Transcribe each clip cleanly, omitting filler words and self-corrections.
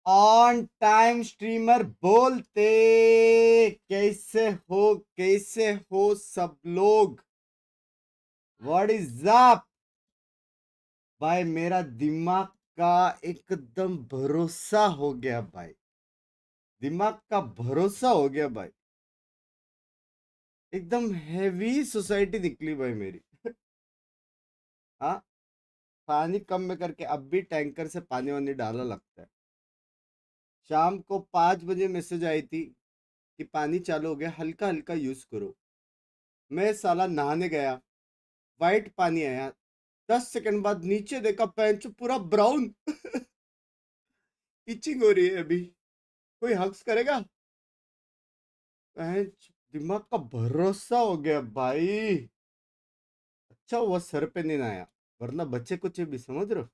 On time streamer बोलते। कैसे हो सब लोग? व्हाट इज अप भाई? मेरा दिमाग का एकदम भरोसा हो गया भाई, दिमाग का भरोसा हो गया भाई। एकदम हैवी सोसाइटी निकली भाई मेरी। हाँ, पानी कम में करके अब भी टैंकर से पानी वानी डाला लगता है। शाम को 5 बजे मैसेज आई थी कि पानी चालू हो गया, हल्का हल्का यूज करो। मैं साला नहाने गया, वाइट पानी आया, 10 सेकंड बाद नीचे देखा पैंच पूरा ब्राउन। इचिंग हो रही है अभी। कोई हक्स करेगा? पैंच दिमाग का भरोसा हो गया भाई। अच्छा हुआ सर पे नहीं आया, वरना बच्चे कुछ भी समझ रहे हो।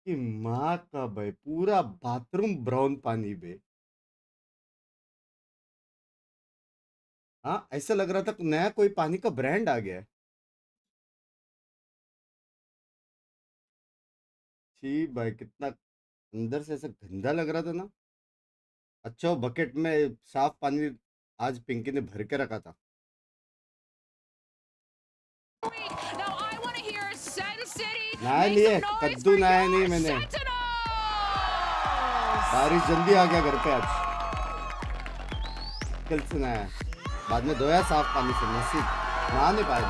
कि माँ का भाई पूरा बाथरूम ब्राउन पानी बे। हाँ, ऐसा लग रहा था नया कोई पानी का ब्रांड आ गया है। छी भाई, कितना अंदर से ऐसा गंदा लग रहा था ना। अच्छा वो बकेट में साफ पानी आज पिंकी ने भर के रखा था। नहाया लिए कद्दू, नहाया नहीं मैंने। बारिश जल्दी आ गया घर पे आज, कल से नहाया, बाद में धोया साफ पानी से, नसीब नहा नहीं पाए।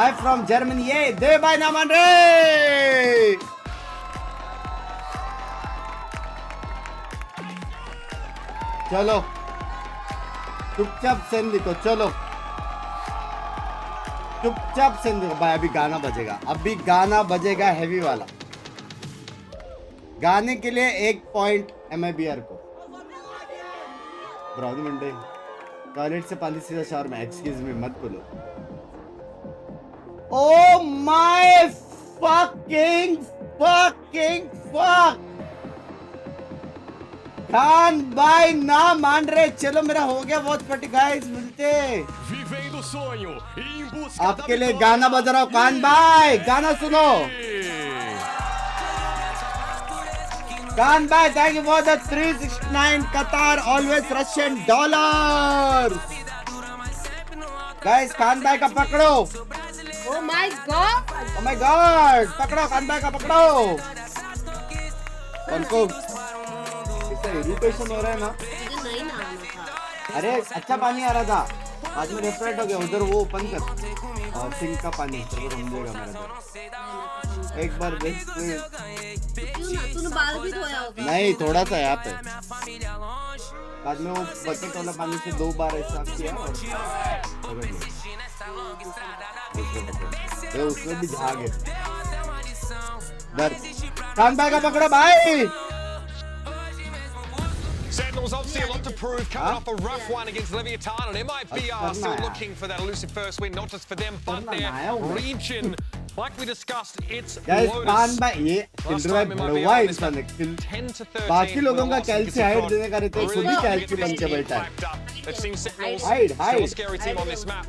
आई फ्रॉम जर्मनी, ये दे भाई ना मान रे। चलो चुपचाप सेंड लिखो, चलो चुपचाप सेंड लिखो भाई। अभी गाना बजेगा, अभी गाना बजेगा हैवी वाला। गाने के लिए 1 पॉइंट MIBR को। ब्राउनी मंडे, टॉयलेट से पानी सीधा शावर में। एक्सक्यूज मी मत बोलो। Oh my fucking fuck. Khan भाई ना मान रहे। चलो मेरा हो गया वॉच पार्टी गाइस, मिलते। आपके लिए गाना बजा रहा हूँ खान भाई, गाना सुनो। खान भाई थैंक यू फॉर द 369 कतार always Russian dollar. Guys Khan भाई का पकड़ो। Oh my god! Oh my god! पकड़ो खान भाई का, पकड़ो। उनको इरिटेशन हो रहा है ना। मुझे नहीं नहाना था। अरे अच्छा पानी आ रहा था, बाद में रेस्टोरेंट हो गया उधर, वो ओपन कर और सिंक का पानी तो समझेगा मेरा तो। एक बार बेस्ट क्यों ना, तूने बाल भी धोया होगा। नहीं, थोड़ा सा यहाँ पे, बाद में वो बकेट वाला पानी से 2 बार ऐसा किया और उसमें भी झाग है। दर्द खान भाई का पकड़ो भाई। Sentinels obviously a lot to prove, coming off a rough one against Leviathan, and MIBR still looking for that elusive first win, not just for them, but their region. Like we discussed, it's Khan भाई ये बड़वा इंसान है। 10 to 13. बाकी लोगों का कैल्सी hide देने का रहता है, खुद ही कैल्सी बन के बैठा है। Hide Scary team on this map.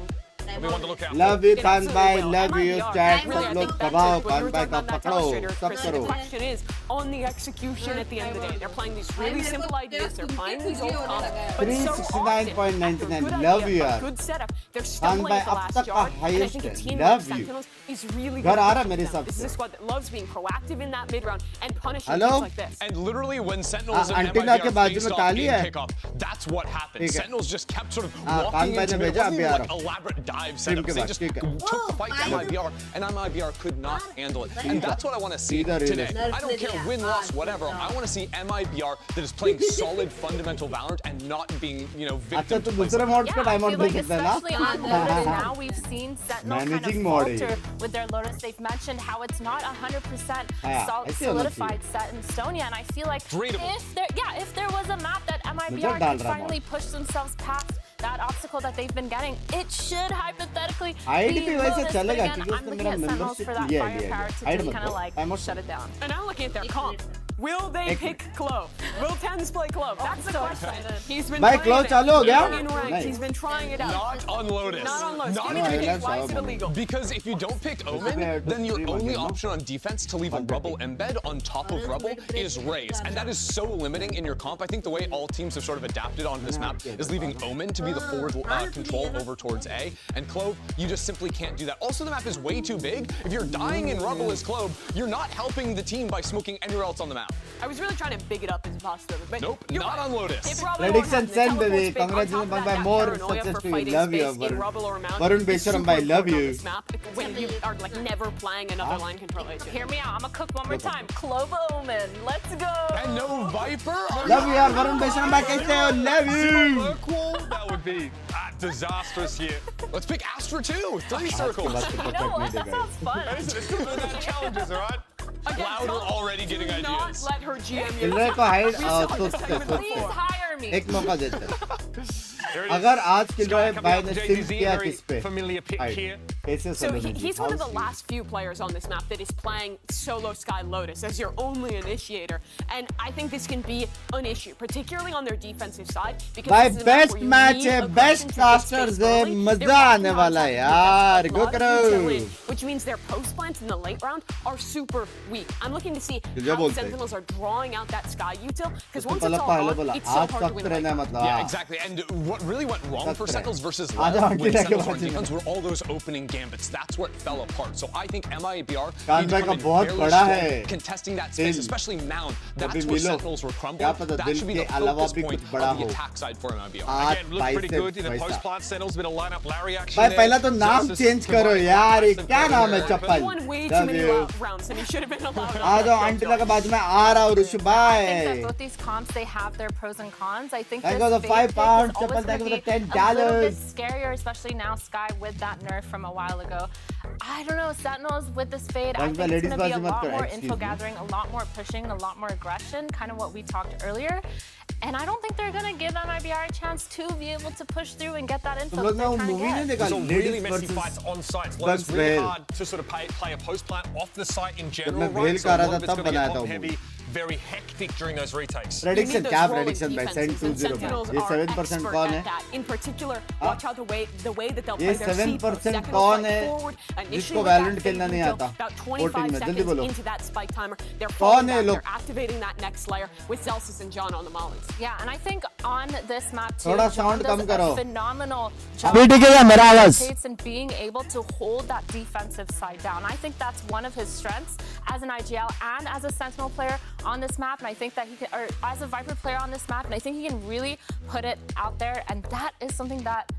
Love you Khan भाई, लव यू चैट। सब लोग दबाओ, खान भाई का पकड़ो, सब करो। On the execution at the end of the day, they're playing these really simple ideas. They're playing these old comps. 369.99 love you यार। Good setup. They're खान भाई stumbling at the अब last तक का yard. And I highest think a है, team like love you। Sentinels is really घर good. आ रहा मेरे हिसाब This is a से। squad that loves being proactive in that mid round and punishing Hello? teams like this. And literally when Sentinels and अंटिला के MIBR बाजू में faced off Kali in है। kickoff, that's what happened. ठीक है। Sentinels just kept sort of Khan walking भाई into ने it. It भेजा, wasn't अभी आ like रहा हूँ। elaborate dive टीम के setups. They बाद, just ठीक है। took the fight to MIBR, and MIBR could not handle it. And that's what I want to see Either today. is. I don't care win, loss, whatever. I want to see MIBR that is playing solid fundamental Valorant and not being, you know, अच्छा victim तो to दूसरे plays. Mode पे Yeah, I time out feel they like सकता है ना। especially on Lotus now we've seen Sentinels kind Managing of mode है falter ये। with their Lotus. They've mentioned how it's not 100% हाँ, ऐसे होना solidified set in stone yet, and I feel like Readable. if there was a map that MIBR डाल could रहा finally push themselves past that obstacle that they've been getting, it should hypothetically hide be भी वैसे Lotus. But चलेगा again, क्योंकि I'm उसने looking मेरा at Sentinels membership for that लिया firepower to hide really मत kind of low, like time out shut it down. And I'm looking at their comp. Will they pick Clove? Will Tens play Clove? That's the question. He's been भाई playing close it चालू हो गया in ranked. He's been trying it out. Not on Lotus. Not on Lotus. Not Give me on the Lotus. case. Why is it illegal? Because if you don't pick Omen, then your only option on defense to leave a rubble embed on top of rubble is Raze. And that is so limiting in your comp. I think the way all teams have sort of adapted on this map is leaving Omen to be the forward control over towards A. And Clove, you just simply can't do that. Also, the map is way too big. If you're dying in rubble as Clove, you're not helping the team by smoking anywhere else on the map. I was really trying to big it up as possible, but Nope, you're not right. on Lotus. It probably won't Prediction happen. The send, baby. teleport's big. On Congratulations, top of by that, more that paranoia success for to you. fighting Love you, space in Varun. rubble or mount Varun is Besharam, super bhai, love important on you. this map when you are like never playing another line control agent. Hear me out. I'm gonna cook one more time. Clove Omen. Let's go. And no Viper? Love you, यार वरुण बेशरम भाई कैसे हो? Love you. Circle? That would be disastrous here. Let's pick Astra too. 3 circles. You know what? That sounds fun. It's simple that challenges, all right? Again, Cloud are already getting do not ideas. let her GM you. चिल्ड्रे को hide We saw सोच this से time with सोच Please से hire me. एक मौका देते हैं There it is. अगर आज Sky चिल्ड्रे coming भाई up ने from सिम JDZ, किया very किस पे familiar pick हाइड here. कैसे So Saloni he's one of the last few players on this map that is playing solo Sky Lotus as your only initiator, and I think this can be an issue, particularly on their defensive side. Because भाई this is a map best where you match need है aggression best to take casters space है early. They're मजा आने walking वाला है on top यार of go a lot करो of detail in, which means their post plants in the late round are super weak. I'm looking to see how बोलते हैं। Sentinels are drawing out that Sky util, because once पहले it's all पहले gone, बोला it's so आज hard to सख्त win रहना late है round. मतलब Yeah, exactly. And what really went wrong for That's right. Sentinels versus आजा Lev aunty when लेके Sentinels were बाजी में। defense were all those opening gambits. That's what fell apart. So I think MIBR can't need to भाई come का in बहुत fairly बड़ा strong, है contesting that space, दिल। especially Mound. कभी That's where मिलो Sentinels were क्या crumbling. पता That दिल should be के the अलावा focus भी point कुछ बड़ा of the हो attack side for MIBR. आज Again, looked pretty good in the पैसा post plant. Sentinels been a lineup Larry action. भाई there. पहला तो नाम Justice चेंज करो providing यार ये some क्या cover नाम है there. He chappal won way too Love many you. rounds, and he should have been allowed. आ जाओ आंटी लगा बाजू में आ रहा हूँ ऋषि I think that भाई both these comps, they have their pros and cons. I think Thank this you for the fade pick £5 is Chapel, always thank going you to for be the a little bit $10. scarier, especially now Sky with that nerf from a while ago. I don't know, Sentinels with this fade, I Thank you, think it's ladies, going to be a bazi mat lot karo, more excuse info me. gathering, a lot more pushing, a lot more aggression, kind of what we talked earlier. And I don't think they're going to give MIBR a chance to be able to push through and get that info तुम that लोग ने they're वो trying to movie नहीं get. देखा There's some really ladies messy versus fights on sites. Bugs It's really Bale. hard to sort of play a post plant off the site in general. मैं Right? Bale So का a रहा lot of था it's तब going to बनाया get था top वो heavy, very hectic during those retakes. You need prediction those क्या rolling prediction भाई defenses, सेंट and 20 Sentinels में ये are 7% expert कौन at है that. In particular, watch out the way that they'll ये play their 7% seed. Second कौन fight है forward, initially जिसको with that वैलोरेंट खेलना fade नहीं until आता about 14 25 में जल्दी seconds बोलो into that spike timer. They're कौन falling है back, लोग they're activating that next layer with Zelsis and John on the mollies. Yeah, and I think on this map too, थोड़ा John sound does कम करो a phenomenal अभी ठीक है मेरा आवाज rotates and being able to hold that defensive side down. I think that's one of his strengths as an IGL and as a Sentinel player on this map, and I think that he can, or as a Viper player on this map, and I think he can really put it out there, and that is something that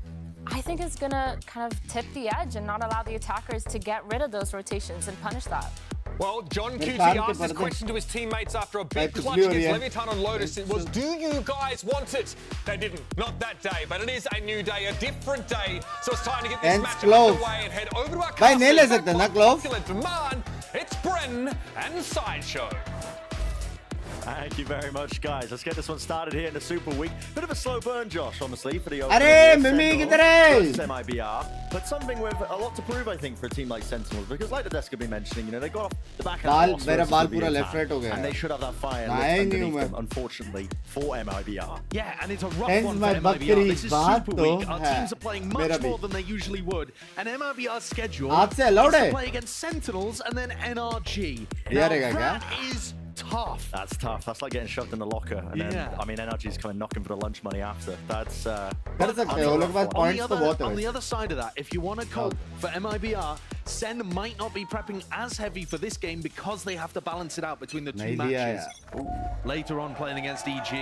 I think is gonna kind of tip the edge and not allow the attackers to get rid of those rotations and punish that. Well, John They QT can't asked this keep question to his teammates after a big Like clutch Blue, against yeah. Leviathan on Lotus. It was, do you guys want it? They didn't. Not that day, but it is a new day, a different day. So it's time to get this Hence match Clove. underway and head over to our भाई नहीं ले casters. सकते ना Quite Clove? popular demand. It's Bren and Sideshow. Thank you very much, guys. Let's get this one started here in the Super Week. Bit of a slow burn, Josh, honestly, for the opening अरे here. मिमी Sentinels किधर है versus MIBR, but something with a lot to prove, I think, for a team like Sentinels, because like the desk have been mentioning, you know, they got off the back end बाल loss मेरा versus बाल the पूरा Leviathan, left right हो गया and they है। should have that fire नया lit ही नहीं underneath हूँ them, मैं। unfortunately, for MIBR. Yeah, and it's a rough Hence one my for MIBR. बकरी This is बात Super तो Week. Our है teams are playing मेरा much भी more than they usually would. And MIBR's schedule आपसे is allowed to है play against Sentinels and then NRG. बढ़िया Now, रहेगा क्या that is tough. That's tough. That's like getting shoved in the locker, and then Yeah. I mean, NRG's coming knocking for the lunch money after. That's कर सकते हैं वो लोग के पास On the, points तो बहुत है on the वैसे। other side of that, if you want to cope for MIBR, Sen might not be prepping as heavy for this game because they have to balance it out between the two नहीं लिया matches. यार Later on, playing against EG.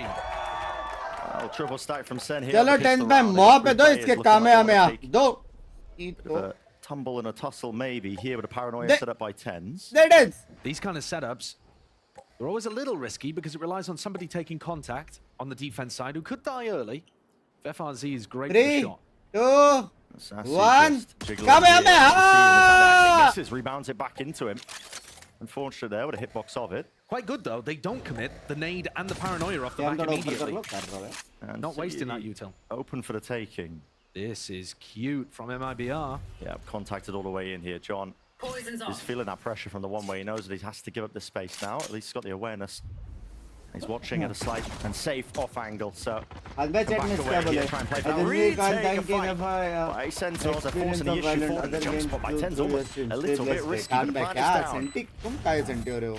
well, triple stack from Sen here. चलो The pistol 10th में round, mop the पे दो three इसके players कामे looking हमें like आ they wanna take दो a bit of a tumble and a tussle maybe here with a paranoia They- set up by Tens. That is These kind of setups, they're always a little risky because it relies on somebody taking contact on the defense side who could die early. If FRZ is great with the 3 shot. 2 Sassy One. just jiggling Come here here, to see him. man. The fact Ah! actually misses, rebounds it back into him. Unfortunate there with a hitbox of it. Quite good though, they don't commit the nade and the paranoia off the cam back थोड़ा ऊपर कर immediately. लो कर रहा है And Not wasting that CE util. open for the taking. This is cute from MIBR. Yeah, contacted all the way in here. John is feeling that pressure from the one way. He knows that he has to give up the space now. At least he's got the awareness He's watching at a slight and safe off angle, so अनबे chat में क्या बोले retake a fight by Sentinels. They're forcing the issue forward. The jump spot by Sentinels. A little bit risky, but the plan is down. Senti तुम काहे senti हो रहे हो?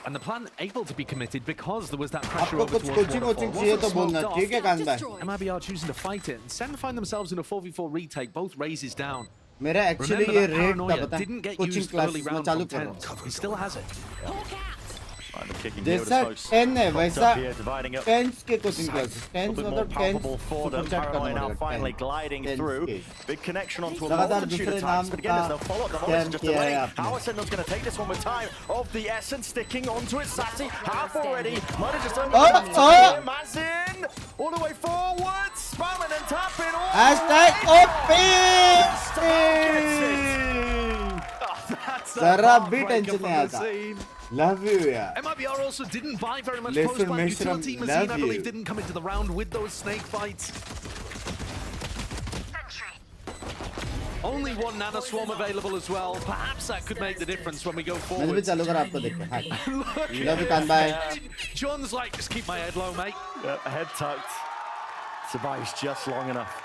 And the plan able to be committed because there was that pressure आपको over कुछ towards coaching waterfall. Coaching चाहिए तो Wasn't बोलना, smoked ठीक है off. कान भाई? MIB are choosing to fight it, and Sen find themselves in a 4v4 retake, both raises down. मेरा actually Remember ये that रेट था paranoia पता didn't get coaching used early classes में round चालू from कर रहा 10. हूँ. He still has it. Right, the kicking here with जैसा the smokes 10 है popped वैसा up here, dividing up. 10 के coaching classes A 10 little bit more मतलब 10 palpable for them. Super chat Paranoia करना now पड़ेगा finally 10 gliding 10 through. के. Big connection onto a लगातार multitude दूसरे of नाम attacks. But again, there's no का follow-up. The scam Morris just किया है delaying. आपने. How is Sentinels going to take this one with time? Of the essence sticking onto it. Sassy half already. Might have just done Mazin all the way forward. Spamming and tapping. Hashtag OP जरा भी tension नहीं आता. Love you यार. MIBR also didn't buy very much Listen, post-ban. Mishram, Utility Mazin, love I believe, you. didn't come into the round with those snake fights. Only one Nano Swarm available as well. Perhaps that could make the difference when we go मैंने भी forward. चालू कर आपको देखो. हाय. Love you कान भाई. John's like, just keep my head low, mate. Head tucked. Survives just long enough.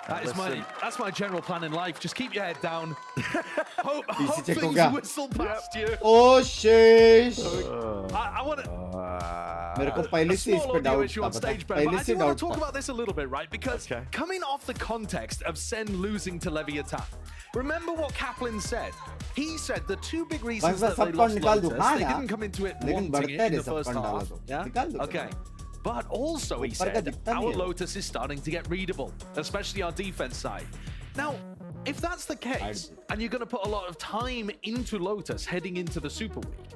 That's my general plan in life. Just keep your head down. Hope check हो things गया. whistle past you. Oh shit. I want to. मेरे को पहले से इस पे audio doubt issue था on पता. stage, but पहले I से do want doubt to talk था. about this a little bit, right? Because Okay. coming off the context of Sen losing to Leviathan, remember what Kaplan said? He said the two big reasons बस that they सबकॉन lost निकाल दूं. Lotus, हाँ they यार. didn't come into it लेकिन wanting बढ़ता it है in रे the first सबकॉन डाला half. तो. Yeah? निकाल दो. Okay. But also he ऊपर का said दिखता नहीं our है वो. Lotus is starting to get readable, especially our defense side. Now, if that's the case, and you're going to put a lot of time into Lotus heading into the Super Week,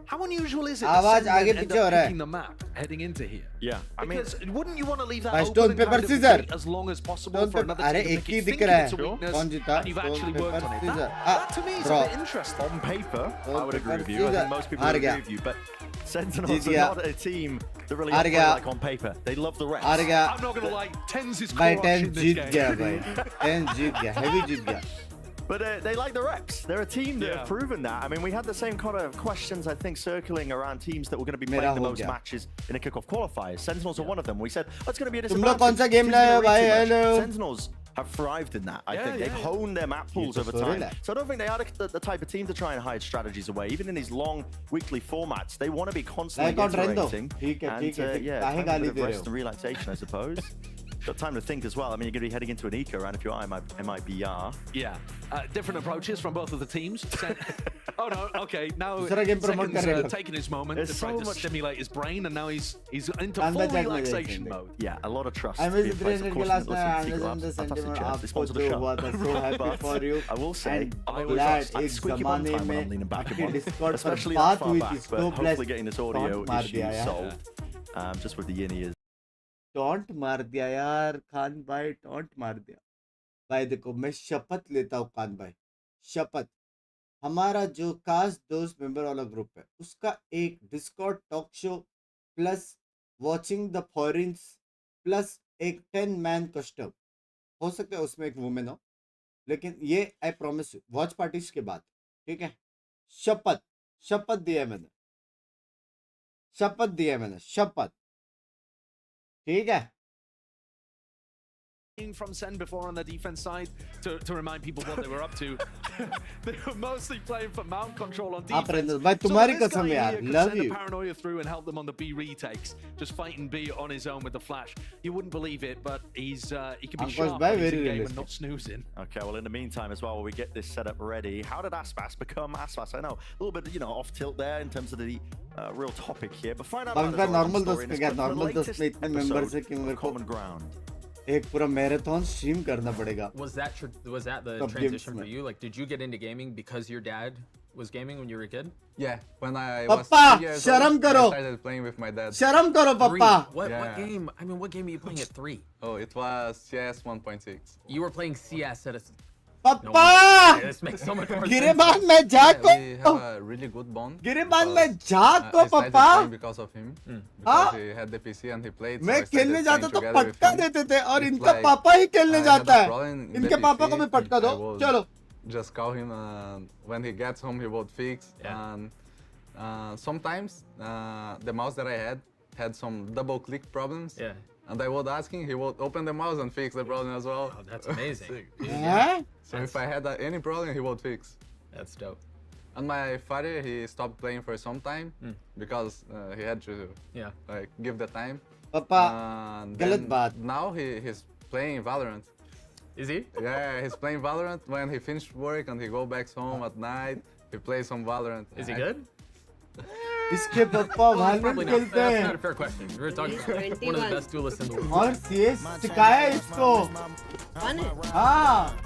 how unusual is it that आवाज Sen आगे then end पीछे हो up रहा है. picking the map heading into here? Yeah, I mean, Because wouldn't you want to leave that By open stone, and paper, kind of scissor. wait as long as possible Stone, for paper. another अरे team to एक make he you दिख think रहा it's a है. weakness कौन जीता? and you've Stone, actually paper, worked on it? scissor. That to me is draw. a bit interesting. on paper, Stone, I would agree paper, with you. I scissor. think most people हार would agree गया. with you, but Sentinels Jeet are गया. not a team that really हार operate गया. like on paper. They love the reps. हार गया. I'm not going to lie, Tens is भाई clutch 10 in this Jeet game. गया भाई. 10 जीत गया. Heavy जीत गया. But they like the reps. They're a team that Yeah. have proven that. I mean, we had the same kind of questions, I think, circling around teams that were going to be मेरा playing the हो most गया. matches in a kickoff qualifiers. Sentinels are one of them. We said, oh, it's going to be a तुम disadvantage. लोग कौन सा game It's gonna लाए हो be भाई? too much. Hello. Sentinels have thrived in that, I Yeah, think. They've yeah. honed their map pools तो over सो रहे time. हैं. So I don't think they are the type of team to try and hide strategies away. Even in these long weekly formats, they want to be constantly Like on Rendo. iterating. ठीक है, And, ठीक है, ठीक. yeah, काहे time for a गाली bit they of रहे rest हो? and relaxation, I suppose. Got time to think as well. I mean, you're going to be heading into an eco round if you are MIBR. Yeah. Different approaches from both of the teams. Oh no, okay. Now दूसरा game promote Seconds, कर रहे हैं लोग. taking his moment There's to try so to much- stimulate his brain, and now he's into And full the jack relaxation relaxation. mode. Yeah, a lot of trust. I to miss be the in place. 300 Of के course, last we में listen to understand Secret the Labs. Fantastic sentiment chat. They आपको sponsor the जो show. हुआ था. So happy But for you. I will say, And I always glad I'm एक squeaky bum ज़माने time when में I'm leaning back in आपके one. Discord पर Especially बात that far हुई back, थी. but So hopefully blessed. getting this audio Taunt मार issue दिया यार. solved. Just with the Yinny is. Taunt मार दिया यार खान भाई. टॉन्ट मार दिया भाई. देखो मैं शपथ लेता हूँ खान भाई. शपथ. हमारा जो खास दोस्त मेंबर वाला ग्रुप है उसका एक Discord talk show plus watching the फॉरेन्स प्लस एक 10 मैन कस्टम हो सकता है उसमें एक वुमेन हो. लेकिन ये I promise you watch parties के बाद. ठीक है. शपथ. शपथ दिया मैंने. शपथ दिया मैंने. शपथ. ठीक है. From Sen before on the defense side to remind people what they were up to. They were mostly playing for mount control on आप defense. रहने दो भाई. तुम्हारी this कसम guy यार. here could Love send the you. paranoia through and help them on the B retakes, just fighting B on his own with the flash. You wouldn't believe it, but he can be Ankush sharp bhai, when he's very in game and realistic. not snoozing. Okay, well, in the meantime, as well, while we get this setup ready, how did Aspas become Aspas? I know a little bit, off tilt there in terms of the real topic here, but find out about बाकी his normal origin दोस्त story में and क्या it's the normal दोस्त latest में इतने members है episode कि of मेरे को Common Ground. एक पूरा मैराथन स्ट्रीम करना पड़ेगा. Was that the Top transition games for you? Like, did you get into gaming because your dad was gaming when you were a kid? Yeah, when I was Papa, 2 years शर्म old, करो. I started playing with my dad. शर्म करो Three. Papa. What Yeah. game? I mean, what game are you playing at 3? Oh, it was CS 1.6. You were playing CS at a. Papa. This makes so much more गिरेबान sense. में Yeah, जाको. we have a really good bond. गिरेबान because, में जाको I started papa. playing because of him. Because he had the PC and he played. so मैं I started खेलने जाता playing तो together with पटका him. देते थे और It's इनका like, पापा ही खेलने I had जाता a है. problem in the इनके पापा को PC, मैं पटका दो. I would चलो. Just call him, and when he gets home, he would fix. Yeah. And Sometimes the mouse that I had some double click problems. Yeah. And I was asking, he would open the mouse and fix the problem as well. Oh, that's amazing. So if I had any problem, he would fix. That's dope. And my father, he stopped playing for some time because he had to like give the time. पापा And गलत then बात. now he's playing Valorant. Is he? Yeah, he's playing Valorant when he finished work and he go back home at night. He plays some Valorant. Is he good? इसके पापा Probably Valorant not. खेलते That's not हैं a fair question. We're talking He's one of the 21. best duelists in the world. और CS सिखाया इसको. Fun है. हाँ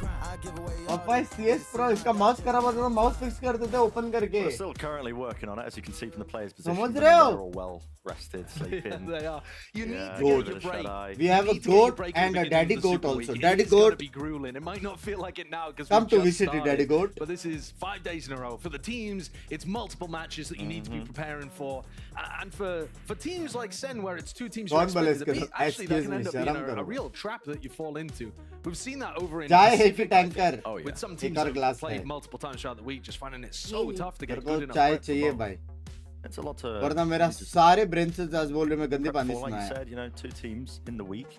पापा CS Pro इसका माउस खराब होता था, माउस फिक्स कर देते ओपन करके. We're still currently working on it, as you can see from the players' position. समझ They're रहे हो? all well rested, sleeping. They are. You need Yeah, to Goat. get your break. We have You a need to get your goat break at and the a beginning daddy of the goat Super also. Week. Daddy It's gonna goat. be grueling. It might not feel like it now because Come to VCT, Daddy Goat. But this is 5 days in a row for the teams. It's multiple matches that you need to be preparing for, and for teams like Sen, where it's two teams you're Don't expected to believe beat. it. Actually, that Excuse can end me, up being sharam a karo. real trap that you fall into. We've seen that over in चाय है कि Pacific, I think, tanker? Oh, yeah. with some एक teams और that glass have played है. multiple times throughout the week, just finding it so tough to मेरे get को good enough. चाय prep for चाहिए both. भाई. It's a lot to. वरना मेरा सारे ब्रेन सेल्स आज बोल रहे मैं गंदे prep पानी for, से like you नहाया. said, you know, 2 teams in the week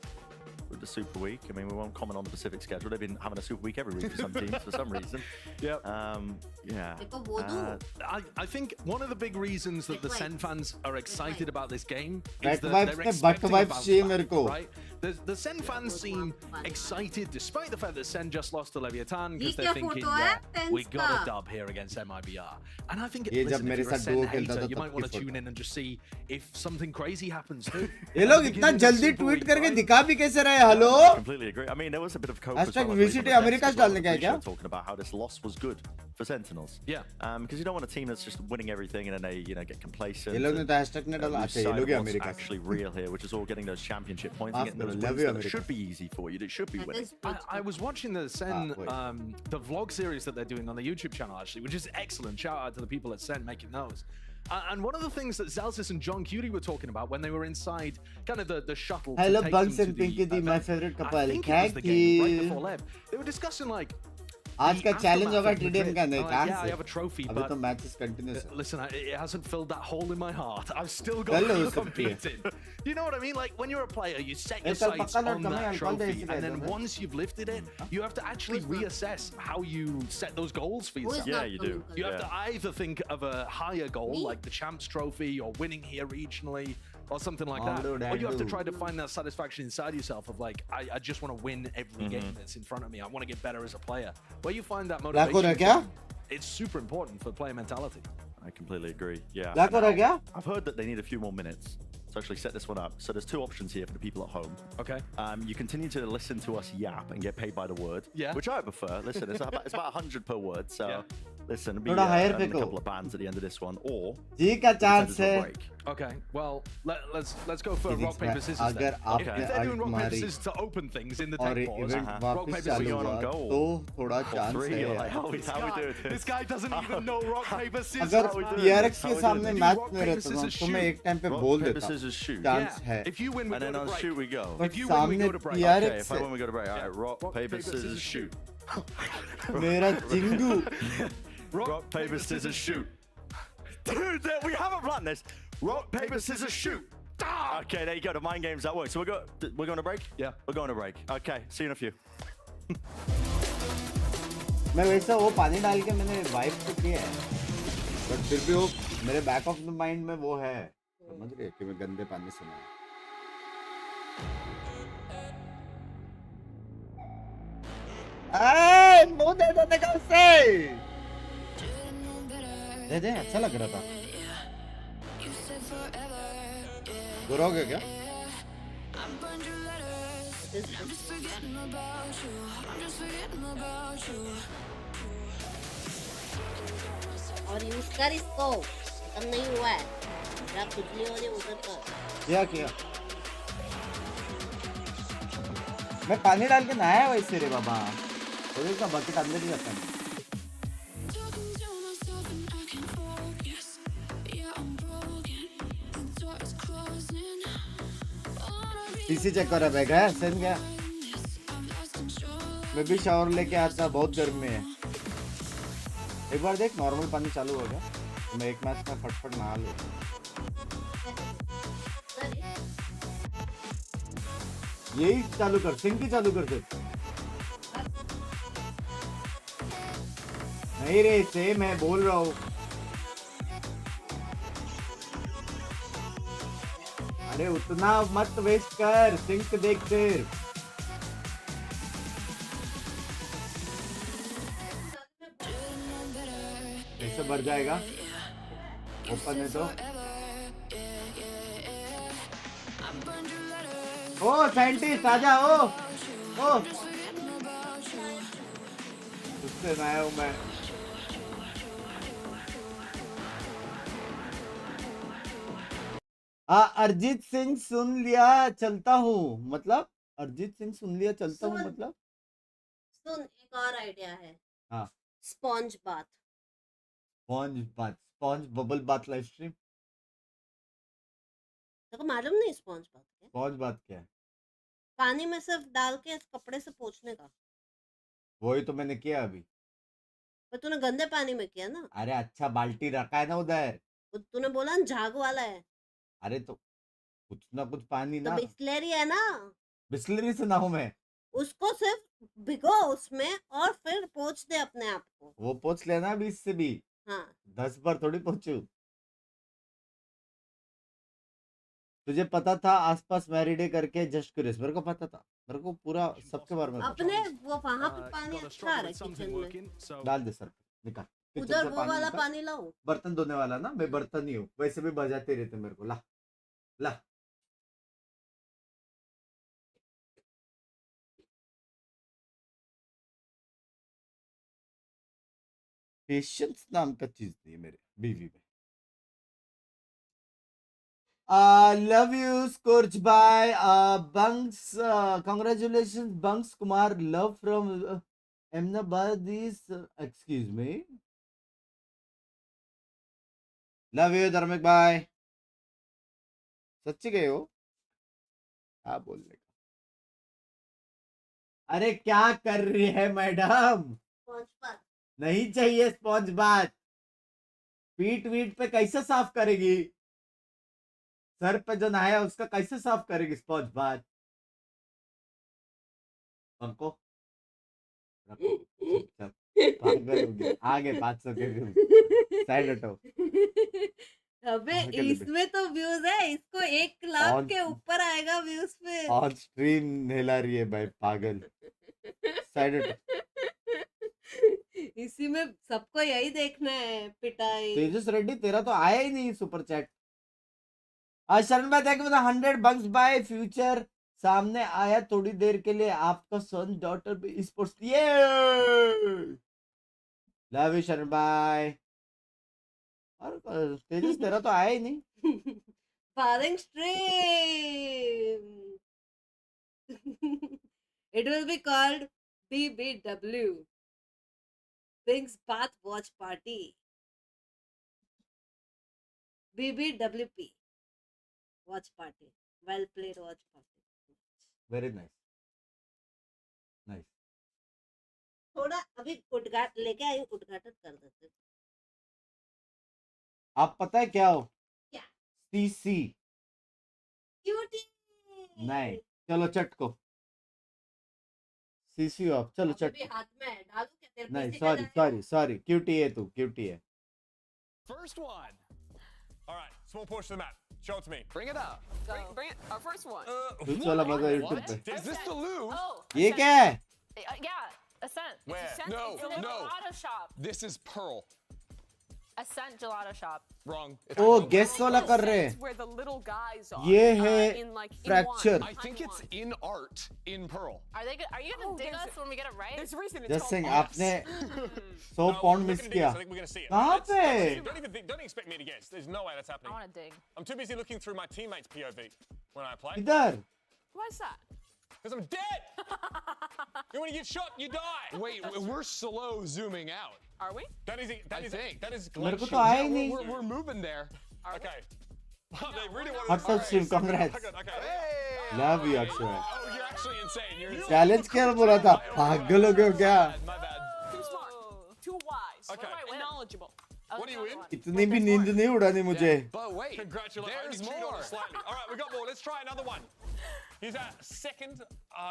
with the Super Week. I mean, we won't comment on the Pacific schedule. They've been having a Super Week every week for some teams for some reason. Yep. Yeah. देखो वो दो. I think one of the big reasons that the Sen fans are excited about this game is Red that vibes they're ने butt expecting a vibes bounce चाहिए back, मेरे को. right? The Sen fans seem excited despite the fact that Sen just lost to Leviathan ये because क्या they're thinking, photo है? yeah, we Tens got का. a dub here against MIBR. And I think, ये listen, जब if मेरे you're a साथ Sen duo खेलता hater, था you तब might की want to photo. tune in and just see if something crazy happens too. ये लोग At the इतना beginning of the जल्दी Super ट्वीट Week, करके right? दिखा भी कैसे रहे? Hello. Completely agree. I mean, there was a bit of cope Hashtag as well, I believe, VCT on the America text as well. डालने का है क्या? Talking about how this loss was good for Sentinels. Yeah. Because you don't want a team that's just winning everything and then they, you know, get complacent. ये लोग ने and, तो hashtag ने डाला. lose अच्छा ये sight लोग of he what's America से. actually real here, which is all getting those championship points Maaf and getting those karo, love wins you, that America. should be easy for you. That should be That winning. is good. I was watching the Sen, wait. the vlog series that they're doing on the YouTube channel, actually, which is excellent. Shout out to the people at Sen making those. And one of the things that Zelsis and John Curie were talking about when they were inside kind of the shuttle. to Hello, take Bunks them and to the Pinky, the my event, favorite I couple. think it was the game right before Khaki. Lev. They were discussing like. आज का the challenge aftermath होगा of TDM Madrid. का नहीं I'm like, कहाँ yeah, I से? have a trophy, अभी but तो matches continuous है. listen, it hasn't filled that hole in my heart. I've still got Hello, to Sophia. compete. You know what I mean? Like when you're a player, you set your Hey, sir, sights pakka on ladka, that main alcohol trophy, desi and then rahe थे. once you've lifted it, you have to actually reassess how you set those goals for Who is yourself. Yeah, not you do. coming? You have to either think of a higher goal, Me? like the Champs Trophy or winning here regionally, or something like I'll that. do that Or you have to too. try to find that satisfaction inside yourself of like, I just want to win every game that's in front of me. I want to get better as a player. Where you find that Black हो रहा है motivation, क्या? it's super important for player mentality. I completely agree. Yeah. Black हो रहा है क्या? I've heard that they need a few more minutes to actually set this one up. So there's 2 options here for the people at home. Okay. You continue to listen to us yap and get paid by the word, Yeah. which I prefer. Listen, it's about 100 per word. So Yeah. listen, it'll be थोड़ा higher a पे को. couple of bands at the end of this one, or जी का we can chance send it to a है. break. Okay, well, let's go for Physics rock, paper, में scissors अगर then. If आपने they're doing alt rock, paper, मारी scissors to open things in the और tech pause, event rock, वापस paper, चालू scissors. on हुआ goal. तो थोड़ा For चांस 3, है. like, how we do this? This guy doesn't even know rock, paper, scissors. अगर how we do it? PRX How के we do सामने it? Match Rock, में paper, रहता हूँ scissors, तो मैं shoot. एक टाइम पे Rock, बोल paper, देता हूँ. scissors, shoot. Chance है. If you win, we And then go to on break. shoot we go. But If you win, we सामने go to break. Okay, PRX if I है. win, we go to break. All right, rock, paper, scissors, shoot. मेरा चिंगू. Rock, paper, scissors, shoot. Dude, we haven't planned this. Rock, paper, scissors, shoot. Ah! Okay, there you go. The mind games that work. So we're going to break? Yeah. We're going to break. Okay, see you in a few. मैं वैसा वो पानी डाल के मैंने wipe तो किया है. बट फिर भी वो मेरे बैक ऑफ द माइंड में वो है. समझ गए कि मैं गंदे पानी से नहाया. मुंह दे दो देखो से. दे दे अच्छा लग रहा था. बुरा हो गया क्या? और यूज कर इसको, खत्म नहीं हुआ है. जब कुछ नहीं हो रही उधर कर. क्या किया? मैं पानी डाल के नहाया वैसे रे बाबा. तो इसका बकेट अंदर ही रखा है. पीसी चेक कर बैग है सेंड गया. मैं भी शावर लेके आता बहुत गर्मी है. एक बार देख नॉर्मल पानी चालू हो गया. मैं एक मैच में फटफट नहा लूं। यही चालू कर, सिंक ही चालू कर दे। नहीं रे से मैं बोल रहा हूँ। अरे उतना मत वेस्ट कर, सिंक देख सिर्फ। ऐसे भर जाएगा, ओपन है तो। ओ साइंटिस्ट आजा, ओ उससे मैं हूँ मैं। अरिजीत सिंह सुन लिया चलता हूँ, मतलब अरिजीत सिंह सुन लिया चलता हूँ मतलब। सुन, एक और आइडिया है। हाँ, sponge bath. Sponge bubble bath live stream. देखो मालूम नहीं स्पॉन्ज बाथ क्या? स्पॉन्ज बाथ क्या है? पानी में सिर्फ डाल के कपड़े से पोंछने का। वही तो मैंने किया अभी। पर तूने गंदे पानी में किया ना। अरे अच्छा बाल्टी रखा है ना उधर। तूने बोला ना झाग वाला है। अरे तो कुछ ना कुछ पानी तो ना। बिस्लेरी है ना, बिस्लरी से ना हूँ मैं। उसको सिर्फ भिगो उसमें और फिर पोंछ दे अपने आप को। वो पोंछ लेना भी इससे भी। हाँ 10 बार थोड़ी पोंछू। तुझे पता था आसपास मैरिडे करके जस्ट क्यूरियस? मेरे को पता था, मेरे को पूरा सबके बारे में पता। अपने वो वहां पे पानी अच्छा है किचन में। डाल दे सर, निकाल किचन उधर से वो पानी वाला निकाल। पानी लाओ। बर्तन धोने वाला ना, मैं बर्तन ही हूँ, वैसे भी बजाते रहते मेरे को। ला ला। पेशेंस नाम का चीज नहीं है मेरे बीवी में। Love you scorch by Bunks, congratulations Bunks Kumar, love from Ahmedabad is, excuse me, love you Dharmik भाई। सच्ची गए हो? क्या बोलने का। अरे क्या कर रही है मैडम? नहीं चाहिए स्पॉन्ज बाथ। पीठ वीट पे कैसे साफ करेगी? सर पे जो नहाया उसका कैसे साफ करेगी स्पॉन्ज बाथ? हमको पागल हो गया। आगे 500 के व्यूज, साइड हटो। अबे इसमें तो व्यूज है, इसको 1 लाख के ऊपर आएगा व्यूज पे। ऑन स्ट्रीम नहला रही है भाई, पागल। साइड हटो। इसी में सबको यही देखना है, पिटाई। तेजस रेड्डी तेरा तो आया ही नहीं सुपर चैट। आज शरण भाई thank you 100 bucks by future. सामने आया थोड़ी देर के लिए आपका सन डॉटर भी स्पोर्ट्स। ये लव यू शरण भाई। और तेजस तेरा तो आया ही नहीं। फारिंग stream. It will be called BBW, Binks Bath Watch Party. BBWP Watch Party. Well played watch party. Very nice nice. थोड़ा अभी उद्घाटन लेके आई, उद्घाटन कर देते। आप पता है क्या हो? क्या? सीसी। क्यूटी। नहीं चलो चटको। सीसी ऑफ, चलो चट। हाथ में है, डालू क्या तेरे नहीं पीछे सॉरी सॉरी सॉरी, क्यूटी है तू, क्यूटी है। First one. All right, small portion of the map. Show it to me. Bring it up. Bring it, our first one. कुछ वाला मजा यूट्यूब What? पे। Is this the lose? Oh, ये क्या है? yeah, Ascent. Where? No, It's a no. gelato shop. This is Pearl. Ascent gelato shop. Wrong. It's oh wrong. Guess वाला कर रहे हैं। Where the little guys are. ये है in like in fracture। one, I think it's in art in Pearl. Are you gonna dig there's us when we get it right? There's a reason it's just called Singh AORUS. आपने No, 100 pound look miss at the किया। videos. I think we're going to see it. कहाँ Let's- पे? Don't expect me to guess. There's no way that's I happening. want to dig. I'm too busy looking through my teammates' POV when I play. इधर Why's that? Because I'm dead. And when you get shot, you die. Wait, we're slow zooming out. Are we? That is think. that is मेरे को glitchy. तो आया ही Yeah, नहीं। we're moving there. Okay. Wow, they really wanted हट such stream, congrats. Okay. Love you Akshay. Oh, you're actually insane. You're insane. Challenge क्या बोला था? पागल हो गए हो क्या? My bad. Too smart. Too wise. Okay. And knowledgeable. What are you in? इतनी भी नींद नहीं उड़ानी मुझे. But wait, Congratulations. there's more. Slightly. All right, we got more. Let's try another one. Here's our second.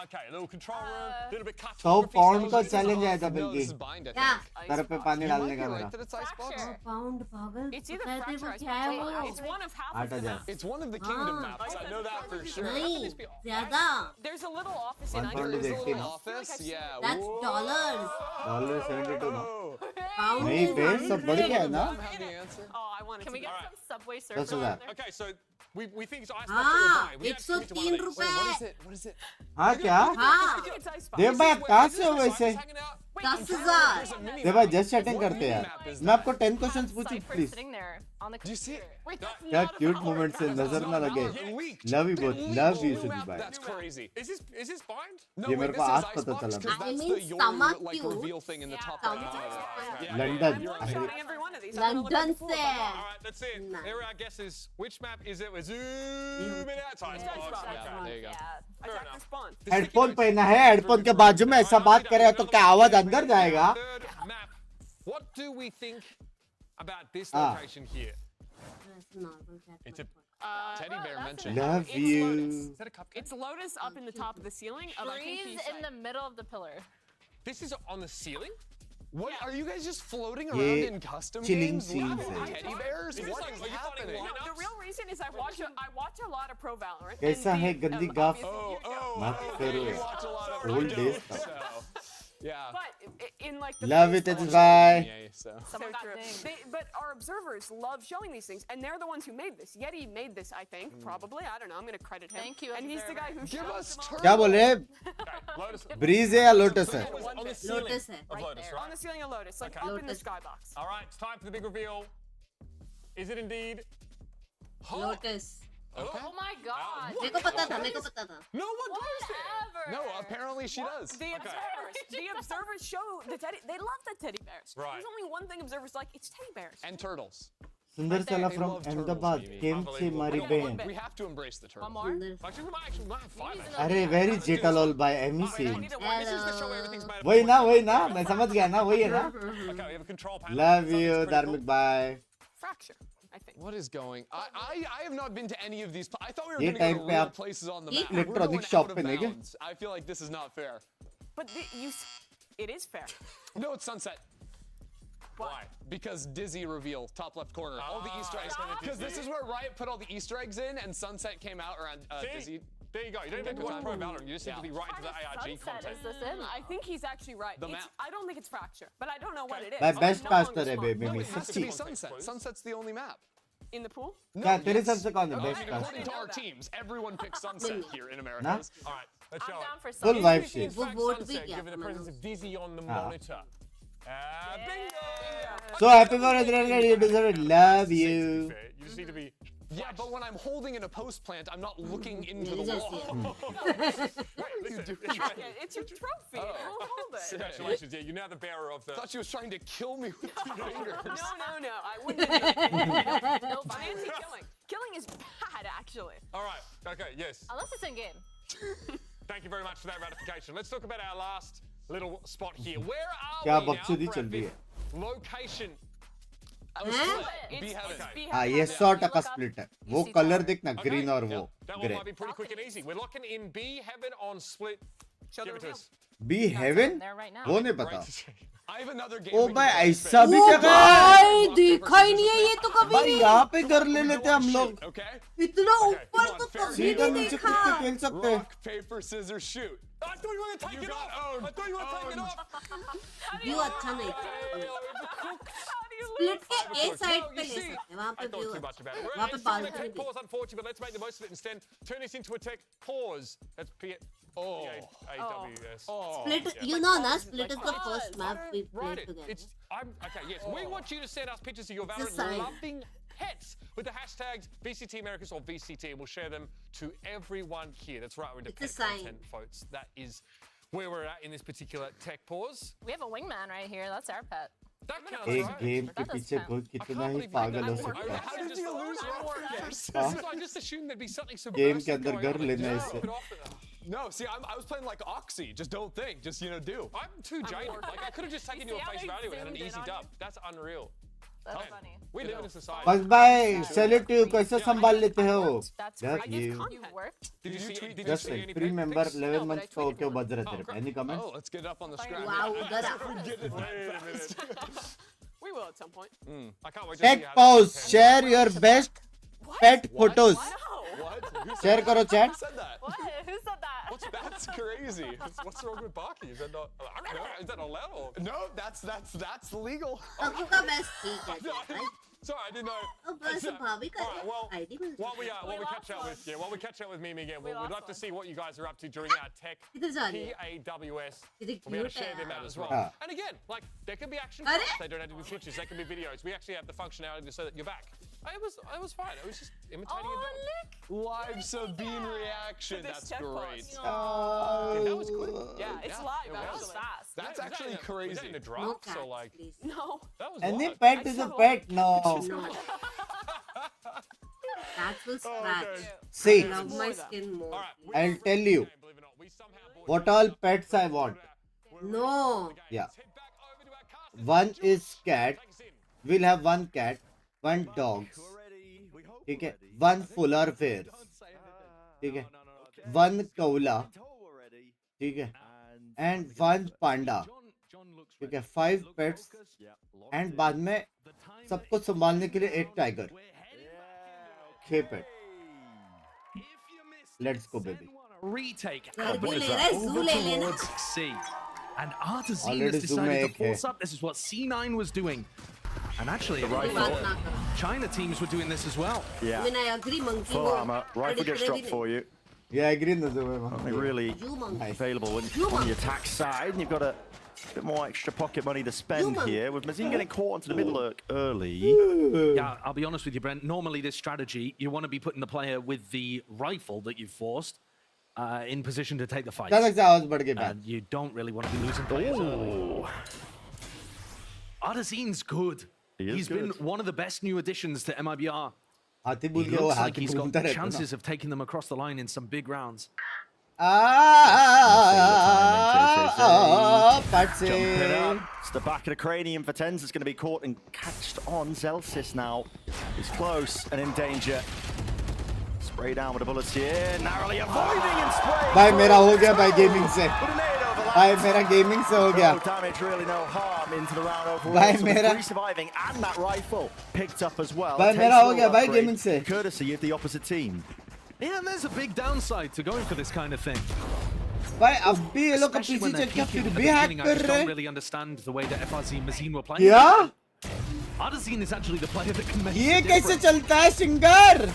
Okay, a little control room, a little bit cut. 100 pound का challenge आया था No, बल्कि. this is bind, I क्या? think. Sir पे पानी You डालने might का be मेरा. right that it's icebox. Fracture. Pound पागल. It's either कहते fracture वो or क्या है वो? it's one of half of 8000. them. It's one of the kingdom Ah. maps. I know that for sure. नहीं, ज्यादा. There's a little office in 1 pound Iceland. is There's a 80 little now. office. Yeah. That's Whoa. dollars. $72 now. Pound नहीं is पे सब बढ़ गया है ना. Have the answer. Oh, I wanted Can we to. get some Subway 10,000. surfers? Okay, so we think it's icebox or हाँ, buy. We have to commit to one 103 of these. Wait, what is रुपए. it? What is it? हाँ क्या? हाँ, It's icebox. देव भाई आप कहाँ से हो वैसे? 10,000. देव भाई जस्ट चैटिंग करते हैं यार. मैं आपको 10 क्वेश्चंस पूछूं Cypher please. sitting there on the Do you see it? computer. Wait, that's क्या not a cute valorant. Moment से नजर ना लगे. Leaked. Love you both. It Love leaked. you New Sudeep map, bhai. That's crazy. Is this bind? No, ये wait, मेरे this को is आज पता icebox चला. 'cause I that's mean, the your stomach like cute. reveal thing in the Yeah, top stomach right. cute. Yeah. London. I'm अरे showing every one of these. I'm gonna look London at the full से. photo. All right, that's it. Nice. There are our guesses. Which map is it? We're zooming out. Icebox. Icebox. Okay. Yeah, there you go. Yeah. Attack enough. respawn. Headphone पहना है. Headphone के बाजू में ऐसा बात करे तो क्या आवाज अंदर जाएगा? Third map. What do we think about this Ah. location here? That's normal cat. It's a Teddy bear that's mentioned. Love It's you. Lotus. Is that a cupcake? It's Lotus up in the top of the ceiling. Of, I think Trees he's in the middle of the pillar. This is on the ceiling? What are you guys just floating ये around in custom chilling games? scenes With है. teddy bears? Is this What like- is are you finding happening? one? No, the real reason is I watch a lot of Pro Valorant. कैसा and है the, गंदी um, गाफ? obviously- मत करो You यार. watch a lot of Old days so, stuff. yeah. But in like the Love first it, one- it's bye. Yeah, so. Someone got true. dinged. But our observers love showing these things, and they're the ones who made this. Yeti made this, I think, probably. I don't know. I'm gonna credit him. Thank you, And he's the guy who Give shows us them all. turn. क्या बोल रहे हैं? Okay, Lotus. Bridge है या lotus है? On the ceiling Lotus है. of Lotus, there. right? On the ceiling of Lotus, like Okay. up in the Lotus. skybox. All right, it's time for the big reveal. Is it indeed? Lotus. Okay. Oh my god. मेरे को पता था, मेरे को पता था. No one does it. Whatever. No, apparently she does. The observers show the teddy. They love the teddy bears. Right. There's only one thing observers like. It's teddy bears. And turtles. सुंदर साला They from love turtles, Ahmedabad Mimi. केम से मारी बहन. We have to embrace the turtle. One more? सुंदर. Actually, we might have five. actually. अरे very जेटालॉल by Amy Wait, I सेन. need to- This is to show everything's made of वही ना wood. वही ना मैं समझ गया ना वही है ना. Okay, we have a control panel. Love Something's you pretty धार्मिक bye. Fracture, I think. What is going? I have not been to any of these. I thought we were ये going to time go to पे real आप places on the एक map. We're electronic going shop out of पे नहीं गए? bounds. I feel like this is not fair. But it is fair. No, it's sunset. Why? Because Dizzy reveal, top left corner, all the Easter eggs. Because this is where Riot put all the Easter eggs in, and Sunset came out around See? Dizzy. There you go. You don't even have to watch Pro Valorant. You just have to be right to the ARG Sunset content. is this in? I think he's actually right. The It's- map. I don't think it's fracture, but I don't know what it is. My I'm best no pastor longer है smart. baby No, में it has to be सच्ची. Sunset. Sunset's the only map. In the pool? क्या तेरे yes. हिसाब से कौन है I best mean, according pastor? to our teams, everyone picks Sunset here in America. ना? All right, let's I'm show down it. for Full some. vibe Is it in shit. वो fact vote भी sunset, किया given the था presence of Dizzy on the हाँ. monitor? Bingo! So happy birthday, you deserve it. Love you. You just need to be. Yeah, but when I'm holding in a post plant, I'm not looking into the Just wall. Listen, Yeah, it's your trophy. We'll hold it. congratulations. Yeah, you're now the bearer of the. I thought she was trying to kill me with two fingers. No. I wouldn't have no fancy killing. Killing is bad, actually. All right. Okay. Yes. Unless it's in game. Thank you very much for that ratification. Let's talk about our last little spot here. Where are क्या we now बकचोदी for our चल रही है? fifth location? Be heaven. हाँ ये 100% split है. वो colour देखना Okay. ग्रीन और वो That one grey. might be pretty quick and easy. We're locking in B Heaven on split. Show Give the it to reveal. us. Be heaven There right now. वो नहीं Great पता. to see. I have another game. O we can भाई play. ऐसा भी ओ जगह है. भाई देखा ही नहीं है ये तो कभी भाई नहीं. यहाँ पे घर ले लेते हम लोग. Okay? इतना Okay, ऊपर come तो on, fair कभी सीधा नहीं नीचे देखा. कूद के खेल सकते हैं. Rock, paper, scissors, shoot. I thought you were going to take You it got off. owned. I thought you were going to take it off. View अच्छा नहीं था. How do you स्प्लिट के एक साइड Well, पे you ले see, सकते हैं. वहाँ पे I thought view too much about it. वहाँ Well, पे it's still a balcony tech भी. pause, unfortunately, but let's make the most of it instead. Turn this into a tech pause. That's P-A-W-S. Split, you know ना, Split is the first map we played together. Okay, yes. We want you to send us pictures of your a Valorant sign. loving pets with the hashtags VCT Americas or VCT. We'll share them to everyone here. That's right, we're into It's a pet sign. content, folks. That is where we're at in this particular tech pause. We have a wingman right here. That's our pet. That counts, एक right? Game के That does पीछे count. कोई I कितना can't he believe you पागल हो did that. सकता है. How did you lose I just assumed there'd be something game subversive के अंदर going घर on. लेना है Just इससे. knock it off. No, see, I was playing like Oxy. Just don't think. Just, do. I'm too jaded. Like, I could have just taken you see at how face they value and had an zoomed in easy on dub. you? That's unreal. That's funny. We live in a society. बस भाई salute to you कैसे संभाल लेते हो That's Love great. you. You worked. Did you see? Did you Just see like any 3 member pics? 11 No, but I months का tweeted क्यों one. बज रहे तेरे any comments Oh, let's get it up on the screen. Wow, udara. Get it right in a minute. We will at some point. I can't wait to see Tech how pause that share your best pet photos No. What? Who said share करो chat Who said that? What? Who said that? That's crazy. What's wrong with barking? Is that not? Is that allowed? Or? No, that's legal. Aku का best ठीक है right? Sorry, I didn't know. अब बस भाभी का Alright, well, ID mill while we lost catch up one. with Mimi again, We we'd lost love to one. see what you guys are up to during our tech किधर जा रही है PAWS. कितनी We'll be able to cute share them है out as well. Ah. And again, like there can be action Are? shots. They don't have to be pictures. They can be videos. We actually have the functionality to say that you're back. It was fine. It was just imitating a Oh, dog. look. Live Sabine reaction. This That's tech great. pause. That was good. Yeah, it's Yeah, live it That was actually. fast. That's Was that actually in a- Was that crazy. in the no draft? cats So like please No. that was any live. pet is a pet no no cats will scratch see I love my skin more All right, please. I'll tell you believe it or not, we somehow bought what all pets I want no yeah Head back over to our cast. one is cat Take us in. we'll have one cat one dogs ठीक है one polar bear ठीक है one koala ठीक है and one panda ठीक है 5 pets and बाद में सबको संभालने के लिए एक tiger 6 pet let's go baby Retake. घर भी ले रहा है zoo ले लेना Towards C. And Artazine Already has Zoom decided में to force up. This is what C9 was doing. And actually, कोई बात ना करो China teams were doing this as well. Yeah. I mean I agree monkey Full को armor. Rifle gets dropped for you. yeah I agree no Something really you monkey available when, You on want- the attack side. And you've got a bit more extra pocket money to spend want- here. With Mazin getting caught onto the mid lurk early. Yeah, I'll be honest with you, Brent. Normally, this strategy, you want to be putting the player with the rifle that you've forced in position to take the fight. क्या सकता है आवाज बढ़ के बाद And you don't really want to be losing players early. Artazine's good. He is He's good. been one of the best new additions to MIBR. हाथी He बोल के वो looks like हाथी he's घूमता got रहता है chances of taking them across the line in some big rounds. Pet Jump it up. से It's the back of the cranium for Tens. It's going to be caught and catched on. Zelsis now is close and in danger. Spray down with the bullets here. Narrowly avoiding and spraying. भाई मेरा हो गया भाई gaming से But a nade overlaps. भाई मेरा gaming से हो गया No damage, really no harm into the round overall. भाई So with मेरा- 3 surviving and that rifle picked up as well. भाई Takes मेरा a हो little गया भाई upgrade, गेमिंग से courtesy of the opposite team. Yeah, and there's a big downside to going for this kind of thing. भाई अब भी ये लोग का Especially पीछे when they're चल के peeking फिर at the भी हैक beginning. I कर just रहे don't really understand the way that FRZ and Mazin were playing. क्या Artazine is actually the player that can make ये the कैसे difference. चलता है singer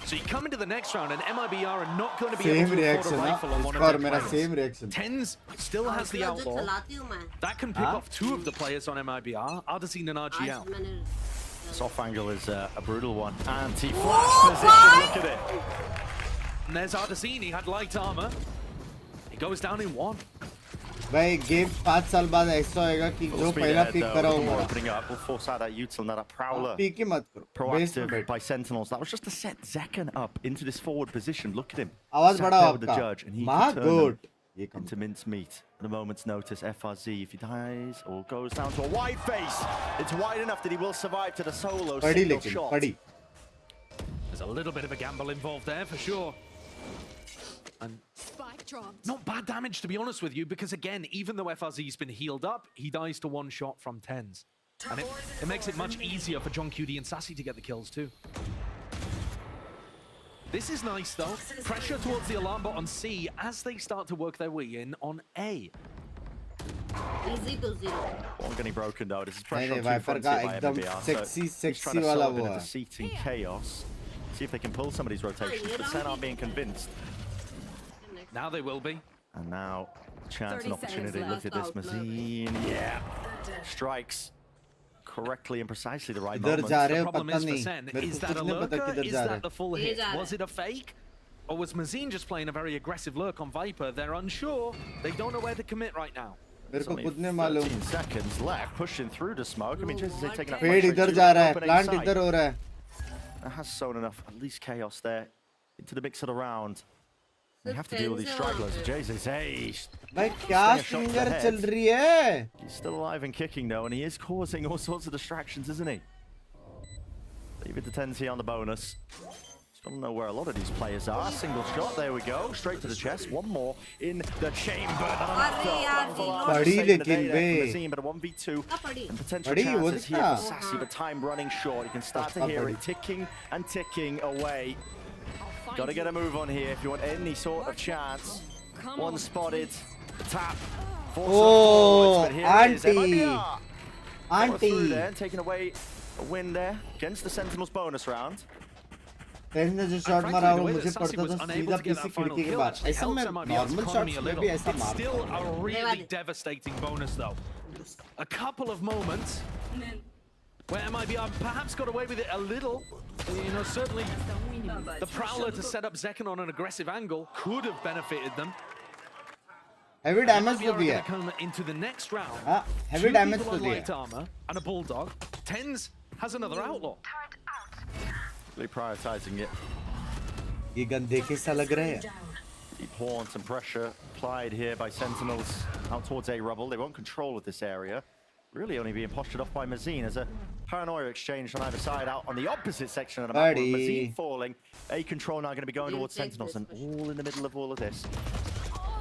So you come into the next round and MIBR are not going to be same able to afford reaction a ना rifle on one इसका और of मेरा their same players. Reaction Tens still has the जो outlaw. चलाती हूँ मैं That can pick off 2 of the players on MIBR, Artazine and आज RGL. मैंने Soft angle is a brutal one. Anti-flash position, look at it. And there's Artazine, he had light armor. He goes down in 1. भाई game 5 साल बाद ऐसा होएगा कि Full जो speed पहला ahead, पिक though, करा with the हूँ door opening up. We'll force out that util and that prowler. Pick ही मत करो बेस में Proactive बैठ by Sentinels. That was just to set Zekken up into this forward position. Look at him. आवाज Sat बढ़ाओ there with the आपका judge, and he माँ could turn good them ये कम into mincemeat at a moment's notice. FRZ, if he dies or goes down to a wide face, it's wide enough that he will survive to the solo पड़ी single लेकिन shot. पड़ी There's a little bit of a gamble involved there for sure. And not bad damage, to be honest with you, because again, even though FRZ's been healed up, he dies to 1 shot from Tens. And it makes it much easier for John QD and Sassy to get the kills too. This is nice though. Pressure towards the alarm bot on C as they start to work their way in on A. easy to 0 One getting broken though. This is नहीं pressure नहीं on two wiper fronts का here by एकदम MBR. So sexy he's sexy trying to वाला solve it वो into है seating chaos. See if they can pull some of these rotations. But Sen aren't being convinced. Now they will be. And now, chance and 30 seconds opportunity. Look at this, left. Mazin. Yeah. Strikes correctly and precisely the right इधर moment. जा रहे The हो problem पता is for नहीं Sen, मेरे is को that a कुछ नहीं पता lurker? किधर Is जा रहे that the full ये hit? जा रहा Was है। it a fake? Or was Mazin just playing a very aggressive lurk on Viper? They're unsure. They don't know where to commit right now. मेरे It's को only खुद नहीं मालूम 13 seconds left, pushing through the smoke. I mean, just what taking that पेड़ flash इधर right जा to रहा the है opening प्लांट side. इधर हो रहा है That has sown enough, at least chaos there, into the mix of the round. They have to deal with these stragglers. Jesus, hey, भाई क्या Stay a shot singer ahead. चल रही है he's still alive and kicking though, and he is causing all sorts of distractions, isn't he? Leave it to 10T on the bonus. Don't know where a lot of these players are. Single shot, there we go. Straight to the chest. One more in the chamber. But a 1v2 and potential chances here for Sassy, but time running short. You can start to hear it ticking and ticking away. Got to get a move on here if you want any sort of chance. One spotted, tap. Oh, auntie. Auntie. Taking away a win there against the Sentinels bonus round. ने जो shot मारा वो मुझे पड़ता था सीधा पीछे खिड़की के बाहर ऐसा मैं नॉर्मल शॉट्स में भी ऐसा मारता Still a really devastating bonus though. A couple of moments where MIBR perhaps got away with it a little. You know, certainly the Prowler to set up Zekken on an aggressive angle could have benefited them. Heavy damage to दिया. Come into the next round. हाँ, heavy damage to दिया. Light armor and a bulldog. Tens has another outlaw. Really prioritizing it. ये gun देखे सा लग रहा है. Deep horns and pressure applied here by Sentinels out towards A rubble. They want control of this area. Really only being postured off by Mazine as a paranoia exchange on either side out on the opposite section of the map. Mazine falling. A control now going to be going towards Sentinels and all in the middle of all of this.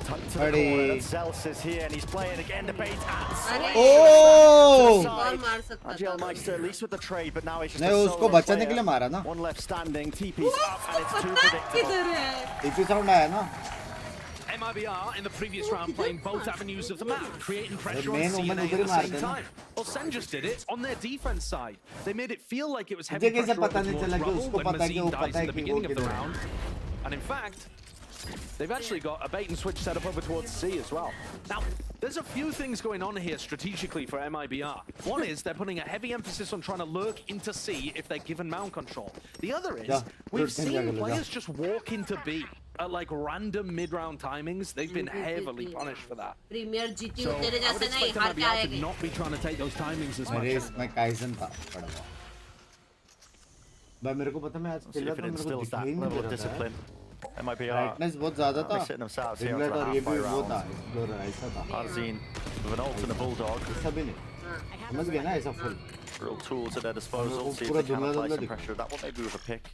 Tucked to the corner, Zels is here and he's playing again. The bait and oh! RGL Meister at least with the trade, but now it's just नहीं उसको बचाने के लिए मारा ना. One left standing. TP's up and it's too predictable. TP sound आया ना. MIBR in the previous round playing both avenues of the map, creating pressure on C and A at the same time. Well, Sen just did it on their defense side. They made it feel like it was heavy pressure over towards Rubble when Mazine dies in the beginning of the round. And in fact, they've actually got a bait and switch set up over towards C as well. Now, there's a few things going on here strategically for MIBR. One is they're putting a heavy emphasis on trying to lurk into C if they're given mount control. The other is we've seen players just walk into B at like random mid-round timings. They've been heavily punished for that. So I would expect MIBR to not be trying to take those timings as much. मैं kaizen था पड़ा हुआ. भाई मेरे को पता मैं आज खेला था मेरे को दिखाई नहीं दे रहा था. Brightness बहुत ज़्यादा था. Rimlet और ये भी वो था. Explorer ऐसा था. Arzine with an ult and a bulldog. ऐसा भी नहीं. समझ गया ना ऐसा full. Real tools at their disposal. See if they can apply some pressure. That one maybe with a pick.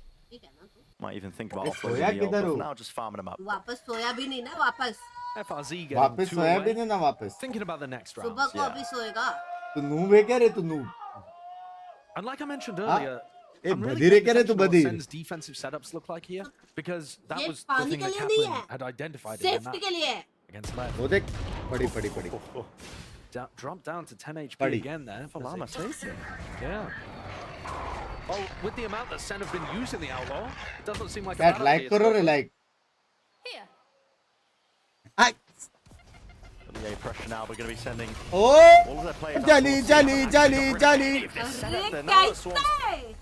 Might even think about offloading the ult, but for now just farming them up. वापस सोया भी नहीं ना वापस. FRZ वापस सोया भी नहीं ना वापस. Thinking about the next round. सुबह को अभी सोएगा. तू noob है क्या रे तू noob? And like I mentioned earlier, I'm really curious what Sen's defensive setups look like here, because that was the thing that Kaplan had identified in the map against left. वो देख पड़ी. Dropped down to 10 HP again there for Lama. Yeah. Well, with the amount that Sen have been using the Outlaw, it doesn't seem like that like karo re like. Here. The pressure now, we're going to be sending all of their players. Jali.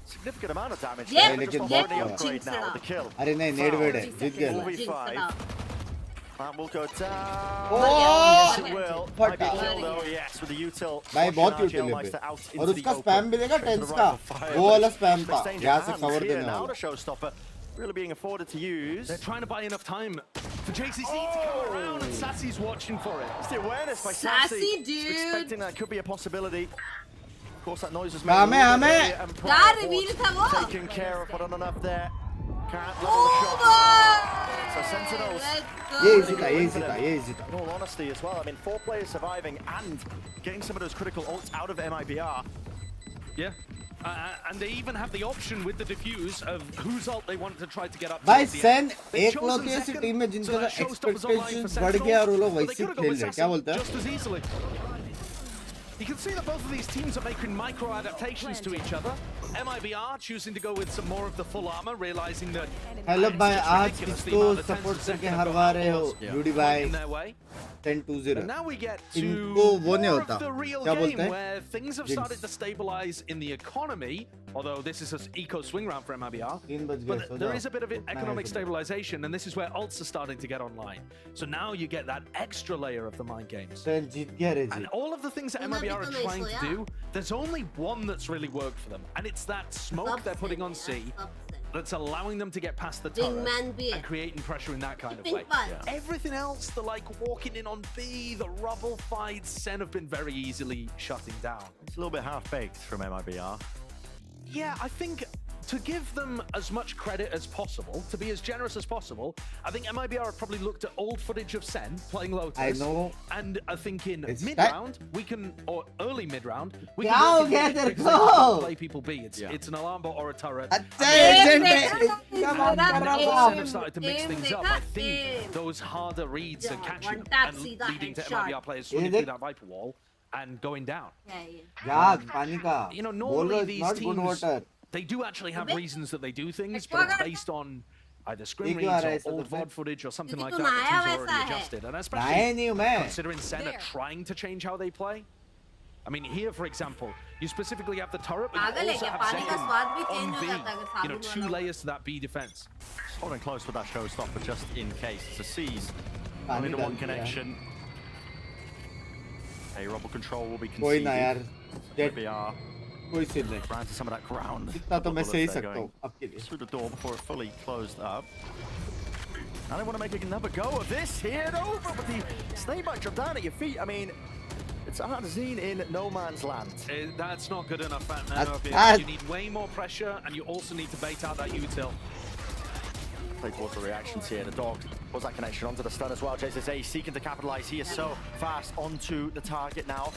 Significant amount of damage. Yeah, लेकिन बहुत upgrade now with the kill. अरे नहीं नेड वेड है जीत गया. 4v5. That will go down. Oh! Yes, it will. Might be a kill though. Yes, with the util. भाई बहुत util है पे. और उसका spam भी देगा tens का. वो वाला spam था. यहाँ से cover देने Now वाला. the showstopper really being afforded to use. They're trying to buy enough time for JCC to come around, and Sassy's watching for it. It's the awareness by Sassy. Sassy, dude. Expecting that could be a possibility. Of course, that noise was made. Taken care of, but not enough there. Can't level the shot. So Sentinels. ये easy था. In all honesty as well, I mean, 4 players surviving and getting some of those critical ults out of MIBR. Yeah. And they even have the option with the diffuse of whose ult they want to try to get up. भाई Sen एक लौती ऐसी team में जिनका expectations बढ़ गया और वो लोग वैसे खेल रहे हैं. क्या बोलते हैं? Just as easily. You can see that both of these teams are making micro adaptations to each other. MIBR choosing to go with some more of the full armor, realizing that. Hello भाई आज किसको support करके हरवा रहे हो? रूडी भाई. 10-2-0. Now we get इनको वो नहीं होता. the real क्या बोलते game हैं? where things have started to stabilize in the economy, although this is an eco swing round for MIBR. But there is a bit of economic stabilization, and this is where ults are starting to get online. So now you get that extra layer of the mind games. And all of the things that MIBR are trying to do, there's only one that's really worked for them, and it's that smoke they're putting on C that's allowing them to get past the turret and creating pressure in that kind of way. Everything else, the like walking in on B, the rubble fights, Sen have been very easily shutting down. It's a little bit half-baked from MIBR. Yeah, I think to give them as much credit as possible, to be as generous as possible, I think MIBR have probably looked at old footage of Sen playing Lotus. I know. And I think in It's mid-round, we can, or early mid-round, we Go, can look get at it, the go! play people B. It's an alarm bot or a turret. Come on, Sen have started to mix things up. I think those harder reads are catching and leading to MIBR players swinging through that Viper wall and going down. You know, normally these teams, they do actually have reasons that they do things, but it's based on either scrim reads or old VOD footage or something like that that teams are already adjusted. And especially considering Sen are trying to change how they play. I mean, here, for example, you specifically have the turret, but you also have second on B. You know, 2 layers to that B defense. Holding close with that showstopper just in case. It's a C's. Only the one connection. A rubble control will be conceded. BR. Ran to some of that ground. Through the door before it fully closed up. Now they want to make another go of this here and over, but the snake might drop down at your feet. I mean, it's Arzine in no man's land. That's not good enough, man. You need way more pressure, and you also need to bait out that util. Play towards the reactions here. The dog was that connection onto the stun as well. JSA seeking to capitalize. He is so fast onto the target now.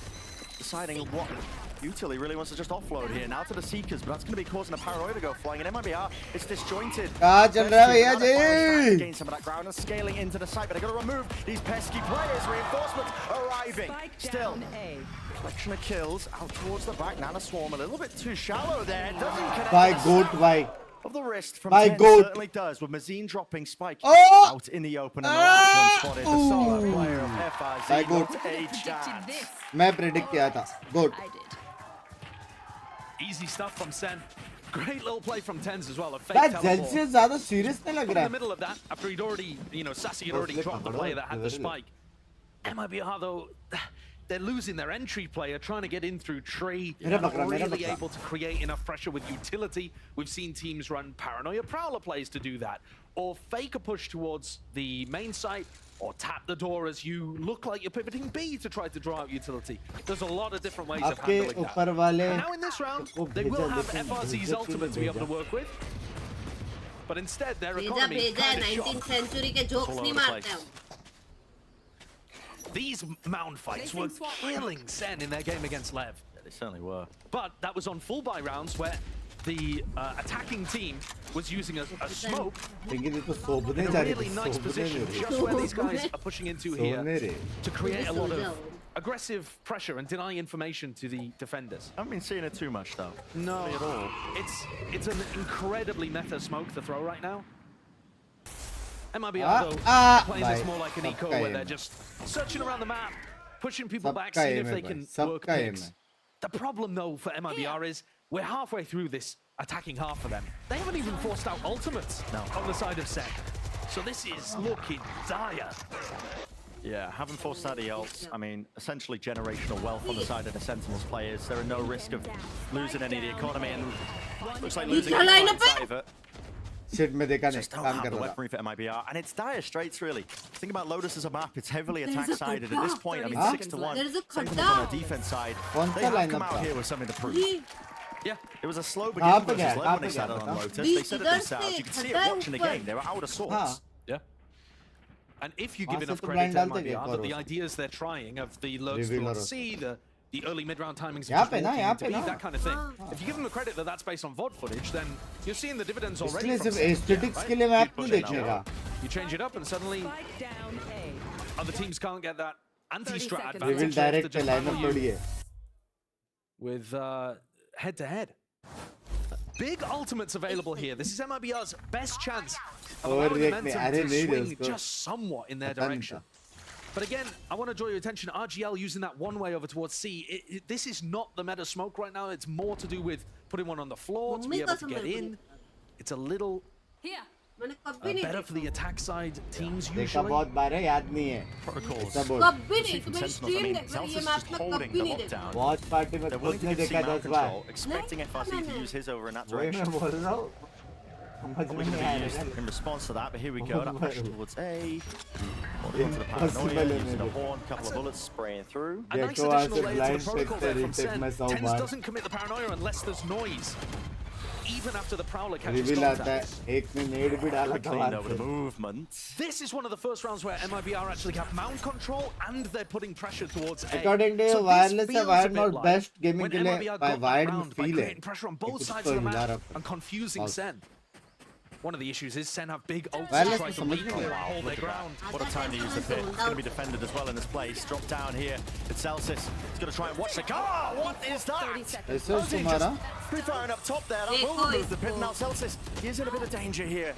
Deciding what util he really wants to just offload here. Now to the Seekers, but that's going to be causing a paranoia to go flying. And MIBR, it's disjointed. Gain some of that ground and scaling into the site, but they're going to remove these pesky players. Reinforcements arriving. Still, collection of kills out towards the back. Nana Swarm a little bit too shallow there. Doesn't connect. Of the wrist from Ten certainly does, with Mazine dropping Spike out in the open, and the last one spotted the solo player of FRZ. Not a chance. मैं predict किया था. Good. Easy stuff from Sen. Great little play from Tens as well. A fake That Zelsius ज़्यादा serious नहीं लग in रहा the middle of that, after he'd already, you know, Sassy had already dropped the player that had the spike. MIBR though, they're losing their entry player, trying to get in through tree. Not really able to create enough pressure with utility. We've seen teams run Paranoia Prowler plays to do that, or fake a push towards the main site, or tap the door as you look like you're pivoting B to try to draw out utility. There's a lot of different ways of handling that. And now in this round, they will have FRZ's ultimate to be able to work with. But instead, their economy is kind of 19th century के jokes नहीं मारते हम. These mound fights were killing Sen in their game against Lev. Yeah, they certainly were. But that was on full buy rounds where the attacking team was using a smoke in a really nice position, just where these guys are pushing into here to create a lot of aggressive pressure and deny information to the defenders. I haven't been seeing it too much though. No, really at all. It's an incredibly meta smoke to throw right now. MIBR though playing this more like an eco where they're just searching around the map, pushing people back, seeing if they can work picks. The problem though for MIBR is we're halfway through this attacking half for them. They haven't even forced out ultimates on the side of Sen. So this is looking dire. Yeah, haven't forced out the ults. I mean, essentially generational wealth on the side of the Sentinels players. There are no risk of losing any of the economy, and looks like losing the side of it. Just don't have the weaponry for MIBR, and it's dire straits really. Think about Lotus as a map, it's heavily attack-sided at this point. I mean, 6-1. Sentinels on the defense side, they have come out here with something to prove. Yeah, it was a slow beginning versus Lev when they started on Lotus. They said it themselves, you could see it watching the game, they were out of sorts. Yeah. And if you give enough credit to MIBR, that the ideas they're trying of the lurks towards C, the early mid-round timings of just walking into B, that kind of thing. If you give them the credit that that's based on VOD footage, then you're seeing the dividends already from aesthetics के लिए map नहीं देखने You change it up and suddenly other teams can't get that anti-strat advantage. We will direct the lineup totally. With head-to-head. Big ultimates available here. This is MIBR's best chance of allowing the momentum to swing just somewhat in their direction. But again, I want to draw your attention, RGL using that one way over towards C. This is not the meta smoke right now. It's more to do with putting one on the floor to be able to get in. It's a little better for the attack side teams usually. Protocols. Watch party में खुद ने देखा 10 बार. Expecting FRZ to use his over in that direction. In response to that, but here we go. That push towards A. Into the paranoia, using a horn, couple of bullets spraying through. A nice additional layer to the protocol there from Sen. Tens doesn't commit the paranoia unless there's noise. even after the Prowler catches reveal आता है contact. एक ने नेड भी डाला था Clean वहां over the से movement. This is one of the first rounds where MIBR actually have mound control and they're putting pressure towards A. According to So wireless this है feels a wired bit not like best gaming when के लिए MIBR by got that wired में round by feel है creating pressure on both कुछ sides तो of the हिला map रहा and confusing Sen. One of the issues is Sen have big ults to Wireless try तो to समझ lead नहीं clear रहा and hold their ground. What a time to use the pit. It's going to be defended as well in this place. Drop down here. It's Celsius. He's going to try and watch the car. What is that? ऐसे तुम्हारा Free firing up top there. That will remove the pit. Now Celsius, he is in a bit of danger here.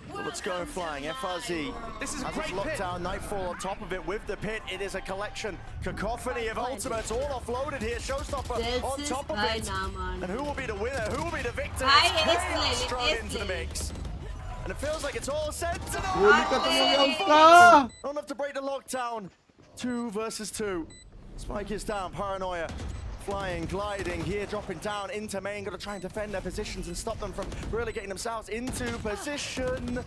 Bullets going flying. FRZ. This is a has great its pit. lockdown. Nightfall on top of it with the pit. It is a collection. Cacophony of ultimates all offloaded here. Showstopper on top of it. And who will be the winner? Who will be the victor? It's strung into the mix. And it feels like it's all Sentinel. गोली खत्म हो गया उसका Not enough to break the lockdown. 2 versus 2. Spike is down. Paranoia. Flying, gliding here, dropping down into main. Got to try and defend their positions and stop them from really getting themselves into position.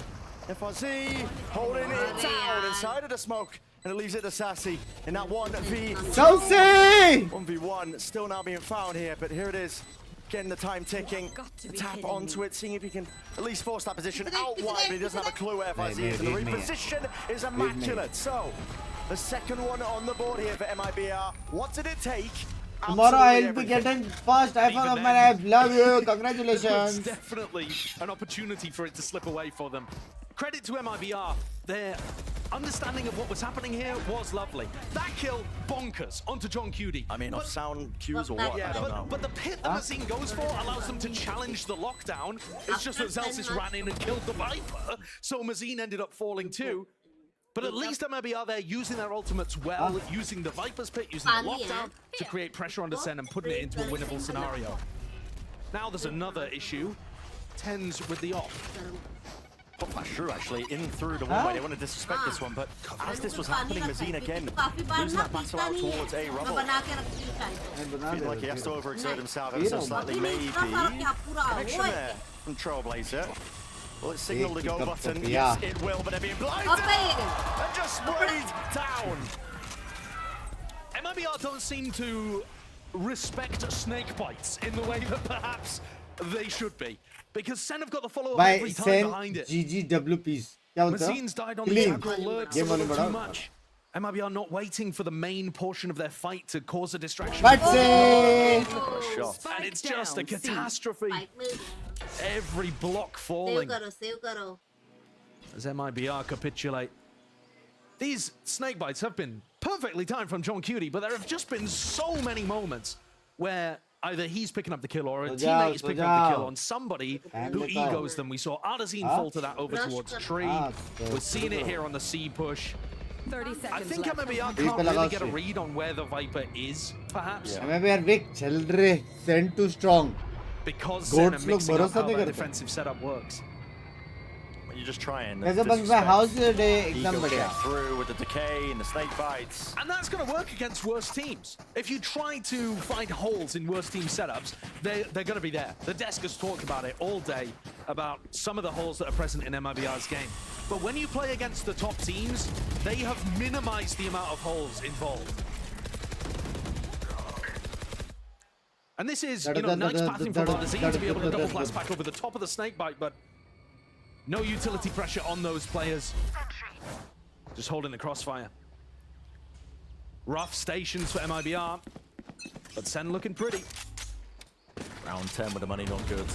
FRZ holding it down inside of the smoke. And it leaves it to Sassy in that 1v1. Chelsea 1v1 still now being found here, but here it is. Getting the time ticking. Tap onto it, seeing if he can at least force that position out wide, but he doesn't have a clue where FRZ is. And the reposition is immaculate. So, the second one on the board here for MIBR. What did it take? tomorrow Absolutely I'll be everything. getting first iPhone of my life love you congratulations It's definitely an opportunity for it to slip away for them. Credit to MIBR. Their understanding of what was happening here was lovely. That kill, bonkers, onto John Cutie. I mean, off sound cues or what? Yeah, I don't know. but the pit that Mazine goes for allows them to challenge the lockdown. It's just that Zelsis ran in and killed the Viper, so Mazine ended up falling too. But at least MIBR there using their ultimates well, using the Viper's pit, using the lockdown to create pressure on Sen and putting it into a winnable scenario. Now there's another issue. Tens with the off. Pop flash through actually, in through the one way. They want to disrespect this one, but as this was happening, Mazine again losing that battle out towards A rubble. Feeling like he has to overexert himself ever so slightly, maybe. Connection there from Trailblazer. Will it signal the go button? Yes, it will, but they're being blinded and just sprayed down. MIBR don't seem to respect snake bites in the way that perhaps they should be. Because Sen have got the follow-up by every time Sen behind it. GGWPs क्या बोलते Mazine's died on the Clean. aggro alerts a little too much. MIBR not waiting for the main portion of their fight to cause a distraction. but say And it's just a catastrophe. Every block falling as MIBR capitulate. These snake bites have been perfectly timed from John Cutie, but there have just been so many moments where either he's picking up the kill or a teammate is picking up the kill on somebody who egos them. We saw Ardazine fall to that over towards Tree. We're seeing it here on the C push. 30 seconds I think left. MIBR can't really get a read on where the Viper is, perhaps. हमें भी यार weak चल रहे Sen too strong Because Sen are Goats लोग mixing up भरोसा how नहीं their करते defensive setup works. You just try and कैसे बन रहा how's your day एकदम ego बढ़िया check through with the decay and the snake bites. And that's going to work against worse teams. If you try to find holes in worse team setups, they're going to be there. The desk has talked about it all day, about some of the holes that are present in MIBR's game. But when you play against the top teams, they have minimized the amount of holes involved. And this is, you know, nice pathing from Ardazine to be able to double blast back over the top of the snake bite, but no utility pressure on those players. Just holding the crossfire. Rough stations for MIBR, but Sen looking pretty. Round 10 with the money not good.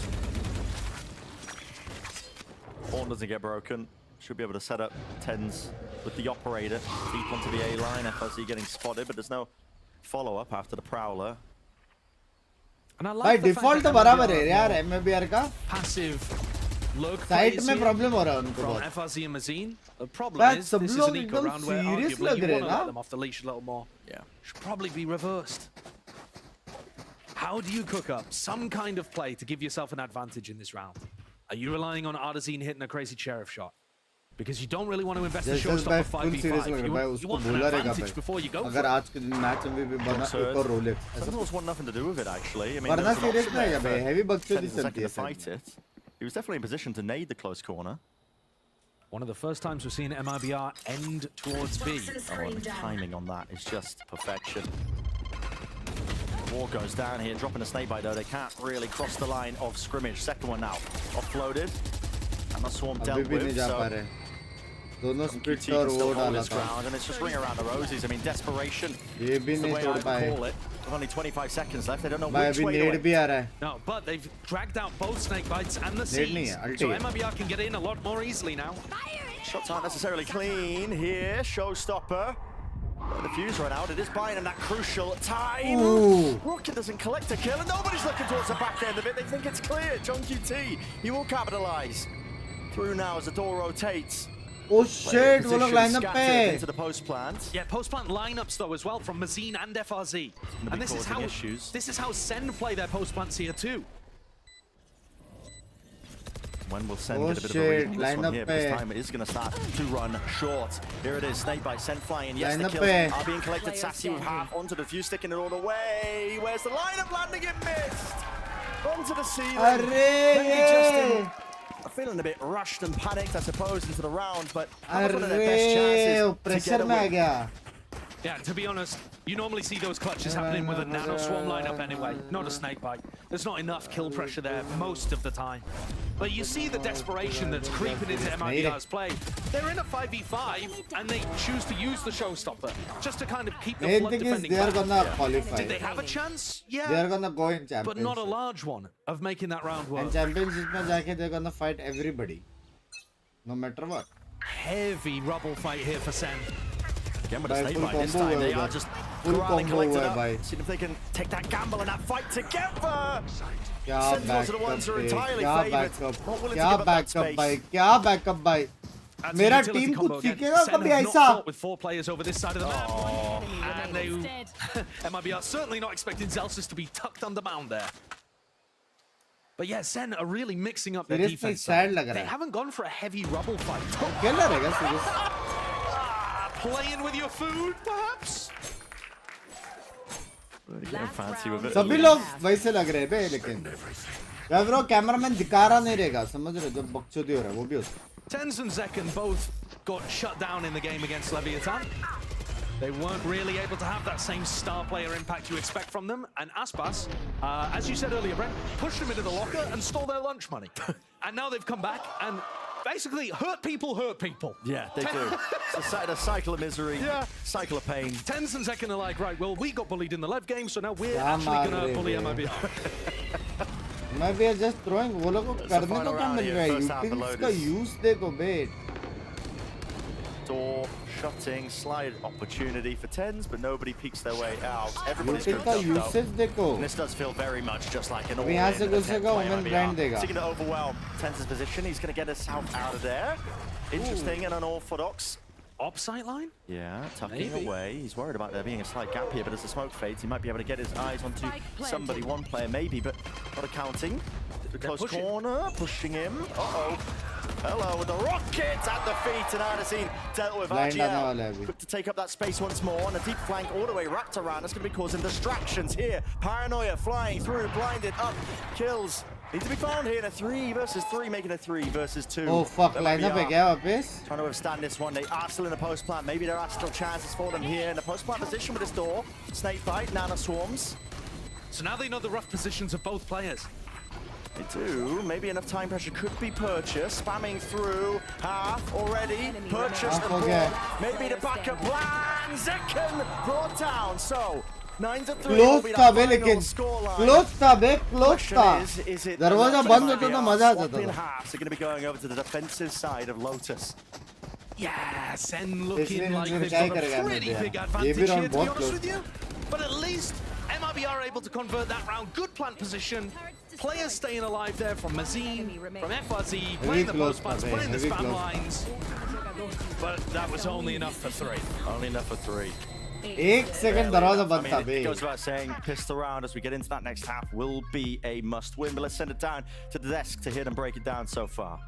Horn doesn't get broken. Should be able to set up 10s with the operator. Deep onto the A line. FRZ getting spotted, but there's no follow-up after the Prowler. And I by like the default fact तो that बराबर है यार MIBR का passive lurk site plays में here problem हो रहा है उनको from बहुत FRZ and Mazine. The problem But is सब this is लोग an eco एकदम round where serious arguably लग you रहे want हैं to let ना them off the leash a little more. Yeah. Should probably be reversed. How do you cook up some kind of play to give yourself an advantage in this round? Are you relying on Ardazine hitting a crazy sheriff shot? Because you don't really want to invest the showstopper 5v5. You want an advantage before you go for अगर it. आज के दिन match MVP बना एक और Rolex Sentinels want nothing to do with it, actually. I mean, वरना serious नहीं है भाई heavy बक्सरी Sentinels चलती है to fight it. He was definitely in position to nade the close corner. One of the first times we've seen MIBR end towards B. Oh, and the timing on that is just perfection. Wall goes down here, dropping a snake bite though. They can't really cross the line of scrimmage. Second one now, offloaded. And the swarm dealt with. So दोनों split QT और can वो still hold डाला his था ground, and it's just ring around the roses. I mean, desperation ये भी is the नहीं way I तोड़ would पाए call it. With only 25 seconds left, they don't know भाई which अभी way to नेड win. भी आ रहा है No, but they've dragged out both snake bites and the नेड नहीं seeds. है So अल्टी है MIBR can get in a lot more easily now. Shots aren't necessarily clean here. Showstopper. The fuse run out. It is buying him that crucial time. Ooh. Rocket doesn't collect a kill, and nobody's looking towards the back end of it. They think it's clear. John QT, he will capitalize. Through now as the door rotates. Oh shit, वो लोग line up पे into the post plant. Yeah, post plant lineups though as well from Mazine and FRZ. And this is how Sen play their post plants here too. When will Sen Oh get a bit shit, of a read on this line one up here? pe. But this time it is going to start to run short. Here it is, Snake by Sen flying. Yes, Line the up kills pe. are being collected. Sassy with half onto the fuse, sticking it all the way. Where's the lineup landing? It missed. Onto the ceiling. अरे Feeling a bit rushed and panicked, I suppose, into the round, but that was one of their best अरे chances to get pressure a में आ win. गया Yeah, to be honest, you normally see those clutches happening with a nano swarm lineup anyway, not a snake bite. There's not enough kill pressure there most of the time. But you see the desperation that's creeping into MIBR's play. They're in a 5v5 and they choose to use the showstopper just to kind of keep the main flood thing is defending they are back. gonna qualify Did they have a chance? Yeah. they are gonna go in But not a championship large one of making that round work. and championship में जाके they're gonna fight everybody no matter what Heavy rubble fight here for Sen. Again with a Bhai, snake full bite this combo time, they hai are udhar. just Full grinding, combo collected hai, up. bhai. See if they can take that gamble and that fight together. क्या Sentinels are the ones who are backup entirely क्या favoured. Backup Not willing to क्या give up that backup space. भाई क्या backup भाई That's a मेरा utility team combo कुछ again. सीखेगा Sen कभी have not ऐसा fought with 4 players over this side of the map. And they, MIBR certainly not expecting Zelsis to be tucked under mound there. But yeah, Sen are really mixing up their Seriously, defense. sad लग रहा They है haven't gone for a heavy rubble fight. खेलना रहेगा serious Playing with your food, perhaps? Getting fancy with it. सभी लोग वैसे लग रहे हैं बे लेकिन यार ब्रो कैमरामैन दिखा रहा नहीं रहेगा समझ रहे हो जब बकचोदी हो रहा है वो भी होता है Tens and Zekken both got shut down in the game against Leviathan. They weren't really able to have that same star player impact you expect from them. And Aspas, as you said earlier, Brent, pushed them into the locker and stole their lunch money. And now they've come back and basically hurt people. Yeah, they do. It's a cycle of misery, cycle of pain. Tens and Zekken are like, right, well, we got bullied in the Lev game, so now we're क्या actually मार going to रहे bully थे? MIBR. मैं भी just throwing वो लोगों को करने को क्या मिल रहा है यूटिलिटीज का यूज देखो बे Door shutting, slide opportunity for Tens, but nobody peeks their way out. Everybody's utility good का though. यूसेज देखो And this does feel very much just like an अभी यहाँ से all-in घुसेगा attempt by women IBR. Brand देगा Seeking to overwhelm Tens' position, he's going to get us out of there. Interesting and unorthodox. Op sight line? Yeah, tucking Maybe. away. He's worried about there being a slight gap here, but as the smoke fades, he might be able to get his eyes onto somebody, one player maybe, but not accounting. The close pushing. corner, pushing him. Uh-oh. Hello, with the rocket at the feet, and Ardesine dealt with Blind आने वाला है RGL. अभी Quick to take up that space once more, and a deep flank all the way wrapped around. That's going to be causing distractions here. Paranoia flying through, blinded up, kills. Need to be found here in a 3 versus 3, making a 3 versus 2. Oh fuck That line might up be है क्या वापस trying to withstand this one. They are still in the post plant. Maybe there are still chances for them here in the post plant position with this door. Snake bite, Nana swarms. So now they know the rough positions of both players. They do. Maybe enough time pressure could be purchased. Spamming through half already. Purchased and brought. Maybe the backup plan. Zekken brought down. So 9-3 will be close था that bay final लेकिन scoreline. Close था बे close Question था is it दरवाजा enough बंद for होता तो IBR? मजा आ जाता Swapping था halves are going to be going over to the defensive side of Lotus. Yeah, Sen इसलिए looking like मुझे they've क्या got करेगा a pretty मैं big ये भी advantage here, round to be बहुत honest close with you. But at least MIB are able to convert that round. Good plant position. Players staying alive there from Mazine, from FRZ, playing the close, post plants, Pabe, playing the heavy spam close. lines. But that was only enough for 3. Only enough for 3. एक second दरवाजा I बंद mean, था it bay goes without saying, pistol round as we get into that next half will be a must win. But let's send it down to the desk to hear them break it down so far.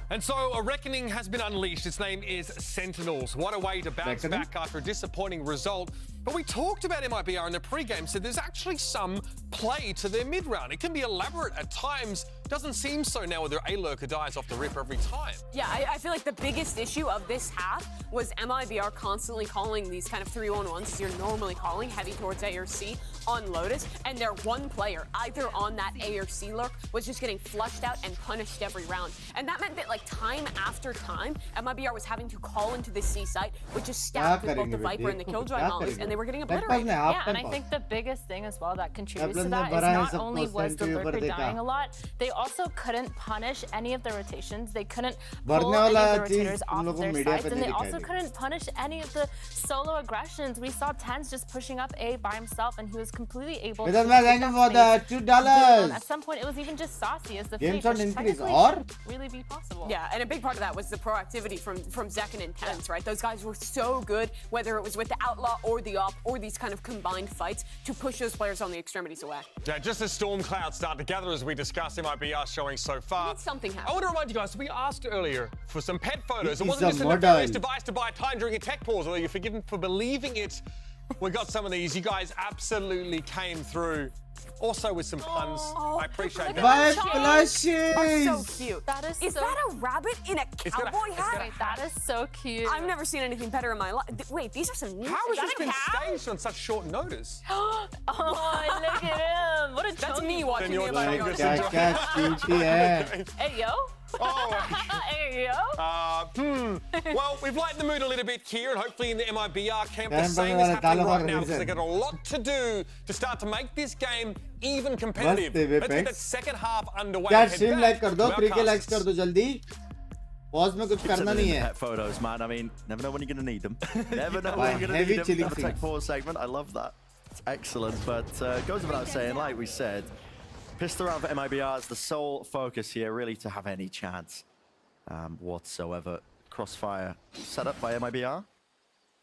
And so a reckoning has been unleashed. Its name is Sentinels. What a way to bounce Reckoning? back after a disappointing result. But we talked about MIBR in the pre-game, so there's actually some play to their mid-round. It can be elaborate at times, Doesn't seem so now with their A lurker dies off the rip every time. Yeah, I feel like the biggest issue of this half was MIBR constantly calling these kind of 3-1-1s as you're normally calling, heavy towards A or C on Lotus, and their one player, either on that A or C lurk, was just getting flushed out and punished every round. And that meant that, like, time after time, MIBR was having to call into the C site, which is stacked with both the Viper and the Killjoy mollies, and they were getting obliterated. Yeah, and I think the biggest thing as well that contributes to that is not only was the lurker dying a lot, they also couldn't punish any of the rotations. They couldn't pull any of the rotators off of their sides, and they also couldn't punish any of the solo aggressions. We saw Tens just pushing up A by himself, and he was completely able to thank you for the $2. At some point, it was even just Saucy as the Games fleet, on which increase, technically or should really be possible. Yeah, and a big part of that was the proactivity from Zekin and Tens, right? Those guys were so good, whether it was with the Outlaw or the Op or these kind of combined fights, to push those players on the extremities away. Yeah, just as storm clouds start to gather, as we discussed, MIBR showing so far. Something happened. I want to remind you guys, we asked earlier for some pet photos. It He's wasn't a just a model. nefarious device to buy time during a tech pause, although you're forgiven for believing it. We got some of these. You guys absolutely came through. Also with some puns. I appreciate that. 5 plushies. So cute. That is so... that a rabbit in a cowboy hat? Wait, that is so cute. I've never seen anything better in my life. Wait, these are some new... How has this been staged on such short notice? Oh, look at him. What a That's me watching the Hey, yo. Oh, hey, yo. Well, we've lightened the mood a little bit here, and hopefully in the MIBR camp, the same is happening right now, because they've got a lot to do to start to make this game even competitive. Let's get that second half underway. क्या stream like कर दो, 3K likes कर दो जल्दी. Pause में कुछ करना नहीं है. Photos, man. I mean, never know when you're gonna need them. Never know when you're gonna need them. Have a tech pause segment. I love that. It's excellent, but goes without saying, like we said, pissed around for MIBR is the sole focus here, really, to have any chance whatsoever. Crossfire set up by MIBR.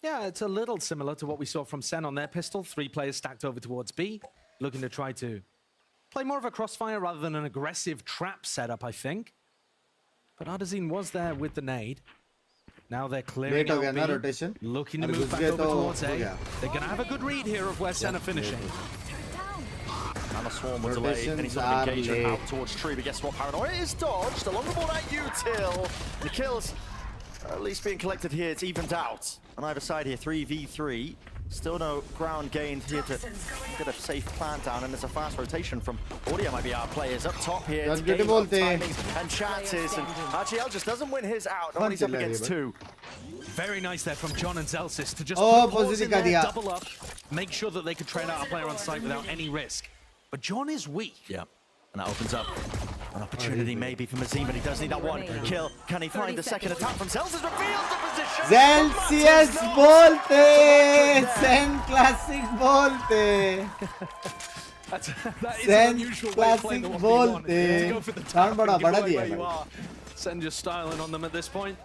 Yeah, it's a little similar to what we saw from Sen on their pistol. 3 players stacked over towards B, looking to try to play more of a crossfire rather than an aggressive trap setup, I think. But Ardazine was there with the nade. Now they're clearing out B, rotation. looking to move back over towards A. They're going to have a good read here of where Sen are finishing. And a swarm will delay any sort of engagement out towards Tree, but guess what? Paranoia is dodged along the board at Util. The kills at least being collected here. It's evened out on either side here. 3v3. Still no ground gained here to get a safe plant down, and there's a fast rotation from all the MIBR players up top here to gain up timings and chances, and RGL just doesn't win his out. Only up against 2. Very nice there from John and Zelsis to just pause in there, double up, make sure that they could trade out a player on site without any risk. But John is weak. Yeah, and that opens up an opportunity maybe for Mazim, but he does need that one kill. Can he find the second attack from Zelsis? Reveals the position. Celsius bolte, Zen classic bolte. That is an unusual way of playing the 1v1. To go for the tap and give away where you are. Sen just styling on them at this point.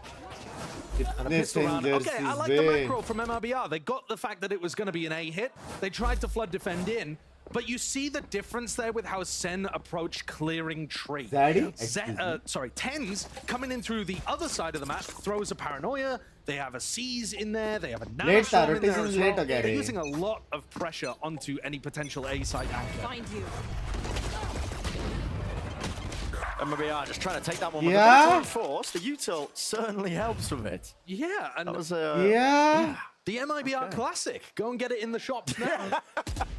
Okay, I like the macro from MIBR. They got the fact that it was going to be an A hit. They tried to flood defend in. But you see the difference there with how Sen approached clearing Tree. Tens coming in through the other side of the map, throws a Paranoia, they have a Seize in there, they have a Nanostorm in there as well. They're using a lot of pressure onto any potential A side anchor. Find you. MIBR just trying to take that one with a force. The Util certainly helps with it. Yeah, and that was the MIBR classic. Go and get it in the shops now.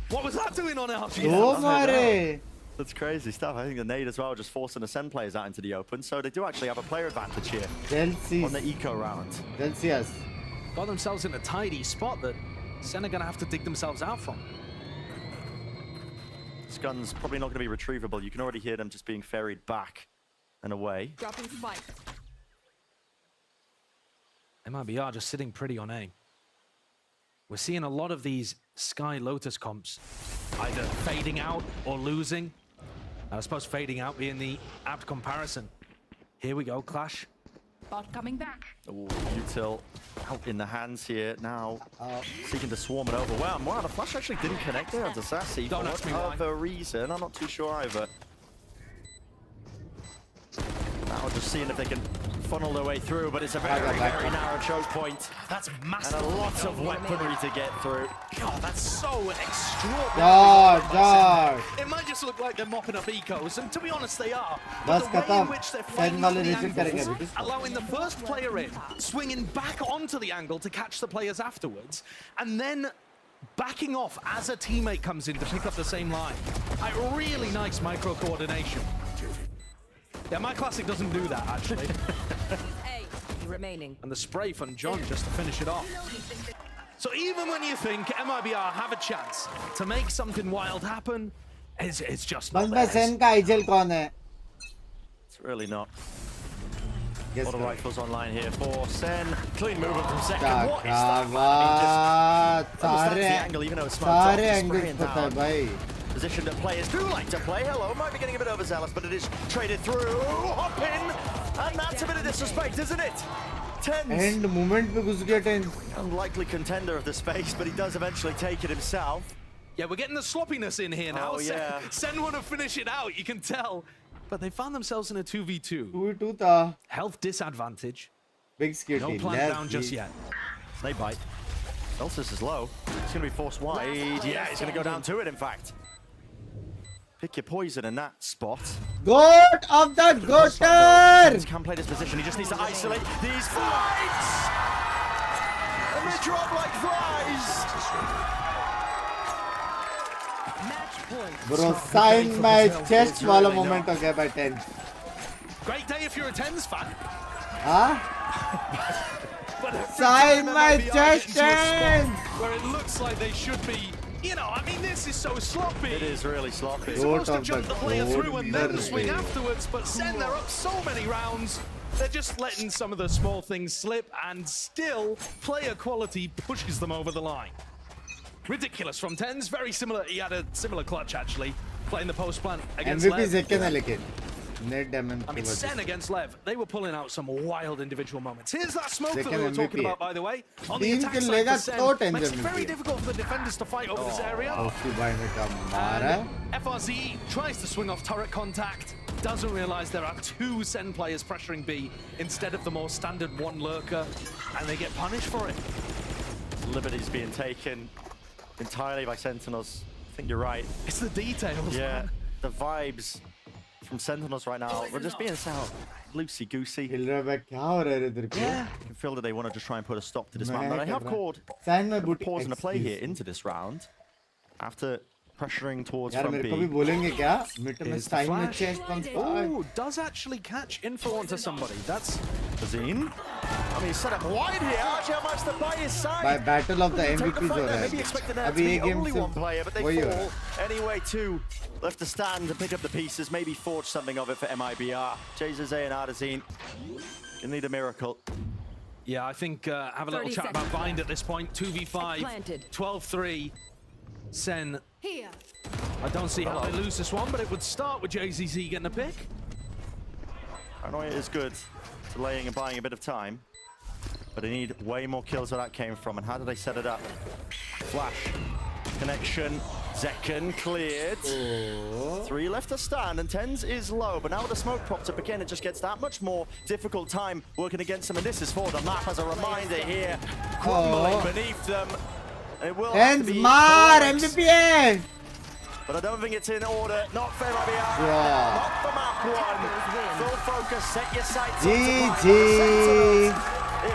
What was that doing on RGL? That's crazy stuff. I think the nade as well, just forcing the Sen players out into the open. So they do actually have a player advantage here on the eco round. Got themselves in a tidy spot that Sen are going to have to dig themselves out from. This gun's probably not going to be retrievable. You can already hear them just being ferried back and away. Dropping spike. MIBR just sitting pretty on A. We're seeing a lot of these Sky Lotus comps either fading out or losing. I suppose fading out being the apt comparison. Here we go, Clash. Bot coming back. Oh, Util out in the hands here now, seeking to swarm and overwhelm. Wow, the flash actually didn't connect there onto Sassy for whatever reason. I'm not too sure either. Now just seeing if they can funnel their way through, but it's a very, very narrow choke point. That's massive. And a lot of weaponry to get through. God, that's so extraordinary. God. It might just look like they're mopping up ecos, and to be honest, they are. Bas But the way in khatam. which they're Sen flying wale up the reset karenge angles, abhi. allowing the first player in, swinging back onto the angle to catch the players afterwards, and then backing off as a teammate comes in to pick up the same line. Like, really nice micro coordination. Yeah, my classic doesn't do that, actually. Remaining. And the spray from John just to finish it off. So even when you think MIBR have a chance to make something wild happen, it's just not Banda Sen ka IGL kaun hai? It's really not. Yes, A lot of sir. rifles online here for Sen. Clean movement from second. Kya What is that? I mean, just understands the angle, even though it's smoked off, सारे just angles spraying pata hai down. bhai. Position that players do like to play. Hello, might be getting a bit overzealous, but it is traded through. Hop in, and that's a bit of disrespect, isn't it? Tens. End moment pe ghus gaya Tens. Unlikely contender of the space, but he does eventually take it himself. Yeah, we're getting the sloppiness in here now. Oh, yeah. Sen want to finish it out, you can tell. But they found themselves in a 2v2. 2v2 tha. Health disadvantage. Big skitty. No plan down just yet. Snake bite. Elsis is low. It's going to be forced wide. Yeah, he's going to go down to it, in fact. Pick your poison in that spot. Goat of the Goater! Can play this position. He just needs to isolate these flights! And they drop like flies! Bro, sign my chest wala moment ho gaya by 10. Great day if you're a Tens fan. Huh? But every Sign time my MIBR chest, get into a spot Tens! where it looks like they should be, you know, I mean, this is so sloppy. It is really sloppy. They're supposed to Goat jump of the the player through and then Goater. swing afterwards, but Sen, they're up so many rounds. They're just letting some of the small things slip, and still, player quality pushes them over the line. Ridiculous from Tens, very similar. He had a similar clutch, actually, playing the post plant against MVP Lev. second hai lekin. Net damage. I mean, Sen against Lev, they were pulling out some wild individual moments. Here's that smoke that we Second were talking MVP. about, by the way. On the Team attack kill side lega for Sen, to Tens makes it MVP. very difficult for the defenders to fight over this area. Oski bhai ne kam mara. And FRZ tries to swing off turret contact, doesn't realize there are two Sen players pressuring B instead of the more standard one lurker, and they get punished for it. Liberty's being taken entirely by Sentinels. I think you're right. It's the details. Yeah, the vibes from Sentinels right now, we're just being so loosey-goosey. Hill raha hai kya ho raha hai idhar pe? Yeah, you can feel that they want to just try and put a stop to this Nayak man, but I have kar raha hai. called Sign my a booty. pause and a play here into this round after pressuring towards यार front मेरे B. को भी बोलेंगे क्या? Mid में Here's the sign my flash. chest on fire. Oh, does actually catch info onto somebody. That's Bazine. I mean, he's set up wide here. RGL managed to buy his side. By battle of the Take MVPs fight हो there. रहा Maybe है. expecting there to अभी be ये game only सिर्फ one player, but they वही हो रहा fall. है. Anyway, two left to stand and pick up the pieces, maybe forge something of it for MIBR. Jesus and Ardazine, you need a miracle. yeah, I think have a little 30 chat about seconds. Bind at this point. 2v5, Planted. 12-3. Sen, Here. I don't see how they lose this one, but it would start with JZZ getting a pick. Paranoia is good, delaying and buying a bit of time, but they need way more kills where that came from. And how did they set it up? Flash, connection, Zekken cleared. Oh. 3 left to stand, and Tens is low, but now with the smoke propped up again, it just gets that much more difficult time working against them, and this is for the map as a reminder here, crumbling Oh. beneath them. It will have Tens to be mar correct, MVP है. but I don't think it's in order. Not fair, IBR. Yeah. Not the map one. Full focus, set your sights GG.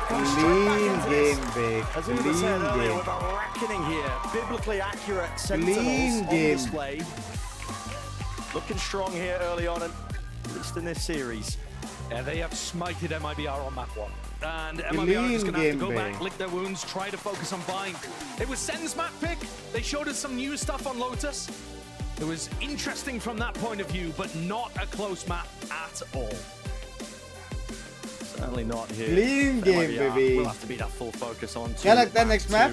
Clean Clean game, big. As we said Clean earlier, game. with a reckoning here, biblically accurate Sentinels on game. display. Looking strong here early on, and at least in this series. Yeah, they have smited MIBR on map one. And Clean MIBR are just going to have to game, go babe. back, lick their wounds, try to focus on Bind. It was Sen's map pick. They showed us some new stuff on Lotus. It was interesting from that point of view, but not a close map at all. Certainly not here. Clean game, MIBR baby. will have to be that full focus on. क्या लगता है next map?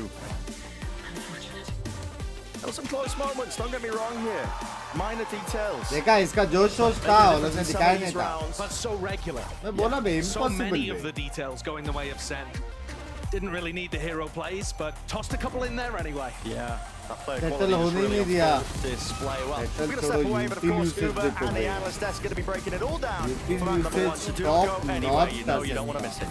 There were some close moments, don't get me wrong here. Minor details. देखा इसका जोश शोश था और उसने दिखाया नहीं था. But so regular. मैं बोला बे So impossible many of bay. the details going the way of Sen. Didn't really need the hero plays, but tossed a couple in there anyway. Yeah, that player Settle quality is होने ही really नहीं दिया. on full display. Well, Settle we're going to थोड़ा step away, but of course, utility Uber usage and the देखो analyst desk going to be breaking it all down. Utility For that number one usage to do top go anyway, notch you know था you don't want to Santa. miss it.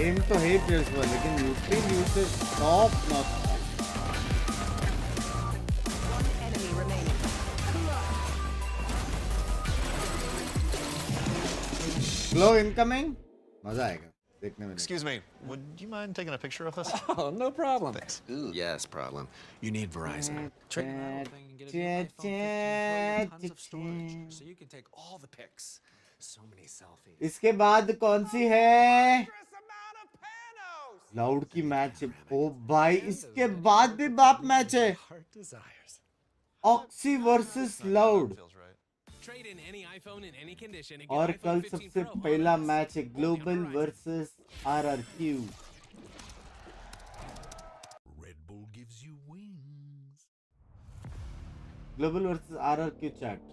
Aim तो है players पर, लेकिन utility usage top notch था. Enemy remaining. Glow incoming. मजा आएगा देखने में. Excuse me, would you mind taking a picture of this? Oh, no problem. Thanks. Ooh, yes, problem. You need Verizon. So you can take all the pics. So many selfies. इसके बाद कौन सी है? Loud की match है. ओ भाई इसके बाद भी बाप मैच है. Oxy versus loud. और कल सबसे पहला मैच है global versus RRQ. Global versus RRQ chat.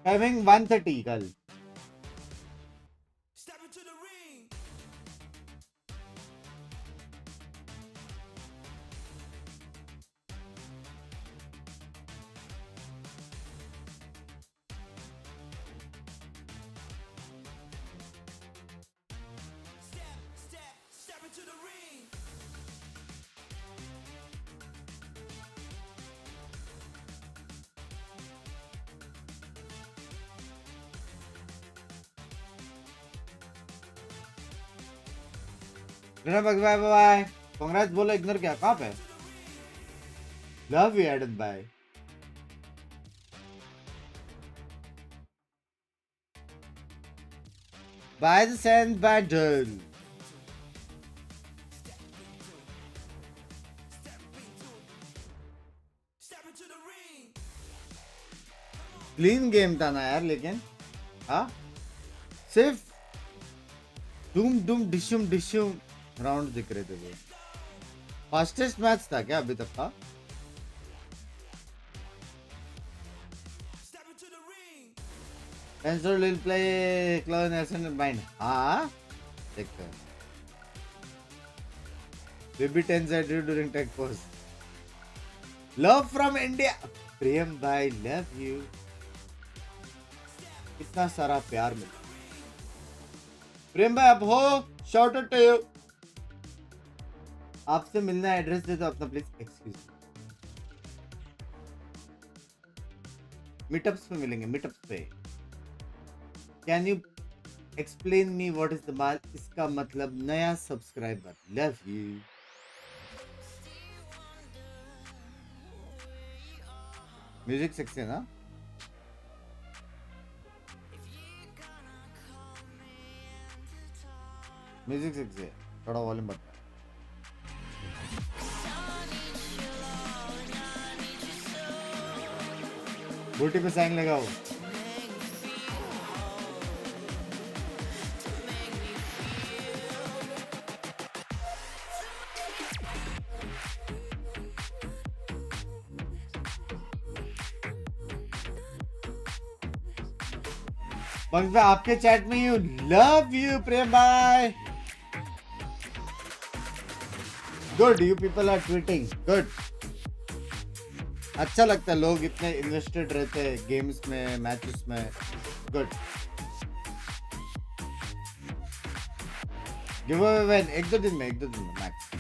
Timing 1:30 कल. Bye bye bye. कांग्रेस बोलो, इग्नोर क्या? कहाँ पे? Love you Aiden bye. By the sand बैंडल. क्लीन गेम था ना यार, लेकिन हाँ सिर्फ डूम डिशुम राउंड दिख रहे थे. वो फास्टेस्ट मैच था क्या अभी तक का? Tensor will play Clown Ascendant Mind. हाँ देखते हैं. Baby tens I do during tech pause. Love from India. प्रेम भाई love you. इतना सारा प्यार मिला. प्रेम भाई आप हो? Shout out to you. आपसे मिलना एड्रेस दे दो अपना प्लीज. एक्सक्यूज. मीटअप्स पे मिलेंगे. मीटअप्स पे. Can you explain me what is the माल? इसका मतलब नया subscriber. Love you. Music section ना. म्यूजिक सेक्शन थोड़ा वॉल्यूम बढ़ा. बूटी पे साइन लगाओ. बंक्स भाई आपके चैट में यू लव यू प्रेम भाई. Good. You people are tweeting. Good. अच्छा लगता है लोग इतने इन्वेस्टेड रहते हैं गेम्स में, मैचेस में. गुड. Give away when? एक दो दिन में मैक्स.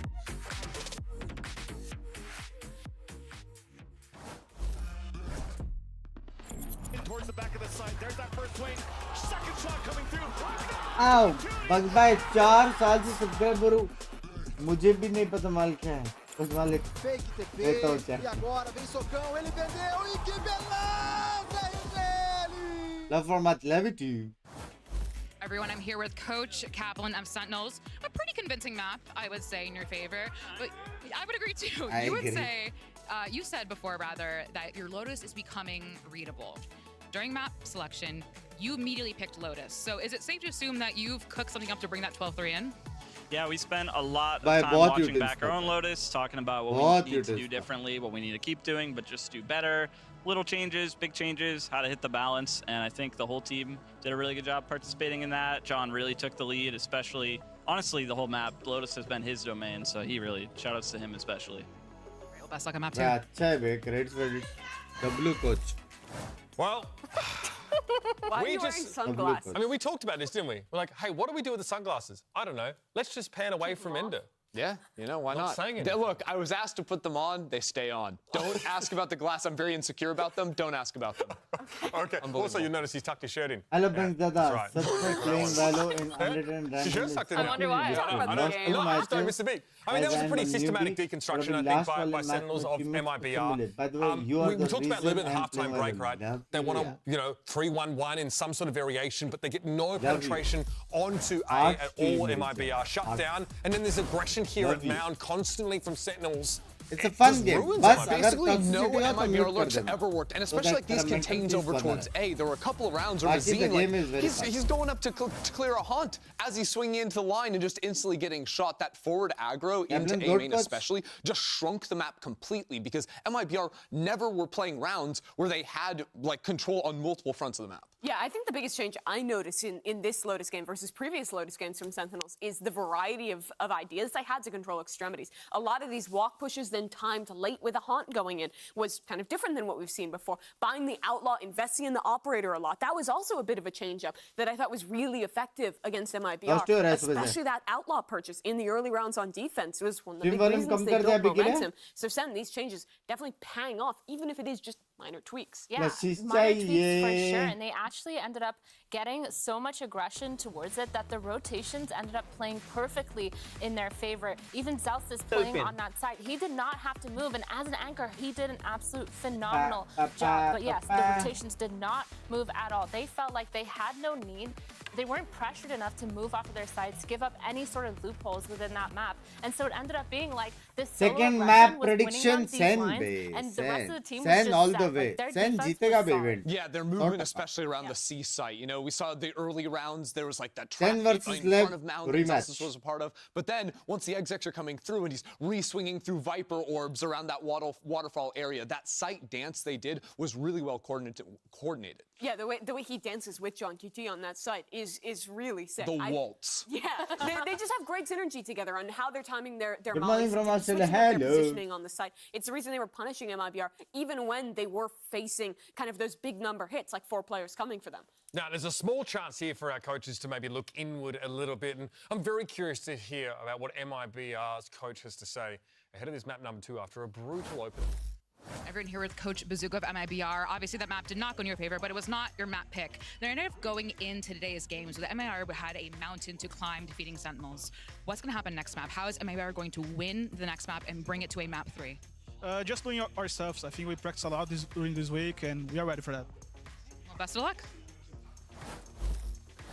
आओ बंक्स भाई 4 साल से सब्सक्राइबर हूँ. मुझे भी नहीं पता माल क्या है. बस मालिक तो क्या. Love for much, love it to you. Everyone, I'm here with Coach Kaplan of Sentinels. A pretty pretty convincing map, I would say, in your favor. But I would agree too. I You would agree. say, you said before rather, that your Lotus is becoming readable. During map selection, you immediately picked Lotus. So is it safe to assume that you've cooked something up to bring that 12-3 in? Yeah, we spent a lot of By time both watching utils back our own stuff. Lotus, talking about what Both we need to utils do stuff. differently, what we need to keep doing, but just do better. Little changes, big changes, how to hit the balance, and I think the whole team did a really good job participating in that. John really took the lead, especially, honestly, the whole map. Lotus has been his domain, so he really, shout-outs to him especially. Well, best luck on map 2. Yeah, अच्छा है बे, credits for it. W coach. Well, Why are we you wearing just, sunglasses? I mean, we talked about this, didn't we? We're like, hey, what do we do with the sunglasses? I don't know. Let's just pan away from Ender. Yeah, you know, why Not not? saying anything. Look, I was asked to put them on, they stay on. Don't ask about the glass, I'm very insecure about them. Don't ask about them. Okay, also you notice he's tucked his shirt in. Hello, Binks Dada. That's right. Suspect playing Valo in unwritten His shirt's tucked in. I wonder why. I just don't miss the beat. I mean, that was a pretty systematic deconstruction, I think, by Sentinels of MIBR. By the way, you are We the talked about a little bit in the reason I'm halftime break, playing right? Valo. They want to, Yeah. you know, 3-1-1 in some sort of variation, but they get no Love penetration onto A Art at all. team, MIBR shut Art. down, and then there's aggression here Love at you. Mound constantly from Sentinels. It's a fun just game. ruins बस MIBR. अगर Basically, toxicity no होगा तो MIBR mute कर alerts देना. ever worked, and So especially that like these mental contains peace over बना towards रहे. A. There were a couple of rounds where Baaki the Mazine, game is very fun. he's going up to clear a haunt as he's swinging into the line and just instantly getting shot. That forward aggro into Evelyn, A good main touch. especially just shrunk the map completely because MIBR never were playing rounds where they had like control on multiple fronts of the map. Yeah, I think the biggest change I noticed in this Lotus game versus previous Lotus games from Sentinels is the variety of ideas they had to control extremities. A lot of these walk pushes, then timed late with a haunt going in, was kind of different than what we've seen before. Buying the Outlaw, investing in the Operator a lot, that was also a bit of a change-up that I thought was really effective against MIBR. Especially that Outlaw purchase in the early rounds on defense was one of the big reasons they built momentum. So Sen, these changes definitely paying off, even if it is just minor tweaks. Yeah, minor tweaks for sure, and they actually ended up getting so much aggression towards it that the rotations ended up playing perfectly in their favor. Even Zeus is playing on that side. He did not have to move, and as an anchor, he did an absolute phenomenal job. But yes, the rotations did not move at all. They felt like they had no need. They weren't pressured enough to move off of their sides, give up any sort of loopholes within that map. And so it ended up being like this second map prediction Sen bhai. And the rest of the team Sen was all just the set. way. Like, their Sen defense jeetega was bhi solid. event. Yeah, their movement, especially around the C site. You know, we saw the early rounds. There was like that trap Sen versus in Lab front of Mound that rematch. Zelsis was a part of. But then once the execs are coming through and he's re-swinging through Viper orbs around that waterfall area, that site dance they did was really well coordinated. Yeah, the way he dances with John QT on that site is really sick. The waltz. Yeah, they just have great synergy together on how they're timing their Good morning mollies, from switching Australia. up their Hello. positioning on the site. It's the reason they were punishing MIBR even when they were facing kind of those big number hits, like 4 players coming for them. Now, there's a small chance here for our coaches to maybe look inward a little bit, and I'm very curious to hear about what MIBR's coach has to say ahead of this map number 2 after a brutal opening. Everyone here with Coach Bazooka of MIBR. Obviously, that map did not go in your favor, but it was not your map pick. They ended up going into today's games with MIBR had a mountain to climb, defeating Sentinels. What's going to happen next map? How is MIBR going to win the next map and bring it to a map 3? Just doing ourselves. I think we practiced a lot during this week, and we are ready for that. Well, best of luck.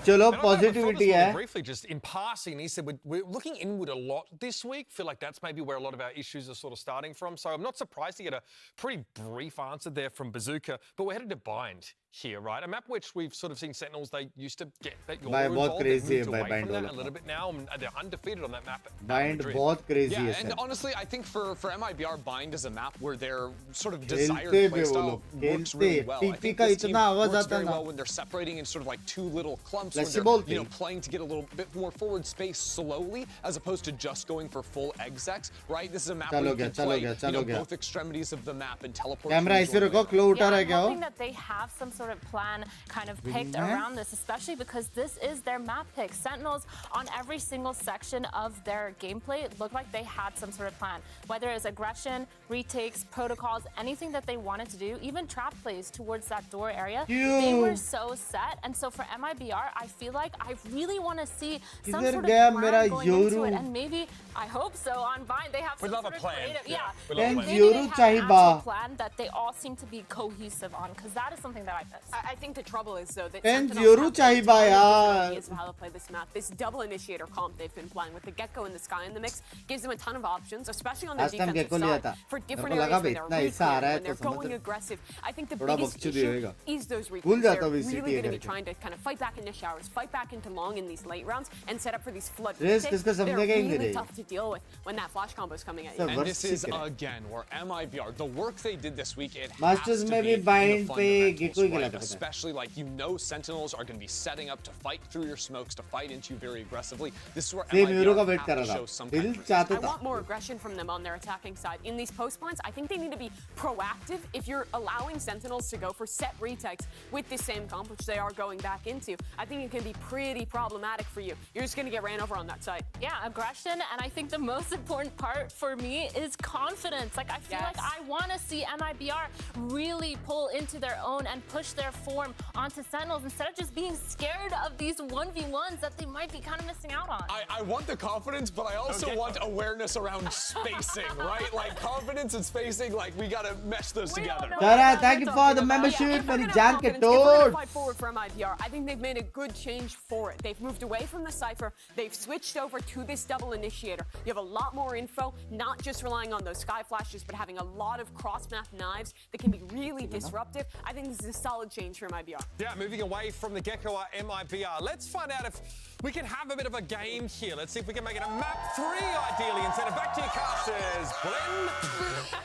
चलो And I know I positivity felt this है. briefly, just in passing, he said we're looking inward a lot this week. Feel like that's maybe where a lot of our issues are sort of starting from. So I'm not surprised to get a pretty brief answer there from Bazooka. But we're headed to Bind here, right? A map which we've sort of seen Sentinels, they used to get that you're Bind involved. बहुत They've crazy moved है भाई away Bind from that वाला. a little bit now, and they're undefeated on that map. Bind बहुत crazy Yeah, है and Sen. honestly, I think for MIBR, Bind is a map where their sort of खेलते desired भी वो playstyle लोग, works really खेलते. well. I PP think का this team इतना आवाज works आता very ना. well when they're separating in sort of like 2 little clumps, Let's when bolt they're it. playing to get a little bit more forward space slowly, as opposed to just going for full execs, right? This is a map where you can play both extremities of the map and teleport. Camera ऐसे रखो, क्लो उठा रहा है I'm क्या हो? hoping that they have some sort of plan kind of picked around this, especially because this is their map pick. Sentinels on every single section of their gameplay, it looked like they had some sort of plan. Whether it's aggression, retakes, protocols, anything that they wanted to do, even trap plays towards that door area, they were so set. And so for MIBR, I feel like I really want to see some Kidhar sort of gaya plan mera going into it, Yoru? and maybe I hope so on Vine they have We some love sort a of plan. creative, Yeah, we love a Thanks, plan. maybe Yoru they have an chahiba. actual plan that they all seem to be cohesive on, because that is something that I miss. I think the trouble is though that Thanks, Sentinels Yoru have chahiba, a ton of different yaar. ideas of how to play this map. This double initiator comp they've been playing with the Gecko and the Sky in the mix gives them a ton of options, especially on the Last time defensive Gecko liya side tha. for different Mere ko laga areas bhi where they're itna aisa aa raha hai when they're to going samajh aggressive. I think the thoda biggest bakshi issue diyega. is those Bhul recalls. jata They're VCT really going to be करके. trying to kind of fight back into showers, fight back into long in these late rounds, and set up for these flood Race retakes. किसका They're समझेगा ही नहीं really रे. tough to deal with when that flash combo is coming at you. सब And वर्ष this is सीख रहे हैं. again where MIBR, the work they did this week, it Masters has to में be भी bind in the पे fundamentals, Gecko ही right? खिलाता था. Especially like Sentinels are going to be setting up to fight through your smokes, to fight into you very aggressively. This is where Same Euro का MIBR wait have कर to रहा show था. some दिल kind of चाहता I था. want more aggression from them on their attacking side. In these post plants, I think they need to be proactive. If you're allowing Sentinels to go for set retakes with this same comp, which they are going back into, I think it can be pretty problematic for you. You're just going to get ran over on that side. Yeah, aggression, and I think the most important part for me is confidence. Like, I feel like I want to see MIBR really pull into their own and push their form onto Sentinels instead of just being scared of these 1v1s that they might be kind of missing out on. I want the confidence, but I also want awareness around spacing, right? Like confidence and spacing, like we gotta mesh those together. Tara, thank you for the membership. If we're मेरी gonna जान have के confidence, if we're gonna tote. fight forward for MIBR, I think they've made a good change for it. They've moved away from the Cypher. They've switched over to this double initiator. You have a lot more info, not just relying on those sky flashes, but having a lot of cross-map knives that can be really disruptive. I think this is a solid change for MIBR. Yeah, moving away from the Gecko are MIBR. Let's find out if we can have a bit of a game here. Let's see if we can make it a map 3 ideally and send it back to your casters. Blend,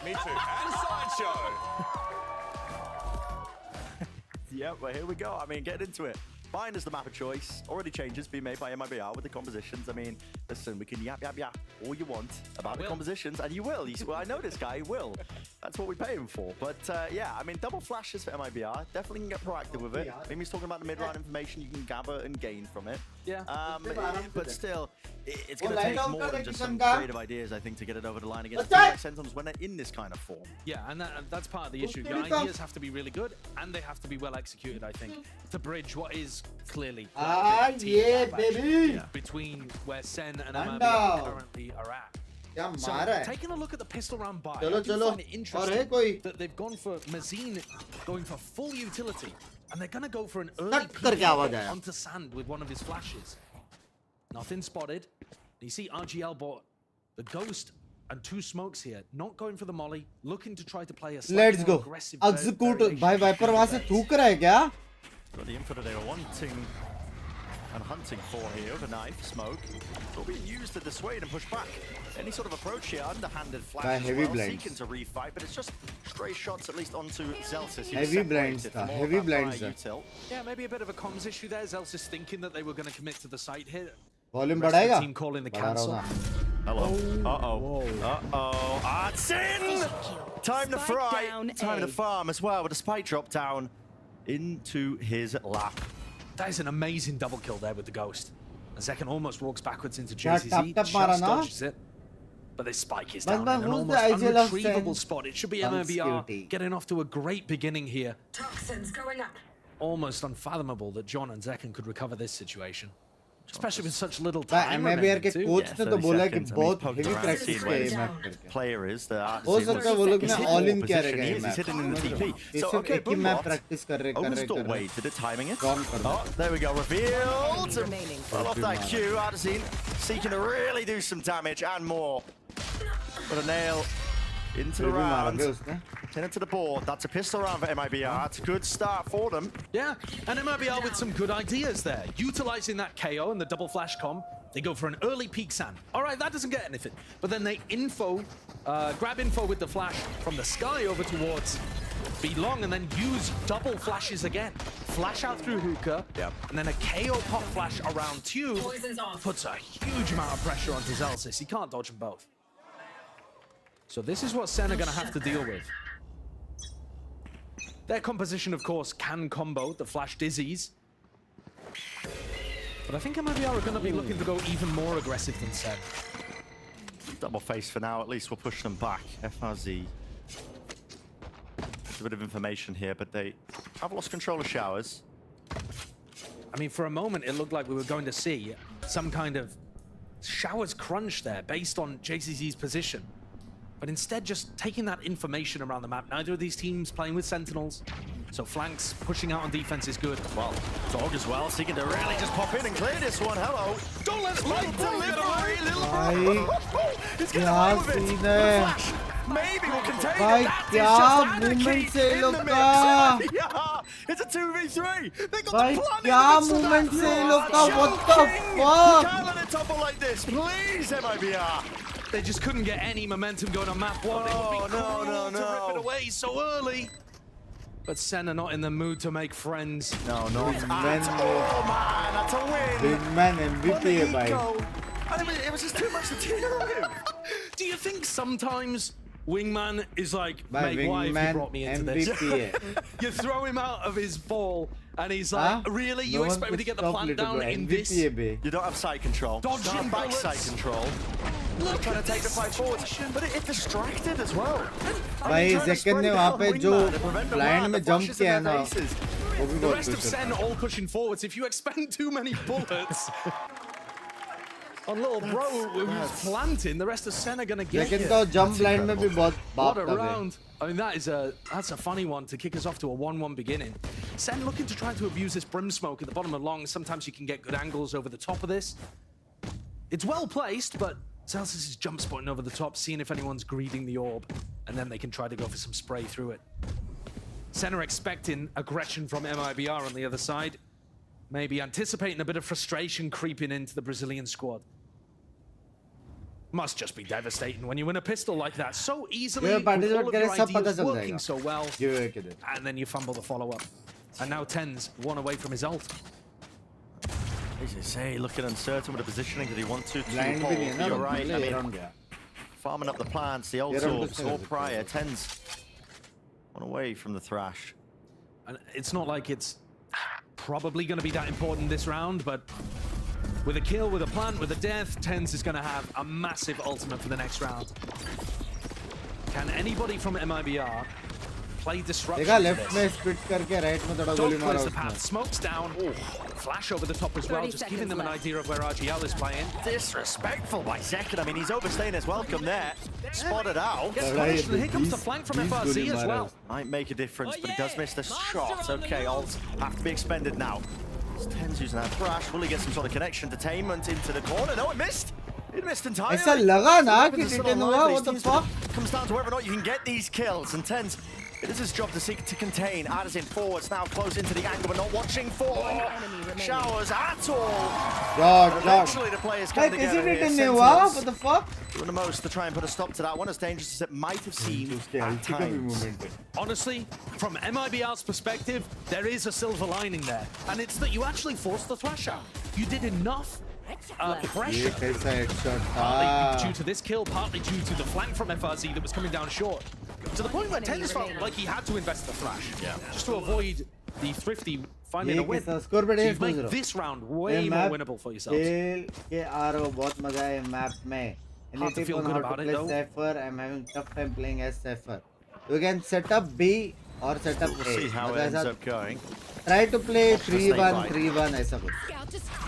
me too, and Sideshow. Yeah, well, here we go. I mean, getting into it. Bind is the map of choice. Already changes being made by MIBR with the compositions. I mean, listen, we can yap all you want about the compositions, and you will. Well, I know this guy, he will. That's what we pay him for. But yeah, I mean, double flashes for MIBR. Definitely can get proactive with it. Maybe he's talking about the mid-round information you can gather and gain from it. Yeah. But still, it's going to line take down more kar than ek just kisam some ka. creative ideas, I think, to get it over the line against Attack! Sentinels when they're in this kind of form. Yeah, and that's part of the issue. Your Spirita. ideas have to be really good, and they have to be well executed, I think, to bridge what is clearly Ah, quite a big yeah, gap, baby. actually, between where Sen and Man MIBR down. currently are at. क्या So, मारा है? taking a look at the pistol round buy, चलो, I do चलो. find it और है interesting कोई? that they've gone for Mazine going for full utility, and they're going to go for an early Cut करके आवाज peek आया. onto Sand with one of his flashes. Nothing spotted. You see RGL bought the Ghost and 2 smokes here, not going for the molly, looking to try to play a slightly Let's more go. aggressive Execute. variation भाई wiper वहां से थूक रहा है क्या? Got the info that they were wanting and hunting for here with a knife, smoke. It's all being used to dissuade and push back. Any sort of approach here, underhanded flash Guy, as heavy well, blinds. seeking to refight, but it's just stray shots at least onto Zelsis. who's Heavy blinds separated था, from all heavy that blinds fire था. util. Yeah, maybe a bit of a comms issue there. Zelsis thinking that they were going to commit to the site here. Volume Rest of the बढ़ाएगा? team calling the बढ़ा रहा cancel. हूँ ना. Hello. Uh-oh. It's in! Time to Spike fry. down Time A. to farm as well with a spike drop down into his lap. That is an amazing double kill there with the Ghost. The second almost walks backwards into क्या JCZ, tap just मारा ना? dodges it. But this spike is Bas down bas in an who's almost the IGL of unretrievable Sen? spot. It should be Bunks MIBR cutie. getting off to a great beginning here. Toxins going up. Almost unfathomable that John and Zekken could recover this situation. Especially with such little भाई time MIBR remaining के too. coach ने तो 30 बोला कि seconds, and बहुत he's poked heavy around, practice seen किया where है his map करके. player is. The हो सकता है वो लोग ना all in क्या रहेगा ये He's map. sitting in the TP. ये So, सिर्फ okay, एक ही boom मैप bot. practice कर रहे Opens doorway. Did it timing it? Gone for Oh, there we go. Revealed. Remaining. Well off that Q. Addison seeking to really do some damage and more. But a nail into the फिर भी मारा round. बे उसने. 10 into the board. That's a pistol round for MIBR. That's a good start for them. Yeah, and MIBR with some good ideas there. Utilizing that KO and the double flash com, they go for an early peek sand. All right, that doesn't get anything. But then they grab info with the flash from the sky over towards B long and then use double flashes again. Flash out through hookah, and then a KO pop flash around tube Poison's off. puts a huge amount of pressure onto Zelsis. He can't dodge them both. So this is what Sen are going to have to deal with. Their composition, of course, can combo the flash dizzies. But I think MIBR are going to be looking to go even more aggressive than Sen. Double face for now. At least we'll push them back. FRZ. There's a bit of information here, but they have lost control of showers. I mean, for a moment, it looked like we were going to see some kind of showers crunch there based on JCZ's position. But instead, just taking that information around the map. Neither of these teams playing with Sentinels, so flanks pushing out on defense is good. Well, Dog as well, seeking to really just pop in and clear this one. Hello. Don't let it delivery. It's getting away with it. Flash maybe will contain it. That is just Anarchy in the mix. Yeah, it's a 2v3. They got the planning limits for that. What the You can't let it topple like this. Please, MIBR. They just couldn't get any momentum going on map one. They would be cruel to rip it away so early. But Sen are not in the mood to make friends. No, not at all, man. That's a win. Wingman MVP, bhai. And it was just too much to tear him. Do you think sometimes Wingman is like, mate, why have you brought me into MVP. this? You throw him out of his ball, and he's like, really? You expect me to get the plant down in this? You don't have side control. Dodging backside control. They're trying to take the fight forward, but it distracted as well. भाई second ने वहाँ पे जो blind में jump किया ना वो भी The बहुत rest of Sen all pushing forwards. If you expend too many bullets on little bro who's planting, the rest of Sen are gonna get second you. का जंप ब्लाइंड में भी बहुत बाप What a कर रहे round. I mean, that's a funny one to kick us off to a 1-1 beginning. Sen looking to try to abuse this brim smoke at the bottom of long. Sometimes you can get good angles over the top of this. It's well placed, but Celsius is jump spotting over the top, seeing if anyone's greeding the orb, and then they can try to go for some spray through it. Sen are expecting aggression from MIBR on the other side, maybe anticipating a bit of frustration creeping into the Brazilian squad. Must just be devastating when you win a pistol like that so easily, with all of your ideas working so well, and then you fumble the follow-up. And now Ten's one away from his ult. As you say, looking uncertain with the positioning that he wants to. You're right. I mean, farming up the plants, the ult orbs, all prior. Ten's one away from the thrash. And it's not like it's probably going to be that important this round, but with a kill, with a plant, with a death, Tens is going to have a massive ultimate for the next round. Can anybody from MIBR play disruption? देखा left में split करके right में थोड़ा गोली मारा उसने. Smokes down. Flash over the top as well, just giving them an idea of where RGL is playing. Disrespectful by Second. I mean, he's overstaying his welcome there. Spotted out. Here comes the flank from FRZ as well. Might make a difference, but he does miss the shot. Okay, ults have to be expended now. Ten's using that thrash. Will he get some sort of connection? Detainment into the corner. No, it missed. It missed entirely. ऐसा लगा ना कि detain हुआ. What the fuck? Comes down to whether or not you can get these kills. And Ten's, it is his job to seek to contain. Adders in forwards now, close into the angle, but not watching for showers at all. God. Eventually the players come together here. What the fuck? Doing the most to try and put a stop to that one, as dangerous as it might have seemed at times. Honestly, from MIBR's perspective, there is a silver lining there, and it's that you actually forced the thrash out. You did enough pressure. Partly due to this kill, partly due to the flank from FRZ that was coming down short. To the point where Tennis felt like he had to invest the thrash, just to avoid the Thrifty finding a win. So you've made this round way more winnable for yourselves. बहुत मजा है map में. Hard to feel good about it though. Cypher, I'm having tough time playing as Cypher. You can set up B or set up A. See how it ends up going. Try to play 3-1, 3-1 ऐसा कुछ.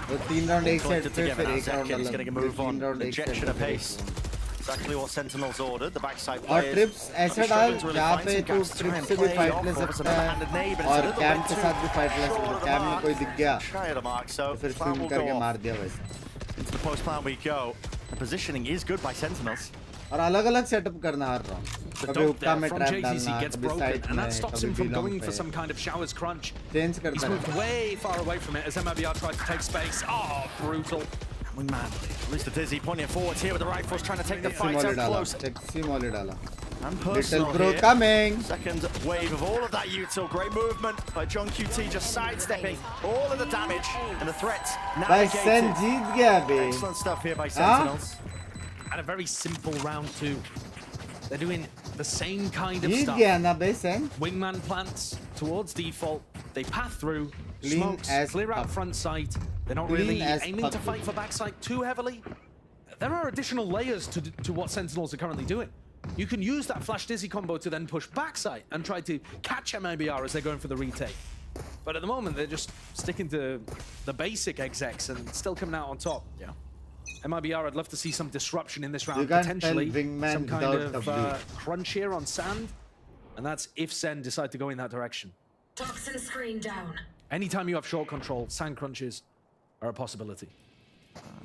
तो 3 round एक set फिर एक round He's getting a move on. Injection of pace. Exactly what Sentinels ordered. The backside और players. trips ऐसा डाल जहाँ पे तू trips से भी fight ले सकता है और cam के साथ भी fight ले सकता है. Cam में कोई दिख गया तो फिर swim करके मार दिया वैसे. Into the post plan we go. The positioning is good by Sentinels. और अलग-अलग setup करना हर round. कभी हुक्का में trap डालना, gets कभी broken, side and that में, stops कभी him from B-long going पे. for some kind of showers crunch. Change He's करता moved है. way far away from it as MIBR tries to take space. Oh, brutal. Wingman, Mr. Dizzy pointing forwards here with the rifles, trying to take the fight up close. Sexy molly डाला. And Little personal bro here. coming. Second wave of all of that util. Great movement by John QT, just sidestepping all of the damage and the threats भाई Sen navigated. जीत गया बे. Excellent stuff here by Sentinels. And a very simple round two. They're doing the same kind of Jeet stuff. गया ना बे Sen. Wingman plants towards default. They path through, Clean smokes, as clear out fuck. front sight. They're not Clean really as aiming to fuck. fight for backside too heavily. There are additional layers to what Sentinels are currently doing. You can use that flash dizzy combo to then push backside and try to catch MIBR as they're going for the retake. But at the moment, they're just sticking to the basic execs and still coming out on top. Yeah. MIBR, I'd love to see some disruption in this round, You can't potentially tell Wingman some kind without of W. crunch here on Sand, and that's if Sen decide to go in that direction. Toxin screen down. Anytime you have short control, Sand crunches are a possibility.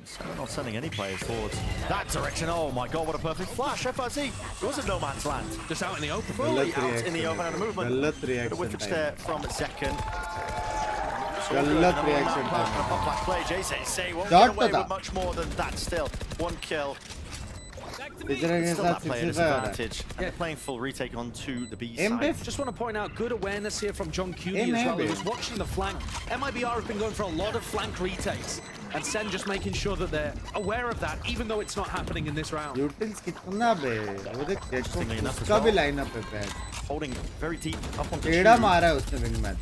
So we're not sending any players towards that direction. Oh my god, what a perfect flash. FRZ, it wasn't no man's land. Just out in the open. Fully out in the open and a movement. Bit of whiffage there from Zekken. Galat reaction Flash play, JC won't Dot get away to with much more than that still. One kill. Still Still that player disadvantage. And they're playing full retake onto the B side. Just want to point out good awareness here from John Cuny as well. He was watching the flank. MIBR have been going for a lot of flank retakes. And Sen just making sure that they're aware of that, even though it's not happening in this round. Utils kitna be? वो देख देखो उसका भी lineup है bat. Holding very deep up on the टेढ़ा मारा है उसने Wingman.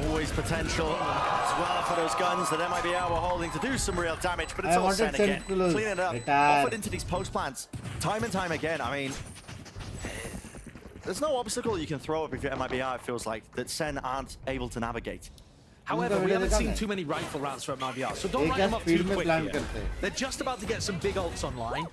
Always potential as well for those guns that MIBR were holding to do some real damage, but it's all Sen again. Cleaning it up, offered into these post plants time and time again. I mean, there's no obstacle you can throw up if you're MIBR, it feels like, that Sen aren't able to navigate. However, we haven't seen too many rifle rounds from MIBR, so don't line them up too quick here. They're just about to get some big ults online.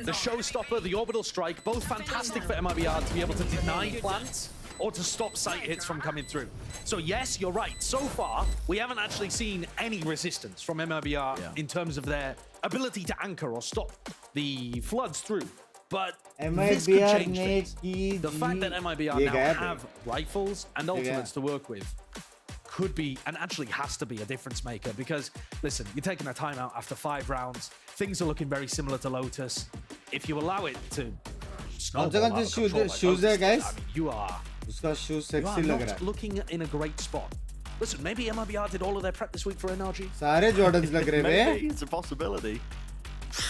The Showstopper, the Orbital Strike, both fantastic for MIBR to be able to deny plants or to stop sight hits from coming through. So yes, you're right. So far, we haven't actually seen any resistance from MIBR in terms of their ability to anchor or stop the floods through. But this could change things. The fact that MIBR now have rifles and ultimates to work with could be, and actually has to be, a difference maker, because listen, you're taking a timeout after 5 rounds. Things are looking very similar to Lotus. If you allow it to snowball out of control like Lotus, guys. I mean, you are not looking in a great spot. Listen, maybe MIBR did all of their prep this week for NRG. सारे Jordans लग रहे हैं. Maybe it's a possibility.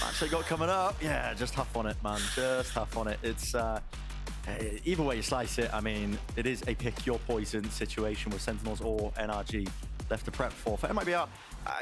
Match they got coming up. Yeah, just huff on it, man. Just huff on it. It's either way you slice it, I mean, it is a pick your poison situation with Sentinels or NRG left to prep for. For MIBR,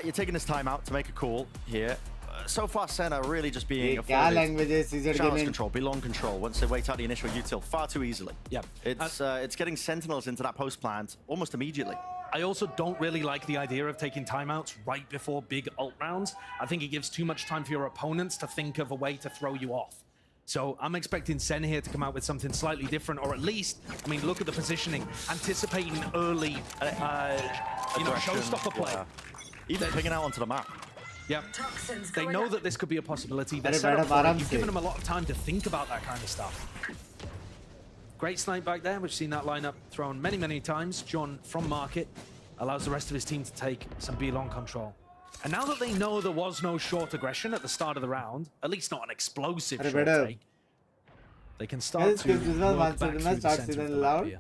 you're taking this time out to make a call here. So far, Sen are really just being afforded challenge control, belong control, once they wait out the initial util far too easily. Yeah, it's getting Sentinels into that post plant almost immediately. I also don't really like the idea of taking timeouts right before big ult rounds. I think it gives too much time for your opponents to think of a way to throw you off. So I'm expecting Sen here to come out with something slightly different, or at least, I mean, look at the positioning, anticipating early, showstopper play. Yeah. Even picking out onto the map. Yeah, they know that this could be a possibility. They're set up for it. You've given them a lot of time to think about that kind of stuff. Great snipe back there. We've seen that lineup thrown many, many times. John from Market allows the rest of his team to take some B-long control. And now that they know there was no short aggression at the start of the round, at least not an explosive short take, they can start to work back through the center of the map here.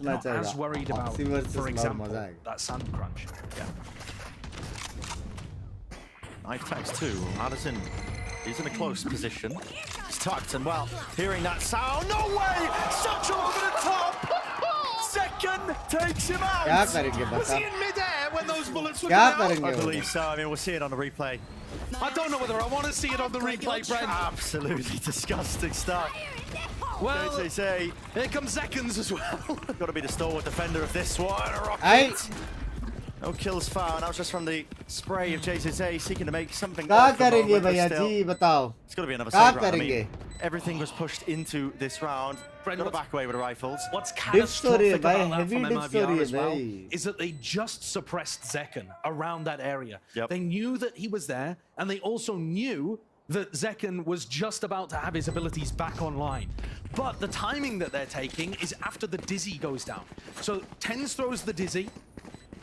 Not as worried about, for example, that sand crunch. Yeah. Knife tags too. Addison, he's in a close position. He's tucked and well, hearing that sound. No way! Satchel over the top! Zekken takes him out! Was he in midair when those bullets were coming out? I believe so. I mean, we'll see it on the replay. I don't know whether I want to see it on the replay, Brent. Absolutely disgusting stuff. Well, they say, here comes Zekkens as well. Got to be the stalwart defender of this one. Rocket. No kills found. That was just from the spray of JZA seeking to make something. क्या करेंगे भैया जी बताओ? It's got to be another save round. I mean, everything was pushed into this round. Got to back away with the rifles. What's catastrophic about that from MIBR as well is that they just suppressed Zekken around that area. They knew that he was there, and they also knew that Zekken was just about to have his abilities back online. But the timing that they're taking is after the Dizzy goes down. So Tens throws the Dizzy,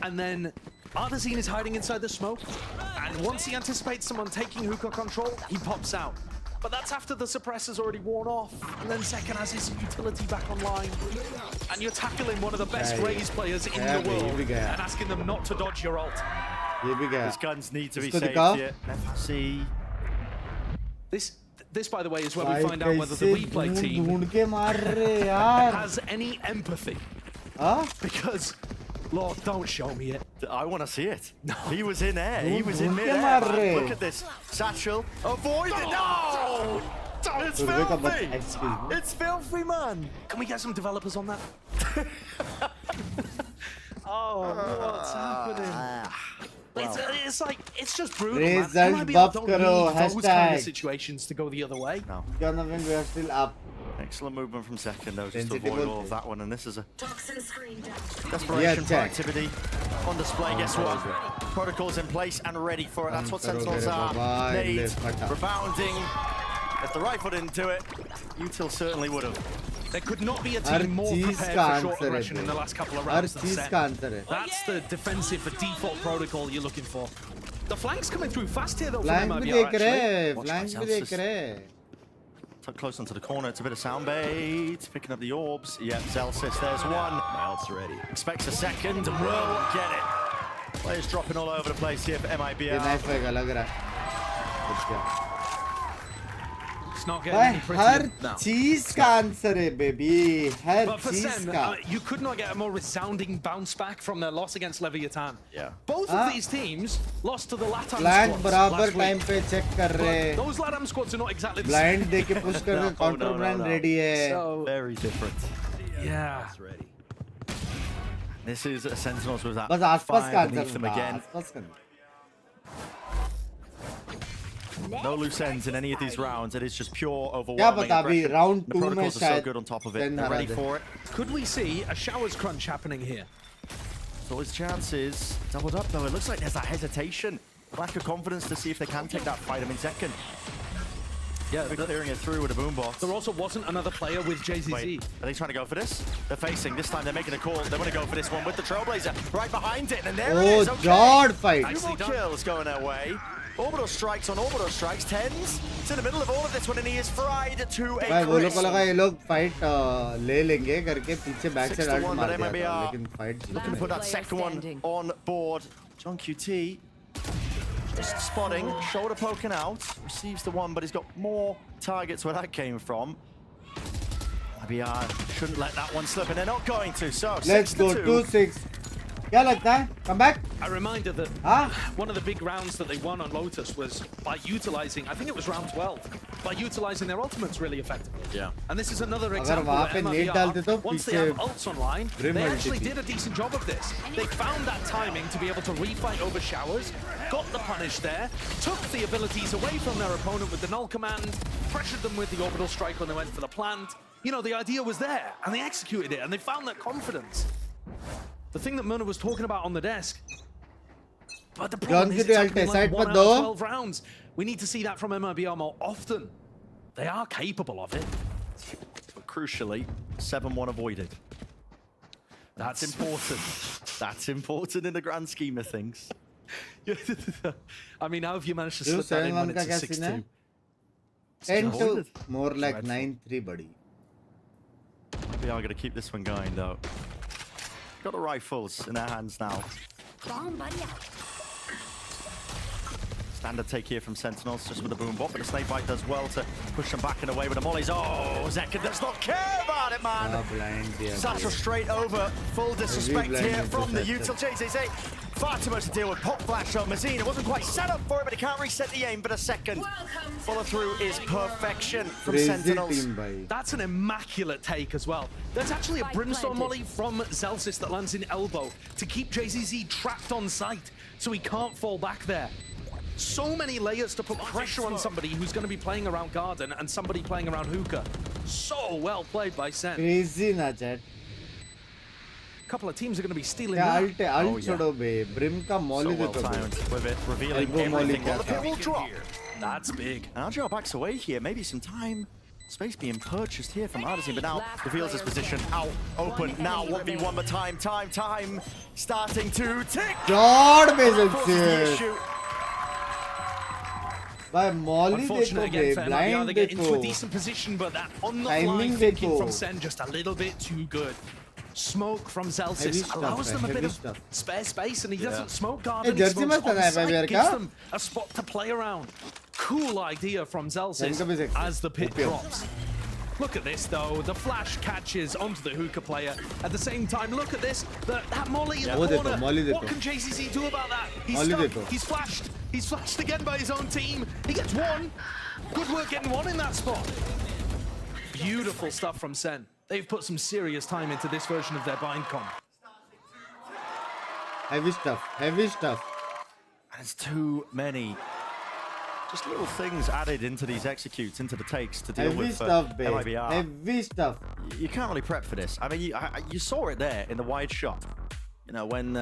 and then Artazine is hiding inside the smoke, and once he anticipates someone taking hookah control, he pops out. But that's after the suppressor's already worn off, and then Zekken has his utility back online. And you're tackling one of the best Raze players in the world and asking them not to dodge your ult. His guns need to be saved here. FC. This, by the way, is where we find out whether the replay team has any empathy. Because, Lord, don't show me it. I want to see it. No. He was in air. He was in mid-air. Look at this. Satchel. Avoid it. No! It's filthy. It's filthy, man. Can we get some developers on that? what's happening? It's like, it's just brutal, Result man. MIBR buff don't karo, need those kind of hashtag. situations to go the other way. No. Gonna win, we are still up. Excellent movement from second, though, just to Sensitive avoid all bolte. of that one. And this is a Toxin screen down. desperation for check. activity on display. Guess what? Protocols in place and ready for it. That's what Sentinels are. Nades rebounding. If the rifle didn't do it, Util certainly would have. There could not be a team more prepared for short aggression in the last couple of rounds than Sen. That's the defensive default protocol you're looking for. The flank's coming through fast here though from Flank MIBR bhi dekh actually. rahe, flank bhi dekh rahe. Tuck close onto the corner. It's a bit of sound bait. Picking up the orbs. Yeah, Zelsis, there's one. Mouth's ready. Expects a second and will get it. Players dropping all over the place here for MIBR. ये knife होएगा लग रहा है. It's not getting भाई any prettier. हर No. चीज का answer है baby, her But for चीज Sen, का. you could not get a more resounding bounce back from their loss against Leviathan. Yeah. Both of these teams lost to the LATAM Flank squads बराबर last time week. पे check कर रहे. But those LATAM squads are not exactly the Blind same. दे के push करके counter blind ready है. So, very different. Yeah. This is Sentinels with that बस आसपास का fire आंसर beneath them था, again. आसपास का. No loose ends in any of these rounds. It is just pure क्या overwhelming पता अभी aggression. round The 2 में protocols are so शायद good on top of it. Sen They're हरा ready they. for it. Could we see a showers crunch happening here? So his chances doubled up though. It looks like there's that hesitation, lack of confidence to see if they can take that fight. I mean, second. Yeah, they're clearing it through with a boombox. There also wasn't another player with JZZ. Wait, are they trying to go for this? They're facing. This time they're making a call. They want to go for this one with the Trailblazer right behind it. And there it Oh, is. Okay. God fight. Two more kills going their way. Orbital strikes on orbital strikes. Tens. It's in the middle of all of this one, and he is fried to a भाई वो लोग को crisp. लगा ये लोग fight ले लेंगे करके पीछे बैक 6 साइड to आल्ट 1, मार but दिया था, MIBR लेकिन fight looking to put that second one on board. John QT just spotting, shoulder poking out, receives the one, but he's got more targets where that came from. MIBR shouldn't let that one slip, and they're not going to. So Let's 6 to go 2. 2-6. क्या लगता है? Come back. A reminder that one of the big rounds that they won on Lotus was by utilizing, I think it was round 12, by utilizing their ultimates really effectively. Yeah. And this is another अगर example वहाँ where पे net डालते तो MIBR, once they पीछे have ults online, Grim they ulti actually थी. did a decent job of this. They found that timing to be able to refight over showers, got the punish there, took the abilities away from their opponent with the null command, pressured them with the orbital strike when they went for the plant. You know, the idea was there, and they executed it, and they found that confidence. The thing that Mona was talking about on the desk. But the problem is it's happening like 1 out of 12 rounds. We need to see that from MIBR more often. They are capable of it. But crucially, 7-1 avoided. That's important. That's important in the grand scheme of things. I mean, how have you managed to slip that in when it's a 6-2? 10-2. More like 9-3, buddy. We are going to keep this one going, though. Got the rifles in their hands now. Standard take here from Sentinels, just with the boom bot, but the snake bite does well to push them back and away with the mollies. Oh, Zeka does not care about it, man. Satchel straight over, full disrespect here from the Util JZZ. Far too much to deal with. Pop flash on Mazine. It wasn't quite set up for it, but he can't reset the aim. But a second follow through is perfection from Sentinels. That's an immaculate take as well. There's actually a brimstone molly from Zelsis that lands in elbow to keep JZZ trapped on site, so he can't fall back there. So many layers to put pressure on somebody who's going to be playing around Garden and somebody playing around Hookah. So well played by Sen. Crazy na chat. Couple of teams are going to be stealing क्या that. Alt छोड़ो बे, brim का Molly दे तो with it, revealing Elbow molly everything. क्या Well, the pit will था? drop. That's big. And RGR backs away here. Maybe some time. Space being purchased here from Artisan, but now reveals his position out open. Now 1v1, but time starting to tick. God, Forces the issue. By Molly Unfortunate again for MIBR, blind they get into a देखो. decent position, but that on the Timing fly thinking देखो. from Sen just a little bit too good. Smoke from Heavy Zelsis stuff, allows them a bit heavy of stuff. spare space, and he Yeah. doesn't smoke Garden. Hey, He jersey smokes must on have site, MIBR gives का? them a spot to play around. Cool idea from Zelsis Sen का भी sexy. as the pit Okay. drops. Look at this though, the flash catches onto the Hookah player. At the same time, look at this, that molly in the corner. molly What देखो. can JCC do about that? He's Molly stuck, देखो. he's flashed again by his own team. He gets one. Good work getting one in that spot. Beautiful stuff from Sen. They've put some serious time into this version of their bind comp. Heavy stuff. Heavy stuff. And it's too many. Just little things added into these executes, into the takes to deal Heavy with stuff, babe. MIBR. Heavy stuff. You can't really prep for this. I mean, you saw it there in the wide shot. You know, when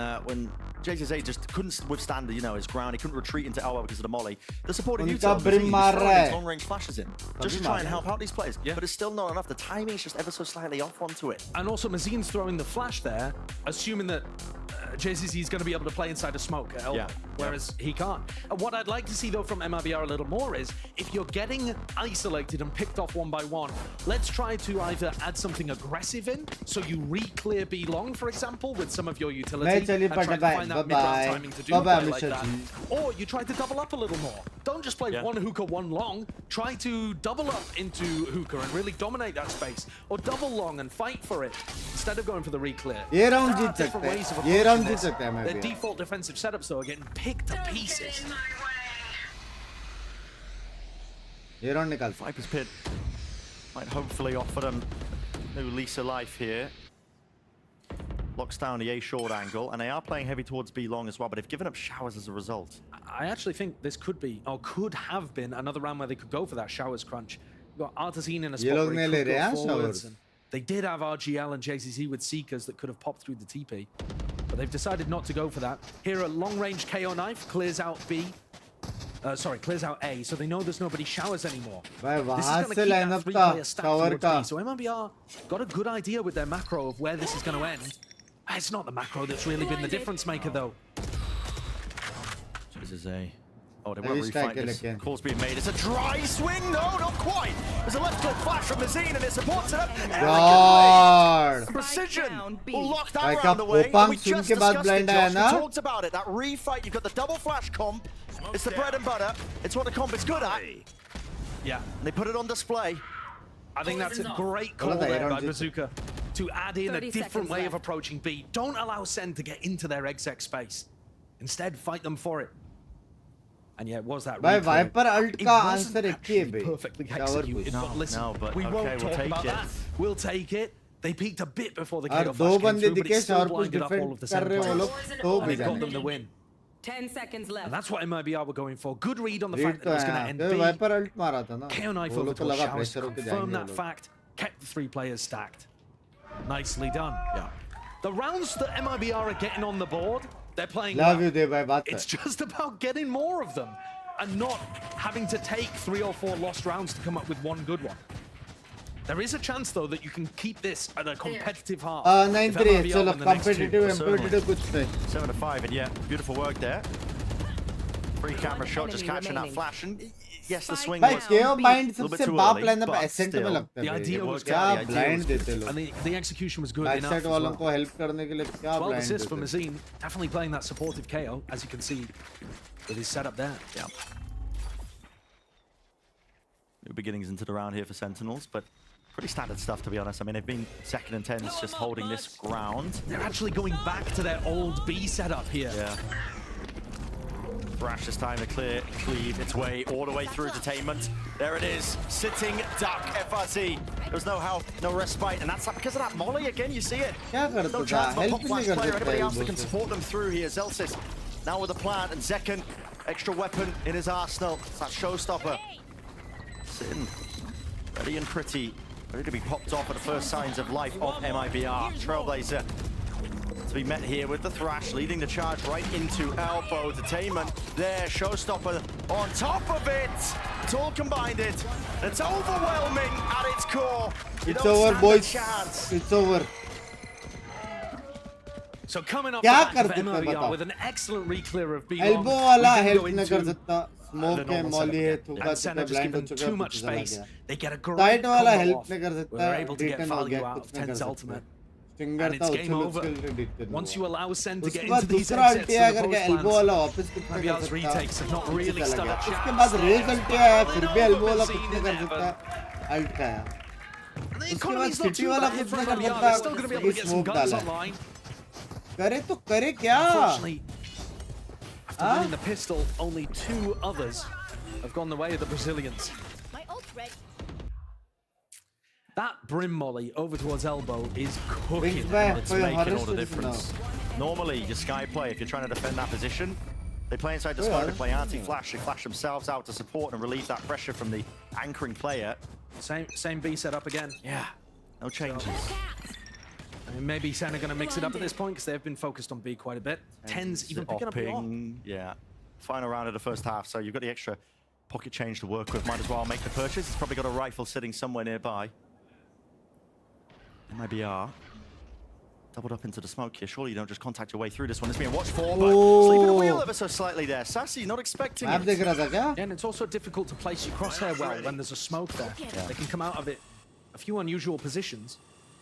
JZA just couldn't withstand, you know, his ground. He couldn't retreat into elbow because of the molly. The supporting util, long-range flashes in, just to try and help out these players. Yeah. But it's still not enough. The timing is just ever so slightly off onto it. And also, Mazine's throwing the flash there, assuming that JZZ is going to be able to play inside a smoke at elbow, whereas he can't. And what I'd like to see, though, from MIBR a little more is, if you're getting isolated and picked off one by one, let's try to either add something aggressive in, so you re-clear B long, for example, with some of your utility, and try to find that mid-round timing to do a play like that. Or you try to double up a little more. Don't just play one hookah, one long. Try to double up into hookah and really dominate that space. Or double long and fight for it, instead of going for the re-clear. There are different ways of approaching this. Their default defensive setups, though, are getting picked to pieces. Viper's Pit might hopefully offer them new lease of life here. Locks down the A short angle, and they are playing heavy towards B long as well, but they've given up showers as a result. I actually think this could be, or could have been, another round where they could go for that showers crunch. You've got Artesine in a spot where he could go forwards, and they did have RGL and JCC with Seekers that could have popped through the TP, but they've decided not to go for that. Here, a long-range KO knife clears out B. Clears out A, so they know there's nobody showers anymore. This is going to keep that three-player stack towards B, so MIBR got a good idea with their macro of where this is going to end. It's not the macro that's really been the difference maker, though. This is a... Oh, they won't refight this. Call's being made. It's a dry swing. No, not quite. There's a left click flash from Mazine, and it supports it. God. Precision. Locked that round away. We just discussed it, Josh. We talked about it. That refight. You've got the double flash comp. It's the bread and butter. It's what the comp is good at. Yeah. And they put it on display. I think that's a great call there by Bazooka to add in a different way of approaching B. Don't allow Sen to get into their exec space. Instead, fight them for it. And yeah, it was that By Viper ult ka answer perfectly executed. But listen, we won't talk about that. We'll take it. They peaked a bit before the KO flash came through, but it still blinded up all of the Sen players. And it got them the win. 10 seconds left. And that's what MIBR were going for. Good read on the fact that it was going to end B. KO knife over to showers, confirmed that fact, kept the three players stacked. Nicely done. Yeah. The rounds that MIBR are getting on the board, they're playing well. It's just about getting more of them and not having to take 3 or 4 lost rounds to come up with one good one. There is a chance, though, that you can keep this at a competitive half. 9-3, so competitive, 7-5, and yeah, beautiful work there. Free camera shot, just catching that flash, and yes, the swing was KO bind a little bit सबसे too बाप early, line but accent में लगता है the idea was क्या blind देते लोग and the execution was good back enough. side वालों को help करने के लिए क्या 12 blind assists for देते Mazine, definitely playing that supportive KO, as you can see with his setup there. Yeah. New beginnings into the round here for Sentinels, but pretty standard stuff, to be honest. I mean, they've been 2nd and 10s just holding this ground. They're actually going back to their old B setup here. Yeah. Thrash this time to cleave its way all the way through Detainment. There it is, sitting duck, FRZ. There's no help, no respite, and that's because of that molly again, you see it. No chance for a pop flash player, anybody else that can support them through here. Zelsis now with a plant, and Zekken, extra weapon in his arsenal. It's that showstopper. Sitting ready and pretty. Ready to be popped off at the first signs of life of MIBR. Trailblazer to be met here with the Thrash, leading the charge right into elbow. Detainment there, showstopper on top of it. It's all combined it. It's overwhelming at its core. It's over, boys. It's over. So coming up back of MIBR with an excellent re-clear of B long. Elbow वाला help नहीं कर सकता. Smoke है, molly है, थूका चुका blind हो चुका, too much space. They get a great side वाला combo help off. नहीं कर सकता. They're able to get Return हो value गया, out कुछ of नहीं कर 10's सकता. ultimate. Stinger And it's था, game उछल over. उछल Once you allow Sen to get उसके बाद into these दूसरा exits ulti and आया the करके post elbow plans, वाला वापस कुछ नहीं कर MIBR's सकता. retakes have not really चला stood गया. a chance. उसके बाद raise ulti आया, फिर भी elbow वाला कुछ नहीं कर सकता. Ult का आया. उसके बाद city वाला कुछ नहीं कर सकता. ये smoke डाला. करे तो करे क्या? Unfortunately, after winning the pistol, only 2 others have gone the way of the Brazilians. That brim molly over towards elbow is cooking. It's making all the difference. Normally, your Sky play, if you're trying to defend that position, they play inside the smoke, they play anti-flash, they flash themselves out to support and relieve that pressure from the anchoring player. Same B setup again. Yeah, no changes. I mean, maybe Sen are going to mix it up at this point because they've been focused on B quite a bit. Tens even picking up a lot. Yeah, final round of the first half, so you've got the extra pocket change to work with. Might as well make the purchase. It's probably got a rifle sitting somewhere nearby. MIBR. Doubled up into the smoke here. Surely you don't just contact your way through this one. It's being watched for, but sleeping the wheel ever so slightly there. Sassy not expecting it. Yeah, and it's also difficult to place your crosshair well when there's a smoke there. Yeah. They can come out of it a few unusual positions.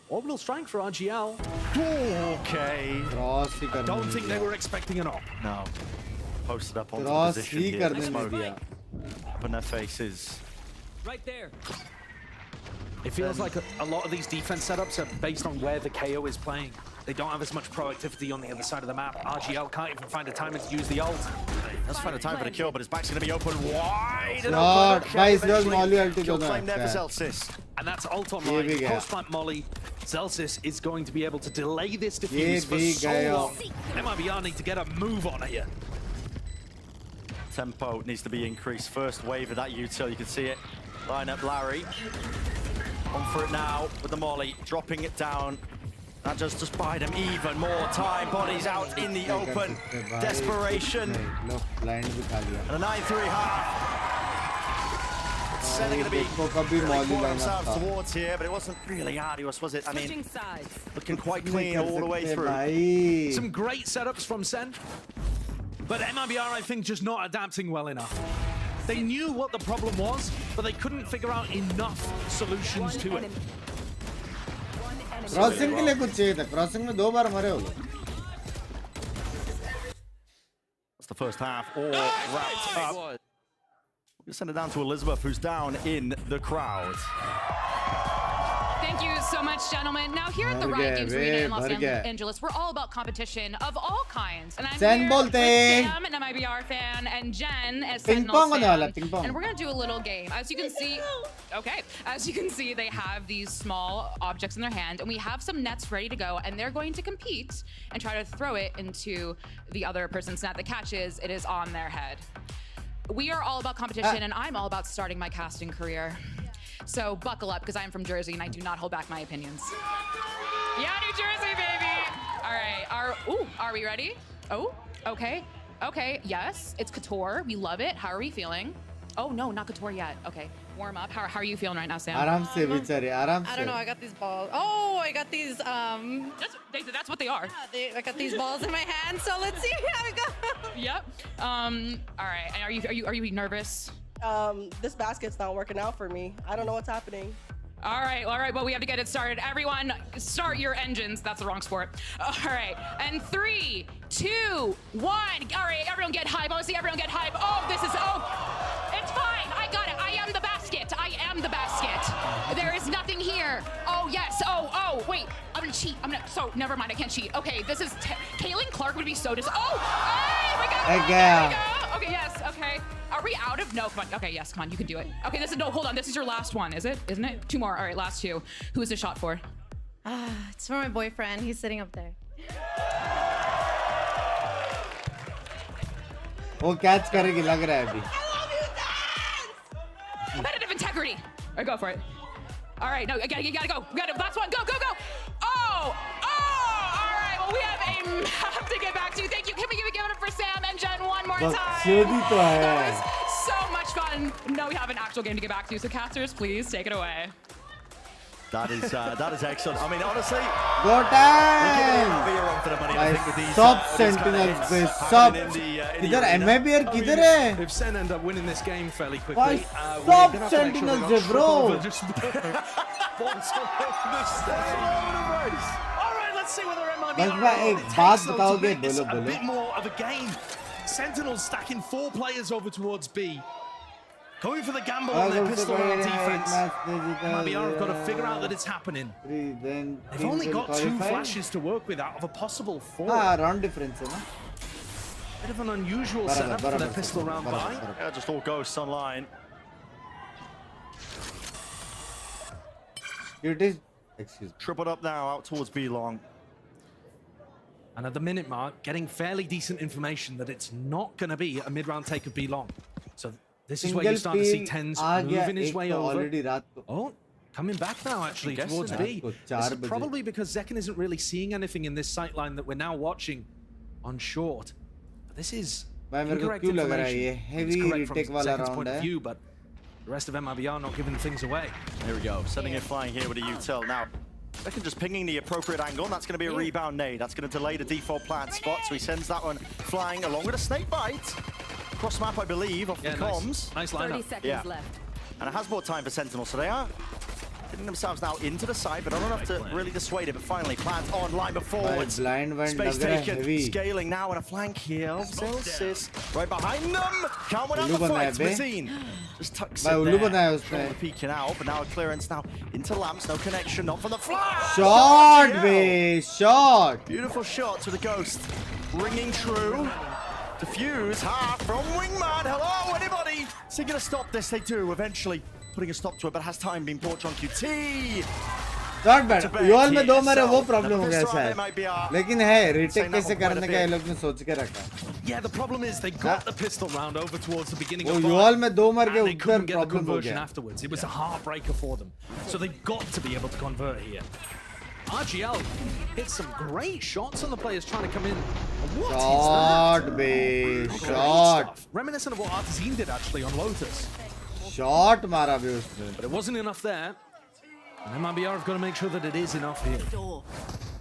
Orbital strike for RGL. Okay. I don't think they were expecting an op. No. Posted up onto the position here. The smoke up in their faces. Right there. It feels like a lot of these defense setups are based on where the KO is playing. They don't have as much proactivity on the other side of the map. RGL can't even find a time to use the ult. Let's find a time for the kill, but his back's going to be open wide. Kill claim there for Zelsis. And that's ult online. Post-plant Molly. Zelsis is going to be able to delay this defuse for so long. MIBR need to get a move on here. Tempo needs to be increased. First wave of that util, you can see it. Line up Larry. On for it now with the Molly, dropping it down. That just buy them even more time. Bodies out in the open. Desperation. And a 9-3 half. Sen are going to be pulling themselves towards here, but it wasn't really AORUS, was it? I mean, looking quite clean all the way through. Some great setups from Sen, but MIBR, I think, just not adapting well enough. They knew what the problem was, but they couldn't figure out enough solutions to it. Crossing के लिए कुछ चाहिए था crossing में 2 बार मरे हो लोग That's the first half all wrapped up. We'll send it down to Elizabeth, who's down in the crowd. Thank you so much, gentlemen. Now, here at the Riot Games Arena in Los Angeles, we're all about competition of all kinds. And I'm here with Sam, an MIBR fan, and Jen, as Sentinels fan. And we're going to do a little game. As you can see, as you can see, they have these small objects in their hand, and we have some nets ready to go, and they're going to compete and try to throw it into the other person's net. The catch is, it is on their head. We are all about competition, and I'm all about starting my casting career. So buckle up, because I'm from Jersey and I do not hold back my opinions. Yeah, New Jersey, baby! All right, are we ready? Oh, okay, yes, it's Couture, we love it. How are we feeling? Oh no, not Couture yet. Okay, warm up. How are you feeling right now, Sam? आराम से बेचारे, आराम से. I don't know, I got these balls. Oh, I got these, That's what they are. Yeah, I got these balls in my hand, so let's see how it goes. Yep. All right, and are you nervous? This basket's not working out for me. I don't know what's happening. All right, well, we have to get it started. Everyone, start your engines. That's the wrong sport. All right, and 3, 2, 1. All right, everyone get hype. I want to see everyone get hype. It's fine. I got it. I am the basket. There is nothing here. Oh, yes. Oh, wait. I'm gonna cheat. Never mind. I can't cheat. Okay, this is, Kaylin Clark would be so hey, we got it. There we go. Okay, yes, okay. Are we out of? No, come on. Okay, yes, come on. You can do it. Okay, hold on. This is your last one, isn't it? 2 more. All right, last 2. Who is this shot for? It's for my boyfriend. He's sitting up there. वो catch करेगी लग रहा है अभी. Competitive integrity. All right, go for it. All right, no, you gotta go. We got it. Last one. Go. Oh! All right. Well, we have a map to get back to. Thank you. Can we give it up for Sam and Jen one more time? That was so much fun. No, we have an actual game to get back to. So, casters, please take it away. That is excellent. I mean, honestly, go time. Stop Sentinels, stop. Idhar MIBR kidhar hai? If Sen end up winning this game fairly quickly, stop Sentinels, bro. All right, let's see whether MIBR takes a bit more of a game. Sentinels stacking 4 players over towards B. Going for the gamble on their pistol on defense. MIBR have got to figure out that it's happening. They've only got 2 flashes to work with out of a possible 4. Round difference, na? Bit of an unusual setup for their pistol round by. Yeah, just all ghosts online. It is, excuse me. Tripled up now, out towards B long. And at the minute mark, getting fairly decent information that it's not going to be a mid-round take of B long. So this is where you start to see Tens moving his way over. Oh, coming back now actually towards B. This is probably because Zekken isn't really seeing anything in this sight line that we're now watching on short. But this is incorrect information. It's correct from Zekken's point of view, but the rest of MIBR not giving things away. There we go, sending it flying here with a util. Now, Zekken just pinging the appropriate angle, and that's going to be a rebound nade. That's going to delay the default plant spot, so he sends that one flying along with a snake bite. Cross map, I believe, off the comms. Nice lineup. 30 seconds left. And it has more time for Sentinel, so they are getting themselves now into the side, but not enough to really dissuade it. But finally, plant online before space taken, scaling now on a flank here of Zelsis. Right behind them, can't win out the fight. Mazine just tucks it there. Peeking out, but now a clearance now into lamps, no connection, not from the flash. Shot, babe, shot. Beautiful shots with a ghost, ringing true. Defuse, half from Wingman. Hello, anybody? So you're gonna stop this? They do eventually. Putting a stop to it, but has time been poached on QT. Not bad. UOL में 2 मारे वो problem हो गया शायद. लेकिन है retake कैसे करने का ये लोग ने सोच के रखा. Yeah, the problem is they got the pistol round over towards the beginning of UOL में 2 मार के उधर problem हो गया. Afterwards, it was a heartbreaker for them. So they've got to be able to convert here. RGL hit some great shots on the players trying to come in. What shot, babe, shot. Reminiscent of what Artesine did actually on Lotus. Shot मारा भी उसने. But it wasn't enough there. And MIBR have got to make sure that it is enough here.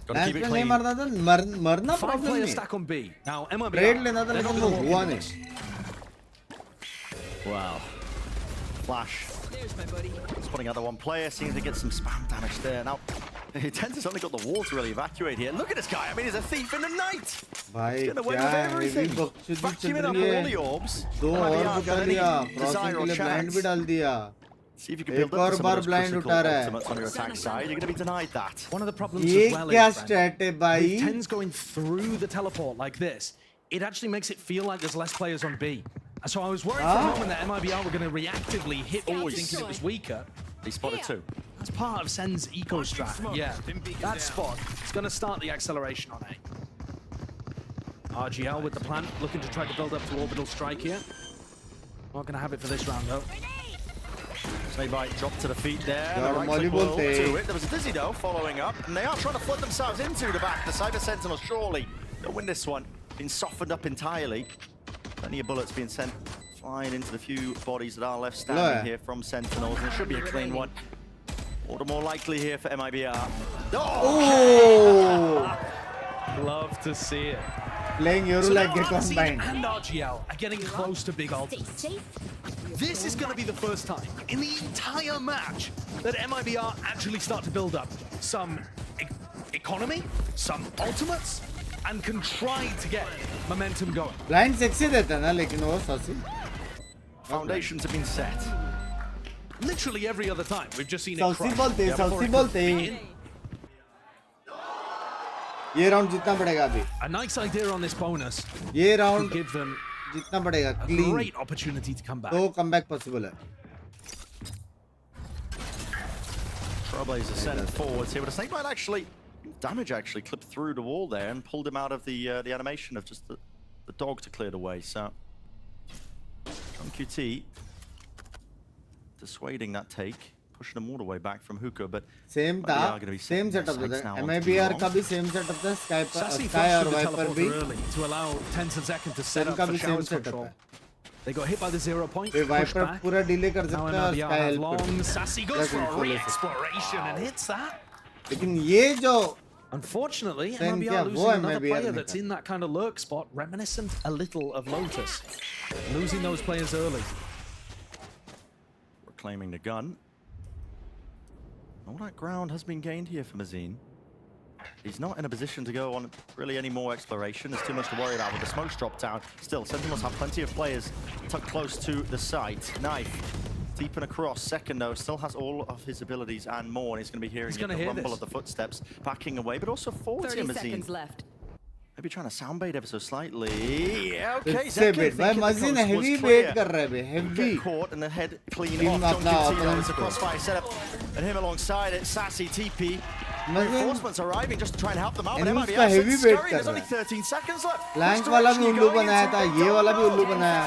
Got to keep it clean. मरना 5 player stack on B. Now MIBR. Trade लेना था लेकिन वो हुआ नहीं. Wow. Flash. Spotting out the one player, seems to get some spam damage there. Now, Tens has only got the wall to really evacuate here. Look at this guy. I mean, he's a thief in the night. He's getting away with everything. Vacuuming up all the orbs. 2 और बचा लिया. Crossing के लिए blind भी डाल दिया. See if you can build up some of those critical ultimates on your attack side. You're going to be denied that. One of the problems as well is with Tens going through the teleport like this, it actually makes it feel like there's less players on B. So I was worried for a moment that MIBR were going to reactively hit B thinking it was weaker. He spotted 2. That's part of Sen's eco strat. Yeah, that spot is going to start the acceleration on A. RGL with the plant, looking to try to build up to orbital strike here. Not going to have it for this round though. Snakebite dropped to the feet there. The right click will do it. There was a Dizzy though following up, and they are trying to flood themselves into the back. The Cyber Sentinel surely they'll win this one. Been softened up entirely. Plenty of bullets being sent flying into the few bodies that are left standing here from Sentinels, and it should be a clean one. All the more likely here for MIBR. Oh! Love to see it. Playing Euro like get combined. And RGL are getting close to big ultimates. This is going to be the first time in the entire match that MIBR actually start to build up some economy, some ultimates, and can try to get momentum going. Blind sexy देता ना लेकिन वो saucy. Foundations have been set. Literally every other time we've just seen it saucy बोलते. ये round जितना पड़ेगा अभी. A nice idea on this bonus. ये round give them जितना पड़ेगा a clean. Great opportunity to come back. तो comeback possible है. Trailblazer sent forwards here, but a snakebite actually. Damage actually clipped through the wall there and pulled him out of the animation of just the dog to clear the way. So, from QT dissuading that take, pushing him all the way back from hookah, but same setup था. MIBR का भी same setup था. Sky और Viper भी to allow Tens and Zekken to set up for showers control. They got hit by the 0 point. Viper पूरा delay कर सकता है और Sky help long. Sassy goes for a re-exploration and hits that. लेकिन ये जो unfortunately, MIBR losing another player that's in that kind of lurk spot, reminiscent a little of Lotus. Losing those players early. Reclaiming the gun. All that ground has been gained here for Mazine. He's not in a position to go on really any more exploration. There's too much to worry about with the smokes dropped down. Still, Sentinels have plenty of players tucked close to the site. Knife. Deep and across. Second, though, still has all of his abilities and more. And he's going to be hearing the rumble of the footsteps backing away, but also forward here, 30 seconds left. Maybe trying to soundbait ever so slightly. Yeah, okay, Zekken thinking Mazine heavy bait कर रहा है, heavy. Caught and the head clean off. It's a crossfire setup, and him alongside it. Sassy TP Reinforcements arriving just to try and help them out. But Enemies MIBR का heavy scurrying. bait There's कर only रहा है. 13 seconds left. Flank वाला भी उल्लू बनाया था, ये वाला भी उल्लू बनाया.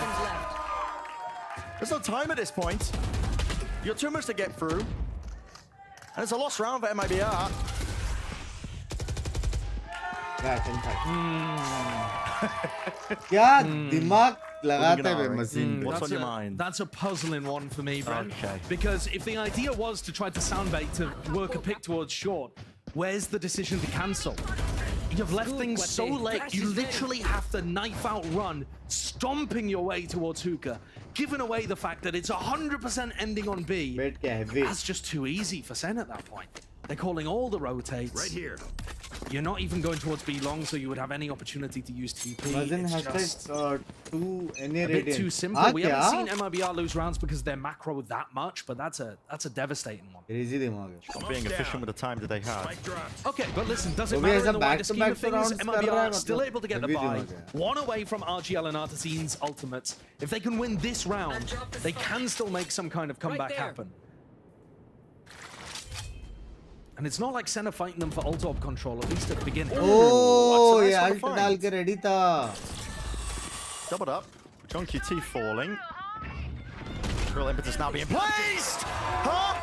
There's no time at this point. You're too much to get through. And it's a lost round for MIBR. क्या दिमाग लगाते हैं machine. What's on your mind? That's a puzzling one for me, Brent. Okay. Because if the idea was to try to soundbait to work a pick towards short, where's the decision to cancel? You've left things so late, you literally have to knife out run, stomping your way towards hookah, giving away the fact that it's 100% ending on B. That's just too easy for Sen at that point. They're calling all the rotates. Right here. You're not even going towards B long, so you would have any opportunity to use TP. It's just a bit too simple. We haven't seen MIBR lose rounds because they're macro that much, but that's a devastating one. Not being efficient with the time that they had. Okay, but listen, does it matter in the wider scheme of things? MIBR still able to get the buy. One away from RGL and Artisan's ultimates. If they can win this round, they can still make some kind of comeback happen. And it's not like Senna fighting them for ult-orb control, at least at the beginning. Oh, yeah, ult डाल के ready था. Doubled up. John QT falling. Real impetus now being placed. Huh?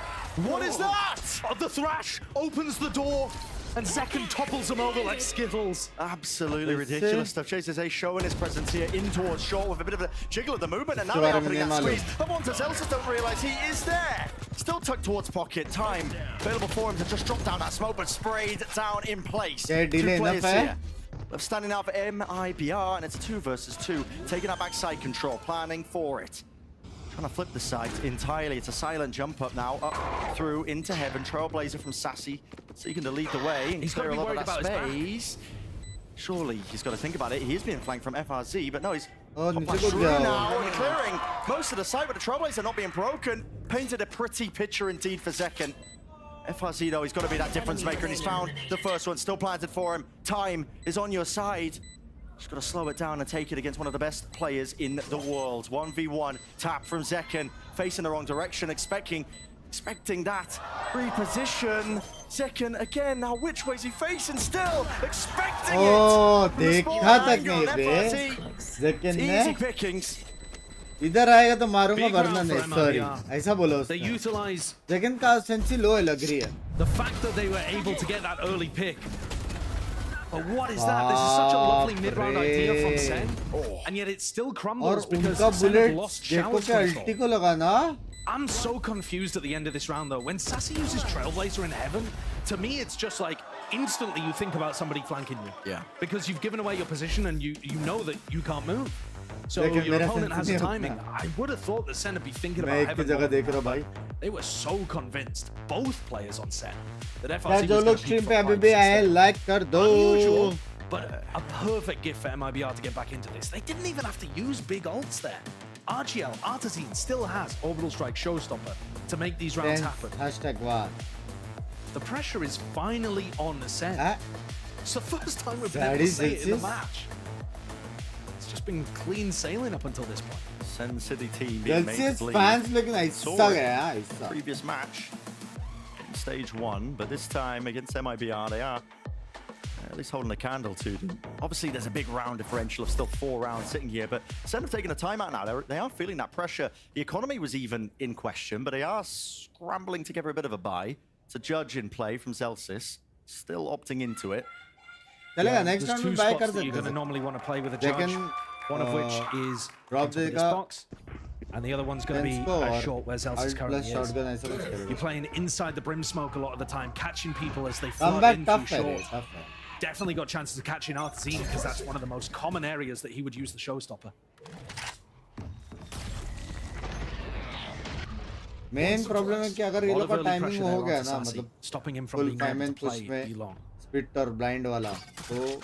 What is that? Oh, the thrash opens the door, and Zekken topples him over like Skittles. Absolutely ridiculous stuff. Chases A showing his presence here in towards short with a bit of a jiggle of the movement, and now they are putting that squeeze. But once Zelsis don't realize he is there. Still tucked towards pocket. Time available for him to just drop down that smoke, but sprayed down in place. Yeah, delay enough, here. Standing out for MIBR, and it's 2 versus 2. Taking that backside control, planning for it. Trying to flip the side entirely. It's a silent jump up now, up through into heaven. Trailblazer from Sassy, so you can lead the way and clear a lot of that space. Surely he's got to think about it. He is being flanked from FRZ, but no, he's through now and clearing most of the site, but the Trailblazer not being broken. Painted a pretty picture indeed for Zekken. FRZ though, he's got to be that difference maker, and he's found the first one, still planted for him. Time is on your side. Just got to slow it down and take it against one of the best players in the world. 1v1 tap from Zekken, facing the wrong direction, expecting that reposition. Zekken again, now which way is he facing still? Expecting it! देखा तक नहीं बे Zekken ने easy pickings. इधर आएगा तो मारूंगा वरना नहीं सॉरी ऐसा बोला उसने. They utilize Zekken का सेंसी लो है लग रही है. The fact that they were able to get that early pick. But what is that? This is such a lovely mid-round idea from Sen, and yet it still crumbles because Sen have lost showers control. I'm so confused at the end of this round though. When Sassy uses Trailblazer in heaven, to me it's just like instantly you think about somebody flanking you. Yeah. Because you've given away your position and you know that you can't move. So your opponent has a timing. I would have thought that Sen would be thinking about heaven. They were so convinced, both players on Sen, that FRC जो लोग stream पे अभी भी आए like कर दो. Unusual, but a perfect gift for MIBR to get back into this. They didn't even have to use big ults there. RGL, Artisan still has Orbital Strike Showstopper to make these rounds happen. #1. The pressure is finally on the Sen. It's the first time we've been able to say it in the match. It's just been clean sailing up until this point. Sen City team being made to bleed. Fans looking ऐसा गया Previous match in stage 1, but this time against MIBR they are at least holding a candle to them. Obviously there's a big round differential of still 4 rounds sitting here, but instead of taking a timeout now, they are feeling that pressure. The economy was even in question, but they are scrambling to give her a bit of a buy. It's a judge in play from Zelsis, still opting into it. चलेगा next There's round two में buy spots कर that you're going सकते to हैं. normally want to play with a judge, one of which is drop into this box, and the other one's going to be a short where Zelsis currently is. You're playing inside the brim smoke a lot of the time, catching people as they flood in through short. Definitely got chances of catching Artisan because that's one of the most common areas that he would use the Showstopper. Main problem है कि अगर ये लोग का timing हो गया ना, मतलब stopping him from being able to play long. Split और blind वाला, तो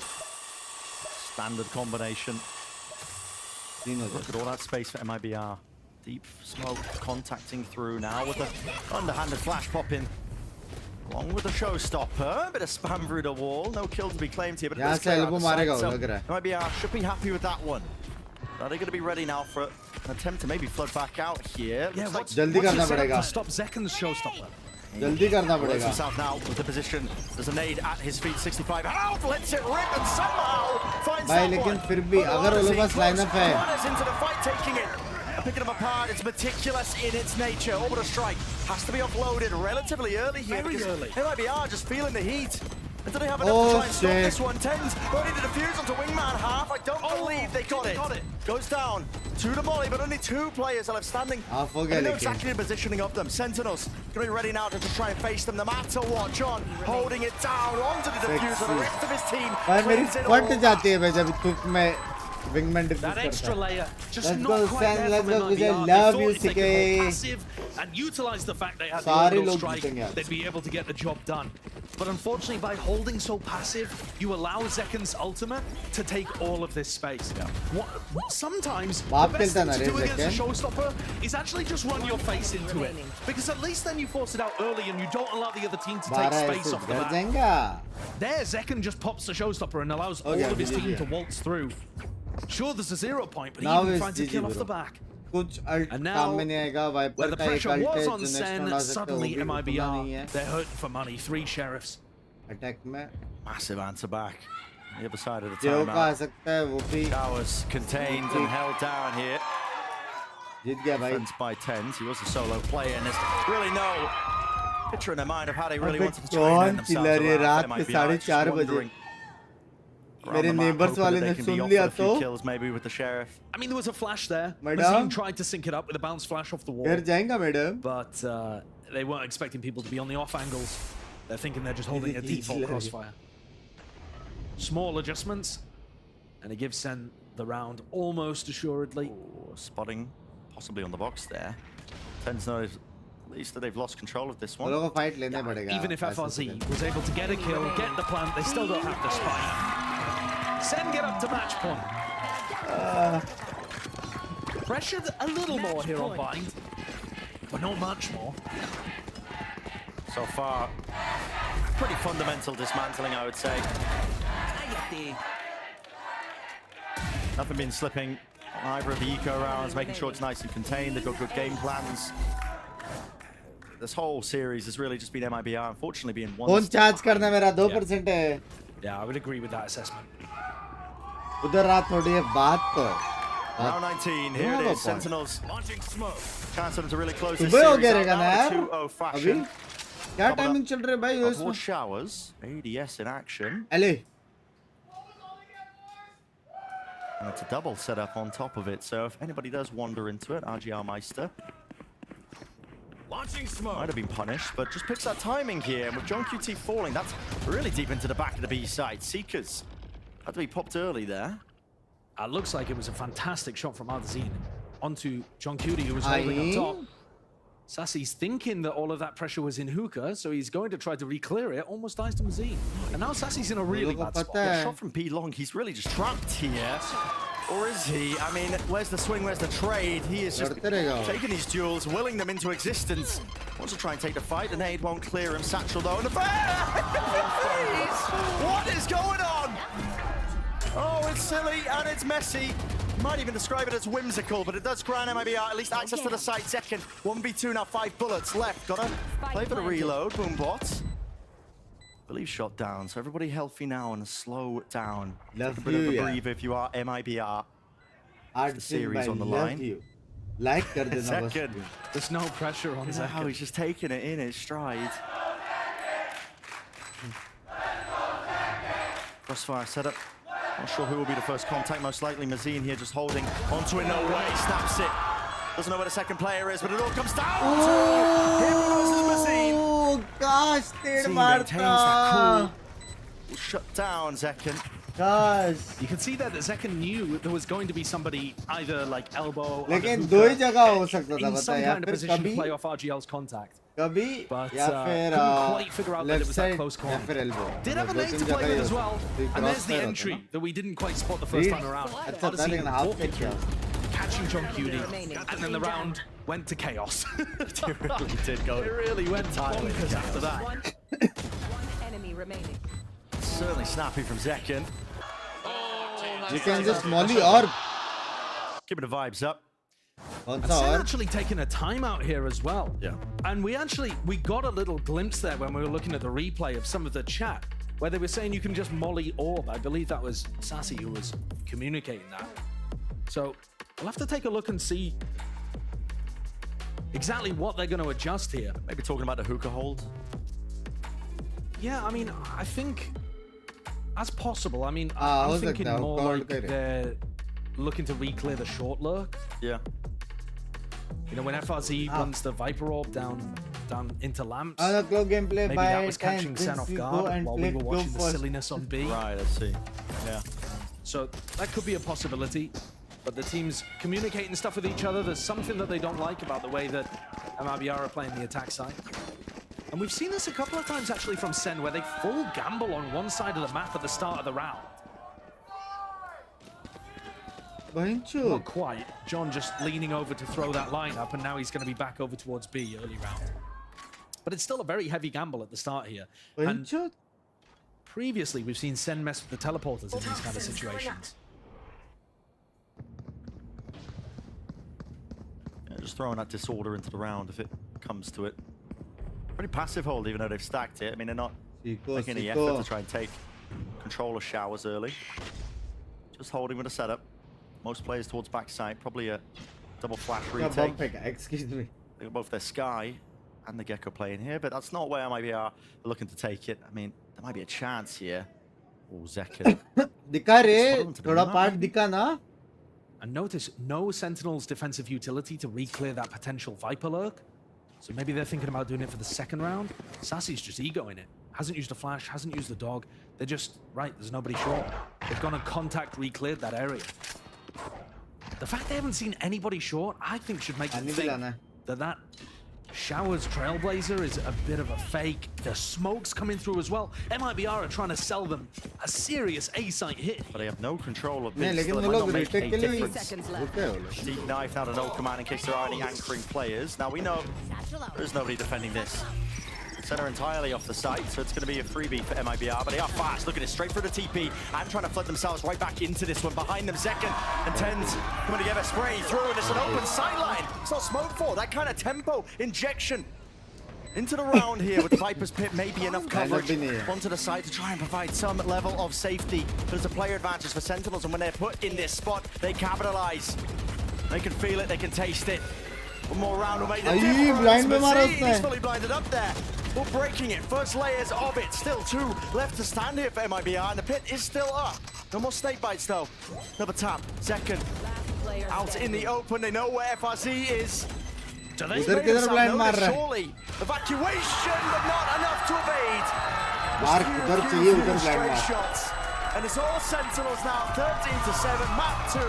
standard combination. Look at all that space for MIBR. Deep smoke contacting through now with the underhanded flash popping. Along with the Showstopper, a bit of spam through the wall. No kill to be claimed here, but it does clear out the side, so MIBR should be happy with that one. Are they going to be ready now for an attempt to maybe flood back out here? Yeah, जल्दी करना पड़ेगा. To stop Zekken's Showstopper. जल्दी करना Works पड़ेगा. himself now with the position. There's a nade at his feet. 65. Out, lets it rip and somehow finds भाई that लेकिन one. फिर भी अगर वो लोग पास लाइनअप है. Runners into the fight, taking it. Picking them apart. It's meticulous in its nature. Orbital strike has to be offloaded relatively early here. Very early. They might be just feeling the heat. And do they have enough to try and stop this one? Tens ready to defuse onto Wingman half. I don't believe they got it. Goes down to the molly, but only 2 players are left standing. They know exactly the positioning of them. Sentinels going to be ready now to just try and face them no matter what. John holding it down onto the diffuser. The rest of his team. भाई मेरी फट जाती है भाई जब तुक में Wingman that extra layer just let's not go, quite Sen, there let's from go, MIBR. I They love thought you, if they could go CK. passive and utilize the fact they had the सारे orbital लोग strike, जीतेंगे आज. they'd be able to get the job done. But unfortunately, by holding so passive, you allow Zekken's ultimate to take all of this space. Sometimes the best thing to do against a showstopper is actually just run your face into it, because at least then you force it out early and you don't allow the other team to take space off the back. There, Zekken just pops the showstopper and allows all of his team to waltz through. Sure, there's a 0 point, but now even trying to kill off the back. And now, where the pressure was on Sen, suddenly MIBR, they're hurting for money. 3 sheriffs. Attack में massive answer back. The other side of the timeout. Towers contained and held down here. Defense by Tens. He was a solo player, and there's really no picture in their mind of how they really wanted to try and themselves around. MIBR just wondering. मेरे neighbors वाले ने सुन लिया तो kills maybe with the sheriff. I mean, there was a flash there. Mazin tried to sync it up with a bounce flash off the wall. घर जाएगा madam. But they weren't expecting people to be on the off angles. They're thinking they're just holding a default crossfire. Small adjustments, and it gives Sen the round almost assuredly. Ooh, spotting possibly on the box there. Sen's know at least that they've lost control of this one. Even if FRZ was able to get a kill, get the plant, they still don't have the spike. Sen get up to match point. Pressured a little more here on Bind, but not much more. So far, pretty fundamental dismantling, I would say. Nothing been slipping on either of the eco rounds, making sure it's nice and contained. They've got good game plans. This whole series has really just been MIBR, unfortunately, being one. Phone charge करना मेरा 2% है. Yeah, I would agree with that assessment. उधर रात थोड़ी है बात तो. Round 19, here it is. Sentinels launching smoke. Chance for them to really close this सुबह हो series गया out ना यार. 2-0 fashion. क्या टाइमिंग चल रहा है भाई More इसमें? showers. ADS in action. अले. And it's a double setup on top of it. So if anybody does wander into it, RGR Meister launching smoke might have been punished, but just picks that timing here. And with John QT falling, that's really deep into the back of the B side. Seekers had to be popped early there. Looks like it was a fantastic shot from Ardazine onto John Cutie, who was holding up top. Sassy's thinking that all of that pressure was in Hookah, so he's going to try to re-clear it. Almost dies to Mazine. And now Sassy's in a really bad spot. Yeah, shot from B long. He's really just trapped here. Or is he? I mean, where's the swing? Where's the trade? He is just taking these duels, willing them into existence. Wants to try and take the fight. The nade won't clear him. Satchel though. And the what is going on? Oh, it's silly and it's messy. Might even describe it as whimsical, but it does grant MIBR at least access to the site. Second, 1v2 now, 5 bullets left. Gotta play for the reload. Boombot. Believe shot down, so everybody healthy now and slow down. Take a bit of a breather if you are MIBR. The series on the line. Like Second. There's no pressure on Zach. How he's just taking it in his stride. Crossfire setup. Not sure who will be the first contact. Most likely Mazine here, just holding onto it. No way. Snaps it. Doesn't know where the second player is, but it all comes down to him versus Mazine. Oh gosh, Mazine maintains that cool. Shut down Zekken. Gosh. You can see that Zekken knew there was going to be somebody either like elbow. लेकिन दो ही जगह हो सकता था in बता some या kind of फिर position to कभी play off RGL's contact. कभी But या फिर couldn't quite figure out that it left was that side close call. या फिर elbow. Did have a nade to play with as well. And there's the entry that we didn't quite spot the first time around. अच्छा था लेकिन half pick किया. Catching John Cutie, and then the round went to chaos. It really did go. It really went bonkers after that. One enemy remaining. Certainly snappy from Zekken. You can just molly or keeping the vibes up. And Sen actually taking a timeout here as well. Yeah. And we got a little glimpse there when we were looking at the replay of some of the chat where they were saying you can just molly orb. I believe that was Sassy who was communicating that. So we'll have to take a look and see exactly what they're going to adjust here. Maybe talking about the hookah hold. Yeah, I mean, I think as possible. I mean, I'm thinking more like they're looking to re-clear the short lurk. Yeah. You know, when FRZ runs the Viper Orb down into lamps, gameplay maybe that was catching Sen off guard while we were watching the silliness on B. Right, I see. Yeah. So that could be a possibility. But the teams communicating stuff with each other. There's something that they don't like about the way that MIBR are playing the attack side. And we've seen this a couple of times actually from Sen, where they full gamble on one side of the map at the start of the round. Not quite. John just leaning over to throw that line up, and now he's going to be back over towards B early round. But it's still a very heavy gamble at the start here. And previously, we've seen Sen mess with the teleporters in these kind of situations. Yeah, just throwing that disorder into the round if it comes to it. Pretty passive hold, even though they've stacked it. I mean, they're not making any effort to try and take control of showers early. Just holding with a setup. Most players towards backside, probably a double flash retake. Excuse me. They got both their Sky and the Gecko playing here, but that's not where MIBR are looking to take it. I mean, there might be a chance here. Oh, Zekken. Dikha re, thoda part dikha na. And notice, no Sentinel's defensive utility to re-clear that potential Viper lurk. So maybe they're thinking about doing it for the second round. Sassy's just egoing it. Hasn't used a flash, hasn't used the dog. They're just, right, there's nobody short. They've gone and contact re-cleared that area. The fact they haven't seen anybody short, I think should make them think that Showers Trailblazer is a bit of a fake. The smoke's coming through as well. MIBR are trying to sell them a serious A-site hit. But they have no control of this. Still, it might not make a difference. Deep knife now to no command in case there are any anchoring players. Now we know there's nobody defending this. Center entirely off the site, so it's going to be a freebie for MIBR, but they are fast. Look at it, straight for the TP, and trying to flood themselves right back into this one. Behind them, Zekken and Tens coming together, spray through, and it's an open sideline. It's not smoke for that kind of tempo injection into the round here with the Viper's Pit. Maybe enough coverage onto the side to try and provide some level of safety. But it's a player advantage for Sentinels, and when they're put in this spot, they capitalize. They can feel it, they can taste it. One more round will make the difference. He's fully blinded up there. We're breaking it. First layers of it. Still two left to stand here for MIBR, and the pit is still up. No more snake bites though. Another tap. Second. Out in the open. They know where FRZ is. Do they surely? Evacuation, but not enough to evade. Straight shots. And it's all Sentinels now. 13-7. Map 2.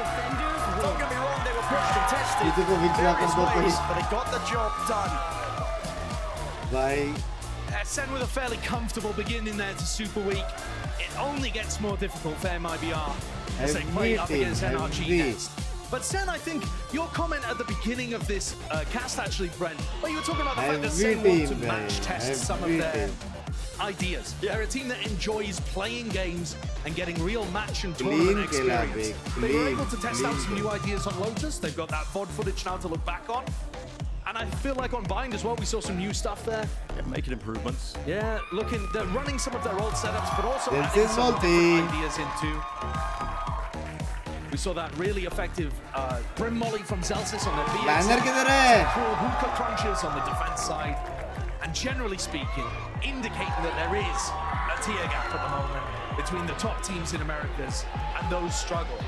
Defenders. Don't get me wrong. They were pushed and tested. But they got the job done. Sen with a fairly comfortable beginning there to Super Week. It only gets more difficult for MIBR as they play up against NRG next. But Sen, I think your comment at the beginning of this cast actually, Brent, where you were talking about the fact that Sen want to match test some of their ideas. Yeah. They're a team that enjoys playing games and getting real match and tournament experience. They were able to test out some new ideas on Lotus. They've got that VOD footage now to look back on. And I feel like on Bind as well, we saw some new stuff there. Yeah, making improvements. Yeah, they're running some of their old setups, but also adding some different ideas into. We saw that really effective Brim Molly from Zelsis on the BS. Cool hookah crunches on the defense side. And generally speaking, indicating that there is a tier gap at the moment between the top teams in Americas and those struggle.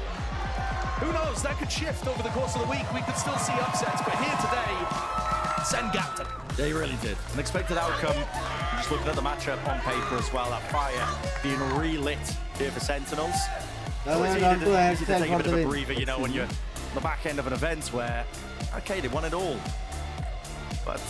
Who knows, that could shift over the course of the week. We could still see upsets, but here today, Sen gapped them. Yeah, he really did. An expected outcome. Just looking at the matchup on paper as well, that fire being relit here for Sentinels. It's easy to take a bit of a breather, you know, when you're on the back end of an event where, okay, they won it all. But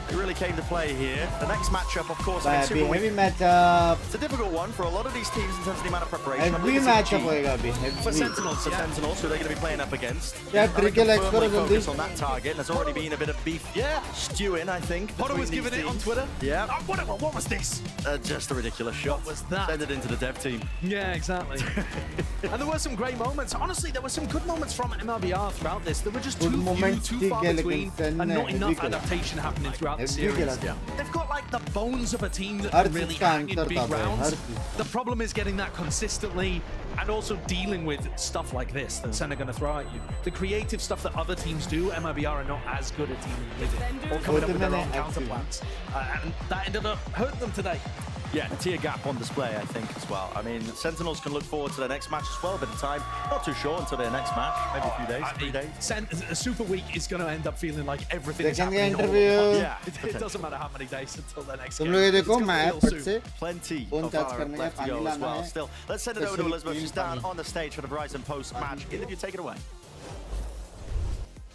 It really came to play here. The next matchup, of course, भाई against अभी Super heavy Week. matchup. It's a difficult one for a lot of these teams in terms of the amount of preparation. I Heavy believe it's matchup GG. होएगा अभी For heavy. Sentinels, who they're going to be playing up against. Yeah, Trying to trickle X firmly करो focus जल्दी. on that target. And there's already been a bit of beef, stewing, I think. Potter was between giving these it on teams. Twitter. Yeah. What was this? Just a ridiculous shot. What was that? Send it into the dev team. Yeah, exactly. And there were some great moments. Honestly, there were some good moments from MLBR throughout this. There were just Good too moments few, too far ठीक है, between, लेकिन and not heavy enough खेला. adaptation happening throughout the Heavy series. खेला था. They've got like the bones of a team that her can really चीज का hang in अंतर big था भाई, rounds. हर चीज. The problem is getting that consistently and also dealing with stuff like this that Sen are going to throw at you. The creative stuff that other teams do, MIBR are not as good at dealing with it or coming up with their own counterplans. And that ended up hurting them today. Yeah, the tier gap on display, I think, as well. I mean, Sentinels can look forward to their next match as well, a bit of time. Not too sure until their next match, maybe a few days, 3 days. A Super Week is going to end up feeling like everything is Second happening all at interview. once. Yeah, It doesn't matter how many days until the next तुम game. लोग ये It's देखो gonna मैं feel फट soon. से Plenty phone of charge Valorant करने का left to पानी go as लाना well. है. Still, let's send it over to Especially Elizabeth. She's clean down पानी. on the stage for the Verizon post-match interview. Take it away.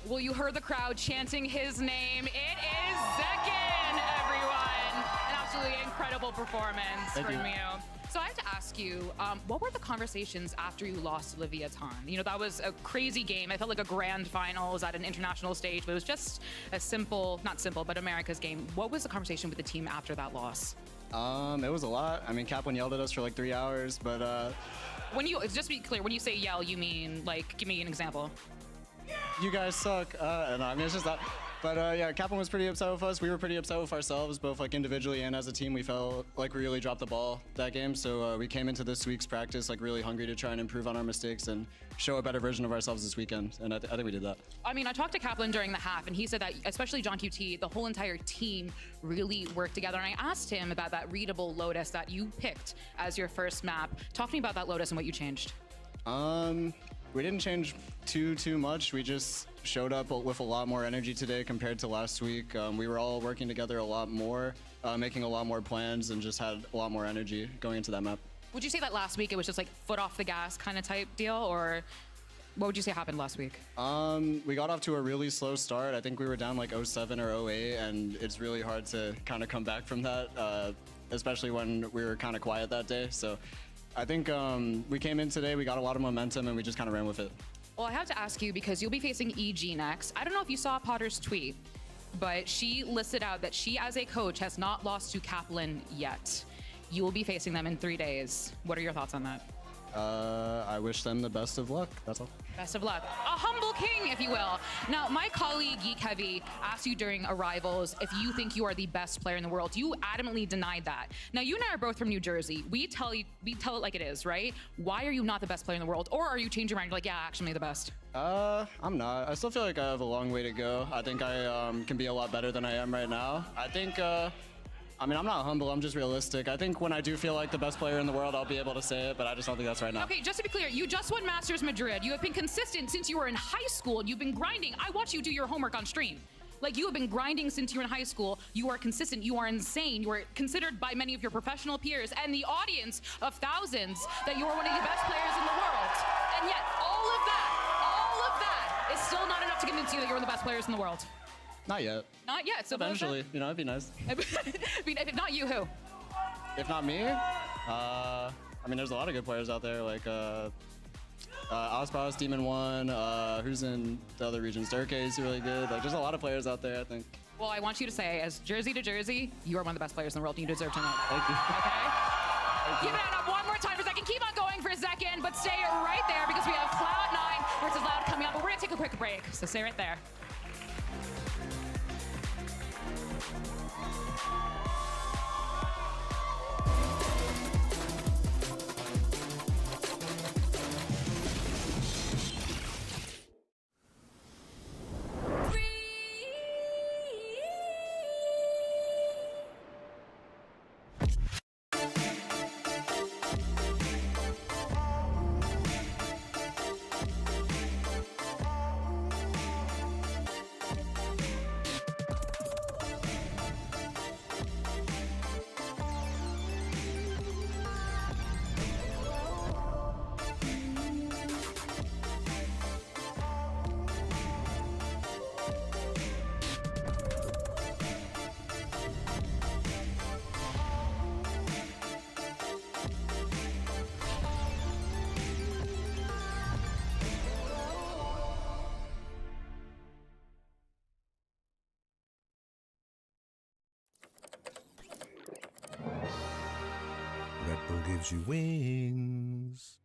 Well, you heard the crowd chanting his name. It is Zekin, everyone. An absolutely incredible performance from you. So I have to ask you, what were the conversations after you lost to Leviathan? You know, that was a crazy game. I felt like a grand finals at an international stage, but it was just a simple, not simple, but America's game. What was the conversation with the team after that loss? It was a lot. I mean, Kaplan yelled at us for like 3 hours, but When you, just to be clear, when you say yell, you mean, like, give me an example. you guys suck. No, I mean, it's just that. But yeah, Kaplan was pretty upset with us. We were pretty upset with ourselves, both like individually and as a team. We felt like we really dropped the ball that game. So we came into this week's practice like really hungry to try and improve on our mistakes and show a better version of ourselves this weekend. And I think we did that. I mean, I talked to Kaplan during the half, and he said that, especially John QT, the whole entire team really worked together. And I asked him about that readable Lotus that you picked as your first map. Talk to me about that Lotus and what you changed. We didn't change too much. We just showed up with a lot more energy today compared to last week. We were all working together a lot more, making a lot more plans, and just had a lot more energy going into that map. Would you say that last week it was just like foot off the gas kind of type deal, or what would you say happened last week? We got off to a really slow start. I think we were down like 07 or 08, and it's really hard to kind of come back from that, especially when we were kind of quiet that day. So I think we came in today, we got a lot of momentum, and we just kind of ran with it. Well, I have to ask you because you'll be facing EG next. I don't know if you saw Potter's tweet, but she listed out that she, as a coach, has not lost to Kaplan yet. You will be facing them in 3 days. What are your thoughts on that? I wish them the best of luck. That's all. Best of luck. A humble king, if you will. Now, my colleague Geek Heavy asked you during Arrivals if you think you are the best player in the world. You adamantly denied that. Now, you and I are both from New Jersey. We tell it like it is, right? Why are you not the best player in the world? Or are you changing your mind? You're like, yeah, actually the best. I'm not. I still feel like I have a long way to go. I think I can be a lot better than I am right now. I think, I mean, I'm not humble, I'm just realistic. I think when I do feel like the best player in the world, I'll be able to say it, but I just don't think that's right now. Okay, just to be clear, you just won Masters Madrid. You have been consistent since you were in high school. You've been grinding. I watch you do your homework on stream. Like, you have been grinding since you were in high school. You are consistent. You are insane. You are considered by many of your professional peers and the audience of thousands that you are one of the best players in the world. And yet, all of that is still not enough to convince you that you're one of the best players in the world. Not yet. Not yet. So eventually, you know, it'd be nice. I mean, if not you, who? If not me, I mean, there's a lot of good players out there, like Ospas, Demon One, who's in the other regions. Durke is really good. Like, there's a lot of players out there, I think. Well, I want you to say, as Jersey to Jersey, you are one of the best players in the world, and you deserve to know that. Thank you. Okay? Give it up one more time for Zekin. Keep on going for a second, but stay right there because we have Cloud9 versus Loud coming up. But we're going to take a quick break, so stay right there. gives you wings.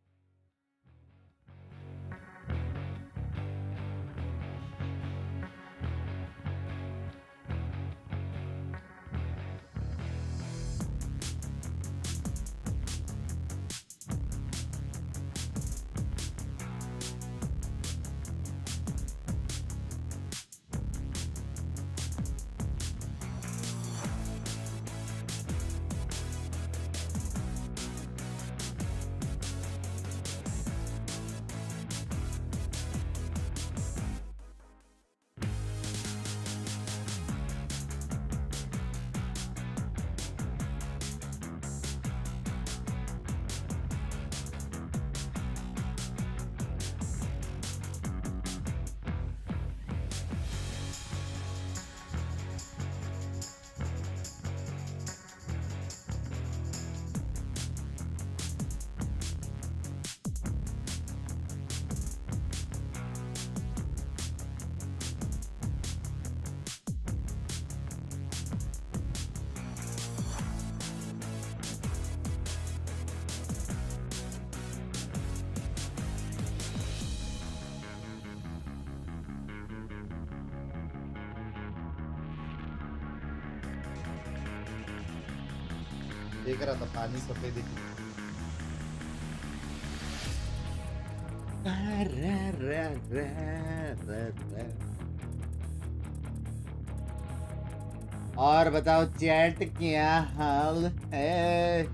देख रहा था पानी सफेद और बताओ chat क्या हाल है?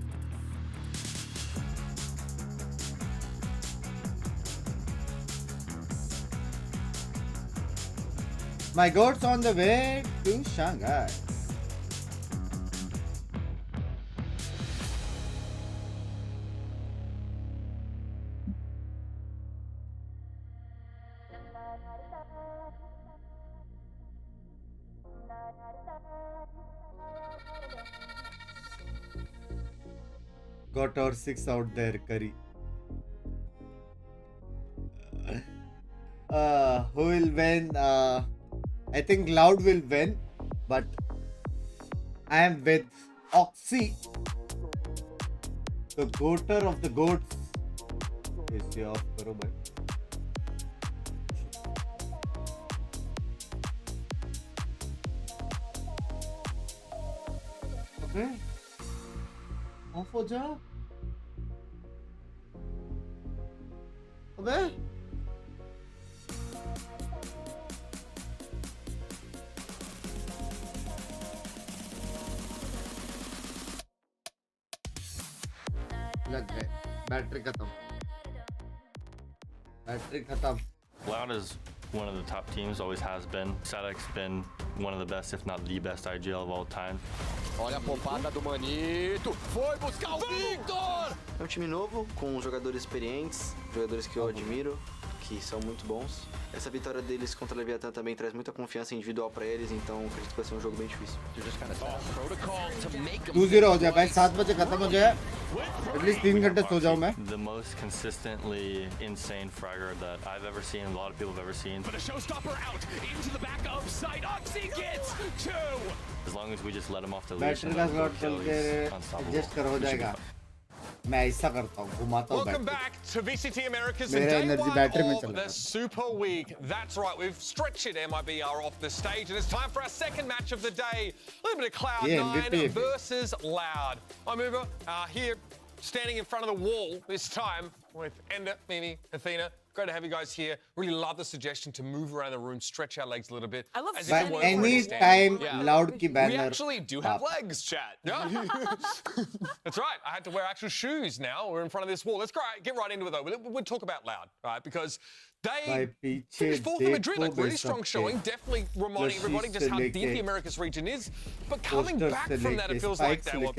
My goat's on the way to Shanghai. Got our 6 out there, Curry. Who will win? I think Loud will win, but I am with Oxy, the goater of the goats. Is off, karo bhai. Okay. Off हो जा। अबे लग गए battery खत्म Loud is one of the top teams, always has been. Sadek's been one of the best, if not the best IGL of all time. Olha a pompada do Manito. Foi buscar o Victor! É um time novo, com jogadores experientes, jogadores que eu admiro, que são muito bons. Essa vitória deles contra a Leviathan também traz muita confiança individual para eles, então acredito que vai ser um jogo bem difícil. 2-0 हो जाए भाई, 7 बजे खत्म हो जाए, at least 3 घंटे सो जाऊं मैं। The most consistently insane fragger that I've ever seen, a lot of people have ever seen. But a showstopper out into the back of site. Oxy gets 2. As long as we just let him off the leash. Battery का slot चल के adjust कर हो जाएगा। मैं ऐसा करता हूँ, घुमाता हूँ Welcome back to VCT Americas and मेरा day एनर्जी one बैटरी में of चल रहा the है। Super Week. That's right, we've stretched MIBR off the stage and it's time for our second match of the day. A little bit of Cloud9 versus Loud. I'm Uber, here standing in front of the wall this time with Ender, Mimi, Athena. Great to have you guys here. Really love the suggestion to move around the room, stretch our legs a little bit. I love as But any time Loud की banner. We actually do have legs, chat. Yeah. That's right. I had to wear actual shoes now. We're in front of this wall. Let's get right into it, though. We'll talk about Loud, right? Because they finished fourth in Madrid, like really strong showing. Definitely reminding everybody just how deep the Americas region is. But coming back from that, it feels like they were a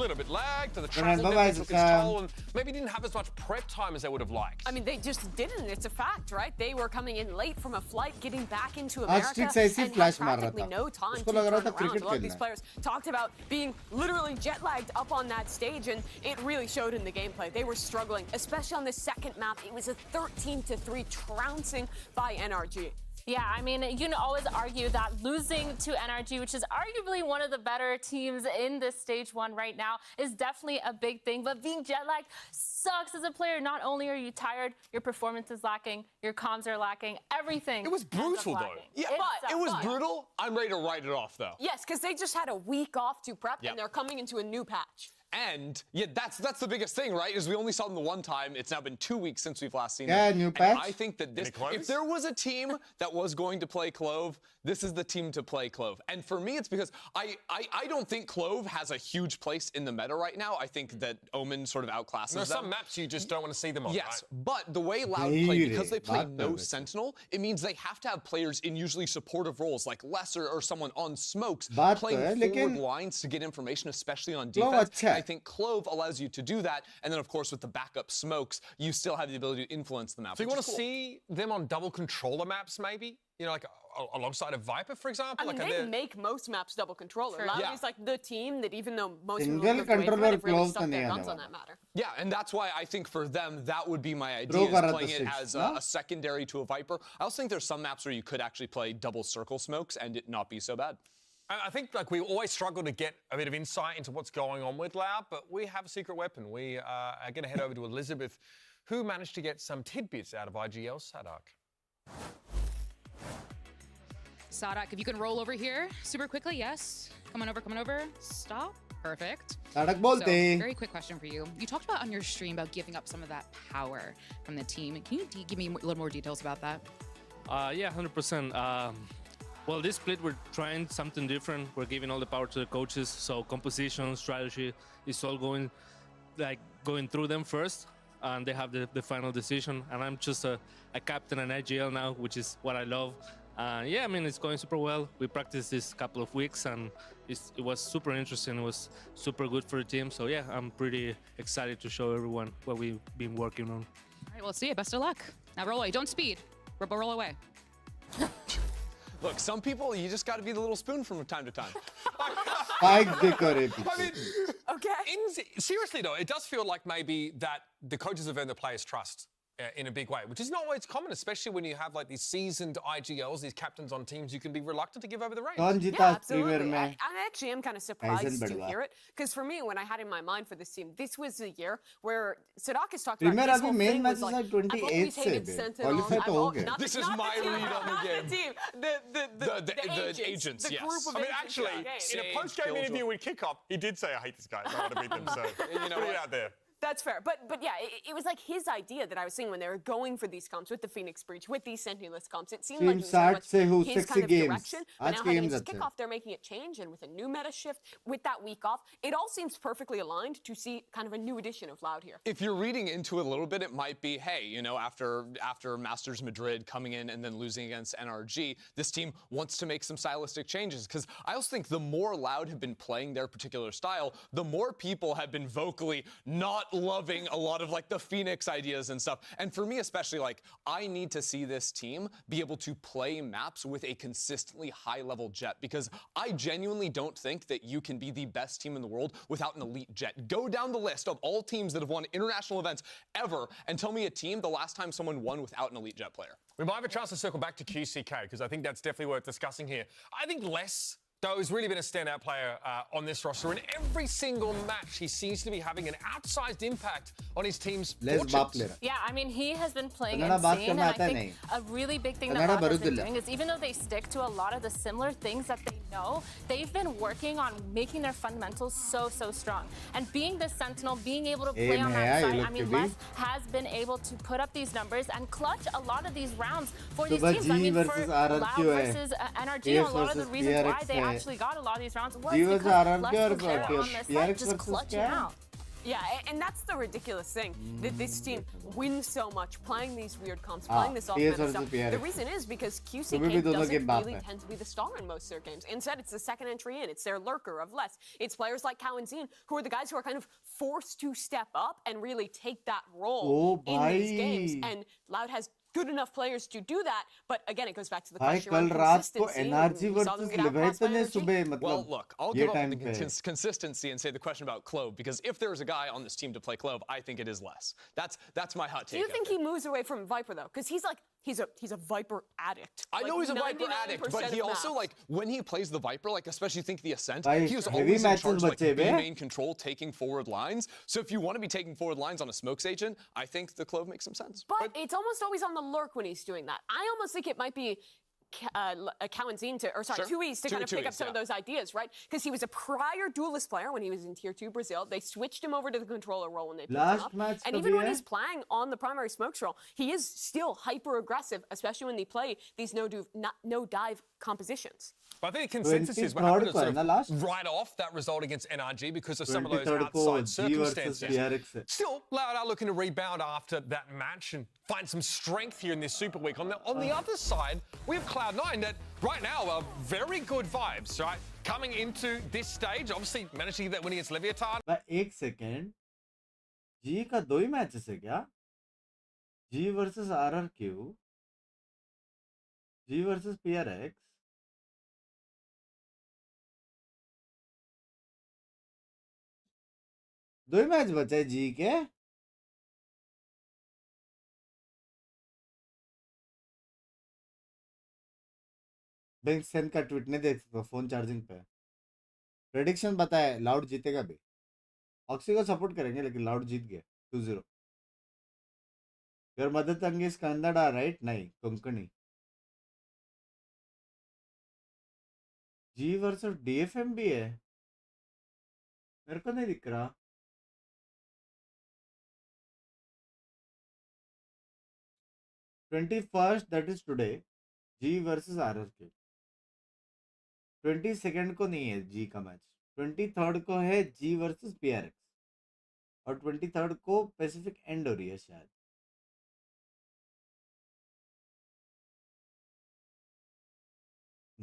little bit lagged. The travel definitely took its toll, and maybe didn't have as much prep time as they would have liked. I mean, they just didn't. It's a fact, right? They were coming in late from a flight, getting back into America, and had practically no time to turn around. A lot of these players talked about being literally jet-lagged up on that stage, and it really showed in the gameplay. They were struggling, especially on the second map. It was a 13-3 trouncing by NRG. Yeah, I mean, you can always argue that losing to NRG, which is arguably one of the better teams in this stage 1 right now, is definitely a big thing. But being jet lagged sucks as a player. Not only are you tired, your performance is lacking, your comms are lacking, everything. It was brutal, though. Yeah, But- it was brutal. I'm ready to write it off, though. Yes, because they just had a week off to prep, and they're coming into a new patch. And yeah, that's the biggest thing, right? Is we only saw them the one time. It's now been 2 weeks since we've last seen them. New And patch. I think that this, if there was a team that was going to play Clove, this is the team to play Clove. And for me, it's because I don't think Clove has a huge place in the meta right now. I think that Omen sort of outclasses There's them. some maps you just don't want to see them on. Yes, right? but the way Loud play, because they play no Sentinel, it means they have to have players in usually supportive roles like Lesser or someone on smokes playing forward lines to get information, especially on defense. I think Clove allows you to do that, and then of course with the backup smokes, you still have the ability to influence the map. So you want to see them on double controller maps, maybe? You know, like alongside a Viper, for example? I mean, they make most maps double controller. Loud is like the team that, even though most people Single moved away from it, controller have really close stuck to their nahi guns aane on that matter. Yeah, and that's why I think for them, that would be my idea, Throw is Bharat playing the it six, as no? a secondary to a Viper. I also think there's some maps where you could actually play double circle smokes and it not be so bad. I think like we always struggle to get a bit of insight into what's going on with Loud, but we have a secret weapon. We are going to head over to Elizabeth, who managed to get some tidbits out of IGL Sadak. Sadak, if you can roll over here super quickly, yes. Come on over. Stop. Perfect. Sadak So, bolte. very quick question for you. You talked about on your stream about giving up some of that power from the team. Can you give me a little more details about that? Yeah, 100%. Well, this split, we're trying something different. We're giving all the power to the coaches. So composition, strategy, is all going through them first. And they have the final decision. And I'm just a captain in IGL now, which is what I love. Yeah, I mean, it's going super well. We practiced this couple of weeks, and it was super interesting. It was super good for the team. So yeah, I'm pretty excited to show everyone what we've been working on. All right, well, see you. Best of luck. Now roll away. Don't speed. Roll away. Look, some people, you just got to be the little spoon from time to time. I mean, seriously though, it does feel like maybe that the coaches have earned the players' trust in a big way, which is not always common, especially when you have like these seasoned IGLs, these captains on teams. You can be reluctant to give over the reins. Yeah, absolutely. I actually am kind of surprised to hear it, because for me, when I had in my mind for this team, this was the year where Sadakis talked about this whole thing was like, I've always hated Sentinels. This is my read on the game. The agents, the yes. group of agents, in a post-game interview with Kickoff, he did say, I hate this guy, I want to beat them, so you know, put it out there. That's fair. But yeah, it was like his idea that I was seeing when they were going for these comps with the Phoenix Breach, with these Sentinelist comps. It seemed like it was very much his kind of direction. But now heading into kickoff, they're making it change. And with a new meta shift, with that week off, it all seems perfectly aligned to see kind of a new edition of Loud here. If you're reading into it a little bit, it might be, hey, you know, after Masters Madrid coming in and then losing against NRG, this team wants to make some stylistic changes. Because I also think the more Loud have been playing their particular style, the more people have been vocally not loving a lot of like the Phoenix ideas and stuff. And for me especially, like, I need to see this team be able to play maps with a consistently high level jet, because I genuinely don't think that you can be the best team in the world without an elite jet. Go down the list of all teams that have won international events ever and tell me a team the last time someone won without an elite jet player. We might have a chance to circle back to QCK, because I think that's definitely worth discussing here. I think Les, though, has really been a standout player on this roster. In every single match, he seems to be having an outsized impact on his team's fortunes. Yeah, I mean, he has been playing insane, and I think a really big thing that Loud has been doing is, even though they stick to a lot of the similar things that they know, they've been working on making their fundamentals so strong. And being the Sentinel, being able to play on that side, I mean, Les has been able to put up these numbers and clutch a lot of these rounds for these teams. I mean, for Loud versus NRG, a lot of the reasons why they actually got a lot of these rounds was because Les was there on this side, just clutching out. Yeah, and that's the ridiculous thing, that this team wins so much playing these weird comps, playing this off-meta stuff. The reason is because QCK doesn't really tend to be the star in most of their games. Instead, it's the second entry in. It's their lurker of Les. It's players like Cow and Zine, who are the guys who are kind of forced to step up and really take that role in these games. And Loud has good enough players to do that. But again, it goes back to the भाई question कल around रात को consistency. NRG We saw them versus get outclassed by लेविथन है NRG. सुबह Well, मतलब look, I'll ये give up time the पे है consistency and say the question about Clove, because if there is a guy on this team to play Clove, I think it is less. That's my hot Do take. you think he moves away from Viper though? Because he's a Viper addict. I know he's a Viper 99% addict, but of he also, maps. like, when he plays the Viper, like, especially think the Ascent, भाई he was heavy always in matches charge of, like, बचे B bay main control, taking forward lines. So if you want to be taking forward lines on a smokes agent, I think the Clove makes some sense. But it's almost always on the lurk when he's doing that. I almost think it might be a Cowanzine to, or sorry, Sure. Tui's to kind of pick up Tui's, some of those ideas, right? Because he was a prior duelist player when he was in Tier 2 Brazil. They switched him over to the controller role when they picked him Last up. match And कभी even when है he's playing on the primary smokes role, he is still hyper aggressive, especially when they play these no dive compositions. But I think the consensus is what 23rd happened to को है sort ना of last write off that result against NRG because of some of those 23rd को outside G versus circumstances. BRX है Still, Loud are looking to rebound after that match and find some strength here in this Super Week. On the other side, we have Cloud9 that right now are very good vibes, right? Coming into this stage, obviously managed to get that win against Leviathan. भाई एक second जी का 2 ही matches है क्या जी versus RRQ जी versus पीआरएक्स दो ही match बचे जी के Binks का tweet नहीं देख सकता फोन चार्जिंग पे प्रेडिक्शन बताए लाउड जीतेगा भी ऑक्सी को सपोर्ट करेंगे लेकिन लाउड जीत गया 2-0 your mother tongue is Kannada right नहीं कोंकणी जी वर्सेस डीएफएम भी है मेरे को नहीं दिख रहा first that is today G versus RRK 22nd को नहीं है जी का मैच 23rd को है जी वर्सेस पीआरएक्स और 23rd को पैसिफिक एंड हो रही है शायद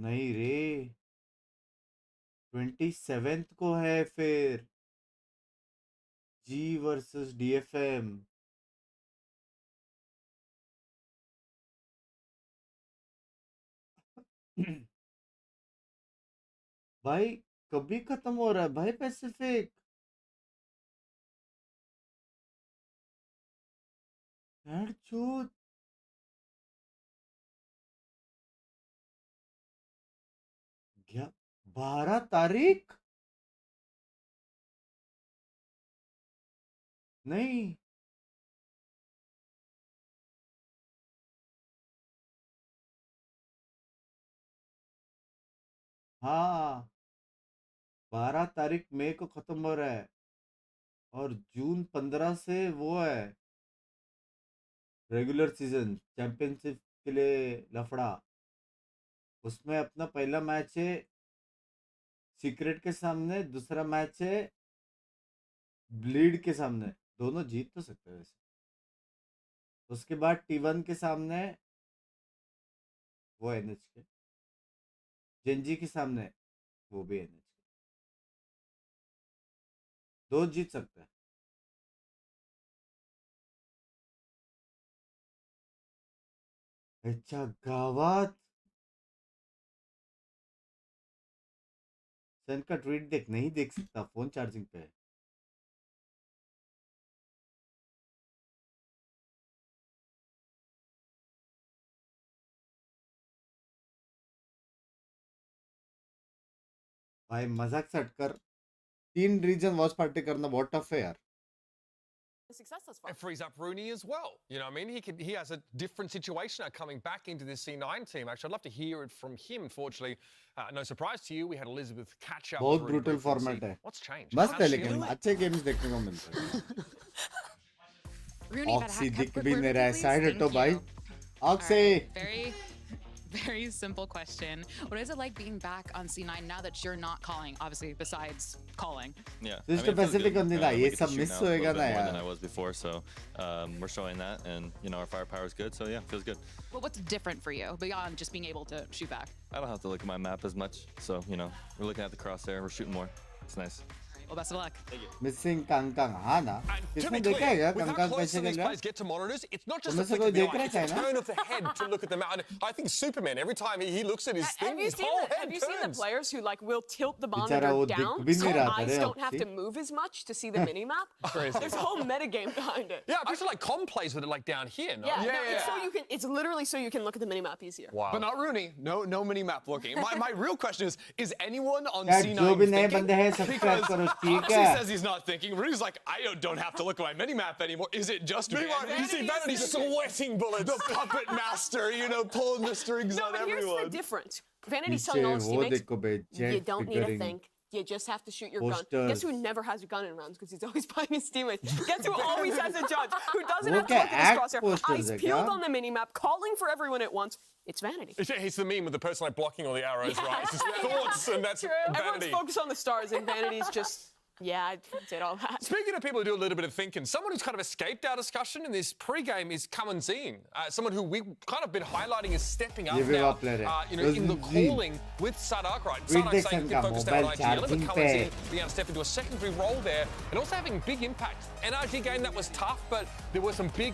नहीं रे 27th को है फिर जी वर्सेस डीएफएम भाई कभी खत्म हो रहा है भाई पैसिफिक छूत 12 तारीख नहीं हाँ 12 तारीख मई को खत्म हो रहा है और जून 15 से वो है रेगुलर सीजन चैंपियनशिप के लिए लफड़ा उसमें अपना पहला मैच है सीक्रेट के सामने दूसरा मैच है ब्लीड के सामने दोनों जीत तो सकते हैं वैसे उसके बाद T1 के सामने वो एनएच के जेंजी के सामने वो भी एनएच के दो जीत सकता है अच्छा गावात सन का ट्वीट देख नहीं देख सकता फोन चार्जिंग पे है भाई मजाक से हटकर 3 रीजन वॉच पार्टी करना बहुत टफ है यार Success thus far. It frees up Rooney as well. You know, I mean, he has a different situation now coming back into this C9 team. Actually, I'd love to hear it from him. Unfortunately, no surprise to you, we had Elizabeth catch up. बहुत brutal format है. What's changed? मस्त है लेकिन अच्छे games देखने को मिलते हैं. ऑक्सी दिख भी नहीं रहा है. साइड हटो भाई. Oxy. Very simple question. What is it like being back on C9 now that you're not calling, obviously, besides calling? Yeah. Sister Pacific on the line. ये सब miss होएगा ना यार. More than I was before, so we're showing that, and you know our firepower is good, so yeah, feels good. Well, what's different for you beyond just being able to shoot back? I don't have to look at my map as much, so you know we're looking at the crosshair, we're shooting more. It's nice. Well, best of luck. Missing Kangkang, हाँ ना? To किसने be देखा है clear, क्या with how Kangkang close कैसे these खेल रहा? players get to monitors, it's not just तुम a में से flick कोई of the देख eye, रहा it's a है ना? turn of the head to look at them. And I think Superman, every time he looks at his thing, his whole head Have you seen the turns. players who like will tilt the बेचारा monitor वो दिख down भी so नहीं रहा था eyes रे don't have oxy. to move as much to see the mini map? Crazy. There's a whole metagame behind it. Yeah, I'm pretty sure like Com plays with it like down here, no? Yeah, no, it's so you can. It's literally so you can look at the mini map easier. Wow. But not Rooney. No mini map looking. My real question is anyone on यार C9 जो भी नए thinking? बंदे हैं subscribe करो ठीक Oxy है. says he's not thinking. Rooney's like, I don't have to look at my mini map anymore. Is it just Meanwhile, you see Vanity's sweating bullets. The puppet master, pulling the strings No, on but everyone. here's the difference. Vanity's पीछे telling all his वो teammates, देखो बे you jet don't need to figuring. think. You just have to shoot your gun. Posters. Guess who never has a gun in rounds because he's always buying his teammates? Guess who always has a judge? Who doesn't वो have to क्या look at his act crosshair? posters Eyes है peeled क्या? on the mini-map, calling for everyone at once. It's Vanity. He's the meme with the person like blocking all the arrows, right? It's just thoughts and that's Everyone's Vanity. focused on the stars and Vanity's just, yeah, I did all that. Speaking of people who do a little bit of thinking, someone who's kind of escaped our discussion in this pre-game is Kamanzine. Someone who we've kind of been highlighting as stepping up ये भी now, वाप ले रहे हैं. in the calling with Sadak, right? Sadak saying he can focus down on IGL, but Kamanzine being able to step into a secondary role there and also having big impact. NRG game that was tough, but there were some big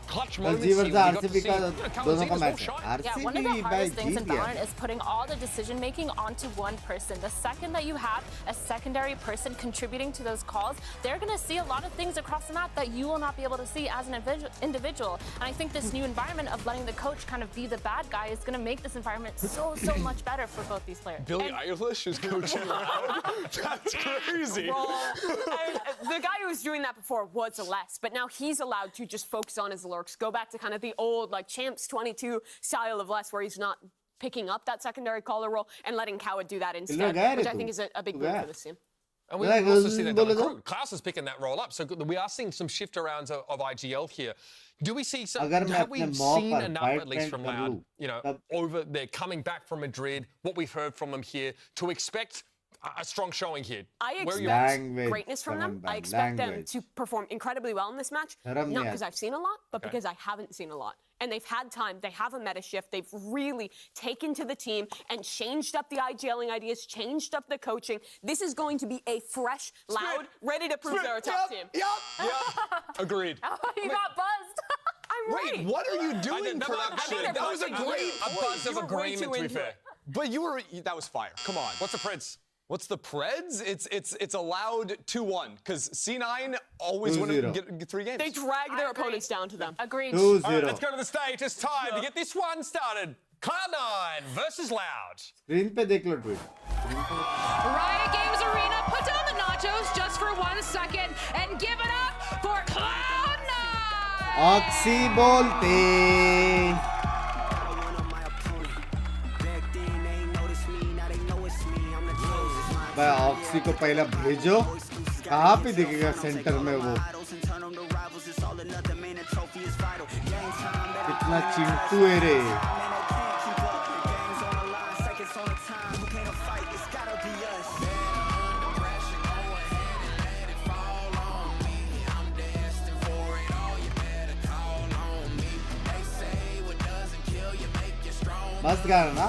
clutch moments here. We got to see Kamanzine as well shine. Yeah, one of the hardest things in Valorant is putting all the decision making onto one person. The second that you have a secondary person contributing to those calls, they're going to see a lot of things across the map that you will not be able to see as an individual. And I think this new environment of letting the coach kind of be the bad guy is going to make this environment so much better for both these players. Billie Eilish is coaching around. That's crazy. The guy who was doing that before was a less, but now he's allowed to just focus on his lurks, go back to kind of the old like Champs 22 style of less, where he's not picking up that secondary caller role and letting Coward do that instead, which I think is a big move for this team. And we can also see that recruit. Klaus is picking that role up. So we are seeing some shift arounds of IGL here. Do we see some, have we seen enough, at least from Loud, over there coming back from Madrid, what we've heard from them here, to expect a strong showing here? I expect greatness from them. I expect them to perform incredibly well in this match. Not because I've seen a lot, but because I haven't seen a lot. And they've had time. They have a meta shift. They've really taken to the team and changed up the IGLing ideas, changed up the coaching. This is going to be a fresh, Loud, ready to prove they're a top team. Agreed. You got buzzed. I'm right. Wait, what are you doing, production? That was a great buzz of agreement, to be fair. But that was fire. Come on. What's the Preds? What's the Preds? It's allowed 2-1 because C9 always want to get 3 games. They drag their opponents down to them. Agreed. 2-0. All right, let's go to the stage. It's time to get this one started. Cloud9 versus Loud. Screen पे देख लो tweet. Riot Games Arena, put down the nachos just for 1 second and give it up for Cloud9. Oxy बोलते. भाई oxy को पहले भेजो. कहाँ पे दिखेगा सेंटर में वो? कितना चिंटू है रे. मस्त गाना ना.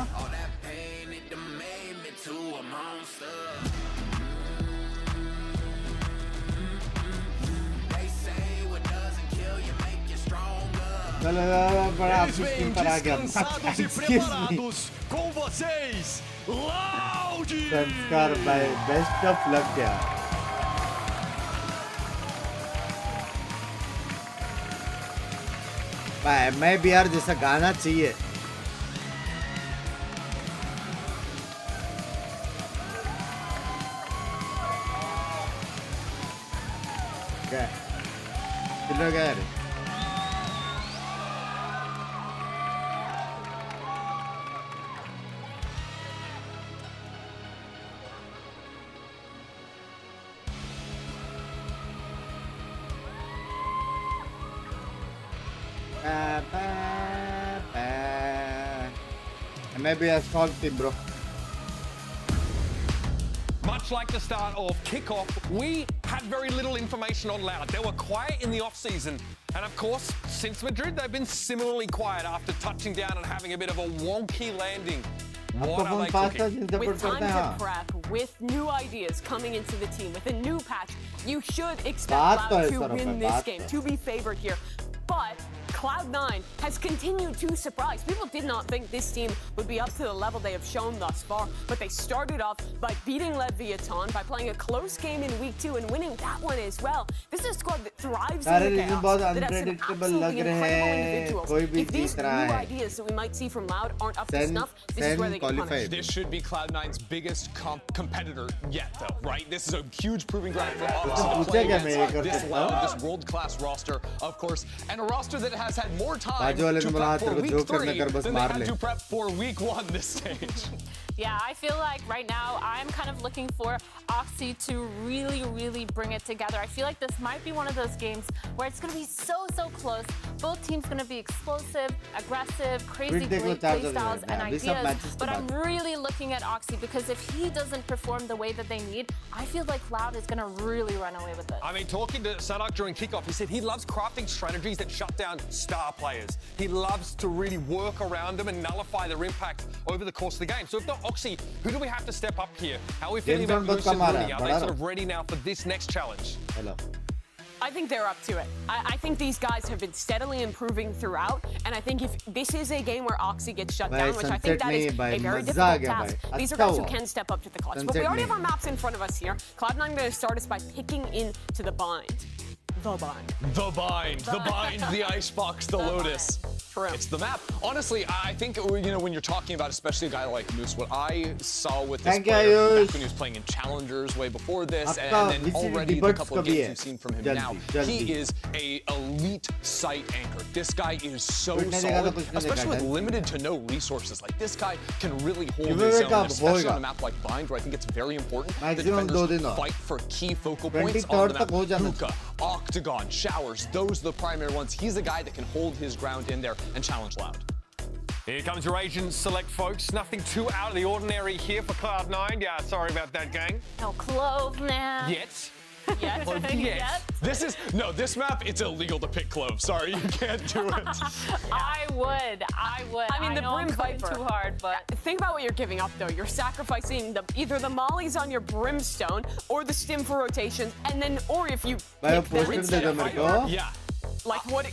बड़ा टीम पर आ गया. Com vocês, Loud! संस्कार भाई, बेस्ट ऑफ लक यार. भाई मैं भी यार जैसा गाना चाहिए. क्या? किधर गया रे? Maybe a strong team, bro. Much like the start of kickoff, we had very little information on Loud. They were quiet in the off-season. And of course, since Madrid, they've been similarly quiet after touching down and having a bit of a wonky landing. What are they cooking? With time to prep, with new ideas coming into the team, with a new patch, you should expect Cloud to win this game, to be favored here. But Cloud9 has continued to surprise. People did not think this team would be up to the level they have shown thus far, but they started off by beating Leviathan, by playing a close game in week 2 and winning that one as well. This is a squad that thrives in the chaos, that has some absolutely incredible individuals. If these new ideas that we might see from Loud aren't up to snuff, this is where they get punished. This should be Cloud9's biggest competitor yet, though, right? This is a huge proving ground for AORUS to play against this Loud, this world-class roster, of course, and a roster that has had more time to prep for week 3 than they had to prep for week 1 this stage. Yeah, I feel like right now I'm kind of looking for Oxy to really bring it together. I feel like this might be one of those games where it's going to be so close. Both teams going to be explosive, aggressive, crazy play styles and ideas. But I'm really looking at Oxy because if he doesn't perform the way that they need, I feel like Loud is going to really run away with it. I mean, talking to Sadak during kickoff, he said he loves crafting strategies that shut down star players. He loves to really work around them and nullify their impact over the course of the game. So if not Oxy, who do we have to step up here? How are we feeling about Moose and Mooney? Are they sort of ready now for this next challenge? Hello. I think they're up to it. I think these guys have been steadily improving throughout, and I think if this is a game where Oxy gets shut down, which I think that is a very difficult task, these are guys who can step up to the clutch. But we already have our maps in front of us here. Cloud9 going to start us by picking into the bind. The bind, the icebox, the Lotus. True. It's the map. Honestly, I think, you know, when you're talking about especially a guy like Moose, what I saw with this player back when he was playing in Challengers way before this, and then already the couple of games we've seen from him now, he is a elite site anchor. This guy is so solid, especially with limited to no resources. Like, this guy can really hold his own, especially on a map like Bind, where I think it's very important that defenders fight for key focal points on the map. Hookah, Octagon, Showers, those are the primary ones. He's the guy that can hold his ground in there and challenge Loud. Here comes your Asian select, folks. Nothing too out of the ordinary here for Cloud9. Yeah, sorry about that, gang. No Clove, man. Yet. This map, it's illegal to pick Clove. Sorry, you can't do it. I would. I mean, the Brim Viper. Too hard, but think about what you're giving up, though. You're sacrificing either the mollies on your Brimstone or the stim for rotations, and then, or if you pick them instead of Viper. Yeah. Like, what?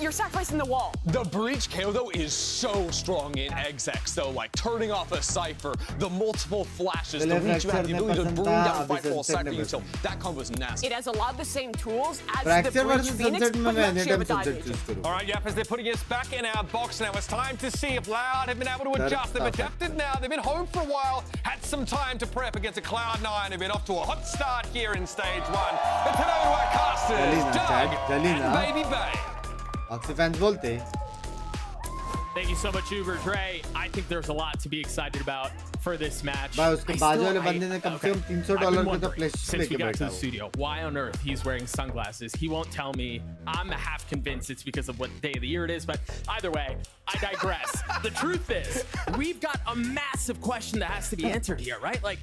You're sacrificing the wall. The Breach KO, though, is so strong in Exex, though. Like, turning off a Cypher, the multiple flashes, the reach you have, the ability to bring down Viper while cyphering yourself. That combo is nasty. It has a lot of the same tools as the Breach Phoenix, but you actually have a dive agent. All right, yep, as they're putting us back in our box now, it's time to see if Loud have been able to adjust. They've adapted now. They've been home for a while, had some time to prep against a Cloud9. They've been off to a hot start here in stage 1. But turn over to our casters, Doug and Baby Bay. Oxy fans bolte. Thank you so much, Uber Dre. I think there's a lot to be excited about for this match. Since we got to the studio, why on earth he's wearing sunglasses? He won't tell me. I'm half convinced it's because of what day of the year it is, but either way, I digress. The truth is, we've got a massive question that has to be answered here, right? Like,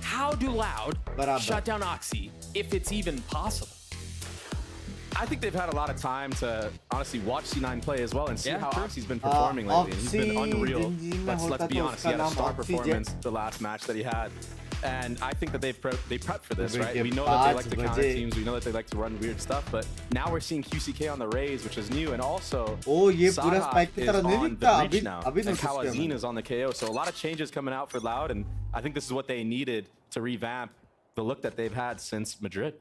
how do Loud shut down Oxy if it's even possible? I think they've had a lot of time to honestly watch C9 play as well and see how Oxy's been performing lately. He's been unreal. Let's be honest, he had a star performance the last match that he had. And I think that they prepped for this, right? We know that they like to counter teams. We know that they like to run weird stuff. But now we're seeing QCK on the Raze, which is new. And also, Saha is on the Breach now. And Kawazin is on the KO. So a lot of changes coming out for Loud. And I think this is what they needed to revamp the look that they've had since Madrid.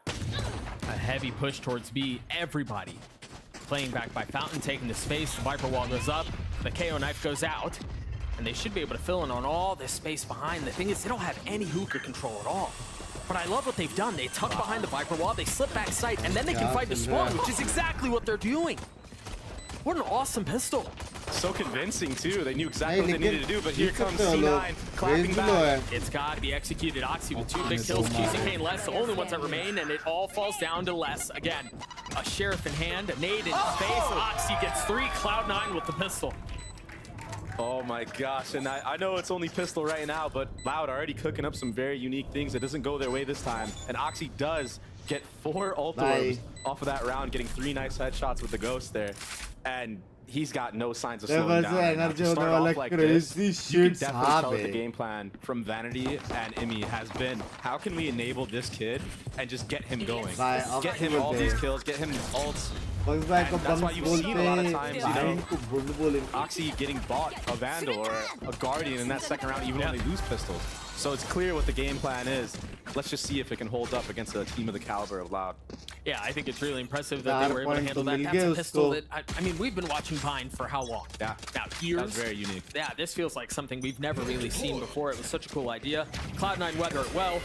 A heavy push towards B. Everybody playing back by Fountain, taking the space. The Viper wall goes up. The KO knife goes out. And they should be able to fill in on all this space behind. The thing is, they don't have any hookah control at all. But I love what they've done. They tuck behind the Viper wall. They slip back sight. And then they can find the spawn, which is exactly what they're doing. What an awesome pistol. So convincing, too. They knew exactly what they needed to do, but here comes C9 clapping back. It's got to be executed. Oxy with 2 big kills. QCK and Les, the only ones that remain, and it all falls down to Les. Again, a sheriff in hand, a nade in face. Oxy gets 3, Cloud9 with the pistol. Oh my gosh, and I know it's only pistol right now, but Loud already cooking up some very unique things. It doesn't go their way this time, and Oxy does get 4 ult orbs off of that round, getting 3 nice headshots with the Ghost there. and he's got no signs of There slowing was down. the Right now. energy To of start the, off like, like crazy this, you can shit, definitely tell that the sabe. game plan from Vanity and Imi has been, how can we enable this kid and just get him going? Bhai, Get him all these kills, get him ults. Bugs bhai ko And that's why bums you've seen a lot of bolte, times, you bhai know, ko bund boleंगे. Oxy getting bought a Vandal or a Guardian in that second round, even when they lose pistols. So it's clear what the game plan is. Let's just see if it can hold up against a team of the caliber of Loud. Yeah, I think it's really impressive that they were able to handle that. That's a pistol that, I mean, we've been watching Pine for how long? Yeah. Now, years. That's very unique. Yeah, this feels like something we've never really seen before. It was such a cool idea. Cloud9 weather it well.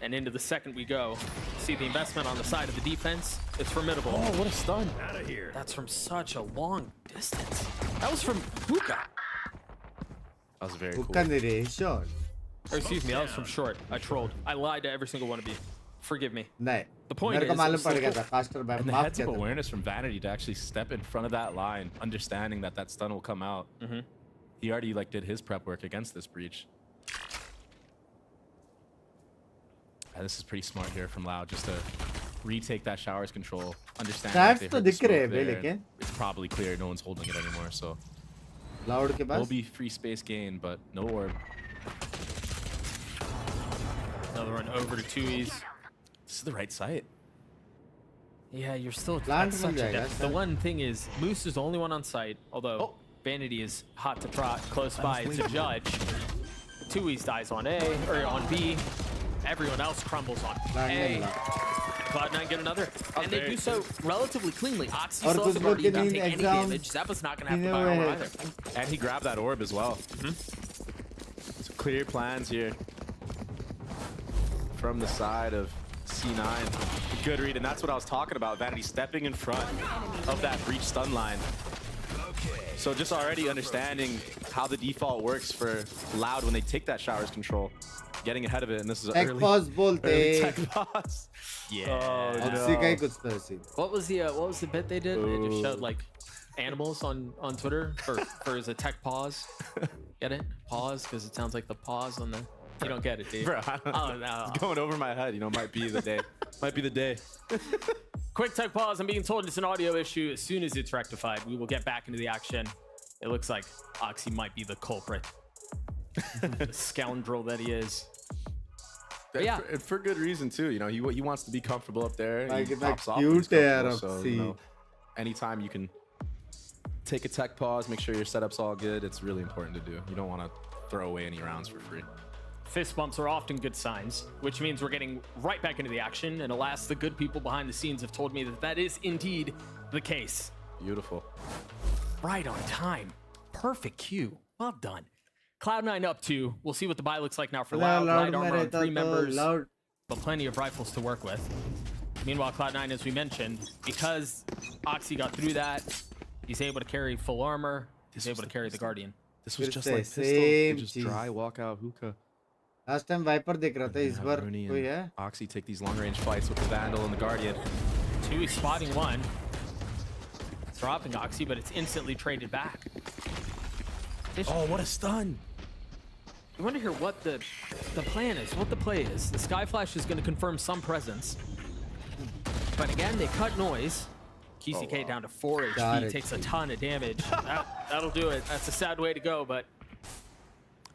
And into the second we go. See the investment on the side of the defense. It's formidable. Oh, what a stun. Out of here. That's from such a long distance. That was from Hookah. That was very cool. Hookah nahi re, short. Or excuse me, that was from short. I trolled. I lied to every single one of you. Forgive me. Nahi. The point मेरे को is, मालूम it's पड़ so गया cool. था caster by And the माफ heads किया of था. awareness from Vanity to actually step in front of that line, understanding that that stun will come out. He already like did his prep work against this breach. And this is pretty smart here from Loud, just to retake that shower's control, understand that Stats they तो heard the दिख रहे smoke हैं there, लेकिन. and it's probably clear no one's holding it anymore, so Loud के will pass. be free space gain, but no orb. Another one over to 2Es. This is the right site. Yeah, you're still Plant at such a मिल जाएगा, depth. The sir. one thing is, Moose is the only one on site, although Vanity is hot to trot close by to judge. 2Es dies on A, or on B. Everyone else crumbles on A. Cloud9 get another. And they do so relatively cleanly. Oxy और still कुछ doesn't लोग के take नींद any exam damage. Zappa's not going to have to गिने buy हुए armor हैं. either. And he grabbed that orb as well. So clear plans here from the side of C9. Good read, and that's what I was talking about. Vanity stepping in front of that breach stun line. So just already understanding how the default works for Loud when they take that shower's control, getting ahead of it, and this is Tech early, pause bolte. early tech pause. Yeah. Oxy का ही कुछ था ऐसे. What was the bit they did? They just showed like animals on Twitter for his tech pause. Get it? Pause, because it sounds like the pause on the. You don't get it, dude. Bro, I don't Oh no. It's going over my head, you know, might be the day. Might be the day. Quick tech pause. I'm being told it's an audio issue. As soon as it's rectified, we will get back into the action. It looks like Oxy might be the culprit. The scoundrel that he is. But yeah. For good reason too. You know, he wants to be comfortable up there. Like He that pops off cute when he's hair comfortable, of so, you C. know, anytime you can take a tech pause, make sure your setup's all good. It's really important to do. You don't want to throw away any rounds for free. Fist bumps are often good signs, which means we're getting right back into the action. And alas, the good people behind the scenes have told me that that is indeed the case. Beautiful. Right on time. Perfect cue. Well done. Cloud9 up 2. We'll see what the buy looks like now for Loud. Light armor on 3 members, but plenty of rifles to work with. Meanwhile, Cloud9, as we mentioned, because Oxy got through that, he's able to carry full armor. He's able to carry the Guardian. This was फिर just से like pistol. same Just चीज. dry walkout hookah. Last time Viper देख रहा था, इस Have bar Rooney कोई and है? Oxy take these long range fights with the Vandal and the Guardian. 2 is spotting 1. It's dropping Oxy, but it's instantly traded back. Oh, what a stun! I wonder here what the plan is, what the play is. The Sky Flash is going to confirm some presence. But again, they cut noise. KCK down to 4 HP, takes a ton of damage. That'll do it. That's a sad way to go, but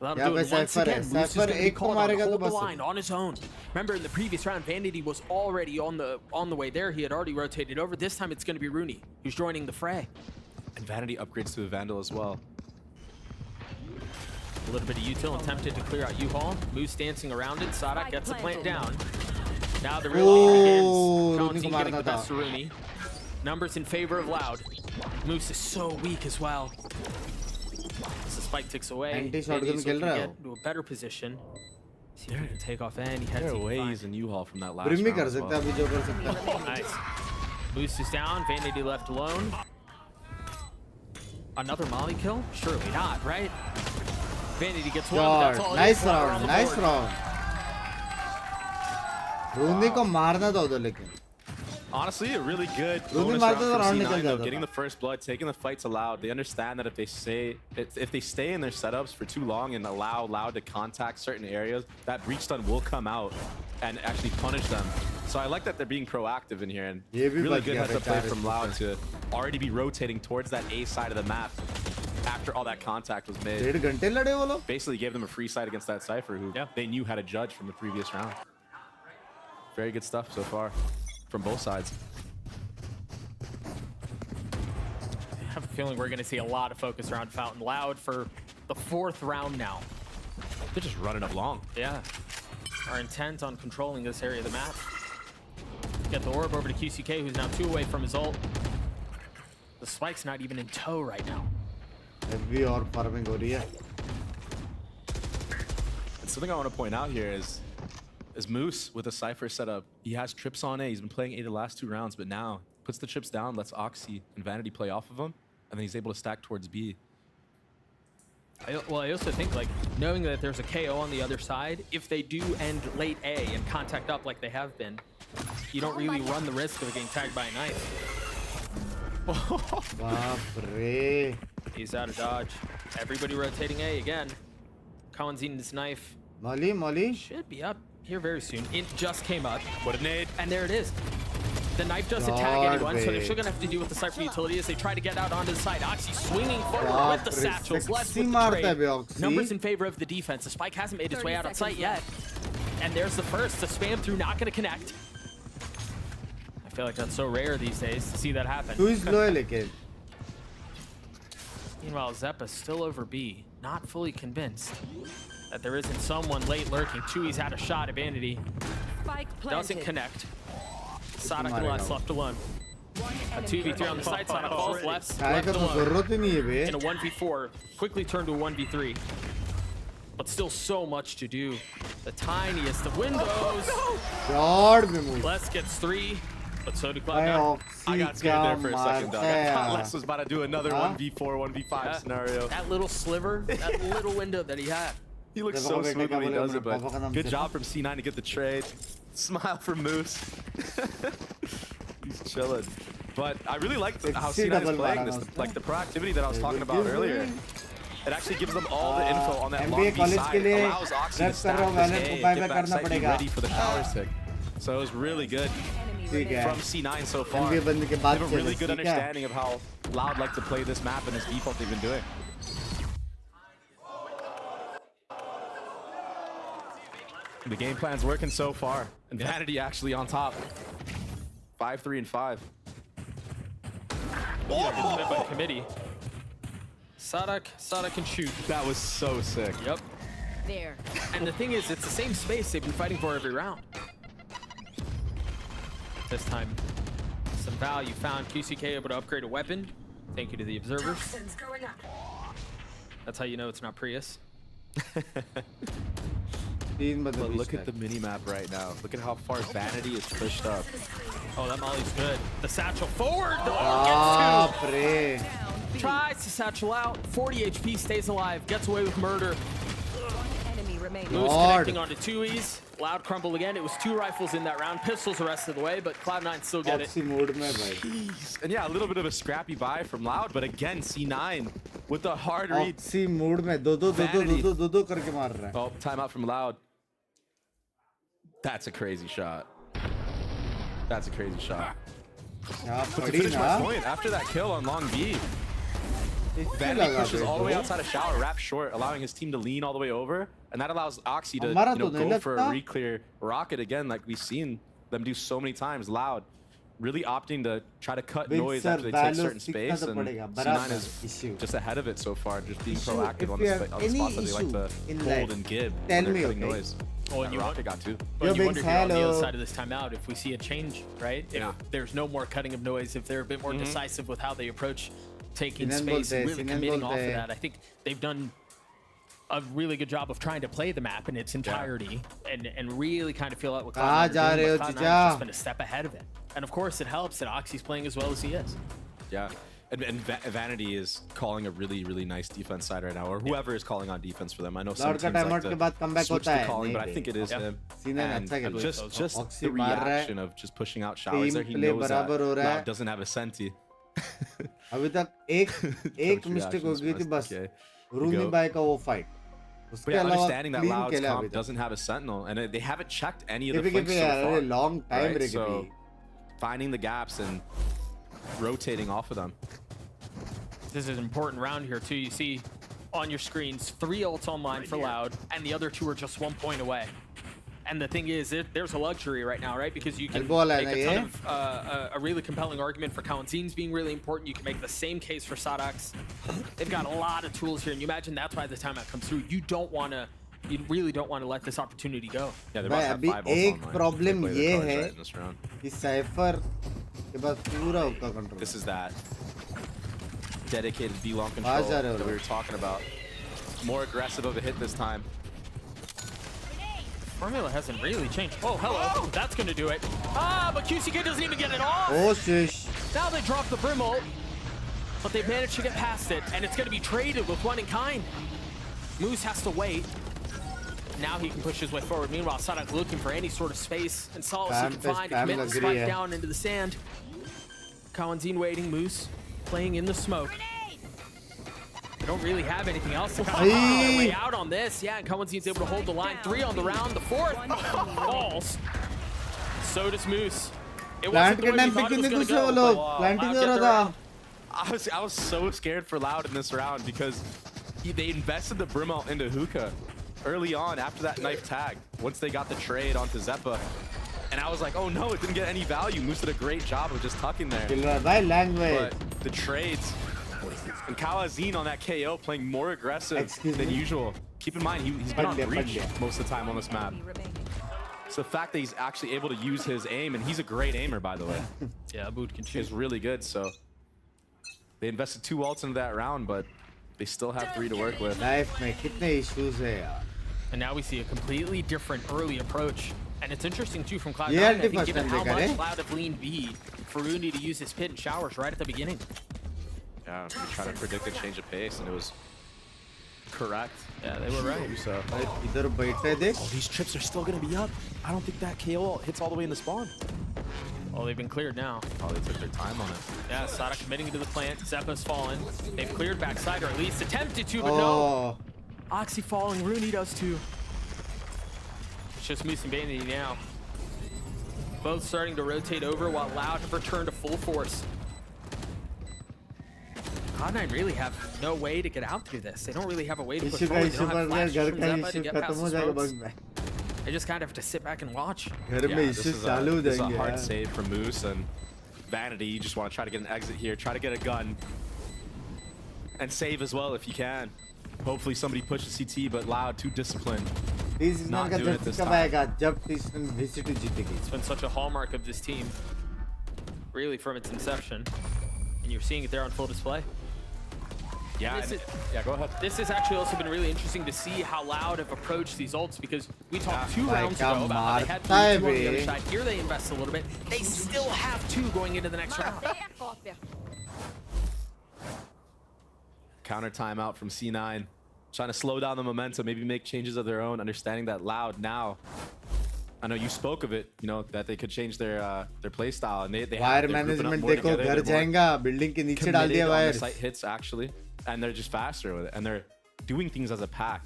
that'll do it. Once again, Moose is going to be called on to hold the line on his own. Remember, in the previous round, Vanity was already on the way there. He had already rotated over. This time, it's going to be Rooney who's joining the fray. And Vanity upgrades to a Vandal as well. A little bit of util attempted to clear out U-Haul. Moose dancing around it. Sadak gets the plant down. Now the real game begins. County getting the best of Rooney. Numbers in favor of Loud. Moose is so weak as well. As the spike ticks away, Anti-shotgun Vandy's खेल looking रहा to है get into a better position. See if he can take off any heads. There are ways in U-Haul from that last Brim round भी कर as सकता well. है, अभी जो कर सकता है. Nice. Moose is down. Vanity left alone. Another molly kill? Surely not, right? Vanity gets one. That's all Nice it is. We're on round, the nice board. round. Rooney को मारना था उधर लेकिन. Honestly, a really good Rooney bonus round मारता तो from round C9 निकल though, जाता getting था. the first blood, taking the fight to Loud. They understand that if they stay in their setups for too long and allow Loud to contact certain areas, that breach stun will come out and actually punish them. So I like that they're being proactive in here, and really good heads up play from Loud to already be rotating towards that A side of the map after all that contact was made. 1.5 घंटे लड़े वो लोग. Basically gave them a free side against that Cypher who they knew how to judge from the previous round. Very good stuff so far from both sides. I have a feeling we're going to see a lot of focus around Fountain. Loud for the 4th round now. They're just running up long. Yeah. Are intent on controlling this area of the map. Get the orb over to QCK, who's now 2 away from his ult. The spike's not even in tow right now. Heavy और farming हो रही है. And something I want to point out here is Moose with a Cypher setup. He has trips on A. He's been playing A the last 2 rounds, but now puts the chips down, lets Oxy and Vanity play off of him, and then he's able to stack towards B. I also think, like, knowing that there's a KO on the other side, if they do end late A and contact up like they have been, you don't really run the risk of getting tagged by a knife. Baapre. He's out of dodge. Everybody rotating A again. Cohen's eating his knife. Molly. Should be up here very soon. It just came up. What a nade. And there it is. The knife doesn't tag anyone, so they're still gonna have to deal with the Cypher utility as they try to get out onto the side. Oxy swinging forward with the satchels, left with the trade. Numbers in favor of the defense. The spike hasn't made its way out on sight yet. And there's the first. The spam through, not gonna connect. I feel like that's so rare these days to see that happen. Who is loyal again? Meanwhile, Zeppa's still over B, not fully convinced that there isn't someone late lurking. Chewy's had a shot at Vanity. Doesn't connect. Sadak and Less left alone. A 2v3 on the side. Sadak falls left alone. In a 1v4, quickly turned to a 1v3. But still so much to do. The tiniest of windows. Les gets 3, but so did Cloud9. I got scared there for a second, dog. I thought Les was about to do another 1v4, 1v5 scenario. That little sliver, that little window that he had. He looks so smooth when he does it, but good job from C9 to get the trade. Smile from Moose. He's chilling. But I really like how C9 is playing this, like the proactivity that I was talking about earlier. It actually gives them all the info on that long B side. It allows Oxy to stack this A, get back side B ready for the shower stick. So it was really good from C9 so far. They have a really good understanding of how Loud like to play this map and his default they've been doing. The game plan's working so far, and Vanity actually on top. 5-3 and 5. By committee. Sadak can shoot. That was so sick. Yep. There. And the thing is, it's the same space they've been fighting for every round. This time, some value found. QCK able to upgrade a weapon. Thank you to the observers. That's how you know it's not Prius. But look at the mini-map right now. Look at how far Vanity is pushed up. Oh, that molly's good. The satchel forward. The gets 2. Tries to satchel out. 40 HP, stays alive. Gets away with murder. Moose connecting onto 2Es. Loud crumble again. It was 2 rifles in that round. Pistols the rest of the way, but Cloud9 still get it. Jeez. And yeah, a little bit of a scrappy buy from Loud, but again, C9 with the hard read. Oh, timeout from Loud. That's a crazy shot. That's a crazy shot. But to finish my point, after that kill on long B, Vanity pushes all the way outside of shower, wraps short, allowing his team to lean all the way over, and that allows Oxy to go for a re-clear rocket again, like we've seen them do so many times. Loud, really opting to try to cut noise after they take certain space, and C9 is just ahead of it so far, just being proactive on the spots that they like to hold and give when they're cutting noise. Oh, and you rocket got 2. Well, you wonder if you're on the other side of this timeout if we see a change, right? If there's no more cutting of noise, if they're a bit more decisive with how they approach taking space and really committing off of that. I think they've done a really good job of trying to play the map in its entirety and really kind of feel out what Cloud9 is doing, but Cloud9 has just been a step ahead of it. And of course, it helps that Oxy's playing as well as he is. Yeah. And Vanity is calling a really nice defense side right now, or whoever is calling on defense for them. I know some Lord का teams timeout के बाद comeback switch होता the है, calling, नहीं but I think it is him. C9 And अच्छा खेल रहा है. just Oxy the मार रहा है. reaction of just pushing out showers there, he Team play knows that बराबर हो रहा है. Loud doesn't have a senti. अभी तक एक मिस्टेक हो गई थी बस. रूनी बाय का वो fight. But yeah, understanding that Loud's comp doesn't have a sentinel, and they haven't checked any of the flanks so far. Long time, right? So finding the gaps and rotating off of them. This is an important round here too. You see on your screens 3 ults online for Loud, and the other 2 are just 1 point away. And the thing is, there's a luxury right now, right? Because you can make a ton of a really compelling argument for Kawanzin's being really important. You can make the same case for Sadax. They've got a lot of tools here, and you imagine that's why the timeout comes through. You really don't want to let this opportunity go. Yeah, they're about to have 5 ults एक online. Problem They play ये the cards है right in this round. कि cipher के बाद पूरा उसका control. This is that dedicated B-long control that we were talking about. More aggressive of a hit this time. Formula hasn't really changed. Oh, hello. That's going to do it. Ah, but QCK doesn't even get it off. Oh, shish. Now they drop the Brim ult, but they've managed to get past it, and it's going to be traded with one in kind. Moose has to wait. Now he can push his way forward. Meanwhile, Sadak looking for any sort of space and solace he can find to commit the spike down into the sand. Kawanzin waiting. Moose playing in the smoke. They don't really have anything else to kind of find their way out on this. Yeah, and Kawanzin's able to hold the line. 3 on the round. The 4th falls. So does Moose. It wasn't the way we thought it was going to go, but planting Loud get the round. I was so scared for Loud in this round because they invested the Brim ult into Hookah early on after that knife tag. Once they got the trade onto Zeppa. And I was like, oh no, it didn't get any value. Moose did a great job of just tucking there. But the trades. And Kawazin on that KO playing more aggressive than usual. Keep in mind, he's been on breach most of the time on this map. So the fact that he's actually able to use his aim, and he's a great aimer, by the way. Yeah, Abood can shoot. Is really good, so. They invested 2 ults into that round, but they still have 3 to work with. And now we see a completely different early approach. And it's interesting too from Cloud9, Yeah, I think, given how much eh? Cloud have leaned B, for Rooney to use his pit and showers right at the beginning. Yeah, we tried to predict a change of pace, and it was correct. Yeah, they were right. So. Oh, these trips are still going to be up. I don't think that KO hits all the way in the spawn. Well, they've been cleared now. Oh, they took their time on it. Yeah, Sada committing to the plant. Zeppa's fallen. They've cleared backside, or at least attempted to, but Oh. no. Oxy falling, Rooney does too. It's just Moose and Vanity now. Both starting to rotate over while Loud have returned to full force. Cloud9 really have no way to get out through this. They don't really have a way to push forward. They don't have flashes from Zeppa to get past the smokes. They just kind of have to sit back and watch. Yeah, this is a hard save for Moose and Vanity. You just want to try to get an exit here, try to get a gun, and save as well if you can. Hopefully somebody pushes CT, but Loud, too disciplined. Not doing it this time. It's been such a hallmark of this team, really from its inception, and you're seeing it there on full display. Yeah, yeah, go ahead. This has actually also been really interesting to see how Loud have approached these ults, because we talked 2 rounds ago about how they had 2 on the other side. Here they invest a little bit. They still have 2 going into the next round. Counter timeout from C9. Trying to slow down the momentum, maybe make changes of their own, understanding that Loud now, I know you spoke of it, you know, that they could change their play style, and they wire management देखो घर जाएगा building के नीचे डाल दिया wires. Site hits actually, and they're just faster with it, and they're doing things as a pack.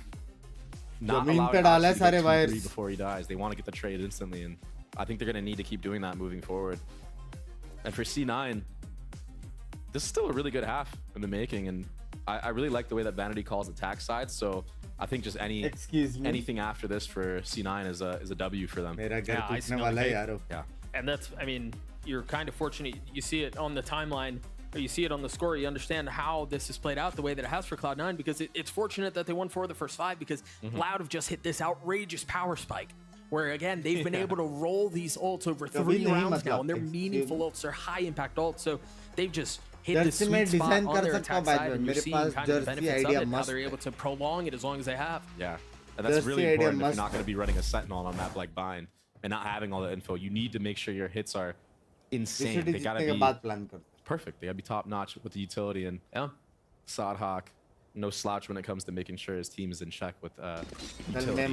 Not allowing Oxy to get 2-3 before he dies. They want to get the trade instantly, and I think they're going to need to keep doing that moving forward. And for C9, this is still a really good half in the making, and I really like the way that Vanity calls attack sides, so I think just anything after this for C9 is a W for them. Yeah, and that's, I mean, you're kind of fortunate. You see it on the timeline, or you see it on the score. You understand how this has played out the way that it has for Cloud9, because it's fortunate that they won 4 of the first 5, because Loud have just hit this outrageous power spike, where again they've been able to roll these ults over 3 rounds now, and they're meaningful ults, they're high impact ults, so they've just hit the sweet spot on their attack side, and you're seeing kind of the benefits of it, how they're able to prolong it as long as they have. Yeah, and that's really important if you're not going to be running a Sentinel on a map like Bind and not having all the info. You need to make sure your hits are insane. They got to be perfect. They gotta be top notch with the utility, and Sadhawk, no slouch when it comes to making sure his team is in check with utility. A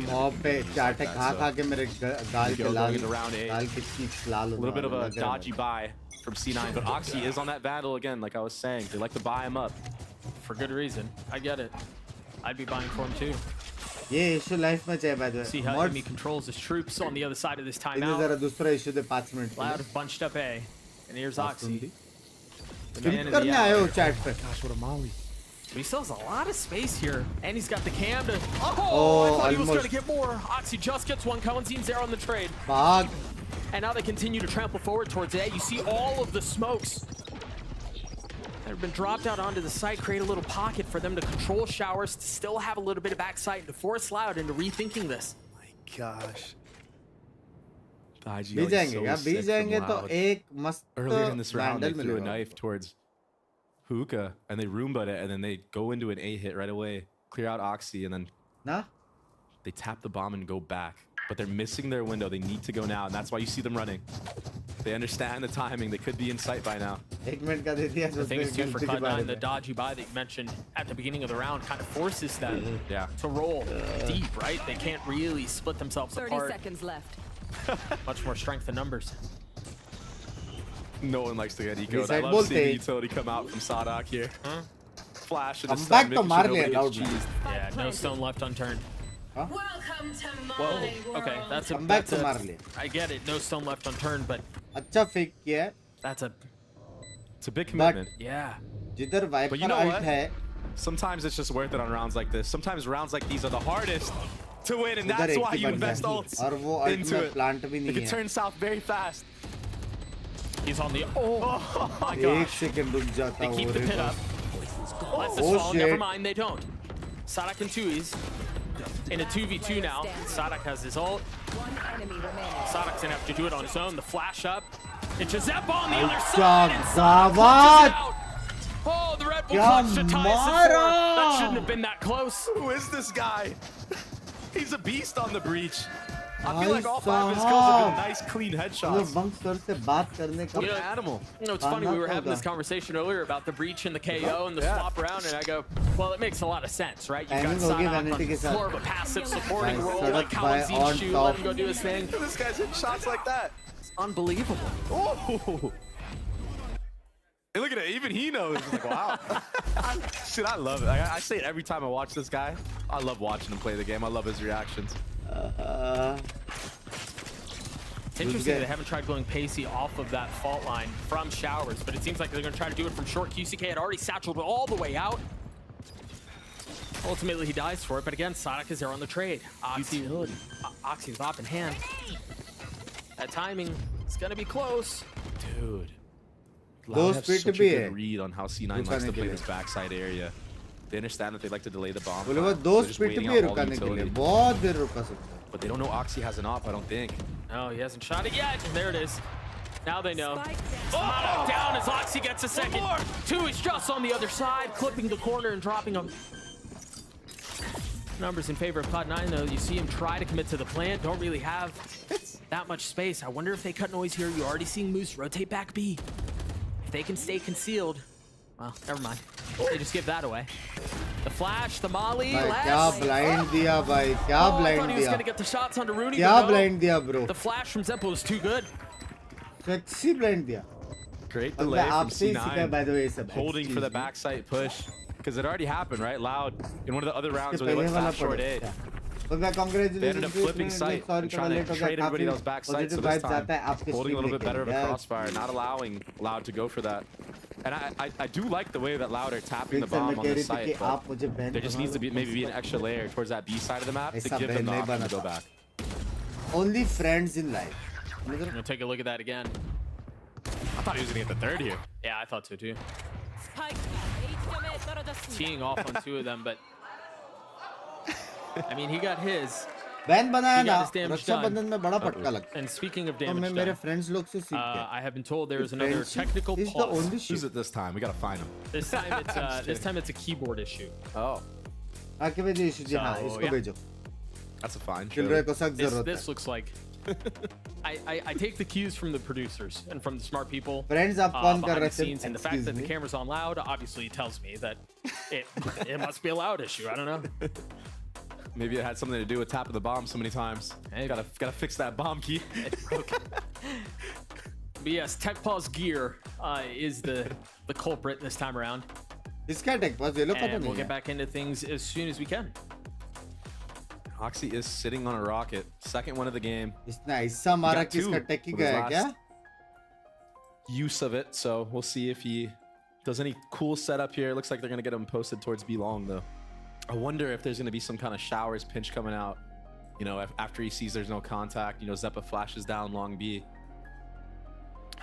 little bit of a dodgy buy from C9, but Oxy is on that Vandal again, like I was saying. They like to buy him up. For good reason. I get it. I'd be buying for him too. ये issue life में चाहिए by the way. See how enemy controls his troops on the other side of this timeout. इधर दूसरा issue they 5 minute. Loud bunched up A, and here's Oxy. Skip करने आए हो chat पे. Gosh, what a molly. But he still has a lot of space here, and he's got the cam to. Oh, I thought he was going to get more. Oxy just gets one. Cohen's there on the trade. Bag. And now they continue to trample forward towards A. You see all of the smokes that have been dropped out onto the site, create a little pocket for them to control showers, to still have a little bit of backside, and to force Loud into rethinking this. My gosh. भी जाएंगे तो एक मस्त earlier in this round they threw a knife towards Hookah and they Roomba'd it, and then they go into an A hit right away, clear out Oxy, and then they tap the bomb and go back. But they're missing their window. They need to go now, and that's why you see them running. They understand the timing. They could be in sight by now. The thing is too for Cloud9, the dodgy buy that you mentioned at the beginning of the round kind of forces them to roll deep, right? They can't really split themselves 30 apart. seconds left. Much more strength in numbers. No one likes to get eco. I love seeing the utility come out from Sadak here. Flash and the stun, making sure nobody gets cheesed. Yeah, no stone left unturned. Welcome to my Whoa, okay, that's a... I get it, no stone left unturned, but... अच्छा fake किया. That's a... It's a big commitment. Yeah. जिधर Viper but you know what? है. Sometimes it's just worth it on rounds like this. Sometimes rounds like these are the hardest to win, and that's why you invest ults into it. It can turn south very fast. He's on the... Oh my gosh. They keep the pit up. Let's just fall. Never mind, they don't. Sadak and Tui's in a 2v2 now. Sadak has his ult. Sadak's gonna have to do it on his own. The flash up. It's Jazep on the other side. And Sadak clutches it out. Oh, the Red Bull clutch to tie us at 4. That shouldn't have been that close. Who is this guy? He's a beast on the breach. I feel like all 5 of his kills have been nice, clean headshots. You know, animal. You know, it's funny, we were having this conversation earlier about the breach and the KO and the swap around, and I go, well, it makes a lot of sense, right? You've got Sadak on more of a passive supporting role, like Cohen's shoot, let him go do his thing. This guy's hitting shots like that. It's unbelievable. Oh! Hey, look at it, even he knows. He's like, wow. Shit, I love it. I say it every time I watch this guy. I love watching him play the game. I love his reactions. It's interesting they haven't tried going pacey off of that fault line from showers, but it seems like they're going to try to do it from short. QCK had already satcheled all the way out. Ultimately, he dies for it, but again, Sadak is there on the trade. Oxy's op in hand. That timing is going to be close. Dude. Loud have such a good read on how C9 likes to play this backside area. They understand that they like to delay the bomb. They're just waiting on all the utility. But they don't know Oxy has an op, I don't think. No, he hasn't shot it yet. There it is. Now they know. Oh, down as Oxy gets a second. 2 is just on the other side, clipping the corner and dropping him. Numbers in favor of Cloud9, though. You see him try to commit to the plant. Don't really have that much space. I wonder if they cut noise here. You're already seeing Moose rotate back B. If they can stay concealed, well, never mind. They just give that away. The flash, the molly, क्या blind दिया भाई, क्या blind thought he was दिया. gonna get the shots onto Rooney. क्या blind दिया bro. The flash from Zempo was too good. Sexy blind दिया. Great delay from C9. By the way, holding for the backside push. Because it already happened, right? Loud in one of the other rounds where they went fast short A. They ended up flipping sight and trying to trade everybody that was backside. So this time, holding a little bit better of a crossfire, not allowing Loud to go for that. And I do like the way that Loud are tapping the bomb on the site, but there just needs to be maybe an extra layer towards that B side of the map to give them the option to go back. Only friends in life. I'm gonna take a look at that again. I thought he was gonna get the 3rd here. Yeah, I thought so too. Teeing off on 2 of them, but I mean, he got his. Ban बनाया ना रक्षाबंधन में बड़ा पटका लगता है. And speaking of damage मैं मेरे friends लोग से सीख के. I have been told there is another technical pause. Who's it this time? We gotta find him. This time it's a keyboard issue. Oh. आके भेजो इशू जी हाँ इसको भेजो. That's a fine. This looks like I take the cues from the producers and from the smart people Friends, आप कौन कर behind रहे the थे? scenes, and the fact that the camera's on loud obviously tells me that it must be a loud issue. I don't know. Maybe it had something to do with tapping the bomb so many times. Hey, gotta fix that bomb key. But yes, TechPaw's gear is the culprit this time around. इसका TechPaw ये लोग पता And नहीं we'll get है. back into things as soon as we can. Oxy is sitting on a rocket. Second one of the game. इसने ऐसा मारा कि इसका टेक ही गया क्या? Use of it, so we'll see if he does any cool setup here. It looks like they're gonna get him posted towards B long though. I wonder if there's gonna be some kind of showers pinch coming out. You know, after he sees there's no contact, you know, Zeppa flashes down long B.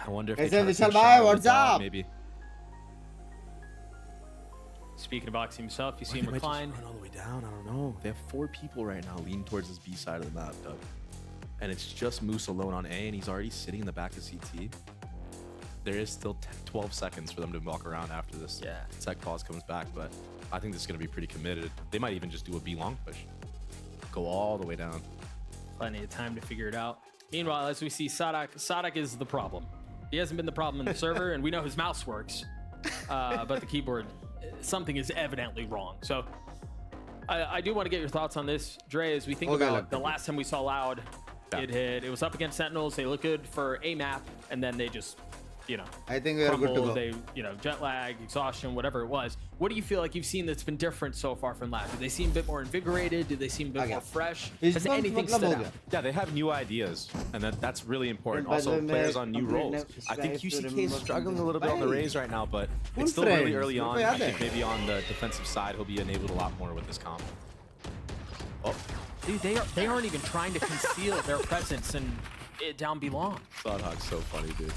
I wonder if they try to pinch shower what's with dog, up? maybe. Speaking of Oxy himself, you see him They might just recline. run all the way down. I don't know. They have 4 people right now leaning towards this B side of the map, Doug. And it's just Moose alone on A, and he's already sitting in the back of CT. There is still 12 seconds for them to walk around after this. Yeah. Tech pause comes back, but I think this is going to be pretty committed. They might even just do a B long push. Go all the way down. Plenty of time to figure it out. Meanwhile, as we see Sadak is the problem. He hasn't been the problem in the server, and we know his mouse works. But the keyboard, something is evidently wrong. So I do want to get your thoughts on this, Dre, as we think about the last time we saw Loud. It was up against Sentinels. They look good for a map, and then they just, you know, I think we are good to crumbled. go. They, you know, jet lag, exhaustion, whatever it was. What do you feel like you've seen that's been different so far from Loud? Do they seem a bit more invigorated? Do they seem a bit more fresh? Has anything stood out? Yeah, they have new ideas, and that's really important. Also, players on new roles. I think QCK is struggling a little bit on the Raze right now, but it's still really early on. I think maybe on the defensive side, he'll be enabled a lot more with this comp. Oh, dude, they aren't even trying to conceal their presence and down belong. Cloudhog's so funny, dude.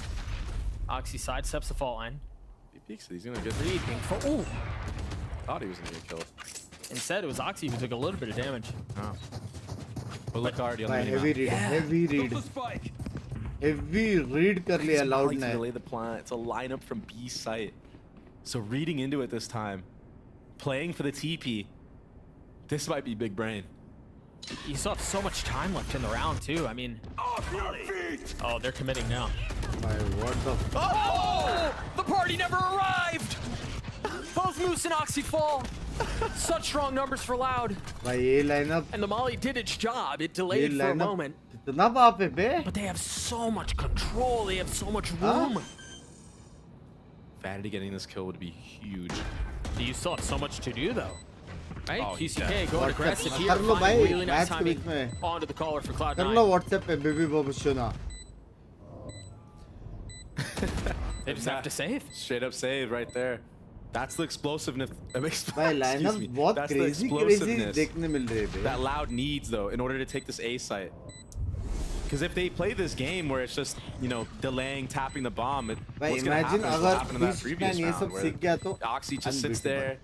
Oxy sidesteps the fault line. He peeks it. He's gonna get read. Ooh. Thought he was gonna get killed. Instead, it was Oxy who took a little bit of damage. Oh. But look already on the heavy read, heavy read. Heavy read कर लिया Loud ने. Delay the plant. It's a lineup from B site. So reading into it this time, playing for the TP. This might be big brain. You still have so much time left in the round too. I mean, oh, they're committing now. What the? Oh! The party never arrived. Both Moose and Oxy fall. Such strong numbers for Loud. भाई ये lineup. And the Molly did its job. It delayed for a moment. कितना बाप है बे? But they have so much control. They have so much room. Vanity getting this kill would be huge. You still have so much to do though. Right? Oh, QCK going aggressive here. कर लो भाई. Really nice Match के बीच timing में. onto the caller for Cloud9. कर लो WhatsApp पे baby Bob Shona. They just have to save. Straight up save right there. That's the explosiveness. भाई lineup बहुत crazy देखने मिल रहे हैं. That Loud needs though in order to take this A site. Because if they play this game where it's just, you know, delaying, tapping the bomb, what's going to happen is what happened in that previous round where Oxy just sits there,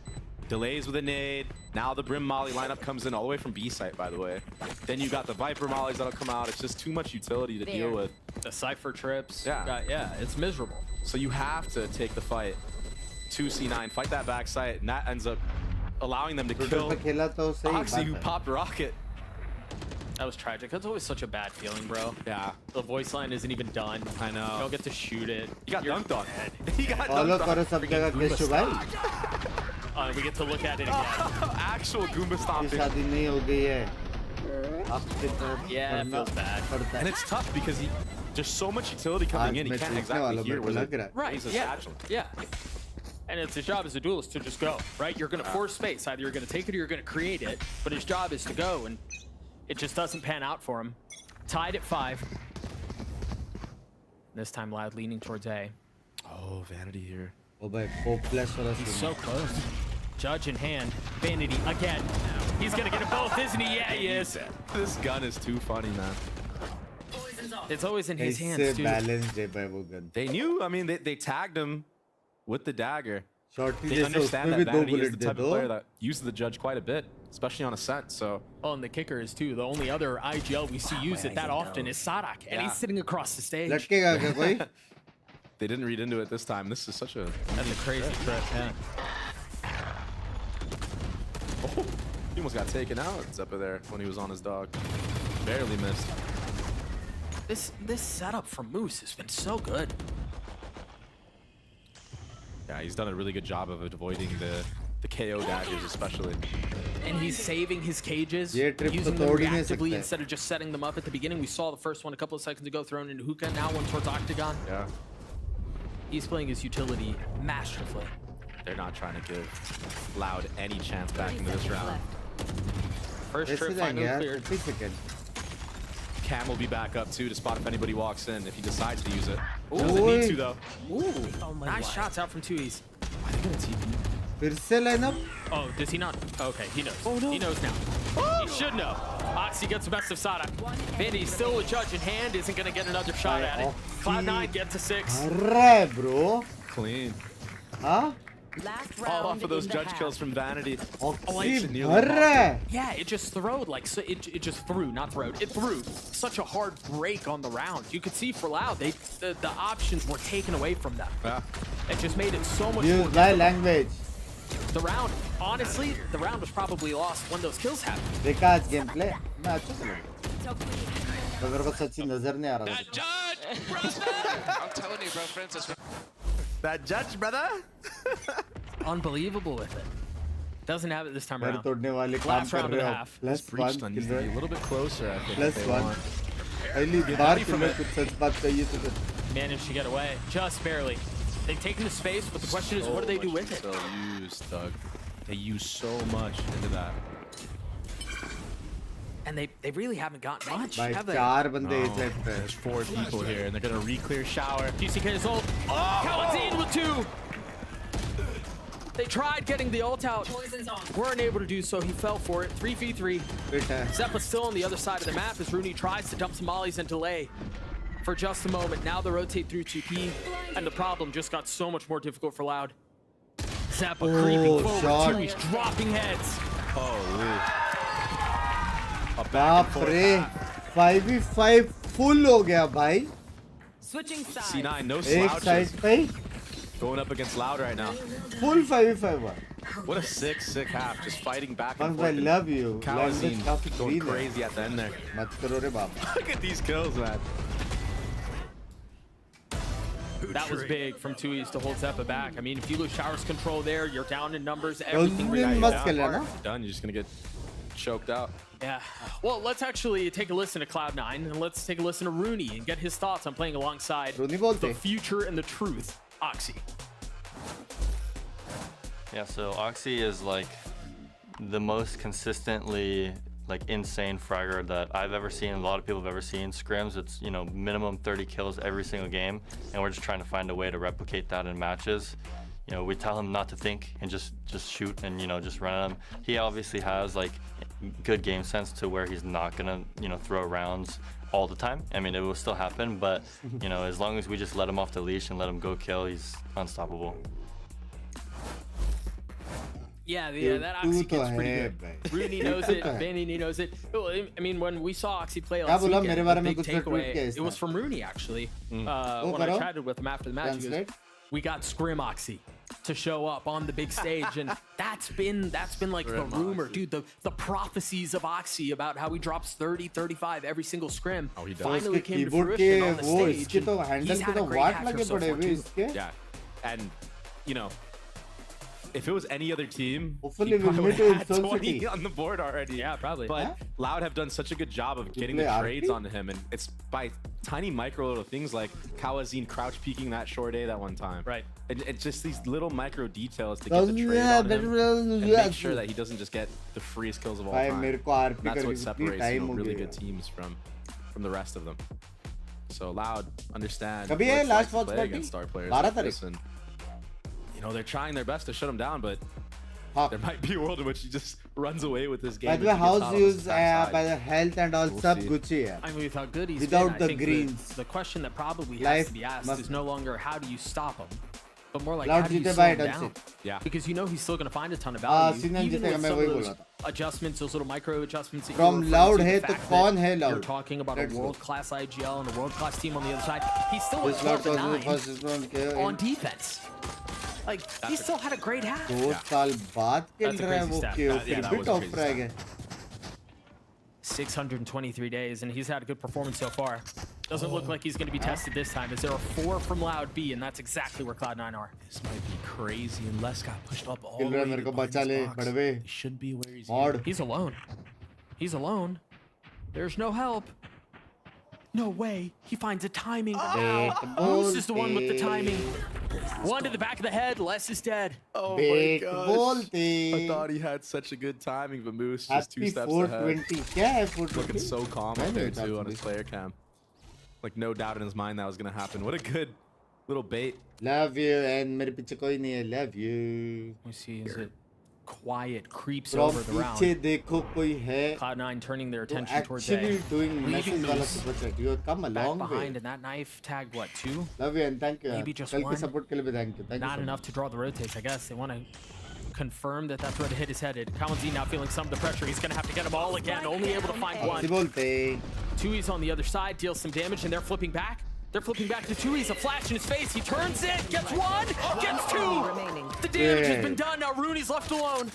delays with a nade. Now the Brim Molly lineup comes in all the way from B site, by the way. Then you got the Viper Mollies that'll come out. It's just too much utility to deal with. The Cypher trips. Yeah. Yeah, it's miserable. So you have to take the fight. 2C9, fight that back site, and that ends up allowing them to kill Oxy, who popped Rocket. That was tragic. That's always such a bad feeling, bro. Yeah. The voice line isn't even done. I know. You don't get to shoot it. You got dunked on. You got Follow dunked करो on. सब जगह कैसे भाई? We get to look at it again. Actual Goomba stomping. शादी नहीं हो गई है. Yeah, it feels bad. And it's tough because there's so much utility coming in. He can't exactly hear where Right, yeah. And it's his job as a duelist to just go, right? You're going to force space. Either you're going to take it or you're going to create it. But his job is to go, and it just doesn't pan out for him. Tied at 5. This time Loud leaning towards A. Oh, Vanity here. Oh, boy, 4+ He's so close. Judge in hand. Vanity again. He's going to get it both, isn't he? Yeah, he is. This gun is too funny, man. It's always in his hands, too. Balanced है भाई वो gun. They knew. I mean, they tagged him with the dagger. Shorty They जैसे understand उसमें that भी 2 Vanity is the bullet type they of दो. player that uses the Judge quite a bit, especially on Ascent, so... Oh, and the kicker is, too, the only other IGL we see use it that often is Sadak, and he's sitting across the stage. लटकेगा क्या कोई? They didn't read into it this time. This is such a... That's a crazy trip, yeah. Oh, he almost got taken out. It's up there when he was on his dog. Barely missed. This setup from Moose has been so good. Yeah, he's done a really good job of avoiding the KO daggers, especially. And he's saving his cages, ये trip using तो them तोड़ ही नहीं reactively सकते. instead of just setting them up at the beginning. We saw the first one a couple of seconds ago thrown into hookah, now one towards octagon. Yeah. He's playing his utility masterfully. They're not trying to give Loud any chance back into this round. First ऐसे trip जाएंगे finally यार, cleared. 30 seconds. Cam will be back up too to spot if anybody walks in if he decides to use it. Ooh. Doesn't need to though. Ooh, nice shots out from 2Es. Why are they gonna TP? फिर से lineup. Oh, does he not? Okay, he knows. Oh, no. He knows now. He should know. Oxy gets the best of Sada. Vandy still with Judge in hand, isn't going to get another shot at it. Cloud9 gets a 6. Alright, bro. Clean. Huh? All off of those Judge kills from Vanity. Oxy भर रहा है. Yeah, it just throwed like so. It just threw, not throwed. It threw such a hard break on the round. You could see for Loud, the options were taken away from them. Yeah. It just made it so much more Use thy difficult. language. The round, honestly, the round was probably lost when those kills happened. देखा आज gameplay मैं अच्छा चल रहा तो मेरे को सच्ची नजर नहीं आ रहा था. I'm telling you, bro, Francis. That Judge, brother. Unbelievable with it. Doesn't have it this time घर around. तोड़ने वाले काम Last कर round and रहे a हो. half. Plus Breached 1 one kill needs to be रहे a little bit closer, I think. Plus if they 1. want. पहली Get bar ready from तुम्हें it. कुछ सच बात चाहिए तो Managed to get away, just barely. They've taken the space, but the question is, what do they do with it? They'll use, Doug. They use so much into that. And they really haven't gotten much, भाई have they? 4 बंदे इस No, side पे. there's 4 people here, and they're gonna re-clear shower. GCK's ult. Kaladin with 2. They tried getting the ult out. Weren't able to do so. He fell for it. 3v3. Fit है. Zeppa's still on the other side of the map as Rooney tries to dump some mollies and delay for just a moment. Now they rotate through 2P, and the problem just got so much more difficult for Loud. Zappa creeping forward. shot. 2's dropping heads. Holy. A back बाप and forth रे. half. 5v5 full हो गया भाई. Switching sides. C9, no एक slouches. Side पे Going up against Loud right now. full 5v5 हुआ. What a sick half. Just fighting back and Banks, I forth. love you. Kawazin Language काफी going green है. crazy at the end there. मत करो रे बाप. Look at these kills, man. That was big from 2Es to hold Zeppa back. I mean, if you lose Shower's control there, you're down in numbers. Everything Kawazin really must falls kill है apart. ना? Done. You're just gonna get choked out. Yeah. Well, let's actually take a listen to Cloud9 and let's take a listen to Rooney and get his thoughts on playing alongside Rooney बोलते. the future and the truth, Oxy. Yeah, so Oxy is like the most consistently like insane fragger that I've ever seen, a lot of people have ever seen. Scrims, it's, you know, minimum 30 kills every single game, and we're just trying to find a way to replicate that in matches. You know, we tell him not to think and just shoot and, you know, just run at him. He obviously has like good game sense to where he's not gonna, you know, throw rounds all the time. I mean, it will still happen, but, you know, as long as we just let him off the leash and let him go kill, he's unstoppable. Yeah, that Oxy kid's pretty good. Rooney knows it, Vanity knows it. Well, I mean, when we saw Oxy play last weekend, the big takeaway, it was from Rooney, actually. When I chatted with him after the match, he goes, we got Scrim Oxy to show up on the big stage, and that's been like the rumor, dude, the prophecies of Oxy about how he drops 30, 35 every single scrim finally came to fruition on the stage. And he's had a great half so far too. Yeah, and you know, if it was any other team, hopefully he probably we'll would have had 20 on the board already. Yeah, probably. But Loud have done such a good job of getting the trades onto him, and it's by tiny micro little things like Kawazin crouch peeking that short A that one time. Right. And it's just these little micro details to get the trade on him and make sure that he doesn't just get the freest kills of all time. And that's what separates, you know, really good teams from the rest of them. So Loud understand what it's like to play against star players like this, and you know, they're trying their best to shut him down, but there might be a world in which he just runs away with this game. By the way, house use by the health and all sub Gucci hai. I mean, with how good he's without been, the I think greens. the question that probably has to be asked is no longer how do you stop him, but more like Loud how do you जीते slow by him Dulce. down? Yeah. Because you know he's still going to find a ton of value, Sinan even जीतेगा, with मैं some वही of बोल those रहा था. adjustments, those little micro adjustments that From you Loud है है तो कौन है You're Loud? talking about Let's a go. world-class IGL and a world-class team on the other side. He's still at This Loud 12 was and the first round 9 on defense. Like, he still had a great half. 2 साल बाद खेल That's a रहा है crazy वो stat. KO Yeah, फिर that भी was a top crazy frag है. 623 days, and he's had a good performance so far. Doesn't look like he's going to be tested this time, as there are 4 from Loud B, and that's exactly where Cloud9 are. This might be crazy, and Les got pushed up all the Kill way मेरे to को the बचा ले box. बड़वे He should be where he's Mod. here. He's alone. He's alone. There's no help. No way. He finds a timing. Moose is the one with the timing. One to the back of the head. Les is dead. Oh my gosh. I thought he had such a good timing, but Moose just 2 Happy steps ahead. 420 क्या है 420 Looking so calm up there too on his player cam. Like no doubt in his mind that was gonna happen. What a good little bait. Love you and मेरे पीछे कोई नहीं है love you. We see is it quiet creeps From over the round. पीछे देखो कोई है. Cloud9 turning their attention towards A. Actually doing Leaving message वाला Moose super chat. You have come a back long way. behind, and that knife tagged what, 2? Love you and thank you. Maybe just कल के 1. support के लिए भी thank you. Thank you Not so enough to draw the rotates, I guess. They want to confirm that that's where the hit is headed. Kawanzi now feeling some of the pressure. He's going to have to get them all again. Only able to find one. बोलते. Tui's on the other side, deals some damage, and they're flipping back. They're flipping back to Tui's. A flash in his face. He turns it, gets 1, gets 2. The damage has been done. Now Rooney's left alone.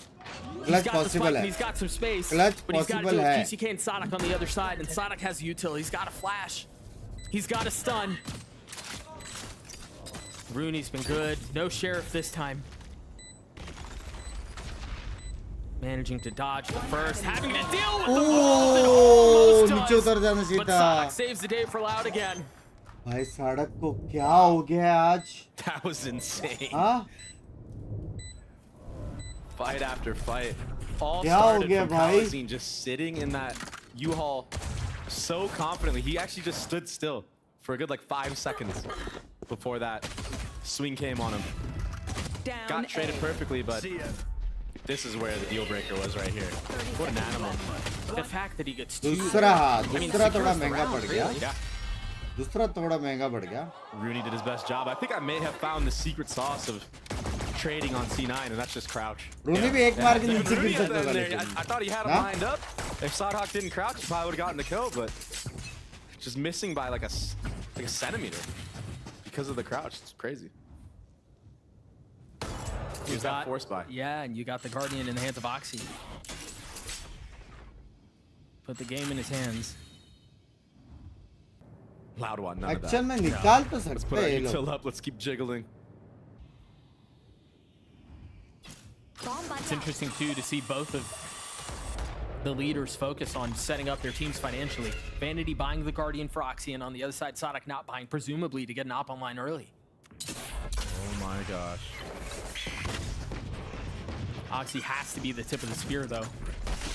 He's got the spike, and he's got some space. But he's got to deal with GCK and Sonic on the other side, and Sonic has the utility. He's got a flash. He's got a stun. Rooney's been good. No Sheriff this time. Managing to dodge the first, having to deal with the wall that almost does. But Sonic saves the day for Loud again. भाई सड़क को क्या हो गया आज? That was insane. हाँ? Fight after fight. All क्या हो started गया from भाई? Kalamazin just sitting in that U-Haul so confidently. He actually just stood still for a good like 5 seconds before that swing came on him. Got traded perfectly, but this is where the deal breaker was right here. What an animal. The fact that he gets 2. दूसरा थोड़ा महंगा पड़ गया. Yeah. दूसरा थोड़ा महंगा पड़ गया. Rooney did his best job. I think I may have found the secret sauce of trading on C9, and that's just crouch. Rooney भी एक मार के नीचे गिर सकता था I thought he had him lined up. If Sadhawk didn't crouch, he probably would have gotten the kill, but just missing by like a centimeter because of the crouch. It's crazy. You got force by. Yeah, and you got the Guardian in the hands of Oxy. Put the game in his hands. Loud one, none of that. Actual में निकाल तो Let's सकते put our हैं ये लोग. util up. Let's keep jiggling. It's interesting too to see both of the leaders focus on setting up their teams financially. Vanity buying the Guardian for Oxy, and on the other side, Sonic not buying, presumably to get an op online early. Oh my gosh. Oxy has to be the tip of the spear though.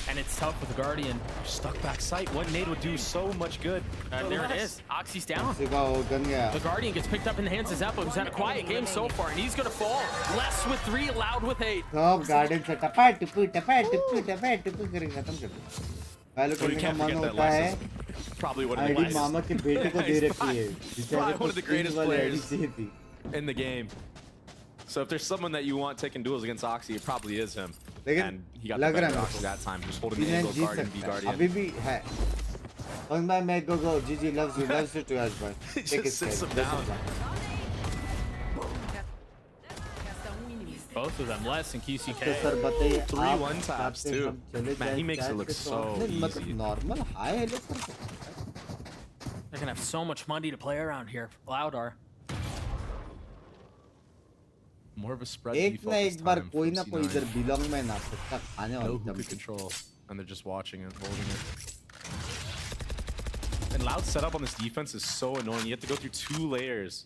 And it's tough with the Guardian. Stuck back sight. One nade would do so much good. There it is. Oxy's down. The Guardian gets picked up in the hands of Zeppo, who's had a quiet game so far, and he's going to fall. Less with 3, Loud with 8. सब Guardian से टपा टपू करके खत्म कर दो. पहले करने का मन होता है. Probably one of the ID best. मामा के बेटे को दे रखी है. Probably one of the greatest players थी. in the game. So if there's someone that you want taking duels against Oxy, it probably is him. And he got the better Oxy that time, just holding the angle, guardian, B guardian. अभी भी है. On my mate, go. GG loves you too, Ashby. Take it sits straight. him down. Both of them, Less and QCK. तो sir बताइए 3 one-taps too. Man, he makes it look so easy. Normal high है लेकिन. They're going to have so much money to play around here. Loud are. More of a spread एक default ना this एक बार time कोई from ना कोई C9. इधर belong में ना सकता खाने Know वाली who could जमती. control, and they're just watching it, holding it. And Loud's setup on this defense is so annoying. You have to go through 2 layers,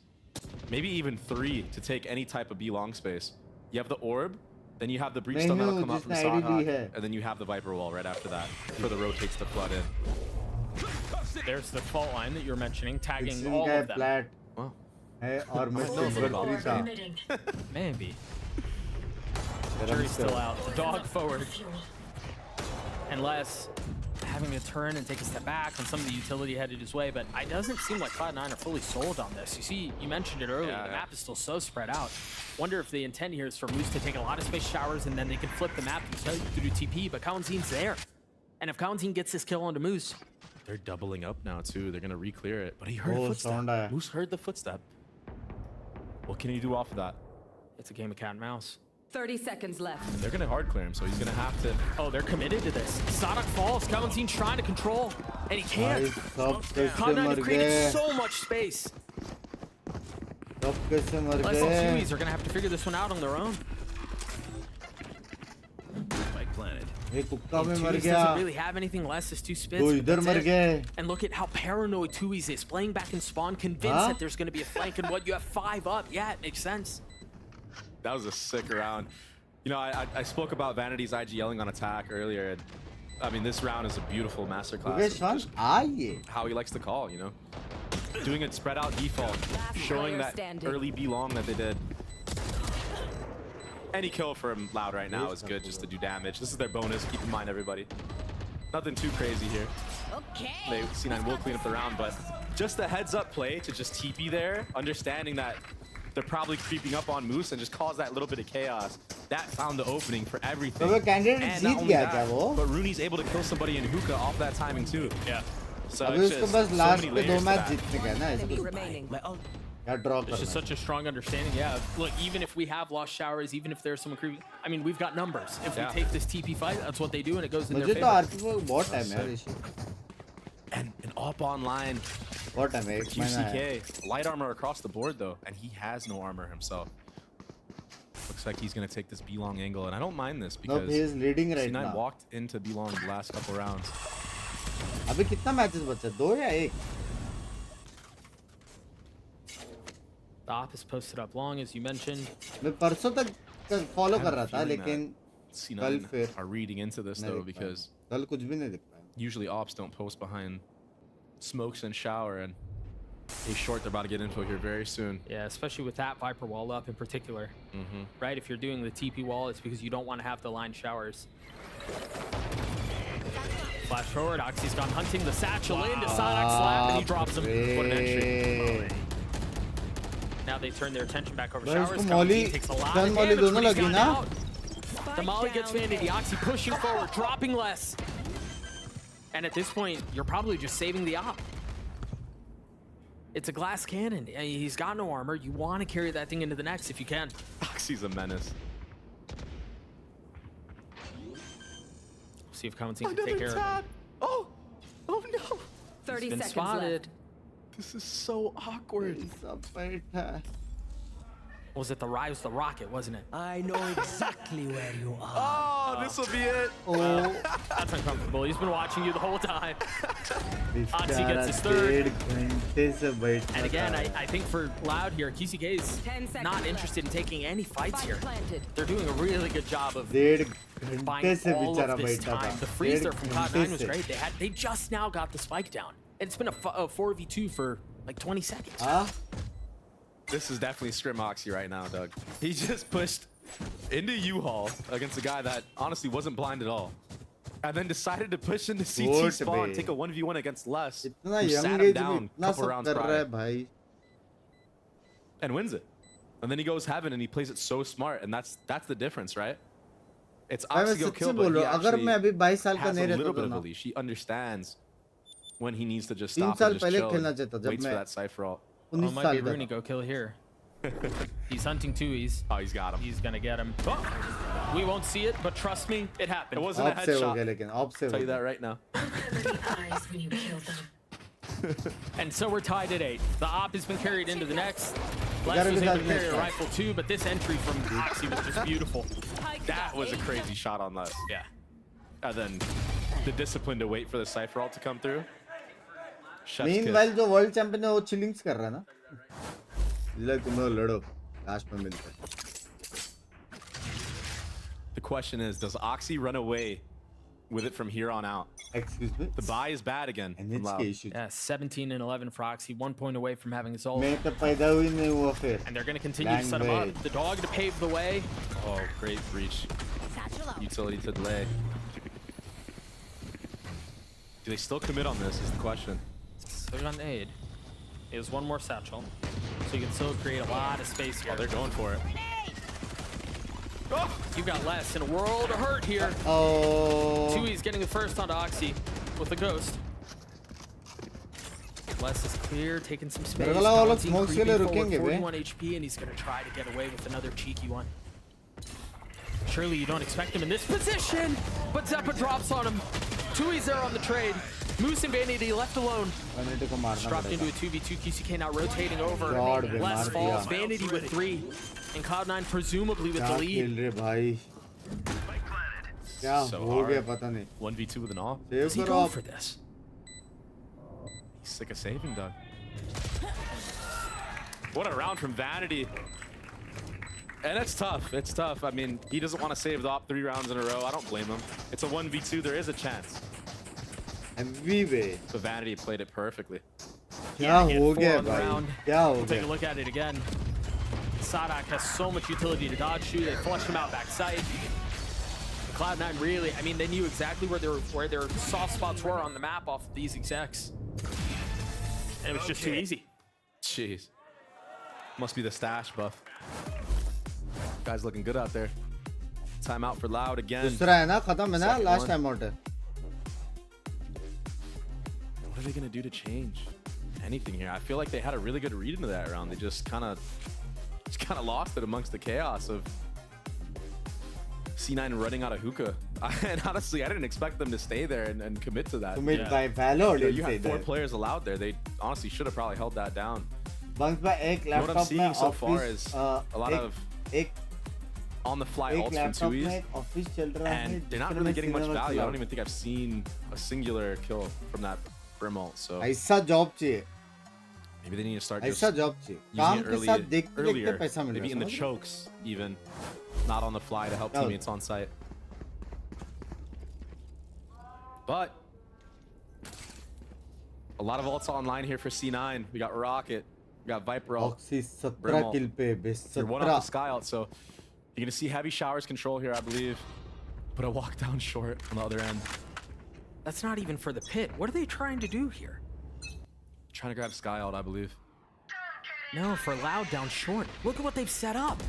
maybe even 3, to take any type of B long space. You have the orb, then you have the breach stun that'll come out from the Sadhawk, and then you have the Viper wall right after that for the rotates to flood in. There's the fault line that you were mentioning, tagging Fixing all guy of them. flat Wow. है और मैं know silver about 3 था. Maybe. Jury's still out. Dog forward. And Les having to turn and take a step back on some of the utility headed his way, but it doesn't seem like Cloud9 are fully sold on this. You see, you mentioned it earlier, the map is still so spread out. Wonder if the intent here is for Moose to take a lot of space showers and then they can flip the map to do TP, but Kawanzin's there. And if Kawanzin gets this kill onto Moose, They're doubling up now too. They're gonna re-clear it, but he heard a Oh, footstep. sound आया. Moose heard the footstep. What can he do off of that? it's a game of cat and mouse. 30 seconds left. They're gonna hard clear him, so he's gonna have to. Oh, they're committed to this. Sonic falls. Clementine trying to control, and he can't. Cloud9 have created so much space. Chewies are gonna have to figure this one out on their own. Spike planted. doesn't really have anything less as 2 spits. And look at how paranoid Tui's is. Playing back in spawn, convinced that there's going to be a flank, and what, you have 5 up. Yeah, it makes sense. That was a sick round. You know, I spoke about Vanity's IGLing on attack earlier. And, I mean, this round is a beautiful masterclass. How he likes to call, you know? Doing it spread out default, showing that early B long that they did. Any kill from Loud right now is good just to do damage. This is their bonus. Keep in mind, everybody. Nothing too crazy here. Okay. C9 will clean up the round, but just a heads-up play to just TP there, understanding that they're probably creeping up on Moose and just cause that little bit of chaos. That found the opening for everything. And not only that, but Rooney's able to kill somebody in hookah off that timing too. Yeah. So it's just so many layers to that. It's just such a strong understanding. Yeah, look, even if we have lost showers, even if there's someone creeping, I mean, we've got numbers. If we take this TP fight, that's what they do, and it goes in their favor. And an up online. QCK. Light armor across the board, though, and he has no armor himself. Looks like he's going to take this B-long angle, and I don't mind this because he is leading right C9 now. walked into B-long the last couple rounds. अभी कितना matches बचा 2 या 1? The op is posted up long, as you mentioned. मैं परसों तक follow कर रहा था, लेकिन कल फिर are reading into this though because कल कुछ भी नहीं दिख पाया. Usually ops don't post behind smokes and shower, and he's short. They're about to get info here very soon. Yeah, especially with that Viper wall up in particular. Right, if you're doing the TP wall, it's because you don't want to have the line showers. Flash forward, Oxy's gone hunting the satchel into Sonic slap, and he drops him. What an entry. Now they turn their attention back over showers. He takes a lot of damage when he's gone out. The molly gets Vanity. Oxy pushing forward, dropping less. And at this point, you're probably just saving the op. It's a glass cannon. He's got no armor. You want to carry that thing into the next if you can. Oxy's a menace. See if Clementine can take care of it. Oh no. 30 been seconds spotted. left. This is so awkward. Was it the rise the rocket, wasn't it? I know exactly where you are. Oh, this will be it. Oh, that's uncomfortable. He's been watching you the whole time. Oxy gets his third. And again, I think for Loud here, QCK is not interested in taking any fights here. They're doing a really good job of buying all of this time. The freeze there from Cloud9 was great. They just now got the spike down. It's been a 4v2 for like 20 seconds. This is definitely Scrim Oxy right now, Doug. He just pushed into U-Haul against a guy that honestly wasn't blind at all. And then decided to push into CT spawn, take a 1v1 against Les, who sat him down a couple rounds prior. And wins it. And then he goes heaven and he plays it so smart, and that's the difference, right? It's Oxy go kill, but he actually has a little bit of a leash. He understands when he needs to just stop and just chill and waits for that Cypher ult. Oh, might be Rooney go kill here. He's hunting Tui's. Oh, he's got him. He's gonna get him. Oh, we won't see it, but trust me, it happened. It wasn't a headshot. I'll tell you that right now. And so we're tied at 8. The op has been carried into the next. Les was able to carry a rifle too, but this entry from Oxy was just beautiful. That was a crazy shot on Les. Yeah. And then the discipline to wait for the Cypher ult to come through. Meanwhile, जो world champion है वो chillings कर रहा है ना. ले तुम लोग लड़ो, last में मिलते हैं. The question is, does Oxy run away with it from here on out? Excuse me. The buy is bad again. And it's yeah, 17 and 11 for Oxy, 1 point away from having his ult. मैं तो पैदा हुई नहीं हुआ फिर. And they're going to continue to set him up. The dog to pave the way. Oh, great breach. Utility to delay. Do they still commit on this is the question. Still got an aid. There's one more satchel. So you can still create a lot of space here. Oh, they're going for it. Oh, you've got less in a world of hurt here. Oh. Tui's getting the first onto Oxy with the ghost. Les is clear, taking some space. Creeping forward, 41 HP, and he's going to try to get away with another cheeky one. surely you don't expect him in this position, but Zeppa drops on him. Tui's there on the trade. Moose and Vanity left alone. Dropped into a 2v2. QCK now rotating over. Less falls. Vanity with 3. And Cloud9 presumably with the lead. So hard. 1v2 with an off. Does he go for this? He's sick of saving, Doug. What a round from Vanity. And it's tough. It's tough. I mean, he doesn't want to save the op 3 rounds in a row. I don't blame him. It's a 1v2. There is a chance. So Vanity played it perfectly. We'll take a look at it again. Sadak has so much utility to dodge shoot. They flush him out backside. Cloud9 really, I mean, they knew exactly where their soft spots were on the map off of these execs. And it was just too easy. Jeez. Must be the stash buff. Guy's looking good out there. Timeout for Loud again. Last time out. What are they gonna do to change anything here? I feel like they had a really good read into that round. They just kind of lost it amongst the chaos of C9 running out of hookah. And honestly, I didn't expect them to stay there and commit to that. By Valor, you had 4 players allowed there. They honestly should have probably held that down. What I'm seeing so far is a lot of on-the-fly ults from Tui's, and they're not really getting much value. I don't even think I've seen a singular kill from that Brim ult. So maybe they need to start just using it earlier, maybe in the chokes even, not on the fly to help teammates on site. But a lot of ults online here for C9. We got Rocket, we got Viper ult, Brim ult. You're one off the Sky ult, so you're gonna see heavy showers control here, I believe. But a walk down short on the other end. That's not even for the pit. What are they trying to do here? Trying to grab Sky ult, I believe. No, for Loud down short. Look at what they've set up.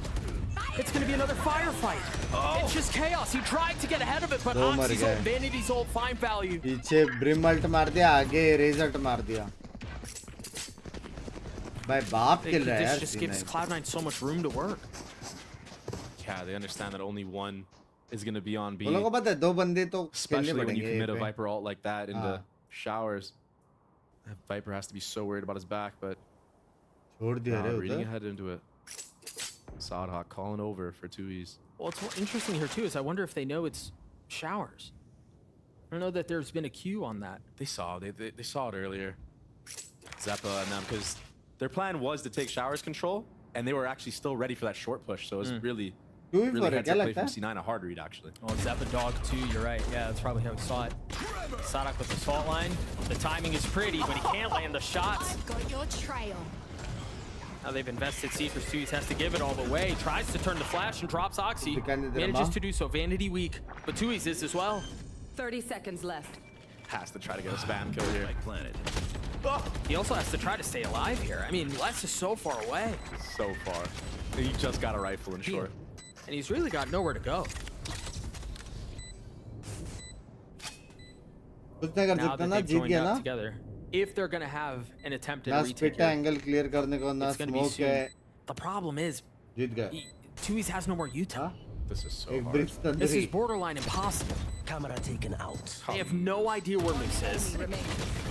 It's going to be another firefight. Oh. It's just chaos. He tried to get ahead of it, but Oxy's ult, Vanity's ult, find value. पीछे Brim ult मार दिया, आगे Razer ult मार दिया. भाई बाप किल रहा है यार. This just gives Cloud9 so much room to work. Yeah, they understand that only one is going to be on B. लोगों को पता है दो बंदे तो especially when you commit a Viper ult like that in the showers. Viper has to be so worried about his back, but reading ahead into it. Sadhak calling over for 2Es. Well, what's interesting here too is I wonder if they know it's showers. I don't know that there's been a queue on that. They saw it earlier. Zeppa and them, because their plan was to take showers control, and they were actually still ready for that short push. So it was really heads up play from C9, a hard read actually. Oh, Zeppa dog too. You're right. Yeah, that's probably how we saw it. Sadak with the salt line. The timing is pretty, but he can't land the shots. I've got your trail. Now they've invested Seekers. 2Es has to give it all the way. Tries to turn the flash and drops Oxy. Manages to do so. Vanity weak, but 2Es is as well. 30 seconds left. Has to try to get a spam kill here. Oh, he also has to try to stay alive here. I mean, Les is so far away. So far. He just got a rifle in short. And he's really got nowhere to go. Now that they've joined up together, if they're going to have an attempt at retake here, it's going to be soon. The problem is, 2Es has no more Utah. This is so hard. This is borderline impossible. Camera taken out. They have no idea where Moose is.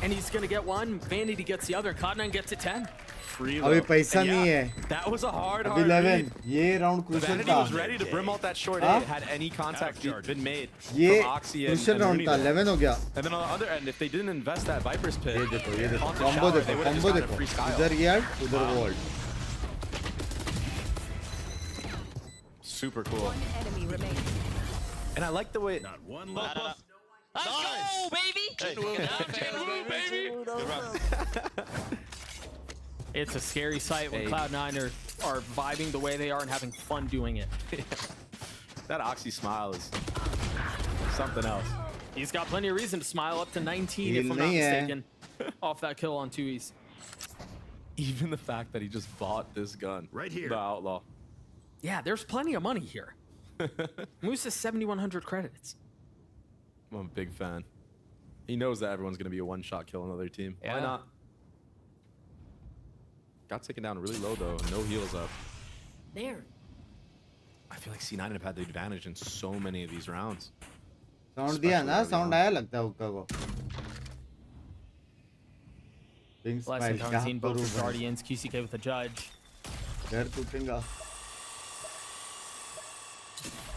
And he's going to get one. Vanity gets the other. Cloud9 gets a 10. अभी पैसा नहीं है. That was a hard 11. ये round crucial Vanity था. was ready to brim out that short A had any contact been made ये from Oxy crucial round था. 11 हो गया. And then on the other end, if they didn't invest that Viper's pit, ये देखो combo देखो. इधर यार उधर wall. Super cool. And I like the way. Not one left. Let's go, baby! It's a scary sight when Cloud9 are vibing the way they are and having fun doing it. That Oxy smile is something else. He's got plenty of reason to smile, up to 19 if I'm not mistaken, off that kill on 2Es. Even the fact that he just bought this gun. Right here. The Outlaw. Yeah, there's plenty of money here. Moose has 7,100 credits. I'm a big fan. He knows that everyone's going to be a one-shot kill on the other team. Yeah. Why not? Got taken down really low, though. No heals up. There. I feel like C9 have had the advantage in so many of these rounds. Sound दिया ना? Sound आया लगता है हुक्का को. Binks Less than Tarantine, both with Guardians, QCK with the judge. There टूटेगा.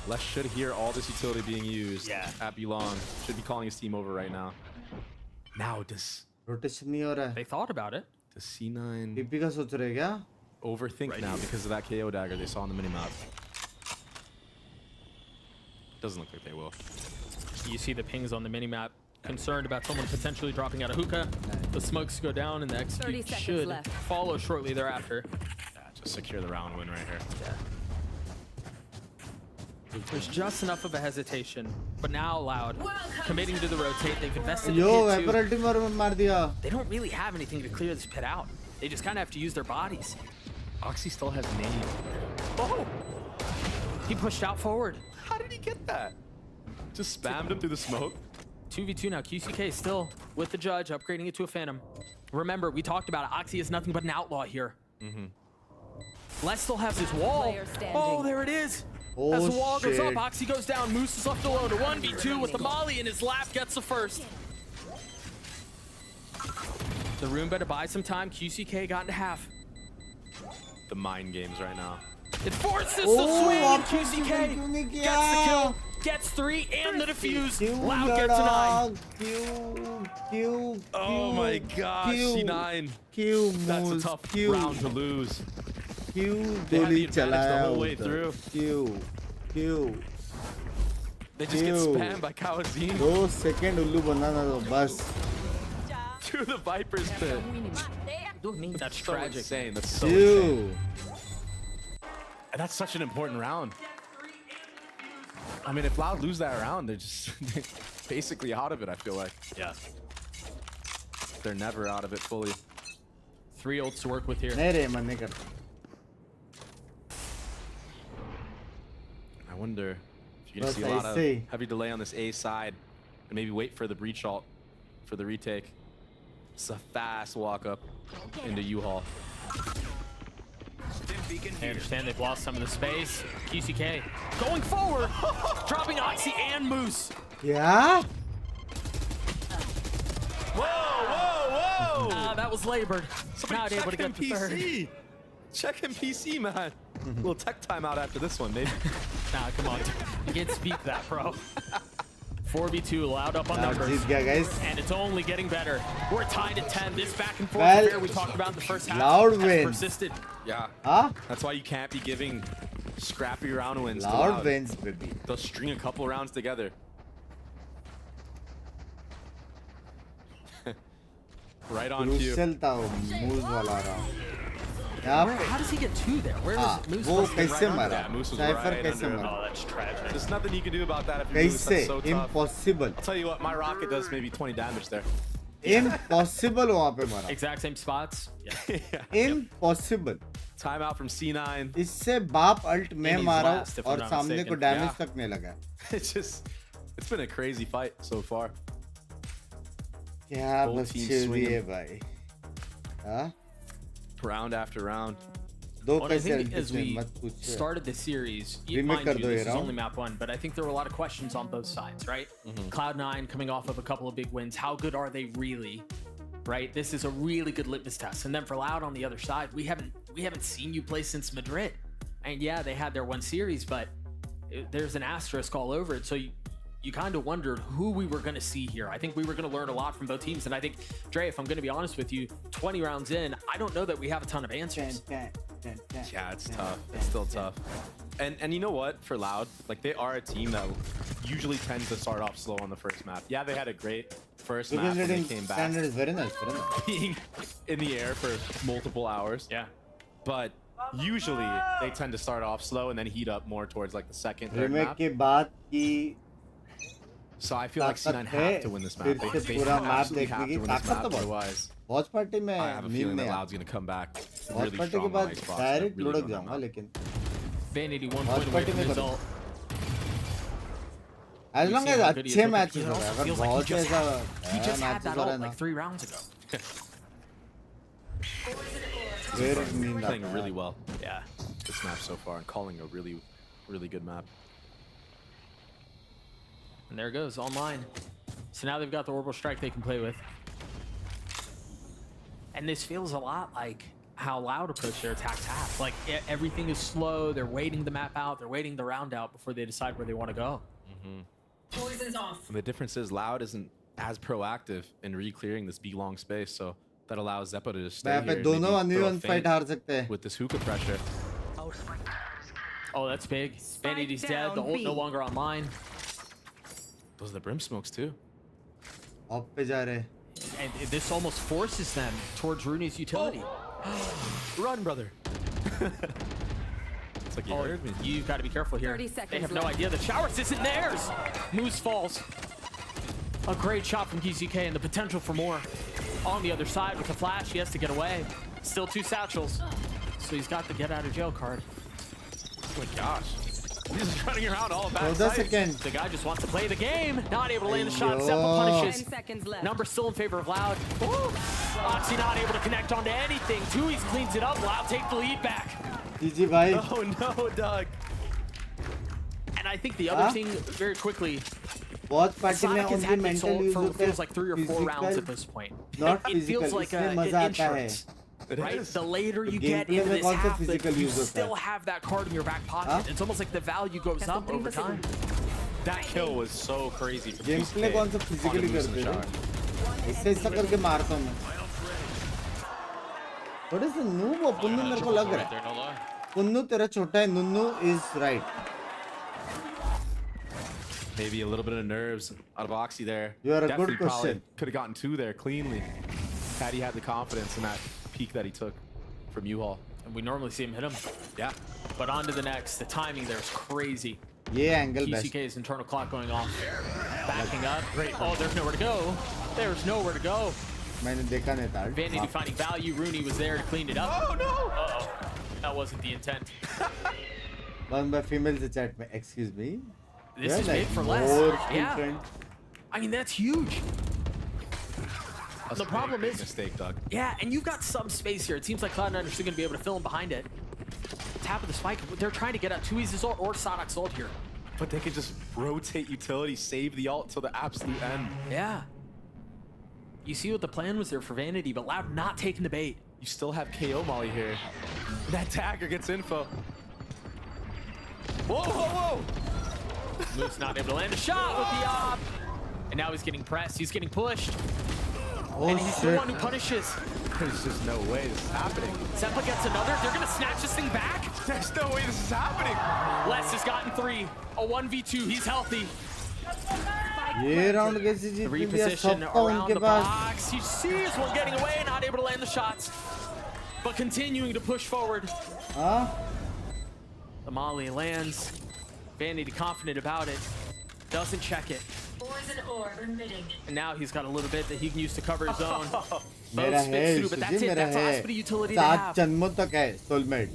Les should hear all this utility being used at Belong. Should be calling his team over right now. Now does rotation नहीं हो रहा है. They thought about it. Does C9 PP का सोच रहे क्या? overthink right now because of that KO dagger they saw on the minimap? Doesn't look like they will. You see the pings on the minimap. Concerned about someone potentially dropping out of hookah. The smokes go down and the execute should follow shortly thereafter. Yeah, just secure the round win right here. Yeah. There's just enough of a hesitation, but now Loud committing to the rotate. They've invested in pit too. They don't really have anything to clear this pit out. They just kind of have to use their bodies. Oxy still has nade. Oh! He pushed out forward. How did he get that? Just spammed him through the smoke. 2v2 now. QCK still with the judge, upgrading it to a Phantom. Remember, we talked about it. Oxy is nothing but an outlaw here. Les still has his wall. Oh, there it is. Oh, as the wall goes shit. up, Oxy goes down. Moose is left alone. A 1v2 with the molly in his lap, gets the first. The room better buy some time. QCK got into half. The mind games right now. It forces the swing, and QCK gets the kill, gets 3, and the defuse. Loud gets a 9. Oh my gosh, C9. That's a tough round to lose. They had the advantage the whole way through. They just get spammed by Kawazine. 2 seconds ullu banana do bas. To the Viper's pit. That's so tragic. Insane. That's so insane. And that's such an important round. I mean, if Loud lose that round, they're just basically out of it, I feel like. Yeah. They're never out of it fully. 3 ults to work with here. I wonder if you're going to see a lot of heavy delay on this A side and maybe wait for the breach ult for the retake. It's a fast walk up into U-Haul. I understand they've lost some of the space. QCK going forward, dropping Oxy and Moose. Yeah? Whoa! That was labored. Somebody Not able to get the third. PC. Check him PC, man. A little tech timeout after this one, maybe. Nah, come on. You can't speak that, bro. 4v2, Loud up on numbers. Guys. And it's only getting better. We're tied at 10. This back and forth Well, affair we talked about in the first half Loud has wins. persisted. Yeah. Huh? That's why you can't be giving scrappy round wins to Loud Loud. wins, baby. They'll string a couple rounds together. Right on cue. Crucial था वो moves वाला round. How does he get 2 there? Where is Moose? वो supposed to be कैसे right मारा? Yeah, Moose was Cypher right कैसे under him. मारा? Oh, that's tragic. There's nothing you can do about that if you lose. कैसे? That's so tough. Impossible. I'll tell you what, my rocket does maybe 20 damage there. Impossible वहाँ पे मारा. Exact same spots. Yeah. Impossible. Timeout from C9. इससे बाप alt मैं he's मारा last, if I'm और not सामने को mistaken. Damage Yeah. तक नहीं लगा. It's been a crazy fight so far. क्या Both teams बच्चे swinging. दिए भाई. हाँ? Round after round. दो Well, I कैसे think as अल्ट we मत पूछ. started the series, Remake mind कर you, दो ये this is round. only map 1, but I think there were a lot of questions on both sides, right? Cloud9 coming off of a couple of big wins. How good are they really? Right? This is a really good litmus test. And then for Loud on the other side, we haven't seen you play since Madrid. And yeah, they had their one series, but there's an asterisk all over it. So you kind of wondered who we were going to see here. I think we were going to learn a lot from both teams. And I think, Dre, if I'm going to be honest with you, 20 rounds in, I don't know that we have a ton of answers. Yeah, it's tough. It's still tough. And you know what? For Loud, like they are a team that usually tends to start off slow on the first map. Yeah, they had a great first map when they came back. Standard is very nice. Very nice. Being in the air for multiple hours. Yeah. But usually they tend to start off slow and then heat up more towards like the second, third Remake map. के बाद की So I feel like C9 have to win this map. फिर से They पूरा map absolutely देखने have की to win this ताकत map. तो बहुत. Otherwise, वॉच पार्टी में I have a नींद feeling नहीं that आती. Loud's going to come back watch really party के strong on बाद Xbox. डायरेक्ट Really लुढ़क run जाऊंगा out. लेकिन Vanity 1 watch point away party from में the करो. result. As long see as how good he अच्छे is with matches the हो रहे हैं. अगर feels like बहुत he just ऐसा had that मैचेस हो रहे ult हैं ना like 3 rounds ago. फिर नींद Playing आता really है. well. Yeah. This map so far and calling a really really good map. And there it goes, online. So now they've got the orbital strike they can play with. And this feels a lot like how Loud approached their attack half. Like everything is slow. They're waiting the map out. They're waiting the round out before they decide where they want to go. Poison's off. And the difference is Loud isn't as proactive in re-clearing this B long space, so that allows Zeppo to just stay here and maybe throw a feint with this hookah pressure. Oh, that's big. Vanity's dead. The ult no longer online. Those are the brim smokes too. Off pe ja rahe. And this almost forces them towards Rooney's utility. Run, brother. It's like you heard me. You've got to be careful here. 30 seconds They have no left. idea the showers isn't theirs. Moose falls. A great shot from GCK and the potential for more. On the other side with the flash, he has to get away. Still 2 satchels. So he's got the get out of jail card. Oh my gosh. He's just running around all about. The guy just wants to play the game. Not able to land the shot. Zeppo punishes. 10 seconds left. Number still in favor of Loud. Oxy not able to connect onto anything. Tui's cleans it up. Loud take the lead back. GG bhai. Oh no, Doug. And I think the other thing, very quickly, Watch party Sonic में has only had this mental ult use for होता है feels like 3 or 4 rounds at this point. not It physical feels like इसमें an मजा आता है insurance. Right? The later you Gameplay get into में this कौन सा half, physical you use होता है? still have that card in your back pocket. It's almost like the value goes up over time. That kill was so crazy. Gameplay कौन सा physically करते हैं? इससे ऐसा करके मारता हूँ मैं. थोड़े से noob हो पुन्नू मेरे को लग रहा है. पुन्नू तेरा छोटा है नुन्नू is right. Maybe a little bit of nerves out of Oxy there. You are a Definitely good question. Could have gotten 2 there cleanly. Had he had the confidence in that peak that he took from U-Haul. And we normally see him hit him. Yeah. But on to the next. The timing there is crazy. Yeah, angle best. GCK's internal clock going off. Backing up. Great. Oh, there's nowhere to go. There's nowhere to go. मैंने देखा नहीं था. Vanity finding value. Rooney was there to clean it up. Oh no! Uh-oh. That wasn't the intent. One by females in chat में. Excuse me. This is like made for less. Yeah. I mean, that's huge. That's the problem is mistake, Doug. Yeah, and you've got some space here. It seems like Cloud9 are still going to be able to fill in behind it. Tap of the spike. They're trying to get out Tui's ult or Sodoc's ult here. But they can just rotate utility, save the ult till the absolute end. Yeah. You see what the plan was there for Vanity, but Loud not taking the bait. You still have KO Molly here. That dagger gets info. Whoa, whoa, whoa! Moose not able to land a shot with the op. And now he's getting pressed. He's getting pushed. Oh, and he's the one who punishes. There's just no way this is happening. Zeppa gets another. They're going to snatch this thing back. There's no way this is happening. Les has gotten 3. A 1v2. He's healthy. ये round कैसे जीत लिया? Reposition सबका around उनके the pass. box. He sees one getting away, not able to land the shots. But continuing to push forward. हाँ? The Molly lands. Vanity confident about it. Doesn't check it. And now he's got a little bit that he can use to cover his own. मेरा है, but that's it. That's the last bit of utility they 7 have. जन्मों तक है soulmate.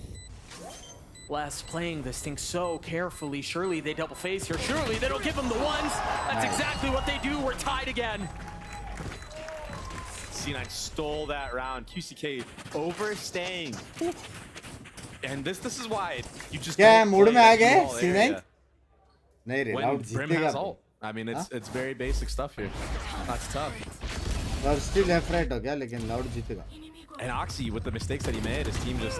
Les playing this thing so carefully. Surely they double face here. Surely they don't give him the ones. That's exactly what they do. We're tied again. C9 stole that round. QCK overstaying. And this is why you just क्या don't mood play में आ that गए small C9? area. नहीं रे, When Loud Brim जीतेगा. has ult. I mean, it's very basic stuff here. That's tough. और still left right हो गया, लेकिन Loud जीतेगा. And Oxy, with the mistakes that he made, his team just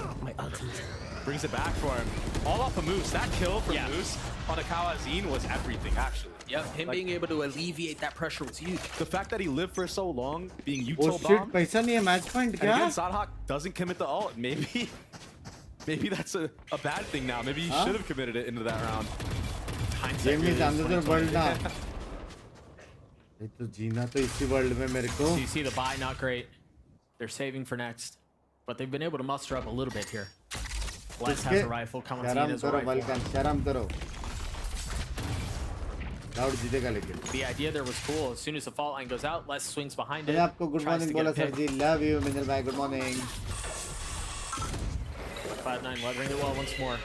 brings it back for him. All off of Moose. That kill from Moose on a Kawazine was everything, actually. Yep, him being able to alleviate that pressure was huge. The fact that he lived for so long, being Oh Util shit, bomb. पैसा नहीं है match point And क्या? again, Sadhawk doesn't commit the ult. Maybe that's a bad thing now. Maybe he should have committed it into that round. Game में जानते तो world ना. ये तो जीना तो इसी world में मेरे को. So you see the buy, not great. They're saving for next. But they've been able to muster up a little bit here. Les has a rifle, Kamantin has a rifle. शर्म करो. Loud जीतेगा लेकिन. The idea there was cool. As soon as the fault line goes out, Les swings behind it. मैंने आपको good morning बोला sir ji. Love you, Minil bhai. Good morning. Cloud9 weathering it well once more.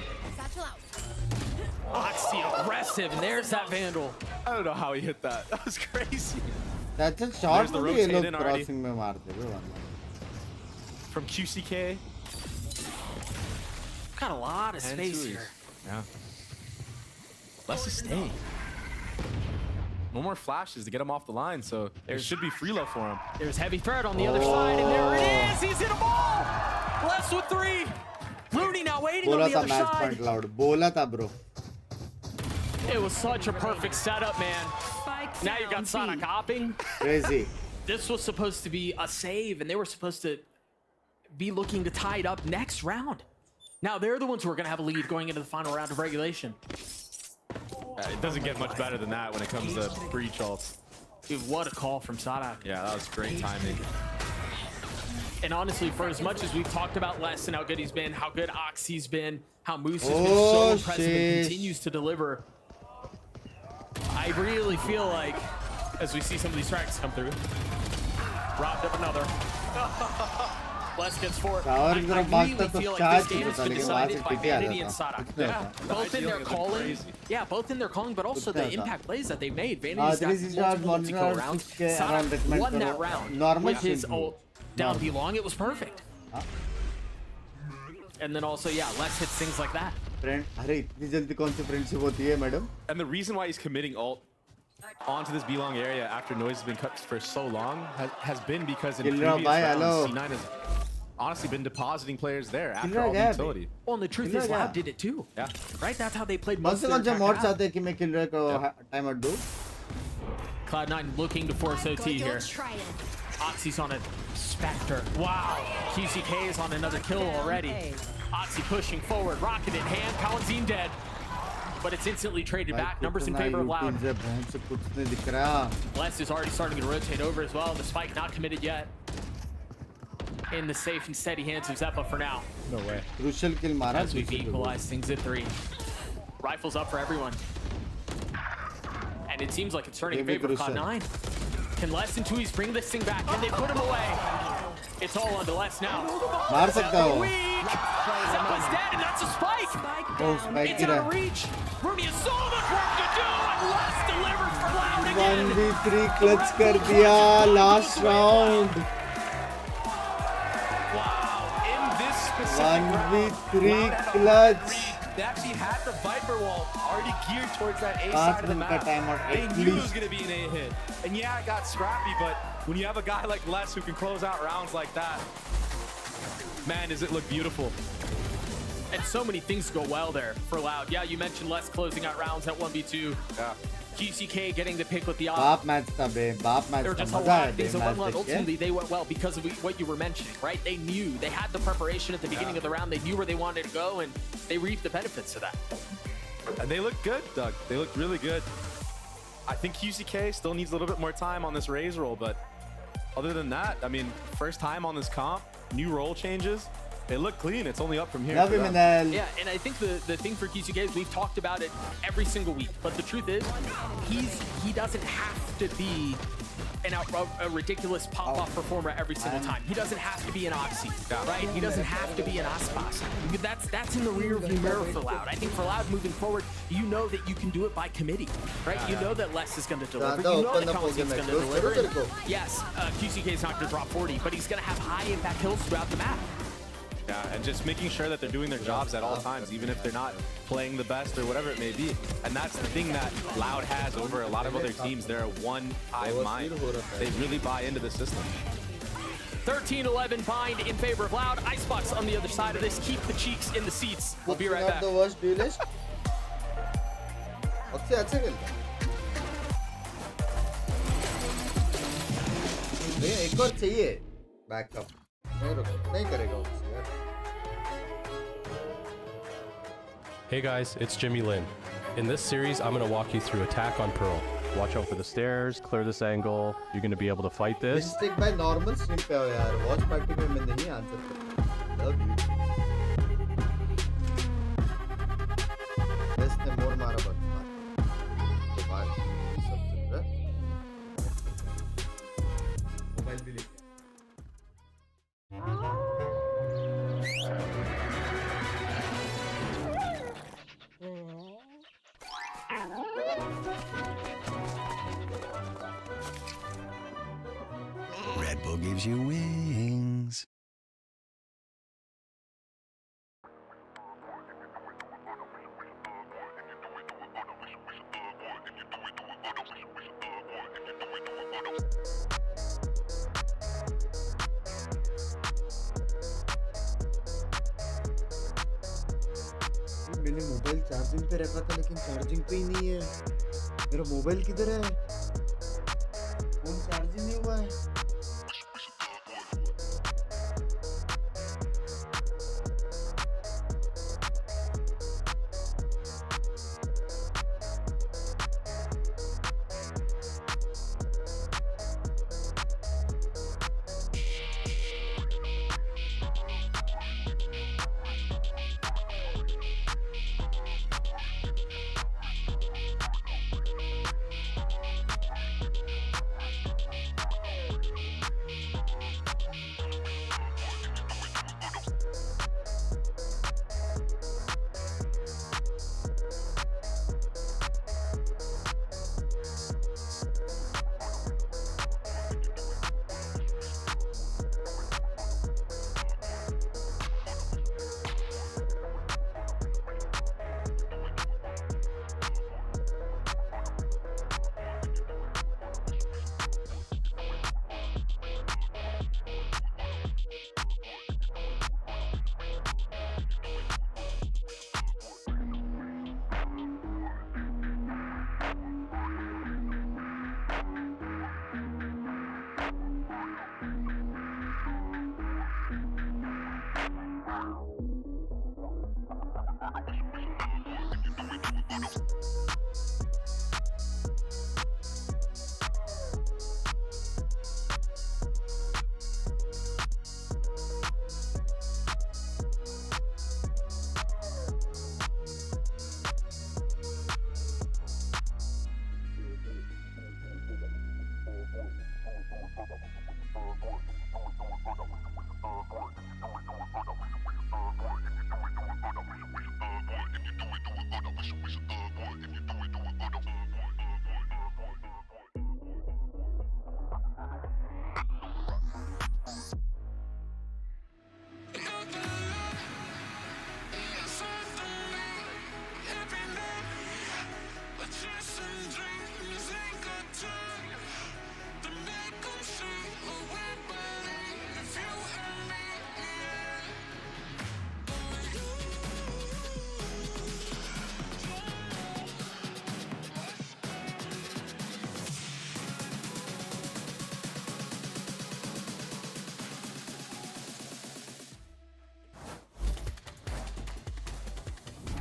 Oxy aggressive, and there's that Vandal. I don't know how he hit that. That was crazy. That's a shot. There's the ये rotate लोग in already. crossing में मारते हैं. From QCK. Got a lot of And space Tui's. here. Yeah. Let's just stay. No more flashes to get him off the line, so there should be free love for him. There's heavy threat on the other side, and there it is. He's hit a ball. Blessed with 3. Rooney now waiting on the other match side. point loud. Bola tha bro. It was such a perfect setup, man. Now you got Sonic hopping. Crazy. This was supposed to be a save, and they were supposed to be looking to tie it up next round. Now they're the ones who are going to have a lead going into the final round of regulation. It doesn't get much better than that when it comes to breach ults. Dude, what a call from Sadak. Yeah, that was great timing. And honestly, for as much as we've talked about Les and how good he's been, how good Oxy's been, how Moose has been so impressive and continues to deliver, I really feel like, as we see some of these strikes come through, robbed of another. Les gets 4. I really feel like this game has been decided by Vanity and Sadak. Yeah, Both in their calling, both in their calling, but also the impact plays that they made. Vanity's got multiple multi-kill rounds. Sadak won that round with his ult down B long. It was perfect. And then also, yeah, Les hits things like that. And the reason why he's committing ult onto this B-long area after Noise has been cut for so long has been because in previous rounds, C9 has honestly been depositing players there after all the utility. Well, and the truth is, Lab did it too. Yeah. Right? That's how they played most of their attack. Cloud9 looking to force OT here. Oxy's on a Spectre. Wow. QCK is on another kill already. Oxy pushing forward, rocket in hand, Kawanzin dead. But it's instantly traded back. Numbers in favor of Loud. Les is already starting to rotate over as well. The spike not committed yet. In the safe and steady hands of Zeppa for now. No way. Crucial kill mara. As we've equalized things at 3. Rifles up for everyone. And it seems like it's turning in favor of Cloud9. Can Les and Tuis bring this thing back? Can they put him away? It's all on to Les now. Zeppa's dead, and that's a spike. It's out of reach. Rooney has so much work to do, and Les delivered for Loud again. 1v3 clutch kar diya last round. Wow, in this specific 1v3 clutch. They actually had the Viper wall already geared towards that A side of the map. They knew it was going to be an A hit. And yeah, it got scrappy, but when you have a guy like Les who can close out rounds like that, man, does it look beautiful. And so many things go well there for Loud. Yeah, you mentioned Les closing out rounds at 1v2. Yeah. QCK getting the pick with the op. Baap match tha be, baap match. There were just a lot of things that went well. Ultimately, they went well because of what you were mentioning, right? They knew. They had the preparation at the beginning of the round. They knew where they wanted to go, and they reaped the benefits of that. And they look good, Doug. They look really good. I think QCK still needs a little bit more time on this Raze roll, but other than that, I mean, first time on this comp, new role changes. They look clean. It's only up from here. Love him, Manel. Yeah, and I think the thing for QCK is we've talked about it every single week, but the truth is he doesn't have to be a ridiculous pop-off performer every single time. He doesn't have to be an Oxy, right? He doesn't have to be an Aspas. That's in the rear-view mirror for Loud. I think for Loud moving forward, you know that you can do it by committee, right? You know that Les is going to deliver. You know that Kawanzin's going to deliver. And yes, QCK is not going to drop 40, but he's going to have high-impact kills throughout the map. Yeah, and just making sure that they're doing their jobs at all times, even if they're not playing the best or whatever it may be. And that's the thing that Loud has over a lot of other teams. They're a one-eye mind. They really buy into the system. 13-11 bind in favor of Loud. Icebox on the other side of this. Keep the cheeks in the seats. We'll be right back. The worst duelist. Okay, अच्छा खेलता है। एक और चाहिए backup नहीं करेगा उससे यार। Hey guys, it's Jimmy Lin. In this series, I'm going to walk you through attack on Pearl. Watch out for the stairs, clear this angle. You're going to be able to fight this. Mistake by normal stream पे हो यार। Watch party में मैं नहीं answer करता। Love you. Best ने more मारा बस। तो बात सब चल रहा है। मोबाइल भी लेके। Red Bull gives you wings. मैंने मोबाइल चार्जिंग पे रखा था लेकिन चार्जिंग पे ही नहीं है मेरा मोबाइल किधर है फोन चार्ज ही नहीं हुआ है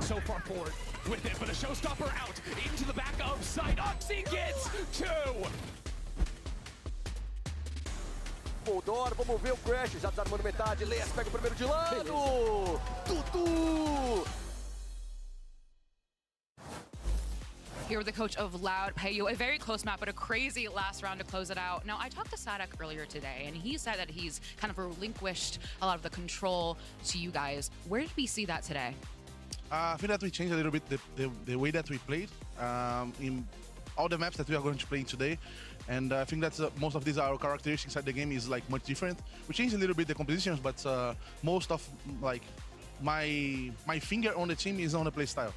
So far forward with it, but a showstopper out into the back of sight. Oxy gets two. Puldor, vamos ver o Crash, já desarmando metade, Leas pega o primeiro de lado. Tutu! Here with the coach of Loud, Payu, a very close map, but a crazy last round to close it out. Now, I talked to Sadak earlier today, and he said that he's kind of relinquished a lot of the control to you guys. Where did we see that today? I think that we changed a little bit the way that we played in all the maps that we are going to play today. And I think that's most of these our characteristics at the game is like much different. We changed a little bit the compositions, but most of like my finger on the team is on the play style.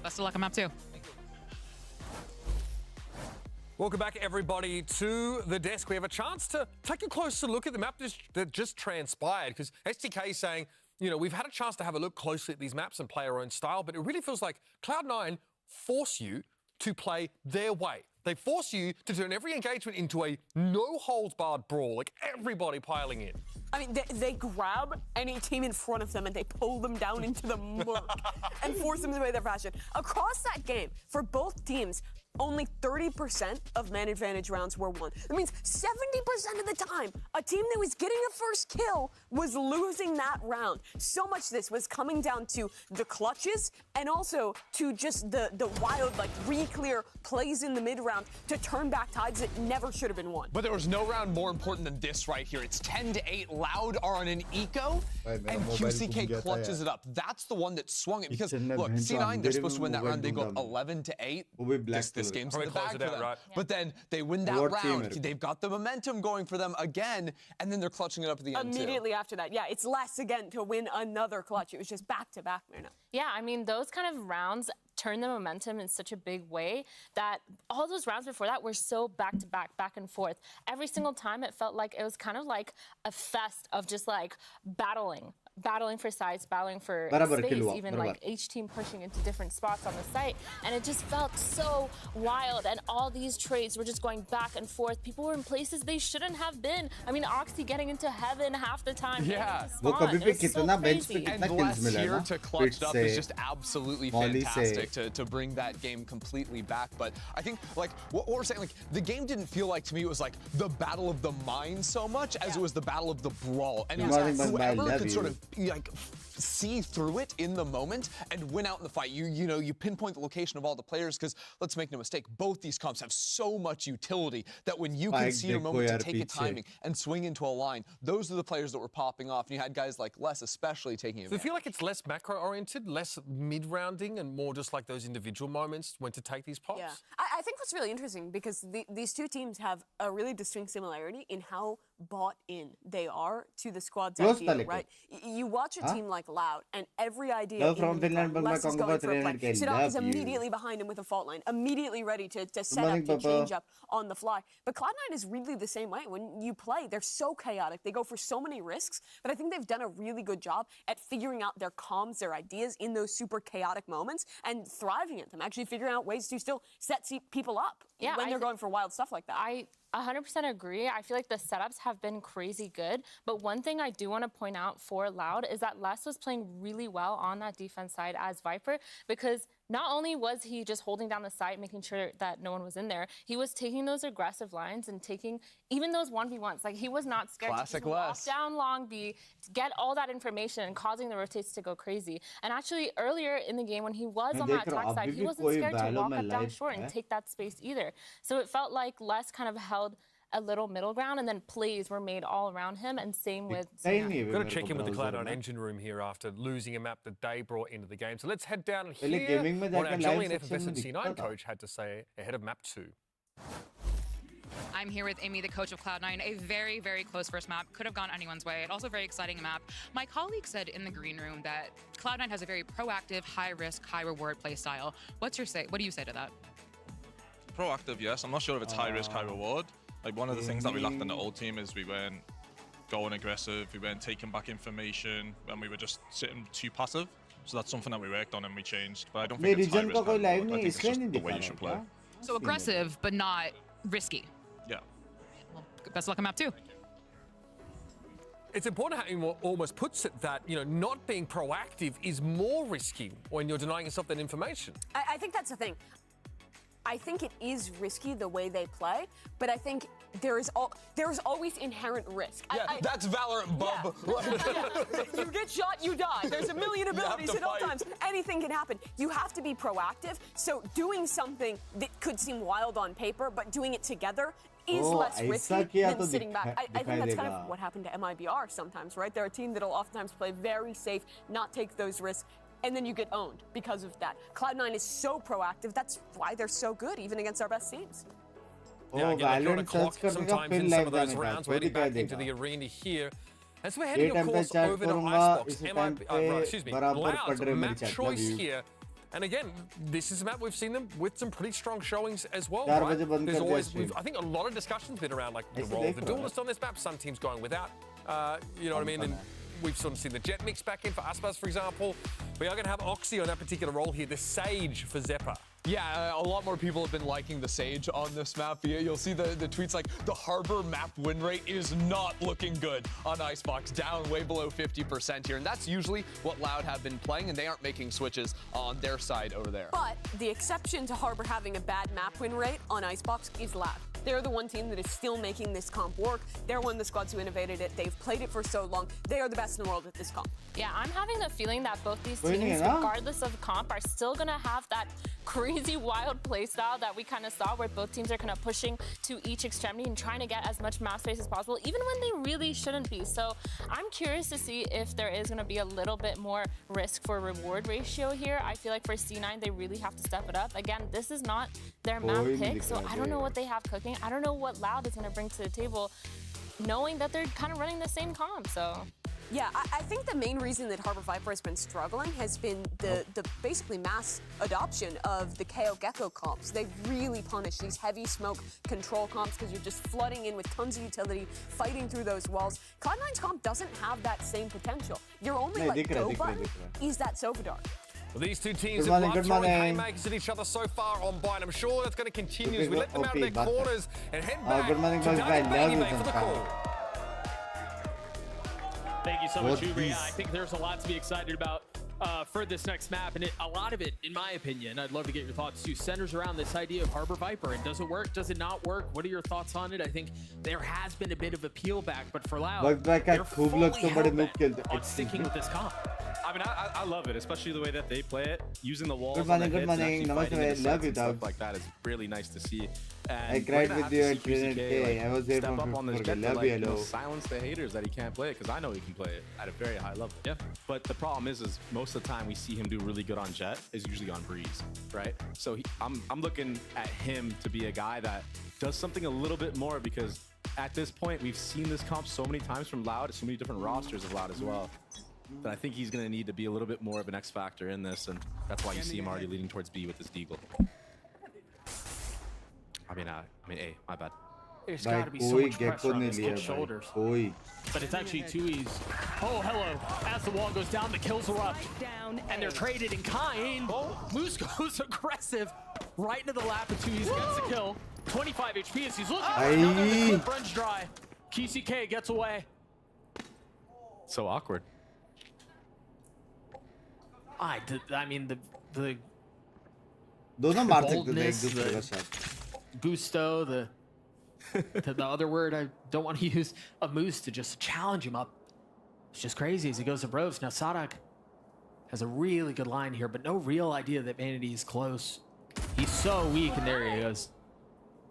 Best of luck on map 2. Welcome back, everybody, to the desk. We have a chance to take a closer look at the map that just transpired, because STK is saying, you know, we've had a chance to have a look closely at these maps and play our own style, but it really feels like Cloud9 force you to play their way. They force you to turn every engagement into a no-holds-barred brawl, like everybody piling in. I mean, they grab any team in front of them and they pull them down into the murk and force them to play their fashion. Across that game, for both teams, only 30% of man advantage rounds were won. That means 70% of the time, a team that was getting a first kill was losing that round. So much this was coming down to the clutches and also to just the wild, like, re-clear plays in the mid-round to turn back tides that never should have been won. But there was no round more important than this right here. It's 10-8. Loud are on an eco, and QCK clutches it up. That's the one that swung it. Because, look, C9, they're supposed to win that round. They go 11-8. This game's in the bag for them. Right. But then they win that round. They've got the momentum going for them again, and then they're clutching it up at the end, Immediately after that, yeah, it's less again to win another clutch. It was just back-to-back, Myrna. Yeah, I mean, those kind of rounds turned the momentum in such a big way that all those rounds before that were so back-to-back, back and forth. Every single time it felt like it was kind of like a fest of just like battling for sides, battling for space, even like each team pushing into different spots on the site. And it just felt so wild. And all these trades were just going back and forth. People were in places they shouldn't have been. I mean, Oxy getting into heaven half the time. Yeah. वो कभी भी कितना bench पे कितना And kills Les मिला here ना to clutch pit up से is just absolutely Molly fantastic से to bring that game completely back. But I think like what we're saying, like the game didn't feel like to me it was like the battle of the mind so much as it was the battle of the brawl. And it was whoever could sort of like see through it in the moment and win out in the fight. You pinpoint the location of all the players because let's make no mistake, both these comps have so much utility that when you can see your moment to take a timing and swing into a line, those are the players that were popping off. And you had guys like Les especially taking Do you advantage. feel like it's less macro-oriented, less mid-rounding, and more just like those individual moments when to take these pops? Yeah, I think what's really interesting because these two teams have a really distinct similarity in how bought in they are to the squad's idea, right? You watch a team like Loud, and every idea Les is going for a play. Sidak is immediately behind him with a fault line, immediately ready to set up, to change up on the fly. But Cloud9 is really the same way. When you play, they're so chaotic. They go for so many risks, but I think they've done a really good job at figuring out their comms, their ideas in those super chaotic moments and thriving at them, actually figuring out ways to still set people up when they're going for wild stuff like that. I 100% agree. I feel like the setups have been crazy good. But one thing I do want to point out for Loud is that Les was playing really well on that defense side as Viper because not only was he just holding down the site, making sure that no one was in there, he was taking those aggressive lines and taking even those 1v1s. Like, he was not scared to just walk down long B, get all that information and causing the rotates to go crazy. And actually, earlier in the game when he was on that attack side, he wasn't scared to walk up down short and take that space either. So it felt like Les kind of held a little middle ground, and then plays were made all around him, and same with We've got to check in with the Cloud9 engine room here after losing a map that they brought into the game. So let's head down and hear what our Julian F of BINKS69 coach had to say ahead of map 2. I'm here with Amy, the coach of Cloud9. A very, very close first map. Could have gone anyone's way. Also a very exciting map. My colleague said in the green room that Cloud9 has a very proactive, high-risk, high-reward play style. What do you say to that? Proactive, yes. I'm not sure if it's high-risk, high-reward. Like, one of the things that we lacked in the old team is we weren't going aggressive, we weren't taking back information, and we were just sitting too passive. So that's something that we worked on and we changed. But I don't think it's high-risk, high-reward. I think it's just the way you should play. So aggressive, but not risky. Yeah. Well, best of luck on map 2. It's important how he almost puts it that, not being proactive is more risky when you're denying yourself that information. I think that's the thing. I think it is risky the way they play, but I think there is always inherent risk. That's Valorant, bub. Yeah. You get shot, you die. There's a million abilities at all times. Anything can happen. You have to be proactive. So doing something that could seem wild on paper, but doing it together is less risky than sitting back. I think that's kind of what happened to MIBR sometimes, right? They're a team that'll oftentimes play very safe, not take those risks, and then you get owned because of that. Cloud9 is so proactive. That's why they're so good, even against our best teams. Yeah, again, they've got a clock sometimes in some of those rounds. We're heading back into the arena here. And so we're heading, of course, over to Icebox. Loud's map choice here. And again, this is a map we've seen them with some pretty strong showings as well, right? There's always, I think a lot of discussions been around like the role of the duelist on this map. Some teams going without, you know what I mean? And we've sort of seen the Jet mix back in for Aspas, for example. We are going to have Oxy on that particular role here, the Sage for Zephyr. Yeah, a lot more people have been liking the Sage on this map. You'll see the tweets like, the Harbor map win rate is not looking good on Icebox, down way below 50% here. And that's usually what Loud have been playing, and they aren't making switches on their side over there. But the exception to Harbor having a bad map win rate on Icebox is Loud. They're the one team that is still making this comp work. They're one of the squads who innovated it. They've played it for so long. They are the best in the world at this comp. Yeah, I'm having the feeling that both these teams, regardless of comp, are still going to have that crazy wild play style that we kind of saw, where both teams are kind of pushing to each extremity and trying to get as much map space as possible, even when they really shouldn't be. So I'm curious to see if there is going to be a little bit more risk for reward ratio here. I feel like for C9, they really have to step it up. Again, this is not their map pick, so I don't know what they have cooking. I don't know what Loud is going to bring to the table, knowing that they're kind of running the same comp, so... Yeah, I think the main reason that Harbor Viper has been struggling has been the basically mass adoption of the KO Gecko comps. They've really punished these heavy smoke control comps because you're just flooding in with tons of utility, fighting through those walls. Cloud9's comp doesn't have that same potential. Your only go button is that Sova Dart. Well, these two teams have loved throwing haymakers at each other so far on Byte. I'm sure that's going to continue as we let them out of their corners and head back to David for the call. Thank you so much, Ubri. I think there's a lot to be excited about for this next map, and a lot of it, in my opinion, I'd love to get your thoughts too, centers around this idea of Harbor Viper. And does it work? Does it not work? What are your thoughts on it? I think there has been a bit of a peel back, but for Loud, they're fully hell-bent on sticking with this comp. I mean, I love it, especially the way that they play it, using the walls. Good morning, good morning. Namaste, I love you, stuff like that is really nice to see. And I cried with you at Trinity. I was there step from up on this 54K. jet to, Love like, you, you know, hello. silence the haters that he can't play it, because I know he can play it at a very high level. Yeah. But the problem is most of the time we see him do really good on jet is usually on breeze, right? So I'm looking at him to be a guy that does something a little bit more, because at this point we've seen this comp so many times from Loud, so many different rosters of Loud as well, that I think he's going to need to be a little bit more of an X factor in this, and that's why you see him already leading towards B with this Deagle. I mean, A, my bad. There's got to be so much pressure on these kid's shoulders. But it's actually 2Es. Oh, hello. As the wall goes down, the kills are up. And they're traded in kind. Moose goes aggressive. Right into the lap of 2Es, gets the kill. 25 HP as he's looking for another. The clip runs dry. KCK gets away. So awkward. I mean, the दोनों मार सकते थे एक boldness, दूसरे का the shot. gusto, the other word I don't want to use, a Moose to just challenge him up. It's just crazy as he goes to Rovs. Now Sadak has a really good line here, but no real idea that Vanity is close. He's so weak, and there he goes.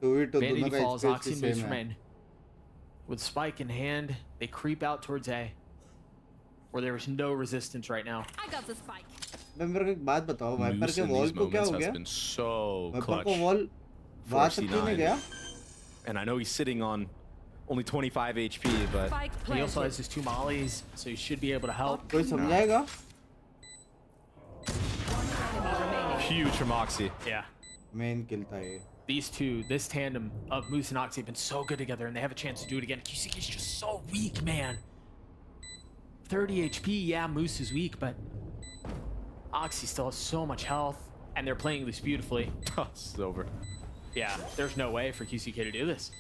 Vanity falls, Oxy and Moose remain. With Spike in hand, they creep out towards A, where there is no resistance right now. I got the spike. मेरे को एक बात बताओ, wiper के wall को क्या हो गया? वाइपर को वॉल वहां तक क्यों नहीं गया? And I know he's sitting on only 25 HP, but he also has his 2 mollies, so he should be able to help. कोई समझाएगा? Huge from Oxy. Yeah. Main kill था ये. These two, this tandem of Moose and Oxy have been so good together, and they have a chance to do it again. QCK is just so weak, man. 30 HP, yeah, Moose is weak, but Oxy still has so much health, and they're playing this beautifully. It's over. Yeah, there's no way for QCK to do this.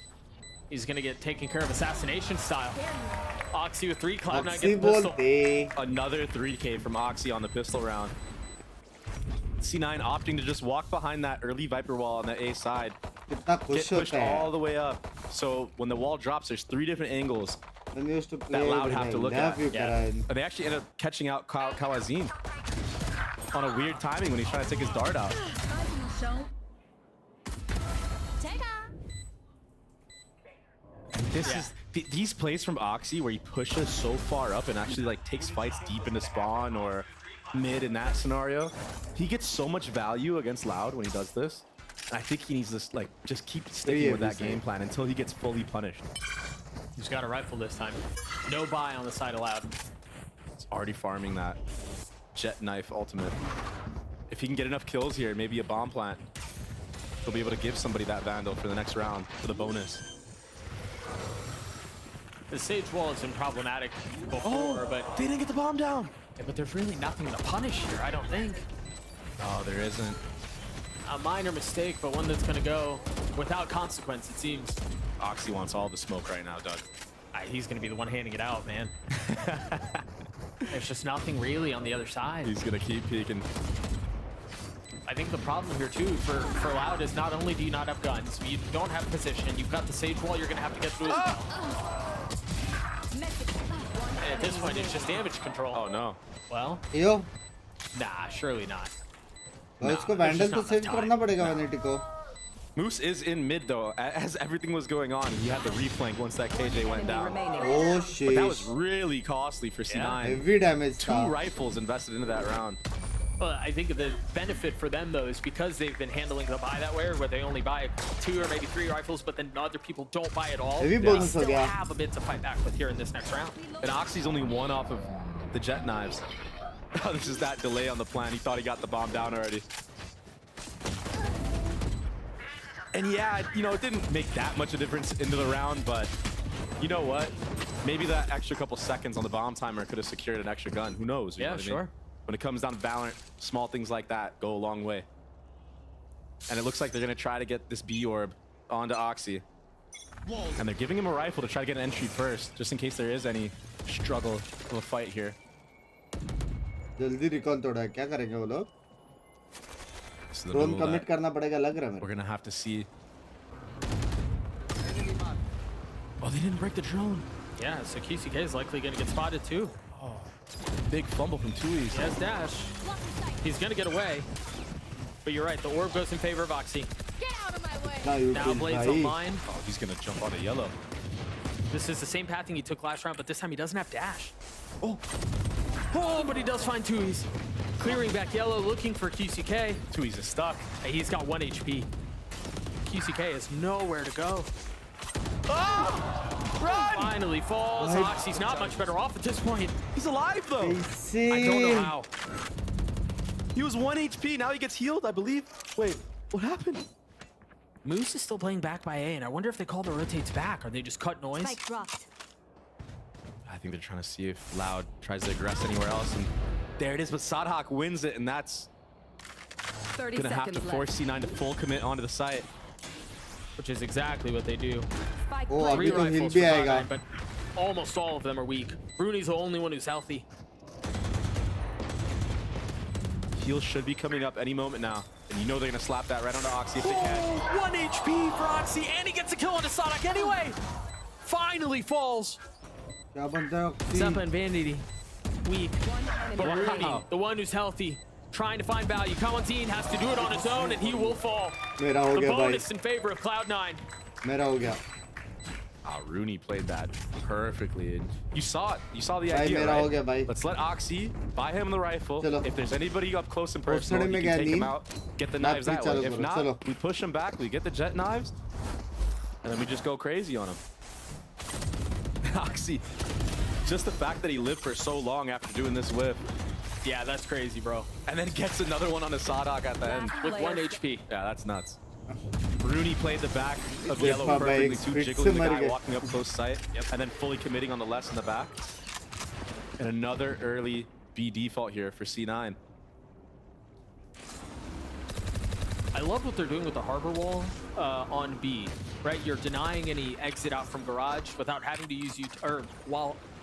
He's gonna get taken care of assassination style. Oxy with 3, Cloud9 gets the pistol. Another 3K from Oxy on the pistol round. C9 opting to just walk behind that early Viper wall on the A side. Get pushed all the way up. So when the wall drops, there's 3 different angles that Loud have to look at. And they actually end up catching out Kawazin on a weird timing when he's trying to take his dart out. This is these plays from Oxy where he pushes so far up and actually like takes fights deep into spawn or mid in that scenario. He gets so much value against Loud when he does this. And I think he needs to like just keep sticking with that game plan until he gets fully punished. He's got a rifle this time. No buy on the side of Loud. He's already farming that jet knife ultimate. If he can get enough kills here, maybe a bomb plant, he'll be able to give somebody that Vandal for the next round for the bonus. The Sage Wall has been problematic before, but they didn't get the bomb down. Yeah, but there's really nothing to punish here, I don't think. Oh, there isn't. A minor mistake, but one that's gonna go without consequence, it seems. Oxy wants all the smoke right now, Doug. He's gonna be the one handing it out, man. There's just nothing really on the other side. He's gonna keep peeking. I think the problem here too for Loud is not only do you not have guns, you don't have position, you've got the Sage Wall you're gonna have to get through as well. And at this point it's just damage control. Oh no. Well, Yo. Nah, surely not. तो इसको Vandal तो save करना पड़ेगा Vanity को. Moose is in mid though. As everything was going on, he had the reflank once that KJ went down. Oh shit. But that was really costly for C9. Heavy damage. 2 rifles invested into that round. Well, I think the benefit for them, though, is because they've been handling the buy that way, where they only buy 2 or maybe 3 rifles, but then other people don't buy at all. They still have a bit to fight back with here in this next round. And Oxy's only 1 off of the jet knives. Oh, this is that delay on the plan. He thought he got the bomb down already. And yeah, you know, it didn't make that much a difference into the round, but you know what? Maybe that extra couple seconds on the bomb timer could have secured an extra gun. Who knows? You know what I mean? When it comes down to Valorant, small things like that go a long way. And it looks like they're going to try to get this B orb onto Oxy. And they're giving him a rifle to try to get an entry first, just in case there is any struggle of a fight here. जल्दी recon तोड़ा है, क्या करेंगे वो लोग? Drone commit करना पड़ेगा लग रहा है मेरे. We're going to have to see. Oh, they didn't break the drone. Yeah, so QCK is likely going to get spotted too. Oh, big fumble from Tui's. He has dash. He's going to get away. But you're right, the orb goes in favor of Oxy. Get out of my way. Now Blade's online. Oh, he's going to jump on a yellow. This is the same pathing he took last round, but this time he doesn't have dash. Oh, but he does find Tui's. Clearing back yellow, looking for QCK. Tui's is stuck. Hey, he's got 1 HP. QCK has nowhere to go. Oh! Run! Finally falls. Oxy's not much better off at this point. He's alive though. I don't know how. He was 1 HP. Now he gets healed, I believe. Wait, what happened? Moose is still playing back by A, and I wonder if they call the rotates back. Are they just cut noise? Spike dropped. I think they're trying to see if Loud tries to aggress anywhere else. And there it is, but Sadhak wins it, and that's going to have to force C9 to full commit onto the site. Which is exactly what they do. Oh, 3 अभी तो rifles hill for भी Cloud9, आएगा. but almost all of them are weak. Bruni's the only one who's healthy. Heal should be coming up any moment now. And you know they're going to slap that right onto Oxy if they can. 1 HP for Oxy, and he gets a kill onto Sonic anyway. Finally falls. क्या बनता है Oxy? Zappa and Vanity, weak. But Bruni, the one who's healthy, trying to find value. Kawantin has to do it on his own, and he will fall. मेरा हो The गया भाई. bonus in favor of Cloud9. मेरा हो गया. Rooney played that perfectly. And you saw it. You saw the भाई idea, मेरा right? हो गया भाई. Let's let Oxy buy him the rifle. चलो. If there's anybody up close and personal, में you गया can take him Neem. out, get the मैं knives भी that way. चलो If करो, not, चलो. we push him back, we get the jet knives, and then we just go crazy on him. Oxy, just the fact that he lived for so long after doing this whip. Yeah, that's crazy, bro. And then gets another one on the Sadok at the end. With 1 HP. Yeah, that's nuts. Rooney played the back of yellow my perfectly, bags. too, Fix jiggling the him, guy Marike. walking up close sight, and then fully committing on the left in the back. And another early B default here for C9. I love what they're doing with the harbor wall on B, right? You're denying any exit out from garage without having to use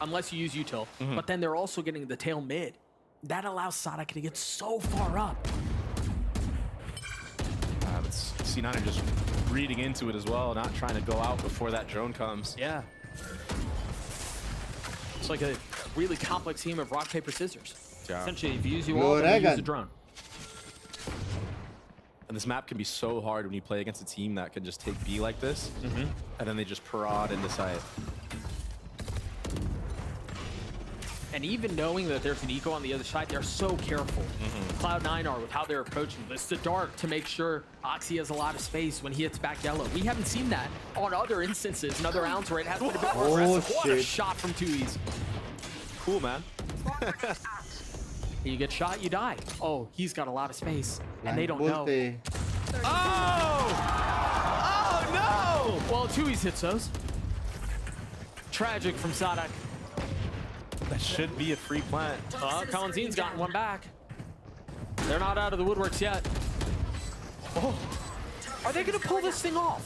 unless you use util. But then they're also getting the tail mid. That allows Sadok to get so far up. But C9 are just reading into it as well, not trying to go out before that drone comes. Yeah. It's like a really complex team of rock, paper, scissors. Yeah. Essentially, if you use you all, then you use a drone. And this map can be so hard when you play against a team that can just take B like this, and then they just parade into sight. And even knowing that there's an eco on the other side, they're so careful. Cloud9 are with how they're approaching this. The dark to make sure Oxy has a lot of space when he hits back yellow. We haven't seen that on other instances in other rounds where it has been a bit more aggressive. What a shot from Tui's. Cool, man. You get shot, you die. Oh, he's got a lot of space, and they don't know. Oh! Oh, no! Well, Tui's hits those. Tragic from Sadok. That should be a free plant. Kalanzin's gotten one back. They're not out of the woodworks yet. Oh, are they gonna pull this thing off?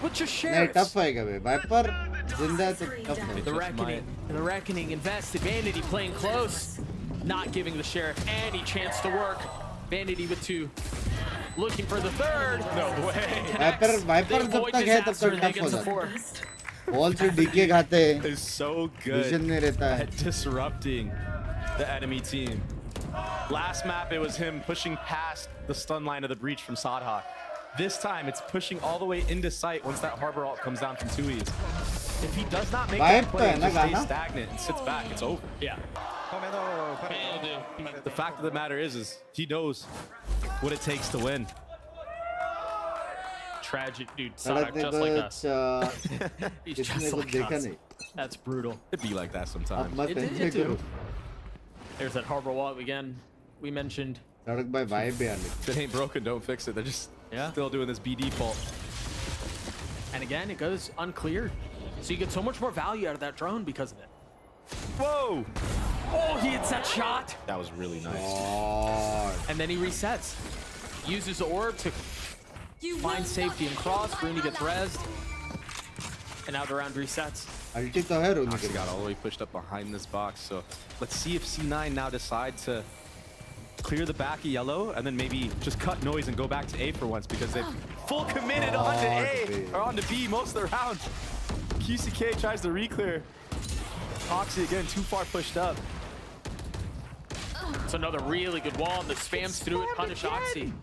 What's your share? tough आएगा बे. Viper जिंदा है तो tough है. The reckoning invested. Vanity playing close, not giving the sheriff any chance to work. Vanity with 2, looking for the 3rd. No way. Viper जब तक है तब तक tough हो जाता है. Ball से DK खाते हैं. Is so good Vision नहीं रहता है. at disrupting the enemy team. Last map, it was him pushing past the stun line of the breach from Sadhak. This time, it's pushing all the way into sight once that harbor ult comes down from Tui's. If he does not make that play and just stays stagnant and sits back, it's over. Yeah. The fact of the matter is he knows what it takes to win. Tragic, dude. Sonic just like us. He's just like us. That's brutal. It'd be like that sometimes. It do. There's that harbor wall again we mentioned. If it ain't broken, don't fix it. They're just still doing this B default. And again, it goes uncleared. So you get so much more value out of that drone because of it. Whoa! Oh, he hits that shot. That was really nice. And then he resets. Uses the orb to find safety and cross. Rooney gets rezzed. And now the round resets. Oxy got all the way pushed up behind this box. So let's see if C9 now decide to clear the back of yellow and then maybe just cut noise and go back to A for once, because they've full committed onto A or onto B most of the round. QCK tries to re-clear. Oxy again too far pushed up. It's another really good wall, and the spams through it punish Oxy.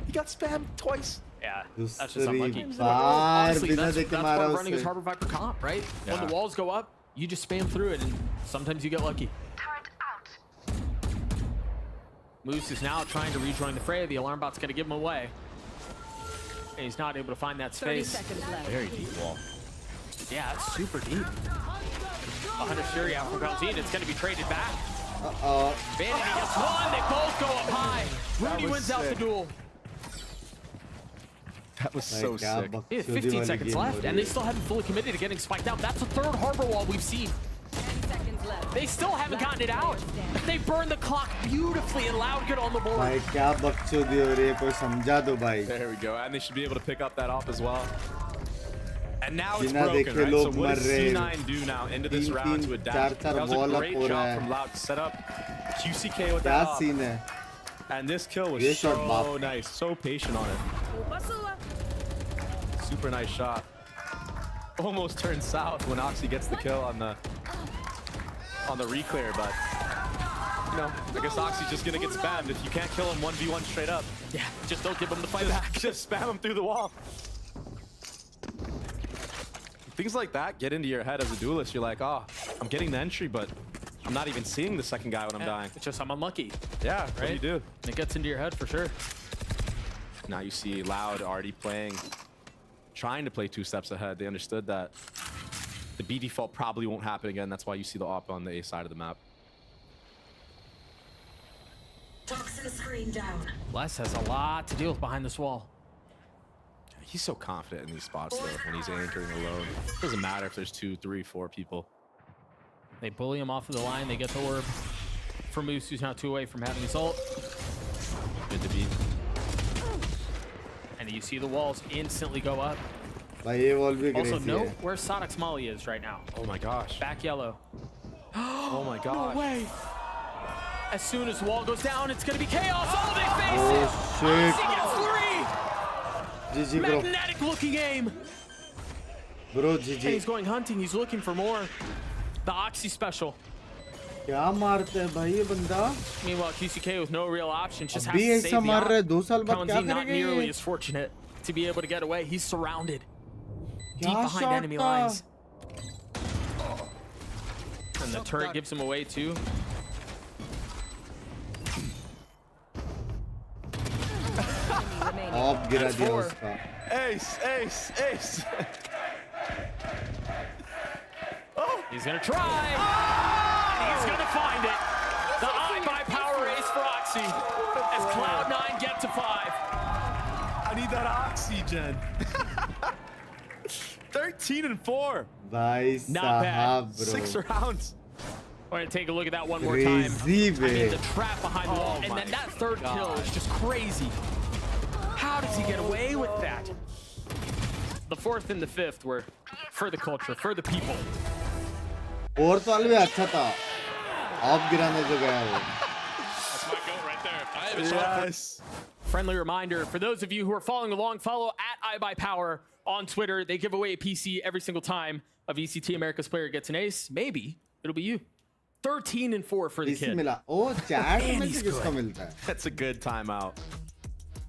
He got spammed twice. Yeah, that's just unlucky. Honestly, that's why running is Harbor Viper comp, right? Yeah. When the walls go up, you just spam through it, and sometimes you get lucky. Moose is now trying to rejoin the fray. The alarm bot's going to give him away. And he's not able to find that space. Very deep wall. Yeah, it's super deep. 100 Fury out from Belzine. It's going to be traded back. Vanity gets one. They both go up high. Rooney wins out the duel. That was so sick. He has 15 seconds left, and they still haven't fully committed to getting spiked out. That's the third harbor wall we've seen. 10 seconds left. They still haven't gotten it out. They burned the clock beautifully, and Loud get on the board. There we go, and they should be able to pick up that off as well. And now it's broken, right? So what does C9 do now into this round to adapt? That was a great job from Loud to set up QCK with that off. And this kill was so nice, so patient on it. Super nice shot. Almost turned south when Oxy gets the kill on the re-clear, but you know, I guess Oxy's just gonna get spammed. If you can't kill him 1v1 straight up, yeah, just don't give him the fight back. Just spam him through the wall. Things like that get into your head as a duelist. You're like, oh, I'm getting the entry, but I'm not even seeing the second guy when I'm dying. It's just I'm unlucky. Yeah, right? What do you do? It gets into your head for sure. Now you see Loud already trying to play 2 steps ahead. They understood that the B default probably won't happen again. That's why you see the op on the A side of the map. Toxin screen down. Les has a lot to deal with behind this wall. He's so confident in these spots though, when he's anchoring alone. It doesn't matter if there's 2, 3, 4 people. They bully him off of the line. They get the orb for Moose, who's now 2 away from having his ult. Good to be. And you see the walls instantly go up. Also, note where Sonic's Molly is right now. Oh my gosh. Back yellow. Oh my gosh. No way. As soon as the wall goes down, it's going to be chaos. Oh, they face it. Oxy gets 3. GG, bro. Magnetic looking aim. Bro, And he's going hunting. He's looking for more. The Oxy special. Meanwhile, QCK with no real options, just has to save the op. Kaunzi not nearly as fortunate to be able to get away. He's surrounded deep behind enemy lines. And the turret gives him away too. Ace, ace, ace. He's gonna try. He's gonna find it. The eye by power ace for Oxy as Cloud9 get to 5. I need that oxygen. 13 and 4. Not bad. 6 rounds. We're gonna take a look at that one more time. I mean, the trap behind the wall, and then that third kill is just crazy. How does he get away with that? The 4th and the 5th were for the culture, for the people. और तो भी अच्छा था of गिराने जो गया वो That's my goal right there. I have a shot. Friendly reminder for those of you who are following along, follow @iBuyPower on Twitter. They give away a PC every single time a VCT America's player gets an ace. Maybe it'll be you. 13 and 4 for the kid. Oh, chat में किसको मिलता है? That's a good timeout.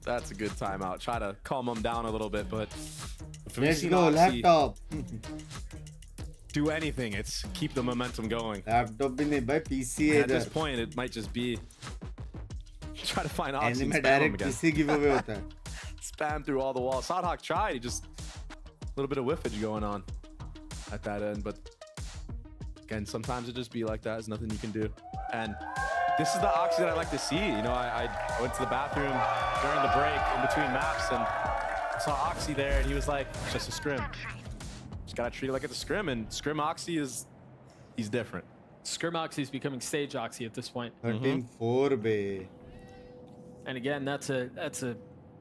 That's a good timeout. Try to calm him down a little bit, but let's go laptop. do anything. It's keep the momentum going. Laptop भी नहीं भाई PC है At this point, it might just be try to find Oxy and में spam him direct again. PC giveaway होता है. Spam through all the walls. Sadhawk tried. He just a little bit of whiffage going on at that end, but again, sometimes it just be like that. There's nothing you can do. And this is the Oxy that I like to see. You know, I went to the bathroom during the break in between maps and saw Oxy there, and he was like, it's just a scrim. Just gotta treat it like it's a scrim, and scrim Oxy he's different. Scrim Oxy is becoming stage Oxy at this point. 13-4 bay. And again, that's a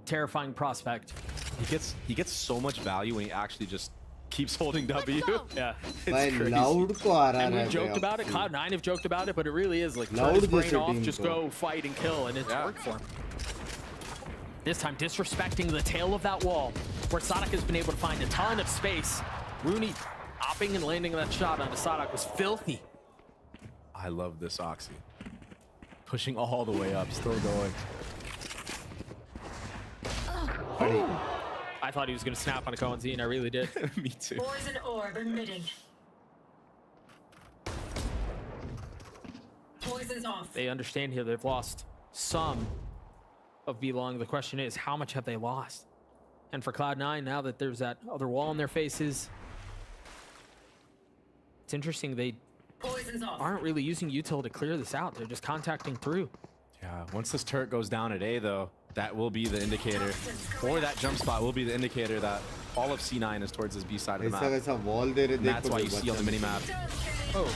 terrifying prospect. He gets so much value when he actually just keeps holding W. Yeah. By loud को आ रहा And है we've joked about it. Cloud9 have joked about it, but it really is like turn Loud his brain जैसे off, team just को. go fight and kill, and it's worked for him. This time disrespecting the tail of that wall, where Sadok has been able to find a ton of space. Rooney hopping and landing that shot onto Sadok was filthy. I love this Oxy. Pushing all the way up, still going. I thought he was going to snap on a Coenzine. I really did. Me too. Poison orb emitting. Poison's off. They understand here they've lost some of B-Long. The question is, how much have they lost? And for Cloud9, now that there's that other wall on their faces, it's interesting they aren't really using util to clear this out. They're just contacting through. Yeah, once this turret goes down at A, though, that will be the indicator, or that jump spot will be the indicator that all of C9 is towards this B side of the map. ऐसा wall दे रहे And that's why you see on the minimap. Oh.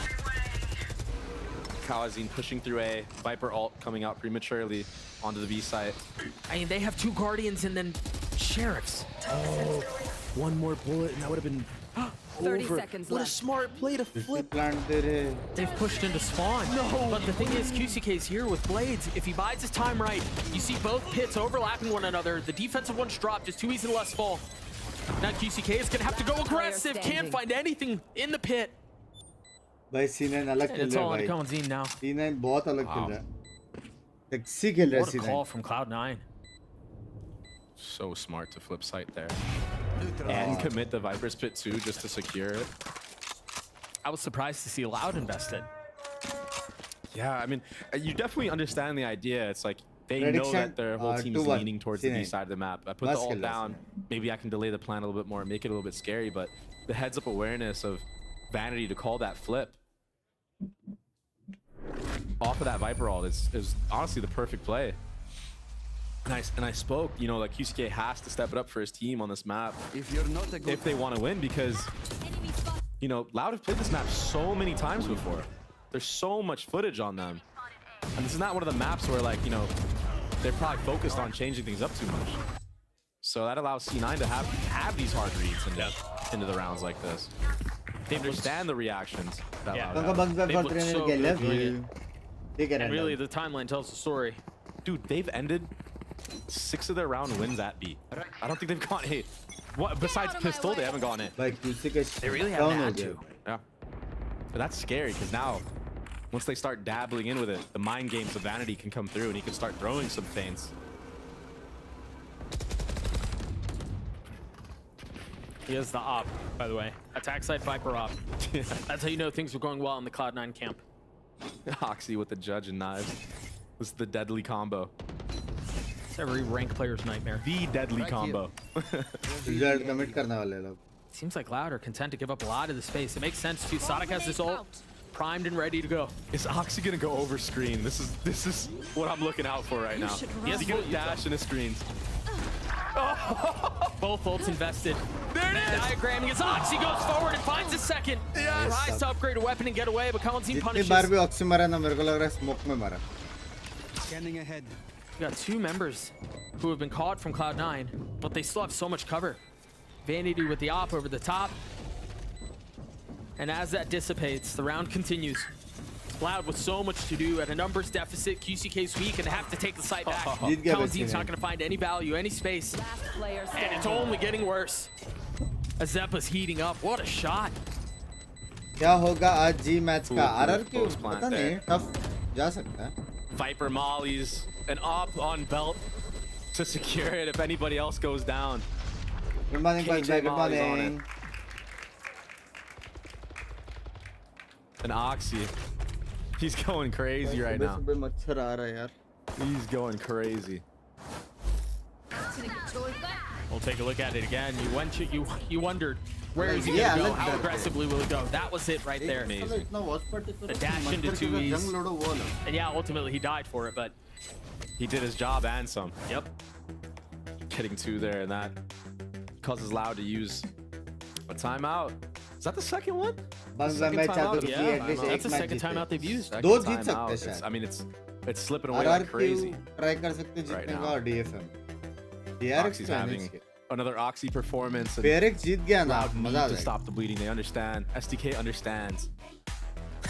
Kawazine pushing through A, Viper ult coming out prematurely onto the B site. I mean, they have two Guardians and then Sheriffs. Oh, one more bullet and that would have been 30 over. seconds What left. a smart play to flip. They've pushed into spawn. No. But the thing is, QCK's here with Blades. If he buys his time right, you see both pits overlapping one another. The defensive one's dropped, just 2 easy less fall. Now QCK is gonna have to go aggressive. Can't find anything in the pit. भाई C9 अलग खेल It's रहा all on है भाई. Coenzine now. C9 बहुत अलग खेल रहा है. Sexy खेल रहा है What a C9. call from Cloud9. So smart to flip site there. And commit the Viper's pit too, just to secure it. I was surprised to see Loud invested. Yeah, I mean, you definitely understand the idea. It's like they know Prediction, that their whole team is 2-1. leaning towards the B C9. side of the map. I put the ult down. Maybe I can delay the plan a little bit more, make it a little bit scary, but the heads-up awareness of Vanity to call that flip off of that Viper ult is honestly the perfect play. And I spoke, you know, like QCK has to step it up for his team on this map if they want to win, because, you know, Loud have played this map so many times before. There's so much footage on them. And this is not one of the maps where, like, you know, they're probably focused on changing things up too much. So that allows C9 to have these hard reads into the rounds like this. They understand the reactions that Loud have. They look so good doing it. And really, the timeline tells the story. Dude, they've ended 6 of their round wins at B. I don't think they've gone A. What, besides pistol, they haven't gone A. Like, they really haven't had to. Yeah. But that's scary, because now, once they start dabbling in with it, the mind games of Vanity can come through and he can start throwing some feints. He is the op, by the way. Attack side Viper op. Yeah. That's how you know things are going well in the Cloud9 camp. Oxy with the judge and knives. This is the deadly combo. It's every rank player's nightmare. The deadly combo. Result commit करने वाले लोग. Seems like Loud are content to give up a lot of the space. It makes sense too. Sadok has this ult primed and ready to go. Is Oxy gonna go over screen? This is what I'm looking out for right now. He has full dash in his screens. Both ults invested. There it is! Diagramming as Oxy goes forward and finds a second. Yes. Tries to upgrade a weapon and get away, but Coenzine जितनी punishes. बार भी Oxy मारा ना मेरे को लग रहा है smoke में मारा. Scanning ahead. We got 2 members who have been caught from Cloud9, but they still have so much cover. Vanity with the op over the top. And as that dissipates, the round continues. Loud with so much to do at a numbers deficit. QCK's weak and have to take the site back. Coenzine's not going to find any value, any space. And it's only getting worse. As Zeppa's heating up. What a shot. क्या होगा आज G match का? RR क्यों? पता नहीं. Tough जा सकता है. Viper mollies, an op on belt to secure it if anybody else goes down. Good morning, KJ good mollies on morning. it. And Oxy, he's going crazy right now. मच्छर आ रहा है यार. He's going crazy. We'll take a look at it again. You wondered where is he gonna go? How aggressively will he go? That was it right there. Amazing. The dash into 2Es. And yeah, ultimately he died for it, but he did his job and some. Yep. Getting 2 there, and that causes Loud to use a timeout. Is that the second one? Second timeout? Yeah, that's the second timeout they've used. दो जीत सकते हैं शायद. I mean, it's slipping away like crazy. Try कर सकते हैं जीतने का DFM. Oxy's having another Oxy performance. PRX जीत गया ना. Loud need to stop the bleeding. They understand. SDK understands.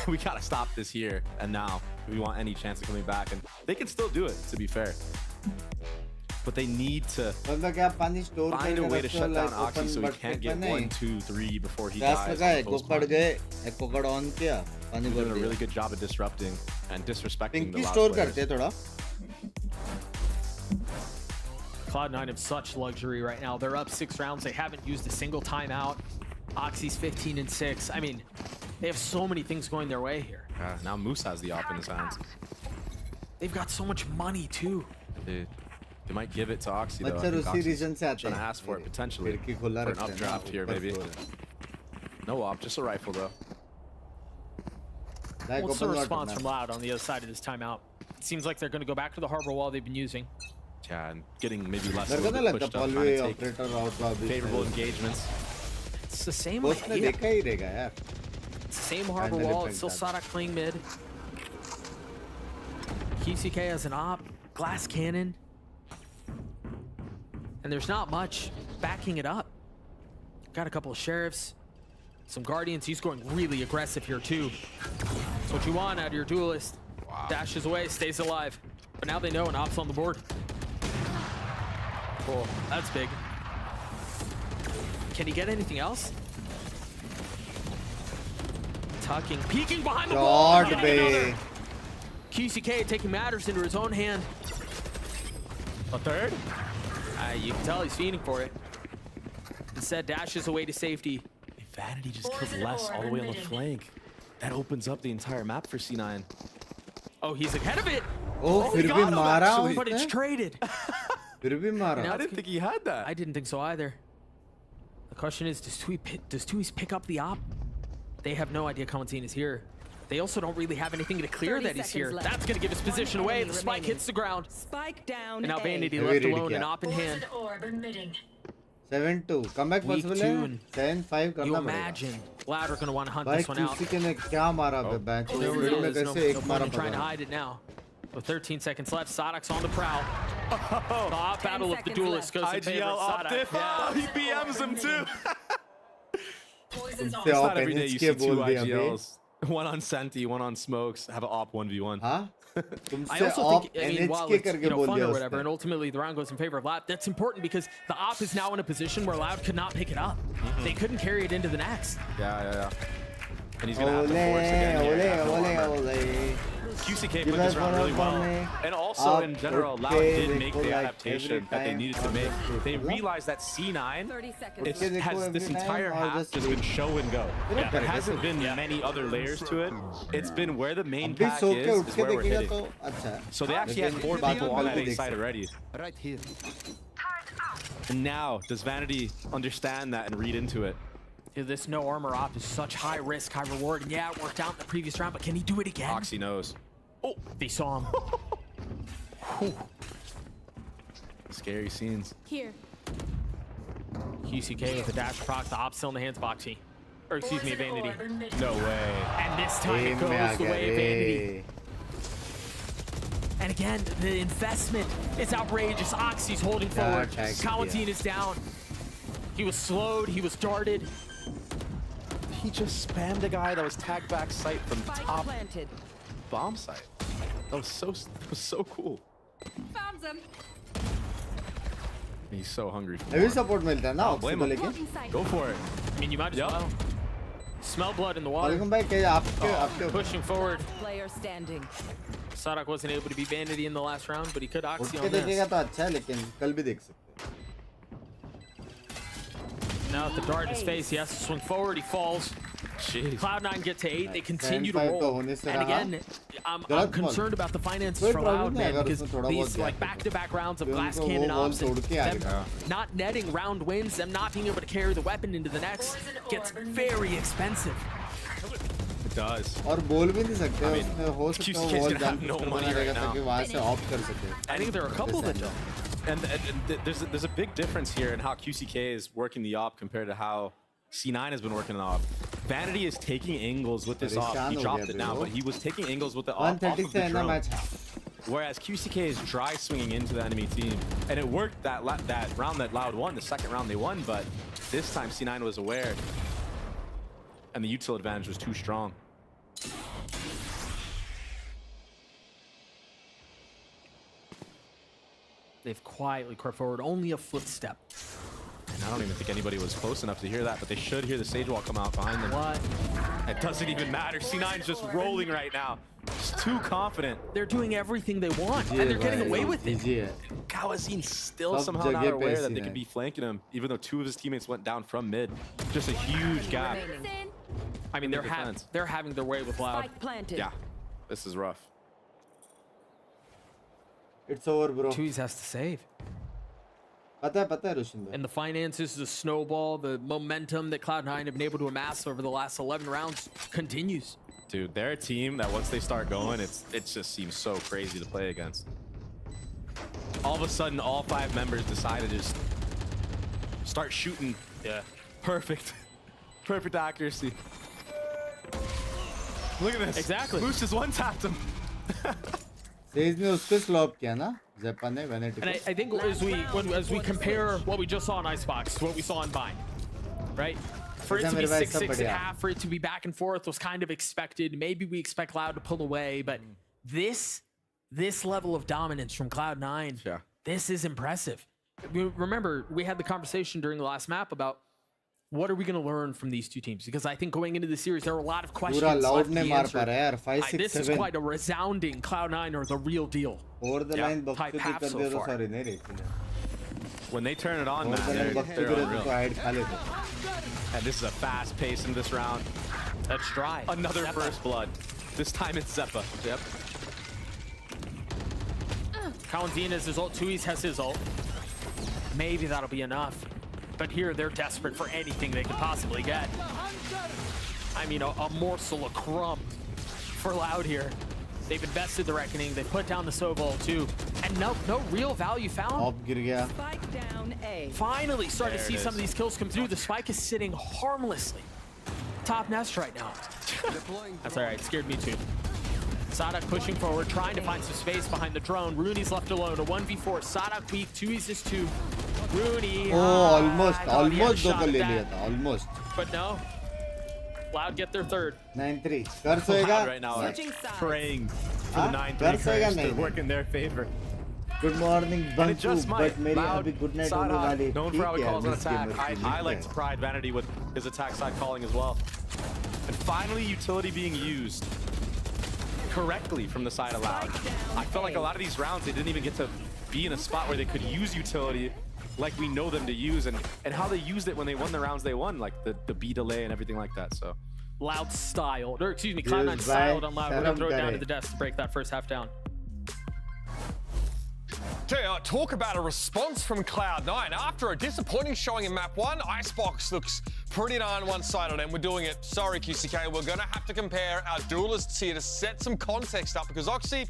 We gotta stop this here and now if we want any chance of coming back, and they can still do it, to be fair. But they need to find a way to shut down Oxy so he can't get 1, 2, 3 before he dies. They're doing a really good job of disrupting and disrespecting the Loud players. Cloud9 have such luxury right now. They're up 6 rounds. They haven't used a single timeout. Oxy's 15-6. I mean, they have so many things going their way here. Now Moose has the op in his hands. They've got so much money too. They might give it to Oxy though. I think Oxy's trying to ask for it potentially. For an updraft here maybe. No op, just a rifle though. What's the response from Loud on the other side of this timeout? It seems like they're going to go back to the harbor wall they've been using. Yeah, and getting maybe less pushed up, trying to take favorable engagements. It's the same idea. It's the same harbor wall. It's still Sadak playing mid. QCK has an op, glass cannon. And there's not much backing it up. Got a couple of sheriffs, some guardians. He's going really aggressive here too. That's what you want out of your duelist. Wow. Dashes away, stays alive. But now they know an op's on the board. Cool, that's big. Can he get anything else? Tucking, peeking behind the wall. QCK taking matters into his own hand. A third? You can tell he's fiending for it. Instead, dashes away to safety. Vanity just kills less all the way on the flank. That opens up the entire map for C9. Oh, he's ahead of it. Oh, he got him, actually, but it's traded. I didn't think he had that. I didn't think so either. The question is, does Tui's pick up the op? They have no idea Clementine is here. They also don't really have anything to clear that he's here. Left. That's going to give his position away. The spike hits the ground. Spike down. And now Vanity left alone and op in hand. 7-2. Comeback possible है. 7-5 करना You imagine Loud are going to want to hunt this one out. किसी ने क्या मारा बे bench में कैसे एक मारा trying to hide it now. With 13 seconds left, Sadak's on the prowl. The op battle of the duelists goes in favor of Sadak. Yeah. He BMs him too. It's not every day you see 2 IGLs. One on Senti, one on Smokes, have an op 1v1. I also think, I mean, while it's fun or whatever, and ultimately the round goes in favor of Loud, that's important because the op is now in a position where Loud could not pick it up. They couldn't carry it into the next. Yeah. And he's gonna have to force again. QCK played this round really well. And also, in general, Loud did make the adaptation that they needed to make. They realized that C9 has this entire half just been show and go. Yeah, there hasn't been many other layers to it. It's been where the main pack is where we're hitting. So they actually had 4 people on that A side already. Right here. And now, does Vanity understand that and read into it? This no armor op is such high risk, high reward. And yeah, it worked out in the previous round, but can he do it again? Oxy knows. Oh, they saw him. Scary scenes. Here. QCK with a dash proc, the op still in the hands of Oxy. Or excuse me, Vanity. No way. And this time it goes the way of Vanity. And again, the investment is outrageous. Oxy's holding forward. Clementine is down. He was slowed, he was darted. He just spammed a guy that was tagged back sight from top bomb site. That was so cool. Found them. He's so hungry for Heavy support मिलता है ना blame him. Go for it. I mean, you might as well. Smell blood in the water. आपके pushing forward. Player standing. Sadak wasn't able to beat Vanity in the last round, but he could Oxy on देखेगा this. तो अच्छा है लेकिन कल भी देख सकते हैं. Now with the dart in his face, he has to swing forward, he falls. Jeez. Cloud9 get to 8. They continue to roll. And again, I'm concerned about the finances for Loud, man, because these like back-to-back rounds of glass cannon ops and them not netting round wins, them not being able to carry the weapon into the next gets very expensive. It does. और बोल भी नहीं सकते उसमें हो सकता है wall jump no money रहेगा right now. ताकि वहां से ऑफ कर सके. I think there are a couple that don't. And there's a big difference here in how QCK is working the op compared to how C9 has been working the op. Vanity is taking angles with this op. He dropped it now, but he was taking angles with the op off of the drone. Whereas QCK is dry swinging into the enemy team, and it worked that round that Loud won, the second round they won, but this time C9 was aware, and the util advantage was too strong. They've quietly crept forward, only a footstep. And I don't even think anybody was close enough to hear that, but they should hear the Sage Wall come out behind them. What? It doesn't even matter. C9's just rolling right now. Just too confident. They're doing everything they want, and they're getting away with it. Kawazin's still somehow not aware that they could be flanking him, even though 2 of his teammates went down from mid. Just a huge gap. I mean, they're having their way with Loud. Yeah, this is rough. It's over, bro. Chewies has to save. पता है रुशिन. And the finances, the snowball, the momentum that Cloud9 have been able to amass over the last 11 rounds continues. Dude, they're a team that once they start going, it just seems so crazy to play against. All of a sudden, all 5 members decide to just start shooting. Yeah. Perfect. Perfect accuracy. Look at this. Exactly. Moose just one-tapped him. Sage ने उसको slop किया ना? Zepa ने Vanity. And I think as we compare what we just saw on Icebox to what we saw on Bind, right? For it to be 6-6.5, for it to be back and forth was kind of expected. Maybe we expect Loud to pull away, but this level of dominance from Cloud9, this is impressive. Remember, we had the conversation during the last map about what are we going to learn from these two teams? Because I think going into the series, there are a lot of questions left to be answered. This is quite a resounding Cloud9 or the real deal. Over the line, type half so far. When they turn it on, man, they're unreal. And this is a fast pace in this round. That's dry. Another first blood. This time it's Zepa. Yep. Kawanzin has his ult. Chewies has his ult. Maybe that'll be enough. But here they're desperate for anything they could possibly get. I mean, a morsel of crumb for Loud here. They've invested the Reckoning. They put down the Sobol too. And no real value found. Spike down A. Finally starting to see some of these kills come through. The Spike is sitting harmlessly. Top nest right now. That's all right. Scared me too. Sadak pushing forward, trying to find some space behind the drone. Rooney's left alone. A 1v4. Sadak weak. 2's 2. Rooney. Oh, almost double ले लिया था. Almost. But no. Loud get their third. 9-3. कर सोएगा. Right now, praying for the 9-3 curse to work in their favor. Good morning, Bantu. But मेरी अभी good night होने वाली. Known for how he calls an attack. I like to pride Vanity with his attack side calling as well. And finally, utility being used correctly from the side of Loud. I felt like a lot of these rounds, they didn't even get to be in a spot where they could use utility like we know them to use, and how they used it when they won the rounds they won, like the B delay and everything like that. So Loud styled, or excuse me, Cloud9 styled on Loud. We're gonna throw it down to the desk to break that first half down. Talk about a response from Cloud9. After a disappointing showing in map 1, Icebox looks pretty darn one-sided, and we're doing it. Sorry, QCK, we're going to have to compare our duelists here to set some context up, because Oxy,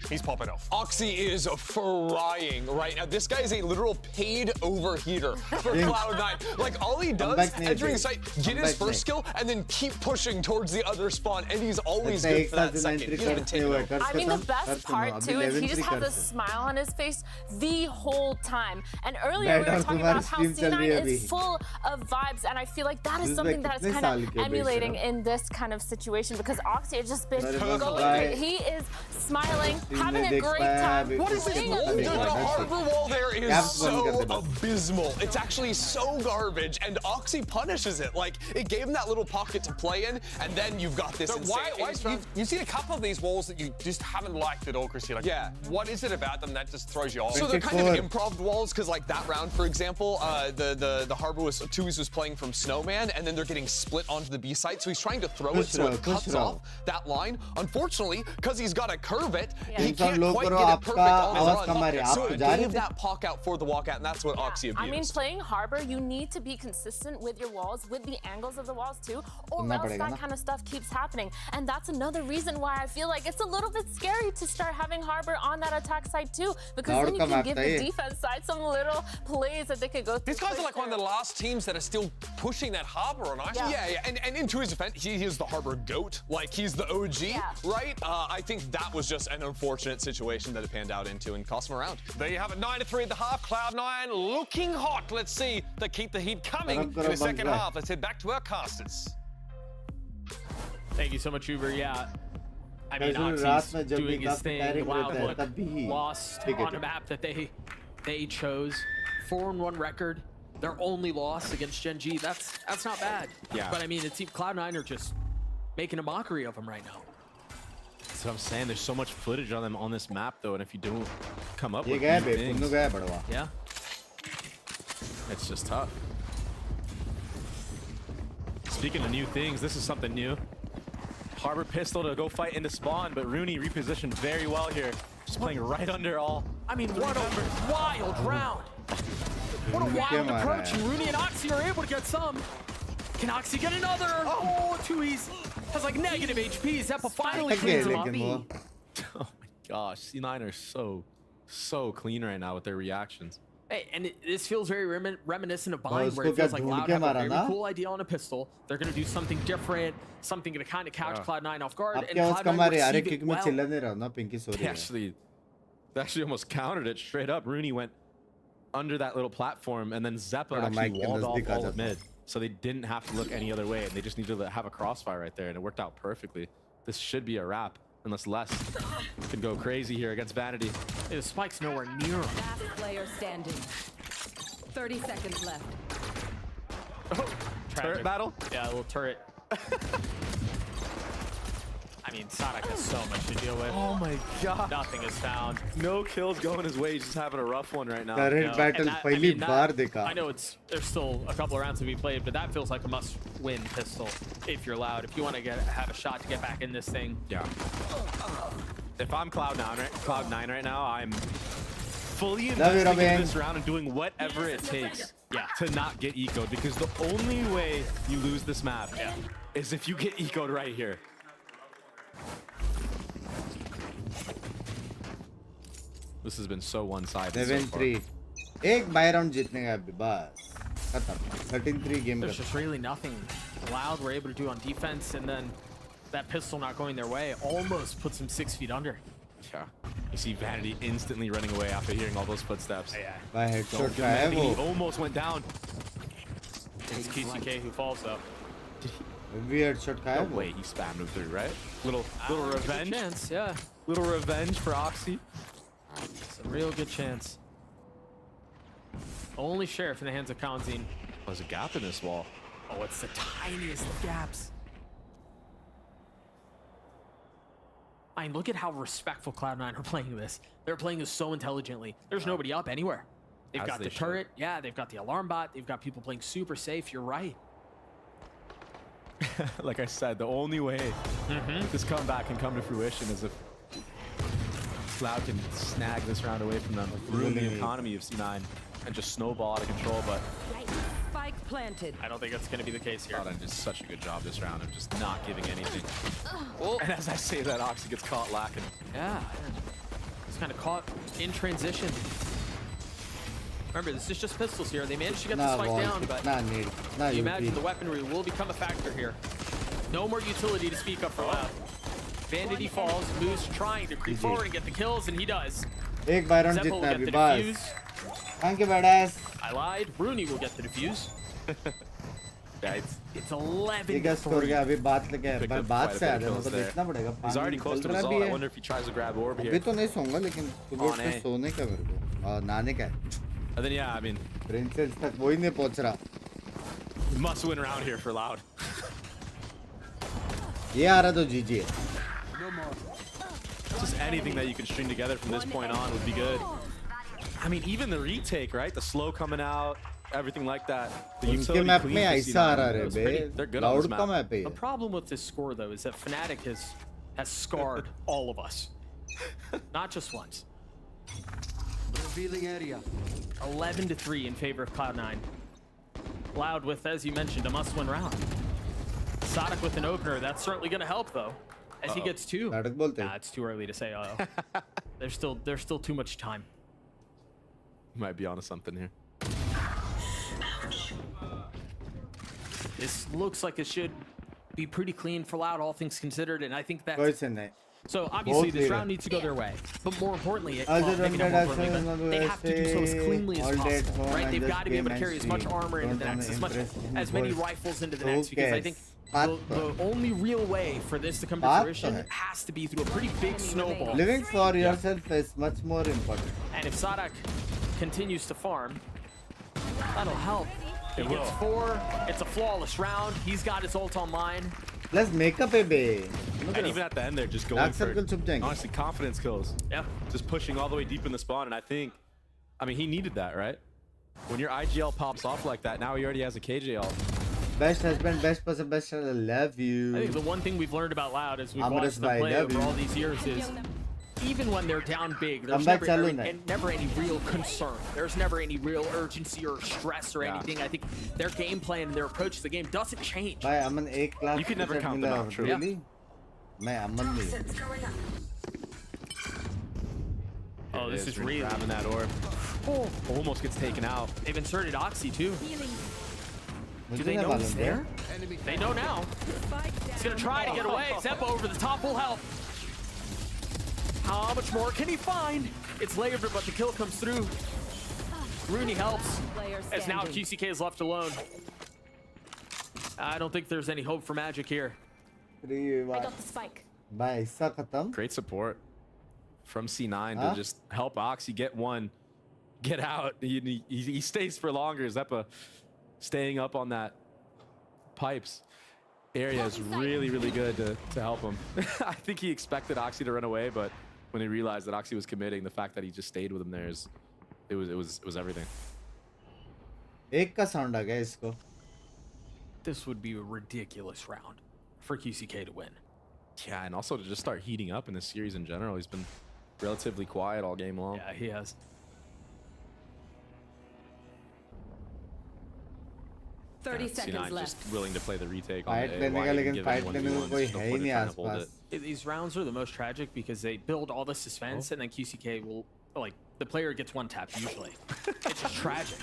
he's popping off. Oxy is frying right now. This guy is a literal paid overheater for Cloud9. Like, all he does is entering the site, get his first kill, and then keep pushing towards the other spawn, and he's always good for that second. He's been taking over. I mean, the best part, too, is he just has a smile on his face the whole time. And earlier, we were talking about how C9 is full of vibes, and I feel like that is something that is kind of emulating in this kind of situation, because Oxy has just been going. He is smiling. having a great time. What is this wall? Dude, the harbor wall there is so abysmal. It's actually so garbage, and Oxy punishes it. Like, it gave him that little pocket to play in, and then you've got this insane... You've seen a couple of these walls that you just haven't liked at all, Chrissy. Like, yeah. What is it about them that just throws you off? So they're kind of improv walls, because like that round, for example, the harbor was, Tui's was playing from Snowman, and then they're getting split onto the B site, so he's trying to throw it so it cuts off that line. Unfortunately, because he's got to curve it, he can't quite get it perfect on the run. So it gave that pock out for the walkout, and that's what Oxy abused. I mean, playing harbor, you need to be consistent with your walls, with the angles of the walls too, or else that kind of stuff keeps happening. And that's another reason why I feel like it's a little bit scary to start having harbor on that attack side too, because then you can give the defense side some little plays that they could go through. These guys are like one of the last teams that are still pushing that harbor on ice. Yeah. And into his defense, he is the harbor goat. Like, he's the OG, right? I think that was just an unfortunate situation that it panned out into and cost him a round. There you have it, 9-3 at the half. Cloud9 looking hot. Let's see they keep the heat coming in the second half. Let's head back to our casters. Thank you so much, Uber. Yeah. I mean, Oxy's doing his thing. Wildwood lost on a map that they chose. 4-1 record. Their only loss against Gen G. That's not bad. Yeah. But I mean, it seems Cloud9 are just making a mockery of him right now. That's what I'm saying. There's so much footage on them on this map, though, and if you don't come up with things, yeah, it's just tough. Speaking of new things, this is something new. Harbor pistol to go fight into spawn, but Rooney repositioned very well here. Just playing right under all. I mean, what a wild round. What a wild approach. And Rooney and Oxy are able to get some. Can Oxy get another? Oh, Tui's has like negative HP. Zeppa finally cleans him up. Oh my gosh, C9 are so clean right now with their reactions. Hey, and this feels very reminiscent of Bind, where it feels like Loud have a very cool idea on a pistol. They're going to do something different, something to kind of catch Cloud9 off guard, and Cloud9 receive it well. They actually almost countered it straight up. Rooney went under that little platform, and then Zeppa actually walled off all of mid. So they didn't have to look any other way, and they just needed to have a crossfire right there, and it worked out perfectly. This should be a wrap, unless Les can go crazy here against Vanity. Hey, the spike's nowhere near him. Last player standing. 30 seconds left. Oh, turret battle? Yeah, a little turret. I mean, Sonic has so much to deal with. Oh my god. Nothing is found. No kills going his way. He's just having a rough one right now. Turret battle पहली बार देखा. I know there's still a couple of rounds to be played, but that feels like a must-win pistol if you're Loud. If you want to have a shot to get back in this thing. Yeah. If I'm Cloud9 right now, I'm fully investing in this round and doing whatever it takes to not get eco'd, because the only way you lose this map is if you get eco'd right here. This has been so one-sided. 7-3. एक bye round जीतने का अभी बस खत्म. 13-3 game. There's just really nothing Loud were able to do on defense, and then that pistol not going their way almost puts them 6 feet under. Yeah. You see Vanity instantly running away after hearing all those footsteps. Yeah. By headshot He almost went down. It's QCK who falls though. Weird shot. No way he spammed him through, right? Little revenge. Good chance, yeah. Little revenge for Oxy. It's a real good chance. Only Sheriff in the hands of Kanzine. There's a gap in this wall. Oh, it's the tiniest of gaps. I mean, look at how respectful Cloud9 are playing this. They're playing this so intelligently. There's nobody up anywhere. They've got the turret. Yeah, they've got the alarm bot. They've got people playing super safe. You're right. Like I said, the only way this comeback can come to fruition is if Cloud can snag this round away from them, ruin the economy of C9, and just snowball out of control. But spike planted. I don't think that's going to be the case here. Cloud9 did such a good job this round of just not giving anything. And as I say that, Oxy gets caught lacking. Yeah, he's kind of caught in transition. Remember, this is just pistols here. They managed to get the spike down, but you imagine the weaponry will become a factor here. No more utility to speak up for Loud. Vanity falls, Moose trying to creep forward and get the kills, and he does. एक बार run Zeppa will जीतना get अभी the बस. defuse. Thank you, badass. I lied. Rooney will get the defuse. Yeah, it's 11 ठीक है score गया अभी बात लगे Picked मैं up बात quite a से bit आ of रहा हूँ kills तो there. देखना पड़ेगा He's already close to चल his रहा ult. भी I है wonder if he tries to grab orb अभी here. तो नहीं सोऊंगा लेकिन सुबह On उठ के A. सोने का मेरे को और नहाने का है And then yeah, I mean, princess तक वही नहीं पहुंच रहा must win round here for Loud. ये आ रहा तो जीजी है Just anything that you can string together from this point on would be good. I mean, even the retake, right? The slow coming out, everything like that. The उनके utility map clean में for ऐसा आ C9. रहा रे It's बे pretty- They're good on loud this का map. Map है The problem with this score, though, is that Fnatic has scarred all of us. Not just once. Revealing area. 11-3 in favor of Cloud9. Loud with, as you mentioned, a must-win round. Sonic with an opener, that's certainly going to help, though, as he gets two. नाटक बोलते Nah, it's too early to say. There's still too much time. Might be onto something here. This looks like it should be pretty clean for Loud, all things considered, and I think कोई that's... से नहीं So obviously Both this leader. round needs to go their way, but more importantly, As well, a maybe not more importantly, Headphone, but they have to do so as cleanly as all day at possible, home right? and They've just got to be able to game carry and as much stream. armor into the Don't next, wanna impress as many boys. rifles into the Who next, because I cares? think the only real way for this to come to बात तो fruition है. has to be through a pretty big snowball. Living for yourself is much more important. And if Sadak continues to farm, that'll help. He It gets will. 4. It's a flawless round. He's got his ult online. Let's make up a bay. And even at the end, they're just going Dark for circle छुप जाएंगे. honestly confidence kills. Yeah. Just pushing all the way deep in the spawn, and I mean, he needed that, right? When your IGL pops off like that, now he already has a KJ ult. Best husband, best person, best child. I love you. I think the one thing we've learned about Loud as we've Amrit watched them bhai, play love over you. all these years is even when they're down big, there's Comeback never, चालू है. never any real concern. There's never any real urgency or stress or Yeah. anything. I think their game plan and their approach to the game doesn't change. भाई अमन एक class You can never count them out, true. Really? मैं अमन नहीं Oh, this is Rin really... grabbing that orb. Oh, almost gets taken out. They've inserted Oxy, too. Do मुझे they नहीं know he's मालूम there? है. They know now. He's going to try to get away. Zeppo over the top will help. How much more can he find? It's layered, but the kill comes through. Rooney helps, as now QCK is left alone. I don't think there's any hope for Magic here. I got the spike. भाई ऐसा खत्म. Great support from C9 Huh? to just help Oxy get one, get out. He stays for longer. Zeppa staying up on that pipes area is really, really good to help him. I think he expected Oxy to run away, but when he realized that Oxy was committing, the fact that he just stayed with him there it was everything. एक का sound आ गया इसको. This would be a ridiculous round for QCK to win. Yeah, and also to just start heating up in this series in general. He's been relatively quiet all game long. Yeah, he has. Yeah, 30 seconds C9 left. just willing to play the retake on Fight the A. लेने Why का even लेकिन give fight him लेने को 1v1s? कोई There's no है ही point in नहीं trying to hold आसपास. it. These rounds are the most tragic because they build all the suspense and then QCK will, like, the player gets one tap usually. It's just tragic.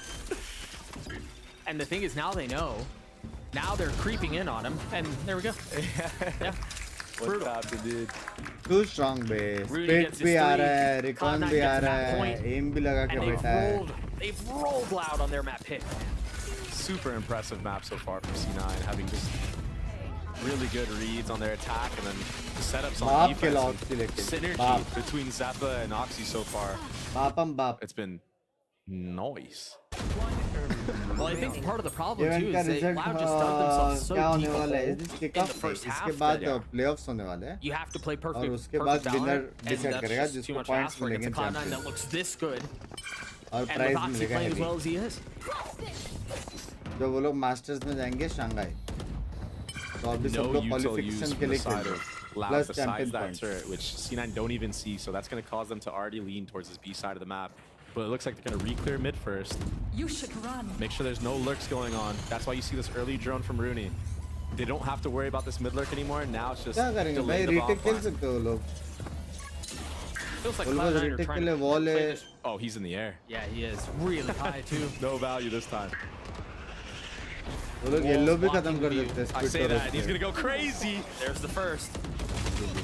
And the thing is, now they know. Now they're creeping in on him, and there we go. Yeah. What happened, dude? Too strong base. Rudy Spit gets his भी आ three. रहा है, recon Cloud9 भी आ gets रहा that है, point, aim भी लगा के and बैठा है. they've rolled Loud on their map pick. Super impressive map so far from C9, having just really good reads on their attack and then the setups on बाप के defense. locks and लेके. Synergy बाप. between Zappa and Oxy so far. बापम बाप. It's been nice. Well, I think part of the problem Event too का is they result Loud just dug themselves so क्या होने deep a वाला है? hole इसके in the cup first half इसके बाद that playoffs होने वाले हैं. you have to play और perfect, उसके perfect बाद winner valor, and decide that's करेगा just too जिसको much to points ask for मिलेंगे against a Cloud9 champion. that looks this good, और and with प्राइज Oxy मिलेगा playing as heavy. well as he is. जो वो लोग masters में जाएंगे शंघाई. तो अभी सब No लोग util qualification use के from the लिए side खेल of Loud plus besides champion that points. turret, which C9 don't even see, so that's going to cause them to already lean towards this B side of the map. But it looks like they're going to re-clear mid first. You should run. Make sure there's no lurks going on. That's why you see this early drone from Rooney. They don't have to worry about this mid lurk anymore. Now it's just क्या करेंगे delay भाई? the bomb retake खेल flank. सकते हो लोग. Feels like वो लोग Cloud9 are retake के trying लिए to wall play है. this. Oh, he's in the air. Yeah, he is really high too. No value this time. वो लोग yellow भी खत्म कर देते हैं. I say that. He's going to go crazy. There's the first.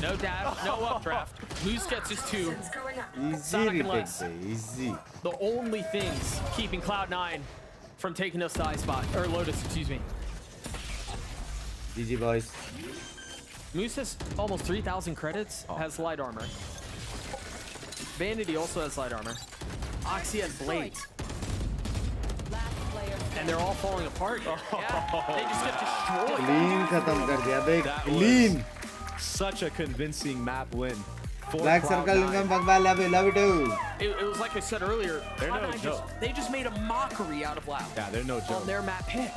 No dash, no updraft. Moose gets his 2. Easy Sonic and retake less. है, easy. The only things keeping Cloud9 from taking us to I spot or Lotus, excuse me. GG boys. Moose has almost 3,000 credits, has light armor. Vanity also has light armor. Oxy has blades. And they're all falling apart. Yeah, they just get destroyed. Clean khatam kar diya bhai. That Clean. Such a convincing map win. Black circle income bugba love it too. It was like I said earlier. They're no joke. They just made a mockery out of Loud. Yeah, they're no joke. On their map pick.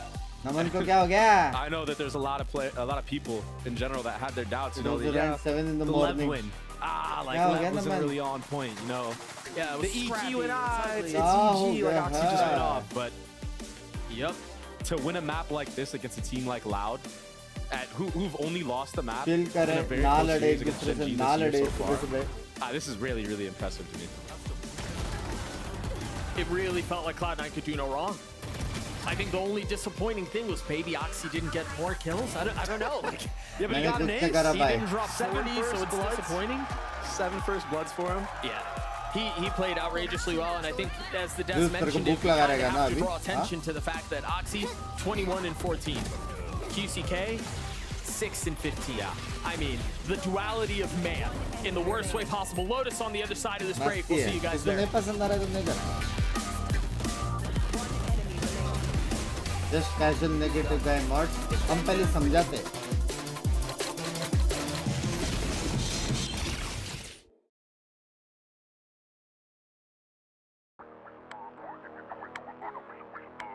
Naman ko kya ho gaya? I know that there's a lot of people in general that had their doubts. You know, It was around 7 in the morning. Lev win. Like Kya ho Lev gaya wasn't naman? really on point, you know. Yeah, it the was EQ scrappy, and I, it's it's ugly. EG, like Oxy just went हाँ. off. But yep, to win a map like this against a team like Loud, who've only lost the map Chill in a kare, very na close lade series ek against dusre Gen se, G na this lade year ek so far. dusre se. This is really, really impressive to me. It really felt like Cloud9 could do no wrong. I think the only disappointing thing was Baby Oxy didn't get more kills. I don't know. Like, Yeah, but he got an ace. He didn't drop 40, so it's bloods. disappointing. 7 first bloods for him. Yeah. He played outrageously well, and I think, as the Death Dude, mentioned, तेरे it, को we भूख लगा kind of रहेगा ना have to अभी? draw attention to the fact that Oxy 21 and 14, QCK 6 and 15. Yeah. I mean, the duality of man in the worst way possible. Lotus on the other side of this break. We'll see you guys इसको there. नहीं पसंद आ रहा है तो नहीं करना. Just casual negative guy mods. हम पहले समझाते हैं.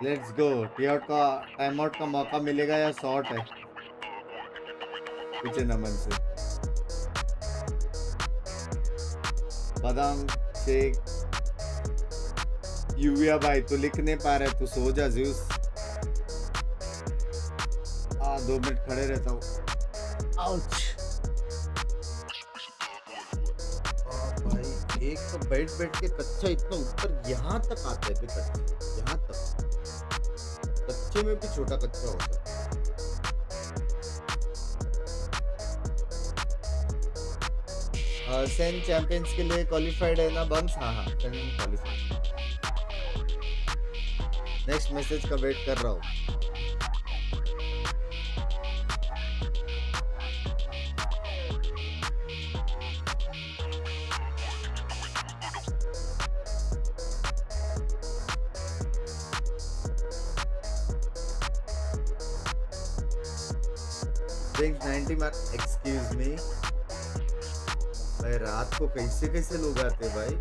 Let's go. टाइम आउट का मौका मिलेगा या शॉर्ट है? पीछे नमन से. बादाम शेक. यूविया भाई तू लिख नहीं पा रहे, तू सो जा ज़्यूस. 2 मिनट खड़े रहता हूँ. आउच. भाई एक तो बैठ के कच्चा इतना ऊपर यहाँ तक आता है. कच्चा यहाँ तक. कच्चे में भी छोटा कच्चा होता है. सेन चैंपियंस के लिए क्वालिफाइड है ना बंक्स? हाँ सेन क्वालिफाइड. नेक्स्ट मैसेज का वेट कर रहा हूँ. BINKS90 मार. एक्सक्यूज मी भाई, रात को कैसे लोग आते भाई?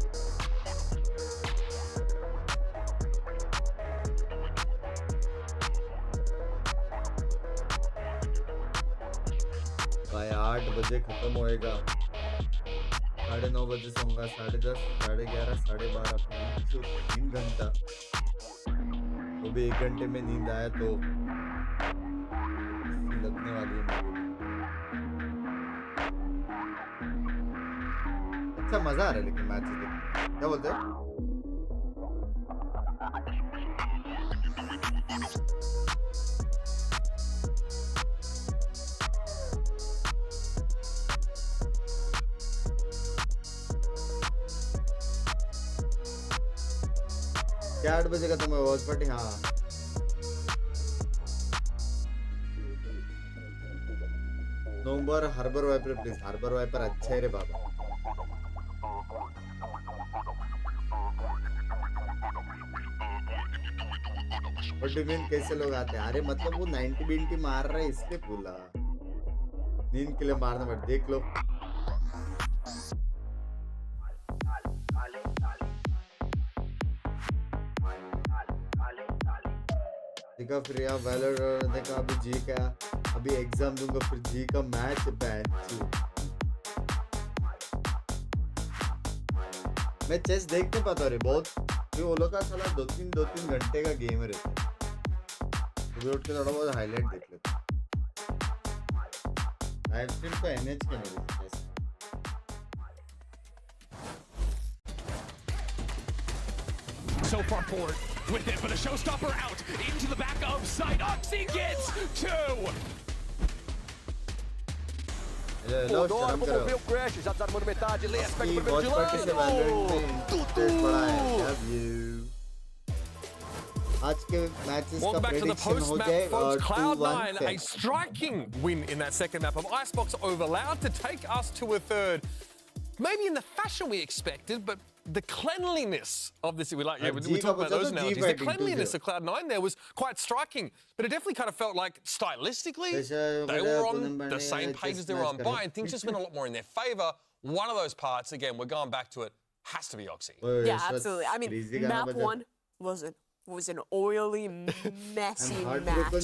भाई 8 बजे खत्म होएगा. 9:30 बजे सोऊंगा. 10:30, 11:30, 12:30, 3 घंटा. तो भी 1 घंटे में नींद आया तो लगने वाली है. अच्छा मजा आ रहा है लेकिन मैच देख. क्या बोलते हैं? क्या 8 बजे खत्म हुआ वॉच पार्टी? हाँ नवंबर. Harbor Viper please. Harbor Viper अच्छा है रे बाबा. और डिविन कैसे लोग आते हैं? अरे मतलब वो 90 बिंटी मार रहा है इसलिए बोला. नींद के लिए मारना पड़. देख लो देखा फिर यार वैलोरेंट देखा. अभी जी का अभी एग्जाम दूंगा, फिर जी का मैच. मैं चेस देख नहीं पाता रे बहुत. ये वो लोग का साला 2-3 घंटे का गेम रहता है. सुबह उठ के थोड़ा बहुत हाईलाइट देख लेता. लाइव स्ट्रीम तो एनएच के नहीं देखते. So far forward with it, but a showstopper out into the back of site. Oxy gets 2. Odora, vamos ver o Crash, já desarmando metade. Less pega o primeiro de lado. आज के matches का Welcome back to the prediction हो post-map, जाए folks. 2-1 Cloud9, से. a striking win in that second map of Icebox over Loud to take us to a third. Maybe in the fashion we expected, but the cleanliness of this, we talk about those analogies. The cleanliness of Cloud9 there was quite striking, but it definitely kind of felt like stylistically they were on the same page as they were on Buy, and things just went a lot more in their favor. One of those parts, again, we're going back to it, has to be Oxy. Yeah, absolutely. I mean, map 1 was an oily, messy match. Map 2,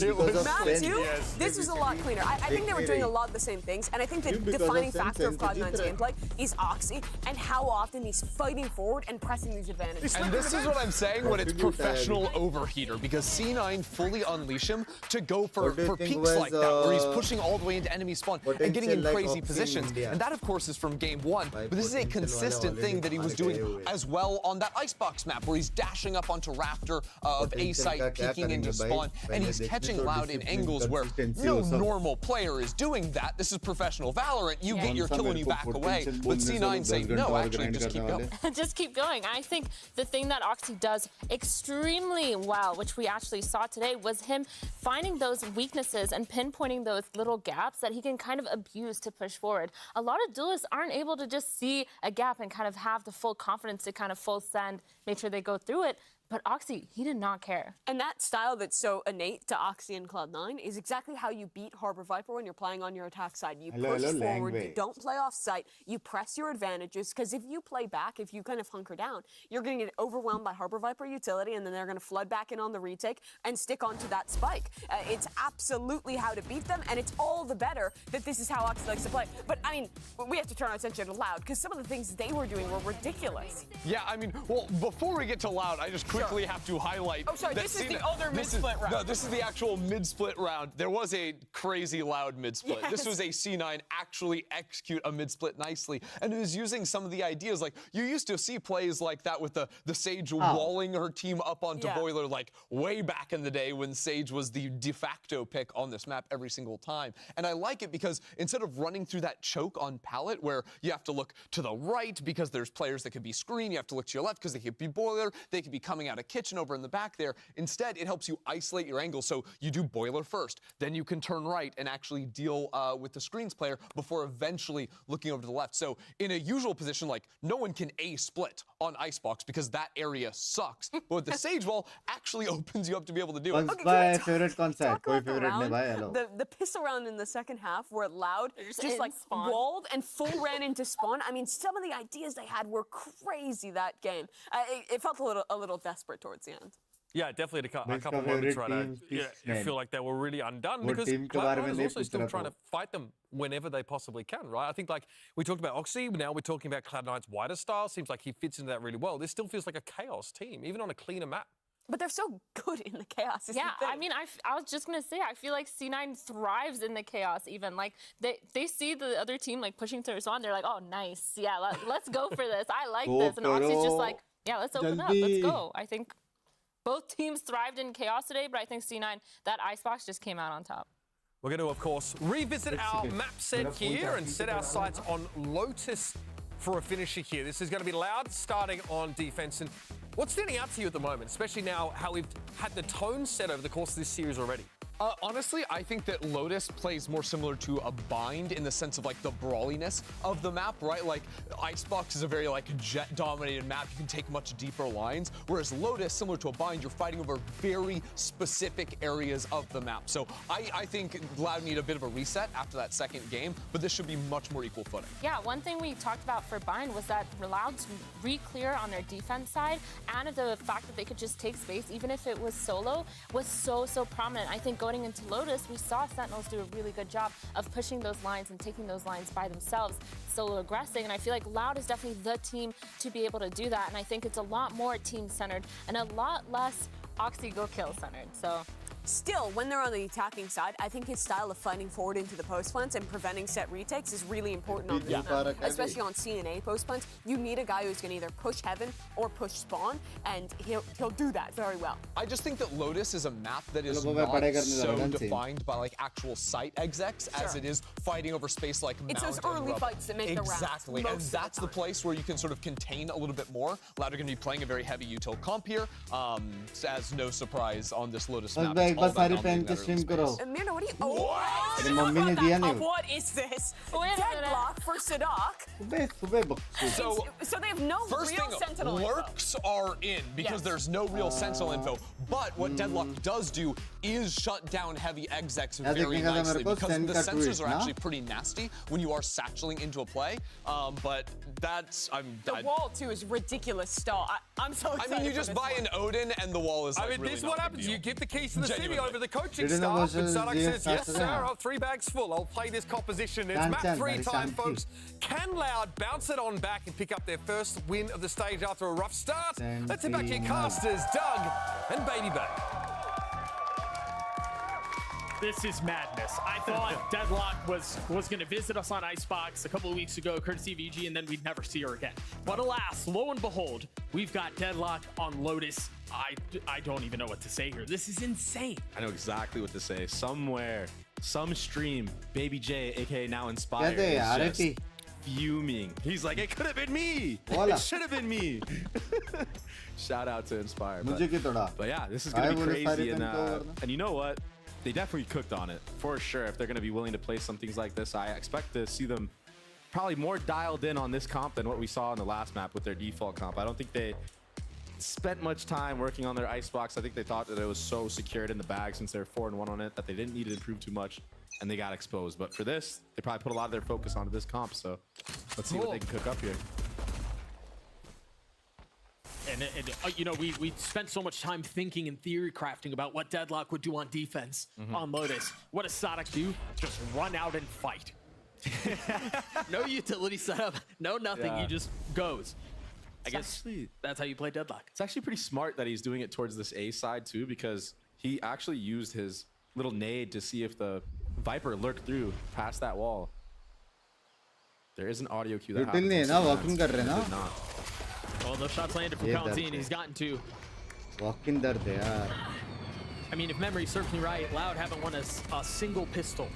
this was a lot cleaner. I think they were doing a lot of the same things, and I think the defining factor of Cloud9's gameplay is Oxy and how often he's fighting forward and pressing these advantages. And this is what I'm saying when it's professional overheater, because C9 fully unleash him to go for peaks like that, where he's pushing all the way into enemy spawn and getting in crazy positions. And that, of course, is from game 1. But this is a consistent thing that he was doing as well on that Icebox map, where he's dashing up onto Raptor of A site, peeking into spawn, and he's catching Loud in angles where no normal player is doing that. This is professional Valorant. You get your kill and you back away. But C9 say, no, actually, just keep going. Just keep going. I think the thing that Oxy does extremely well, which we actually saw today, was him finding those weaknesses and pinpointing those little gaps that he can kind of abuse to push forward. A lot of duelists aren't able to just see a gap and kind of have the full confidence to kind of full send, make sure they go through it. But Oxy, he did not care. And that style that's so innate to Oxy and Cloud9 is exactly how you beat Harbor Viper when you're playing on your attack side. You push forward, you don't play off site, you press your advantages, because if you play back, if you kind of hunker down, you're going to get overwhelmed by Harbor Viper utility, and then they're going to flood back in on the retake and stick onto that spike. It's absolutely how to beat them, and it's all the better that this is how Oxy likes to play. But, I mean, we have to turn our attention to Loud, because some of the things they were doing were ridiculous. Yeah, I mean, well, before we get to Loud, I just quickly have to highlight. Oh, sorry, this is the other mid-split round. No, this is the actual mid-split round. There was a crazy Loud mid-split. Yes. This was a C9 actually execute a mid-split nicely, and it was using some of the ideas. Like, you used to see plays like that with the Sage walling her team up onto Boiler, like way back in the day when Sage was the de facto pick on this map every single time. And I like it because instead of running through that choke on pallet where you have to look to the right because there's players that could be screen, you have to look to your left because they could be Boiler, they could be coming out of kitchen over in the back there. Instead, it helps you isolate your angle. So you do Boiler first, then you can turn right and actually deal with the screens player before eventually looking over to the left. So in a usual position, like no one can A-split on Icebox because that area sucks. But with the Sage Wall, actually opens you up to be able to do it. My favorite concept. Koi favorite nahi bhai, hello. The pistol round in the second half where Loud just like walled and full ran into spawn. I mean, some of the ideas they had were crazy that game. It felt a little desperate towards the end. Yeah, definitely a couple moments right now. You feel like they were really undone because Cloud9 is also still trying to fight them whenever they possibly can, right? I think like we talked about Oxy, now we're talking about Cloud9's wider style. Seems like he fits into that really well. This still feels like a chaos team, even on a cleaner map. But they're so good in the chaos. Yeah, I mean, I was just going to say, I feel like C9 thrives in the chaos even. Like, they see the other team, like, pushing to respond. They're like, oh, nice. Yeah, let's go for this. I like this. And Oxy's just like, yeah, let's open up. Let's go. I think both teams thrived in chaos today, but I think C9, that Icebox just came out on top. We're going to, of course, revisit our map set here and set our sights on Lotus for a finisher here. This is going to be Loud starting on defense. And what's standing out to you at the moment, especially now how we've had the tone set over the course of this series already? Honestly, I think that Lotus plays more similar to a Bind in the sense of like the brawliness of the map, right? Like Icebox is a very like jet-dominated map. You can take much deeper lines, whereas Lotus, similar to a Bind, you're fighting over very specific areas of the map. So I think Loud need a bit of a reset after that second game, but this should be much more equal footing. Yeah, one thing we talked about for Bind was that Loud's re-clear on their defense side, and the fact that they could just take space, even if it was solo, was so prominent. I think going into Lotus, we saw Sentinels do a really good job of pushing those lines and taking those lines by themselves, solo aggressing, and I feel like Loud is definitely the team to be able to do that, and I think it's a lot more team-centered and a lot less Oxy go kill centered. So Still, when they're on the attacking side, I think his style of fighting forward into the post plants and preventing set retakes is really important on this map. Especially on C and A post plants, you need a guy who's going to either push heaven or push spawn, and he'll do that very well. I just think that Lotus is a map that is not so defined by like actual site execs as it is fighting over space like it's Mount those early fights that make the rounds. Exactly, and that's the place where you can sort of contain a little bit more. Loud are going to be playing a very heavy util comp here, as no surprise on this Lotus map. बस सारी पहन के stream करो Mirna, what are you? तेरी mummy ने दिया नहीं What is this? Deadlock for Sadak. So they have no first real thing, sentinel lurks are in because there's no real sentinel info. But what Deadlock does do is shut down heavy execs very nicely because the sensors are actually pretty nasty when you are satcheling into a play. But that's the wall too is ridiculous stall. I'm so excited. I mean, you just buy an Odin and the wall is. I mean, really this is what happens. You give the keys to the city Genuinely. over the coaching staff, and Sadak says, "Yes, sir. I'll 3 bags full. I'll play this composition." It's map 3 time, folks. Can Loud bounce it on back and pick up their first win of the stage after a rough start? Let's head back to your casters, Doug and Baby Bay. This is madness. I thought Deadlock was going to visit us on Icebox a couple of weeks ago, courtesy of EG, and then we'd never see her again. But alas, lo and behold, we've got Deadlock on Lotus. I don't even know what to say here. This is insane. I know exactly what to say. Somewhere, some stream, Baby J, aka Now Inspired, is just fuming. He's like, it could have been me. It should have been me. Shout out to Inspire. But yeah, this is going to be crazy. And you know what? They definitely cooked on it, for sure. If they're going to be willing to play some things like this, I expect to see them probably more dialed in on this comp than what we saw in the last map with their default comp. I don't think they spent much time working on their icebox. I think they thought that it was so secured in the bag since they're 4-1 on it that they didn't need to improve too much, and they got exposed. But for this, they probably put a lot of their focus onto this comp, so let's see what they can cook up here. And you know, we spent so much time thinking and theory crafting about what Deadlock would do on defense on Lotus. What does Sadak do? Just run out and fight. No utility setup, no nothing. He just goes. I guess that's how you play Deadlock. It's actually pretty smart that he's doing it towards this A side too, because he actually used his little nade to see if the Viper lurked through past that wall. There is an audio cue that happens. Well, those shots landed from Valentine. He's gotten 2. Walking there they are. I mean, if memory serves me right, Loud haven't won a single pistol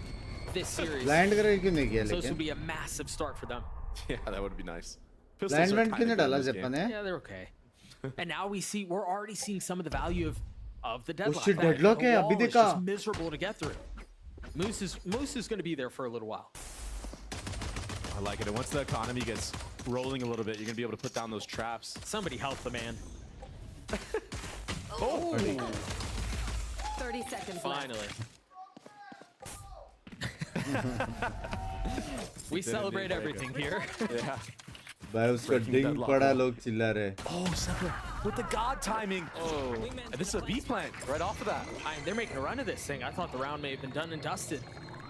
this series. Blind So this would be a massive start for them. Yeah, that would be nice. Blind man क्यों नहीं डाला Japan है? Yeah, they're okay. And now we're already seeing some of the value of the Deadlock. shit, Deadlock है अभी It's देखा. just miserable to get through. Moose is going to be there for a little while. I like it. And once the economy gets rolling a little bit, you're going to be able to put down those traps. Somebody help the man. Oh! 30 seconds Finally. We celebrate everything here. Yeah. भाई उसका डिंग पड़ा लोग चिल्ला रहे. Oh, Sepper with the god timing. Oh, and this is a B plant right off of that. They're making a run of this thing. I thought the round may have been done and dusted.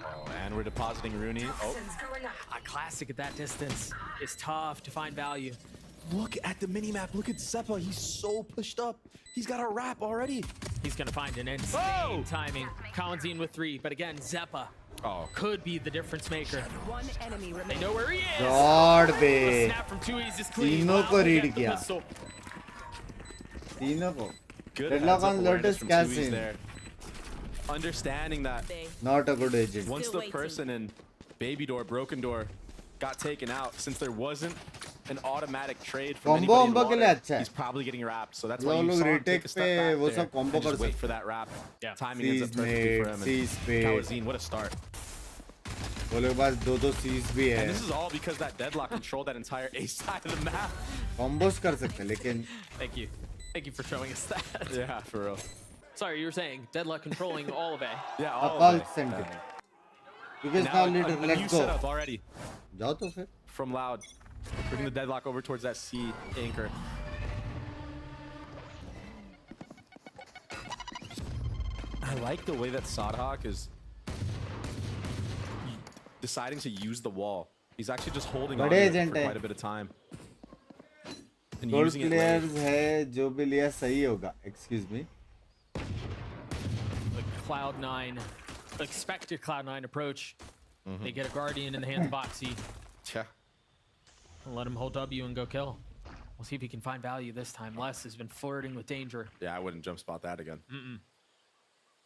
Oh, and we're depositing Rooney. Oh, a classic at that distance. It's tough to find value. Look at the mini-map. Look at Seppa. He's so pushed up. He's got a wrap already. He's going to find an insane timing. Kalanzine with 3, but again, Zeppa could be the difference maker. One enemy They know where he is. God The snap from 2 E's is clean. तीनों को read Get the किया. pistol. तीनों को. Good Deadlock on Lotus from Cassin. 2E's there. Understanding that Not a good agent. once the person in Baby Door, Broken Door, got taken out, since there wasn't an automatic trade from anybody in water, he's probably getting wrapped. So that's why you saw him take a step back there and just wait for that wrap. Yeah. Timing ends up perfectly for him. And Kalanzine, what a start. वो लोग पास 2 C's भी है. And this is all because that Deadlock controlled that entire A side of the map. Combos कर सकते लेकिन. Thank you. Thank you for showing us that. Yeah, for real. Sorry, you were saying Deadlock controlling all of A. Yeah, all of A. sent it. Because now let's go. Setup already. जाओ तो फिर. From Loud, bringing the Deadlock over towards that C anchor. I like the way that Sadhawk is deciding to use the wall. He's actually just holding on to it for quite a bit of time. And Gold using players है जो भी लिया सही होगा. Excuse me. Cloud9, expected Cloud9 approach. They get a Guardian in the hands of Oxy. Yeah. Let him hold W and go kill. We'll see if he can find value this time. Les has been flirting with danger. Yeah, I wouldn't jump spot that again.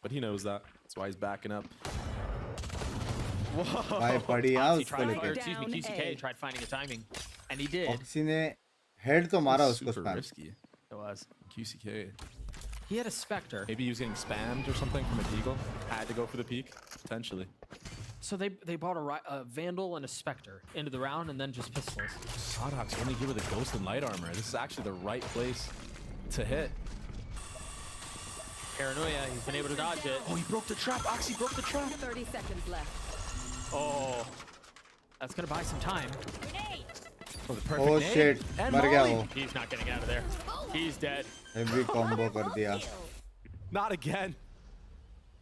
But he knows that. That's why he's backing up. Whoa! भाई बढ़िया उसको लेके Excuse me, QCK tried finding a timing, and he did. Oxy ने head तो मारा उसको Super spam risky. It was. QCK. He had a Spectre. Maybe he was getting spammed or something from a Deagle. Had to go for the peak, potentially. So they bought a Vandal and a Spectre into the round and then just pistols. Sadok's only good with a Ghost and Light Armor. This is actually the right place to hit. Paranoia, he's been able to dodge it. Oh, he broke the trap. Oxy broke the trap. 30 seconds left. Oh, that's gonna buy some time. Oh, the perfect Oh nade. shit, And मर गया Molly. वो. He's not getting out of there. He's dead. Heavy combo कर दिया. Not again.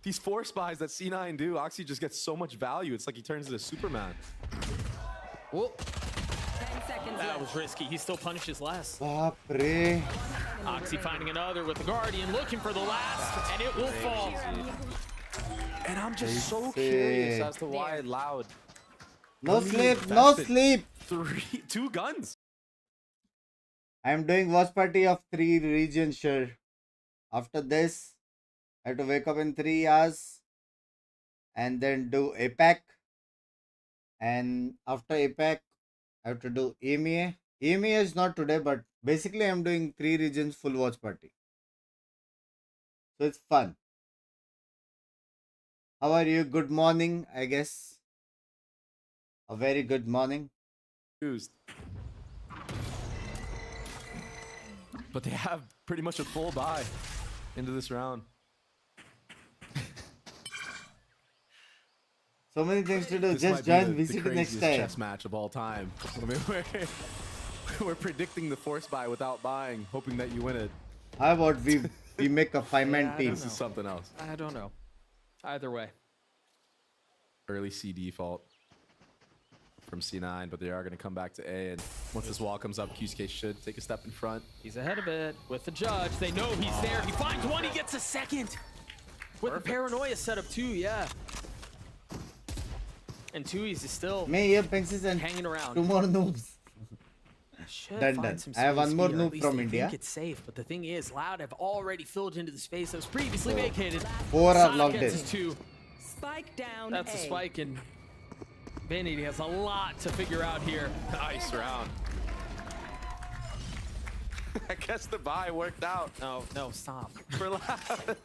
These force buys that C9 do, Oxy just gets so much value. It's like he turns into Superman. Whoa. 10 seconds That left. was risky. He still punishes less. बाप रे. Oxy finding another with the Guardian, looking for the last, and it will fall. And I'm just so curious as to why Loud. No sleep, no sleep. 2 guns. I'm doing watch party of 3 regions, sure. After this, I have to wake up in 3 hours and then do APAC. And after APAC, I have to do EMEA. EMEA is not today, but basically I'm doing 3 regions full watch party. So it's fun. How are you? Good morning, I guess. A very good morning. Used. But they have pretty much a full buy into this round. So many things to do. This Just might be join the VCT next craziest time. chess match of all time. I mean, we're predicting the force buy without buying, hoping that you win it. How about we make a 5-man team? This is something else. I don't know. Either way. Early C default from C9, but they are going to come back to A. And once this wall comes up, QCK should take a step in front. He's ahead of it with the judge. They know he's there. He finds one. He gets a second. With the paranoia setup too, yeah. And Tui's is still Binks and hanging around. 2 more noobs. Should Done, find done. some I have one space more here. At noob least from they India. think it's safe, but the thing is, Loud have already filled into the space that was previously vacated. 4 are Sonic locked gets in. his 2. Spike down. That's a A. spike, and Vanity has a lot to figure out here. Nice round. I guess the buy worked out. No, stop. For Loud.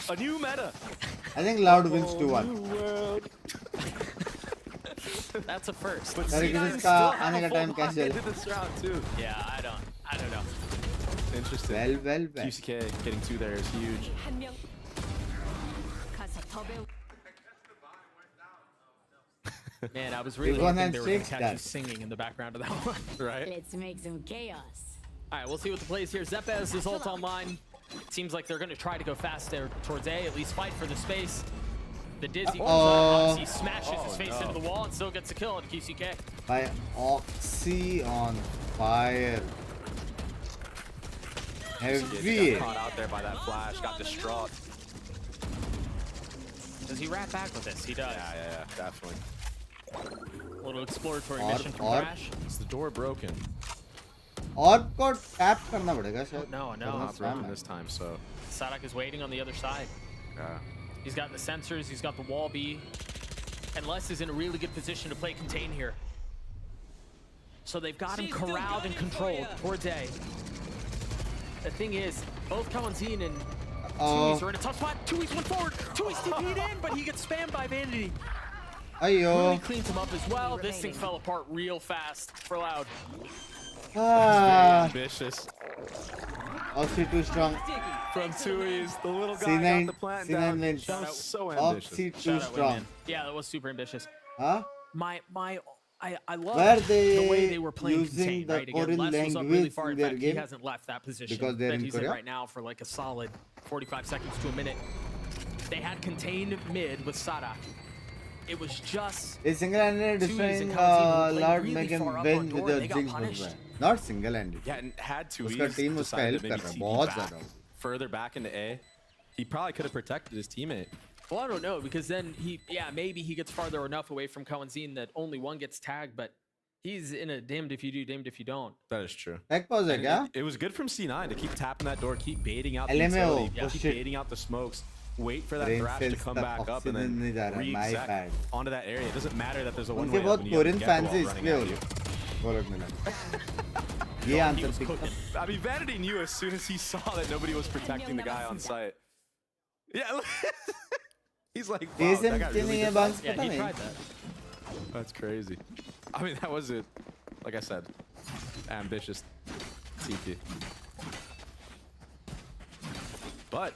A new meta. I think Loud wins 2-1. That's a first. But Sorry, C9 this still का have आने a का time full buy कैसे? into this round too. Yeah, I don't know. Interesting. Well. QCK getting 2 there is huge. 한 명. 가서 더 배우. Man, I was really One hoping and they were going to six, catch you guys. singing in the background of that one. Right? Let's make some chaos. All right, we'll see what the plays here. Zepez is ult online. Seems like they're going to try to go fast there towards A, at least fight for the space. The Dizzy Oxy smashes his face into the wall and still gets a kill on QCK. By Oxy on fire. Heavy. Got caught out there by that flash, got distraught. Does he wrap back with this? He does. Yeah, definitely. A little exploratory mission from Crash. Is the door broken? Orb को tap करना पड़ेगा शायद. No. Not broken this time, so. Sadak is waiting on the other side. Yeah. He's got the sensors, he's got the wall B. And Les is in a really good position to play contain here. So they've got him corralled and controlled towards A. The thing is, both Kawanzin and Tui's are in a tough spot. Tui's went forward. Tui's TP'd in, but he gets spammed by Vanity. Really cleans him up as well. This thing fell apart real fast for Loud. Ambitious. Oxy too strong. From Tui's, the little guy C9, got the plant C9 down. wins. That was so ambitious. Oxy too Shout out, strong. Wingman. Yeah, that was super ambitious. Huh? I love Where the way they they were playing using contain, the right? Again, foreign Les was up really language far. in In their fact, game? he hasn't left that position Because they're that in he's Korea? in right now for like a solid 45 seconds to a minute. They had contained mid with Sadak. It was just A single-handed Tui's destroying and Kawanzin who played Loud really make him far up win on door, with and the they got Jinx punished. movement. Not single-handed. Yeah, and had to. उसका team उसका help कर रहा है बहुत ज़्यादा. Further back into A. He probably could have protected his teammate. Well, I don't know, because then maybe he gets farther enough away from Coenzine that only one gets tagged, but he's in a damned if you do, damned if you don't. That is true. Tech pause hai kya? It was good from C9 to keep tapping that door, keep baiting out the LMAO, utility, keep baiting out the smokes, wait for that Brain thrash to cells come tak back up and oxygen nahi ja then raha, my re-exec bad. onto that area. It doesn't matter that there's a उनके one-way बहुत up and you have Korean the fans Gecko है wall इसलिए running वो at you. लोग गोलक मिला ये answer pick I mean, Vanity knew as soon as he saw that nobody was protecting the guy on site. Yeah, he's like, wow, that guy really did that. Yeah, he tried that. That's crazy. I mean, that was it. Like I said, ambitious TP. But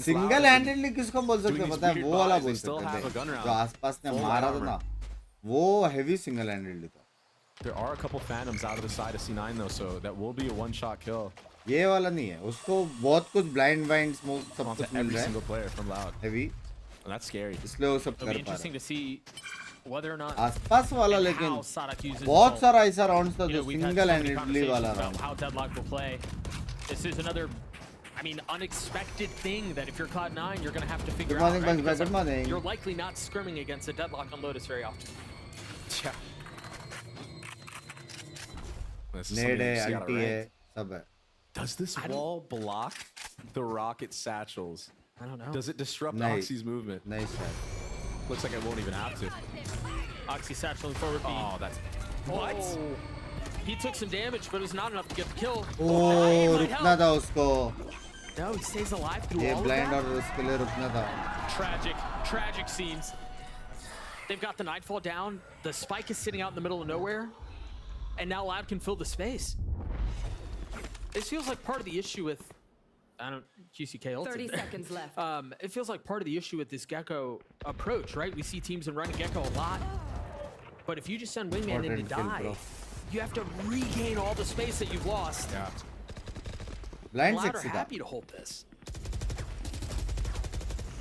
single handedly किसको बोल सकते हैं पता है वो वाला बोल सकते हैं जो आसपास ने मारा था ना वो हेवी सिंगल हैंडेडली था. There are a couple phantoms out of the side of C9 though, so that will be a one-shot kill. ये वाला नहीं है उसको बहुत कुछ ब्लाइंड वाइंड स्मोक सब कुछ मिल Every रहा single player from Loud. है heavy And that's scary. इसलिए वो सब It'll कर be पा interesting रहा to see whether or not आसपास वाला and लेकिन how Sadak uses बहुत his सारा ऐसा राउंड्स था ult. You जो know, we've had single so many handedly वाला conversations round about how Deadlock will play. This is another, I mean, unexpected thing that if you're Cloud9, you're going to have to figure Good morning, out. Right? Binks, Because good morning. You're likely not scrimming against a Deadlock on Lotus very often. Yeah. This is नेड something है you see out of अल्टी है ranked. सब है. Does this wall block the rocket satchels? I don't know. Does it disrupt Nice. Oxy's movement? Nice shot. Looks like it won't even have to. Oxy satchel forward B. Oh, that's... What? He took some damage, but it was not enough to get the kill. ओह रुकना था उसको No, he stays alive through ये all of blind that. और उसके लिए रुकना था. Tragic scenes. They've got the Nightfall down. The Spike is sitting out in the middle of nowhere. And now Loud can fill the space. This feels like part of the issue with... QCK ulted 30 there. seconds left. It feels like part of the issue with this Gecko approach, right? We see teams running Gecko a lot. But if you just send Wingman in to Important kill, die, bro. you have to regain all the space that you've lost. Yeah. Blind Loud are six था happy to hold this.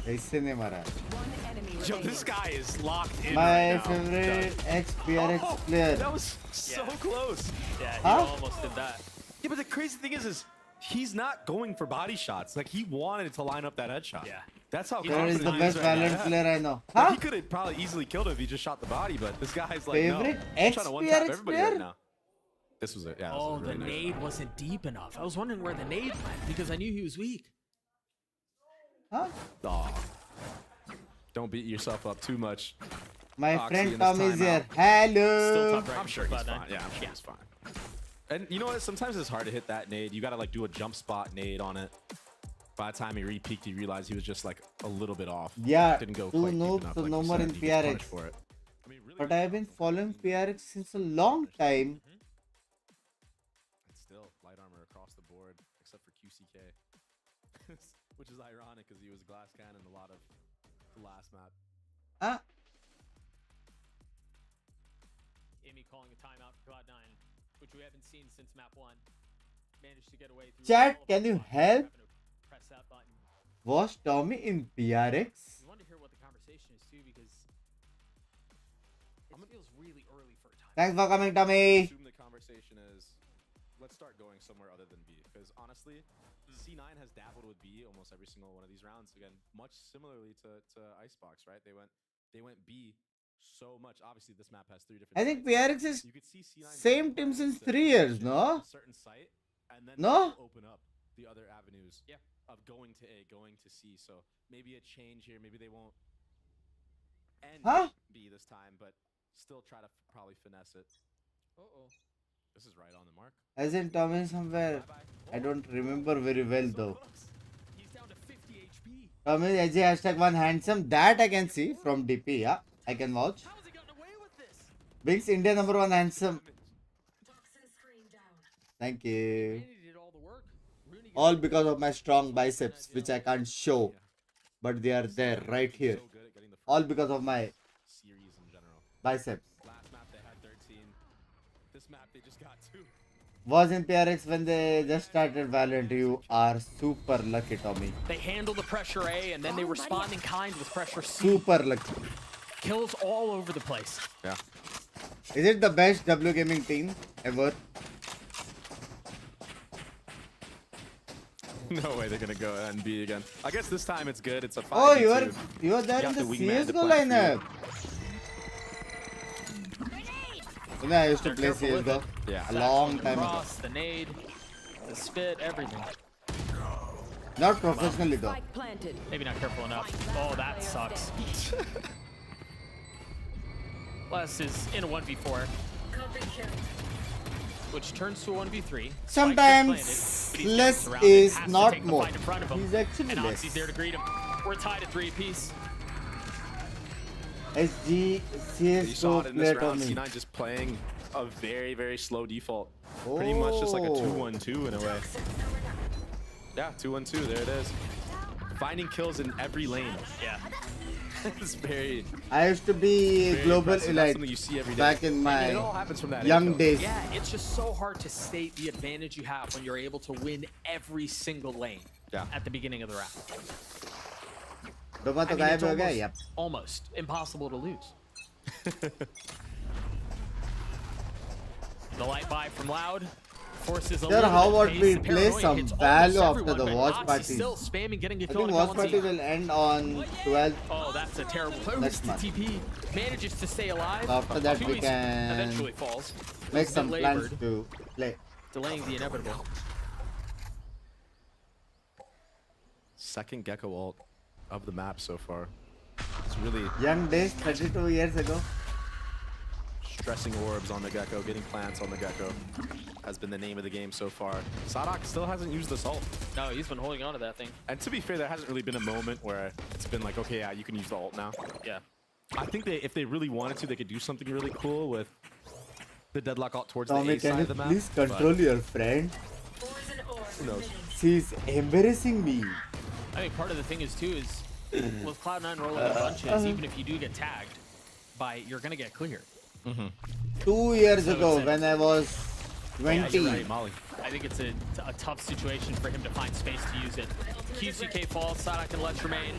इससे नहीं मारा. Yo, this guy is locked in My right now. favorite ex-PRX player. That was so close. Yeah, Huh? almost did that. Yeah, but the crazy thing is he's not going for body shots. Like, he wanted to line up that headshot. Yeah. That's how That is confident the he best is right Valorant now. player I know. Like, Huh? he could have probably easily killed it if he just shot the body, but this guy's like, Favorite no. I'm trying to one-tap ex-PRX everybody player? right now. This was it. Yeah, this Oh, was the really nice. nade wasn't deep enough. I was wondering where the nade went because I knew he was weak. Huh? Aw. Don't beat yourself up too much. My Oxy friend in this Tom is here. timeout. Hello. Still top rank I'm sure he's for fine. Yeah, I'm sure he's fine. And you know what? Sometimes it's hard to hit that nade. You gotta like do a jump spot nade on it. By the time he re-peaked, he realized he was just like a little bit off. Yeah, Didn't go two quite deep noobs, enough, so like no you more said, in you get punished PRX. for it. I mean, really But I have been following PRX since a long time. It's still light armor across the board, except for QCK. Which is ironic because he was glass cannon a lot of the last map. Ah, Amy calling a timeout for Cloud9, which we haven't seen since map 1. Managed to get away through chat, all of can the you blocks, help? having to press that button. Was Tommy in PRX? We want to hear what the conversation is too because it feels really early for a time. Thanks for coming, Tommy. Assume the conversation is, let's start going somewhere other than B. Because honestly, C9 has dabbled with B almost every single one of these rounds. Again, much similarly to Icebox, right? They went B so much. Obviously, this map has 3 different. I think sites. PRX is You could see C9 same team since 3 years, no? a certain site, and then No? they'll open up the other avenues of going to A, going to C. So maybe a change here. Maybe they won't end B this time, but still try to probably finesse it. This is right on the mark. As in Tommy somewhere. I don't remember very well though. He's down to 50 HP. Tommy AJ hashtag one handsome. That I can see from DP. Yeah, I can vouch. How has he gotten away with this? Binks India number 1 handsome. Thank you. He did all the work. Rooney got All because of my strong biceps, which I can't show, but they are there right here. All because of my Series in general. biceps. Last map they had 13. This map they just got 2. Was in PRX when they just started Valorant. You are super lucky, Tommy. They handle the pressure A and then they respond in kind with pressure C. Super lucky. Kills all over the place. Yeah. Is it the best W gaming team ever? No way they're gonna go NB again. I guess this time it's good. It's a 5v2. Oh, you are there in the CSGO lineup. You know, I used to play CSGO a long time ago. The nade, the spit, everything. Not professionally though. Maybe not careful enough. Oh, that sucks. Les is in a 1v4, which turns to a 1v3. Sometimes less is not more. He's actually and less. Oxy's there to greet him. We're tied at 3 apiece. SG You saw CSGO it in this play round. on me. C9 just playing a very, very slow default. Pretty much just like a 2-1-2 in a way. Yeah, 2-1-2. There it is. Finding kills in every lane. Yeah. It's very. I used to be very global impressive. That's elite something you see every day. back in my It all happens from that young intro. days. Yeah, it's just so hard to state the advantage you have when you're able to win every single lane at the beginning of the round. Doma to I mean, गायब it's हो गया, almost, yep. almost impossible to lose. The light buy from Loud forces a Sir, little how bit of about pace. we The play paranoia some hits value almost after the everyone, watch but party? Oxy's still spamming, getting a I kill think on watch Colin party Z. will end on 12. Oh, that's a terrible post. Next The month. TP manages to stay alive. After that, we Chewy's can eventually falls. make It's some been plans labored, to play. delaying the inevitable. Second Gecko ult of the map so far. It's really Young days, 32 years ago. stressing orbs on the Gecko, getting plants on the Gecko has been the name of the game so far. Sadak still hasn't used this ult. No, he's been holding on to that thing. And to be fair, there hasn't really been a moment where it's been like, okay, yeah, you can use the ult now. Yeah. I think if they really wanted to, they could do something really cool with the deadlock ult towards Tommy, the A can side you of the map. please control but your friend? who knows? She's embarrassing me. I think part of the thing is too is with Cloud9 rolling in bunches, even if you do get tagged, you're gonna get clear. 2 years So ago, it's a- when I was Yeah, 20. you're right, Molly. I think it's a tough situation for him to find space to use it. QCK falls, Sadak and Let's remain.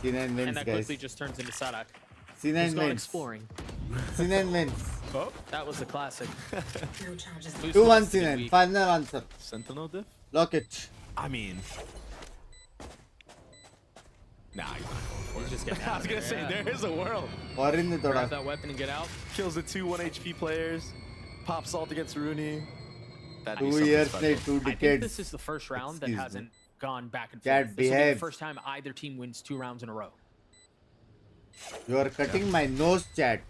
C9 And wins, that guys. quickly just turns into Sadak. C9 He's gone wins. exploring. C9 wins. Oh, that was a classic. 2-1 C9. Final answer. Sentinel diff? Lock it. I mean, nah, he's not going for it. Just getting I was gonna say there is a world. Foreign thoda. Grab that weapon and get out. Kills the 2 1 HP players. Pop salt against Rooney. That'd be 2 something years, special. 2 I think decades. this is the first round that Excuse me. hasn't gone back and Chat, forth. This will be the behave. first time either team wins 2 rounds in a row. You are cutting my nose, chat.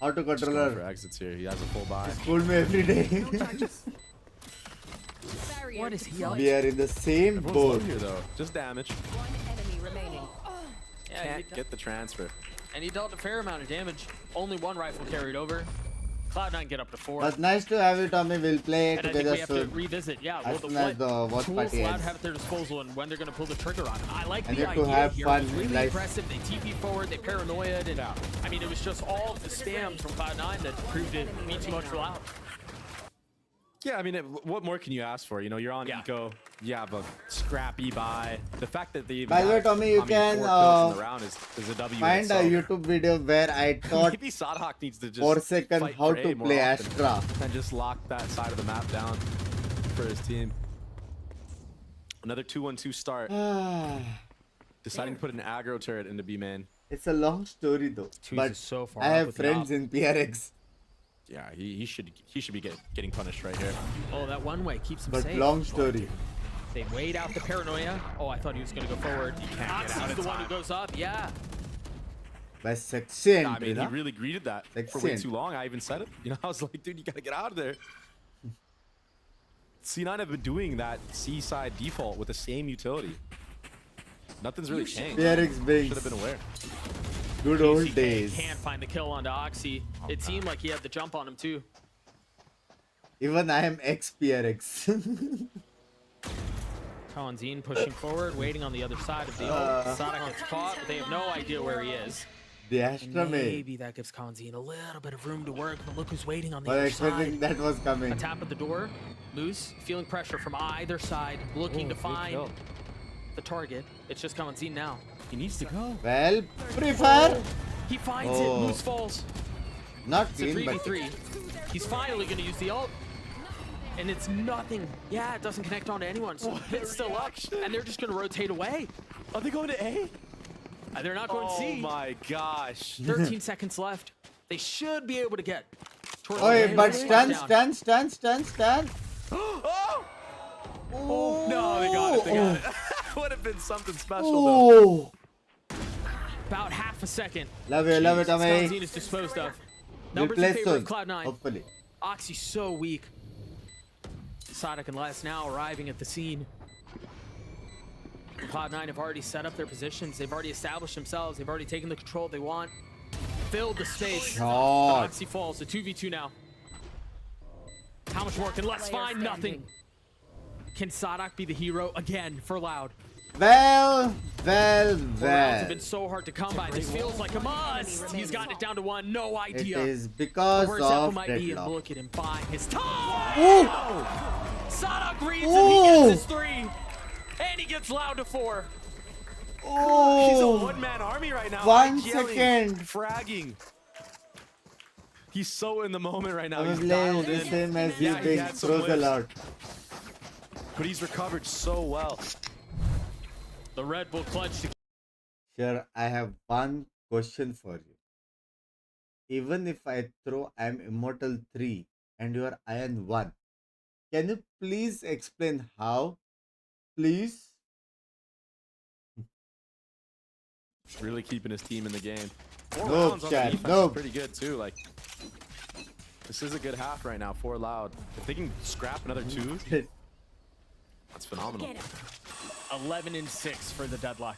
Auto Just going for controller. exits here. He has a full buy. Schooled me every day. What is he up We are in the same Everyone's boat. low here though. Just damage. Enemy remaining. Yeah, Can't get the transfer. and he dealt a fair amount of damage. Only 1 rifle carried over. Cloud9 get up to 4. But nice to have you, Tommy. We'll play And I think together we have to soon. revisit, yeah, As what soon as the watch tools party Loud ends. have at their disposal and when they're going to pull the trigger on it. I like And the you have to idea have here. fun It was in really life. impressive. They TP forward, they paranoia'd, and I mean, it was just all of the spams from Cloud9 that proved it to be too much for Loud. Yeah, I mean, what more can you ask for? You know, you're on Eco. You have a scrappy buy. The fact that they even By the way, have, Tommy, you can 4 kills in the round is a W in find a itself. YouTube video where I taught Maybe Sadhak needs to just Forsaken fight how for to A more play often Astra. and just lock that side of the map down for his team. Another 2-1-2 start. Deciding to put an aggro turret into B main. It's a long story though. Tweez But is so far I up have with the friends op. in PRX. Yeah, he should be getting punished right here. Oh, that one way keeps him But safe. long story. They wait out the paranoia. Oh, I thought he was going to go forward. He can't get out Oxy's in the one who time. goes up, yeah. By sexy Nah, I entry, mean, he na? really greeted that for Sexy way entry. too long. I even said it. You know, I was like, dude, you gotta get out of there. C9 have been doing that C-side default with the same utility. Nothing's really changed. PRX Binks. Should have been aware. Good old QCK days. can't find the kill onto Oxy. It seemed like he had the jump on him too. Even I am ex-PRX. Kanzine pushing forward, waiting on the other side of the ult. Sadak gets caught, but they have no idea where he is. The And Astra main. maybe that gives Kanzine a little bit of room to work, but look who's waiting on the I was other expecting side. that was coming. A tap at the door. Moose feeling pressure from either side, looking to find the target. It's just Kanzine now. He needs to go. Well, prefer. He finds it. Oh. Moose falls. Not It's a clean, but 3v3. He's finally going to use the ult. And it's nothing. Yeah, it doesn't connect onto anyone. So it's still up. And they're just going to rotate away. Are they going to A? They're not going C. Oh my gosh. 13 seconds left. They should be able to get. Oh, but stand. Oh no, they got it. They got it. Would have been something special though. About half a second. Love it, Tommy. Is disposed of. We'll Numbers play in favor soon, of Cloud9. hopefully. Oxy's so weak. Sadak and Les now arriving at the scene. Cloud9 have already set up their positions. They've already established themselves. They've already taken the control they want. Filled the space. Oxy falls. A 2v2 now. How much more can Les find? Nothing. Can Sadak be the hero again for Loud? Well. Rounds have been so hard to come by. This feels like a must. He's gotten it down to one. No idea. It is because where of might be, and deadlock. look at him buying his time. Ooh. Sadak reads and he gets his 3. And he gets Loud to 4. Oh. He's a one-man army right now. 1 Yelling, second. fragging. He's so in the moment right now. I'm He's playing dialed the in. same as Yeah, you he being had some throws a whips, lot. but he's recovered so well. The Red Bull clutch to Sure, I have one question for you. Even if I throw I am Immortal 3 and you are Iron 1, can you please explain how? Please? Really keeping his team in the game. 4 No, rounds on Chad, the defense no. is pretty good too. Like, this is a good half right now for Loud. If they can scrap another 2, that's phenomenal. 11-6 for the deadlock.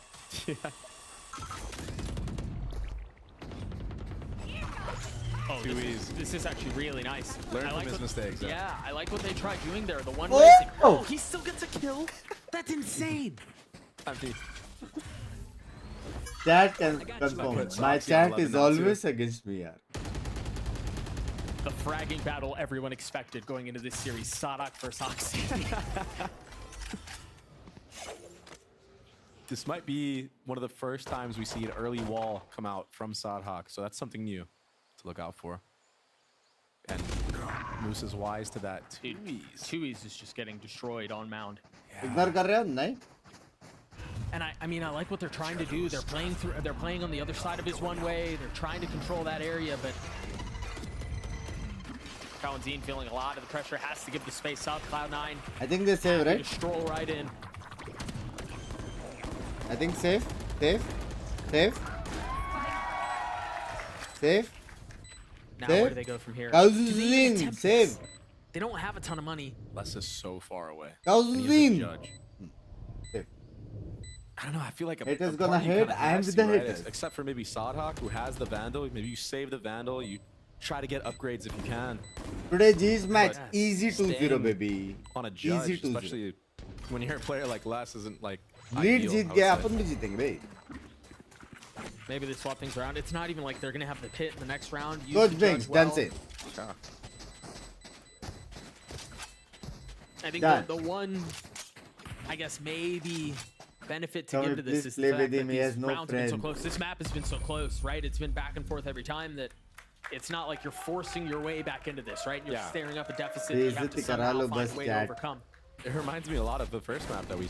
Oh, this is actually really nice. Learn from his mistakes. Yeah, I like what they tried doing there. The one Oh! racing. Oh, he still gets a kill. That's insane. I mean, Chat can confirm. My chat is always against me. Yaar. The fragging battle everyone expected going into this series. Sadak versus Oxy. this might be one of the first times we see an early wall come out from Sadak, so that's something new to look out for. And Moose is wise to that. 2E's is just getting destroyed on mound. Ignore kar rahe ho, nahi? And I mean, I like what they're trying to do. They're playing on the other side of his one way. They're trying to control that area, but Kawanzine feeling a lot of the pressure, has to give the space up. Cloud9. I think they save, right? Stroll right in. I think safe. Now where do they go from here? Kauzin, save. They don't have a ton of money. Les is so far away. And he's a Kauzin. judge. I don't know. I feel like Haters a gonna party hate. kinda I am has with to, the right? haters. Except for maybe Sadak, who has the Vandal. Maybe you save the Vandal. You try to get upgrades if you can. Today G's match But easy 2-0 staying baby. On a judge, Easy 2-0. especially when you're a player like Les, isn't like Lead ideal, Jeet I would गया say. अपन भी जीतेंगे भाई. Maybe they swap things around. It's not even like they're gonna have the pit in the next round. Use Coach the Binks, judge well. done it. I think Done. the one, I guess, maybe benefit to Tommy, give to this please is play the with fact him. that He these has no rounds have been so friend. close. This map has been so close, right? It's been back and forth every time that it's not like you're forcing your way back into this, right? You're staring up a deficit that you have to somehow find a way to overcome. It reminds me a lot of the first map that we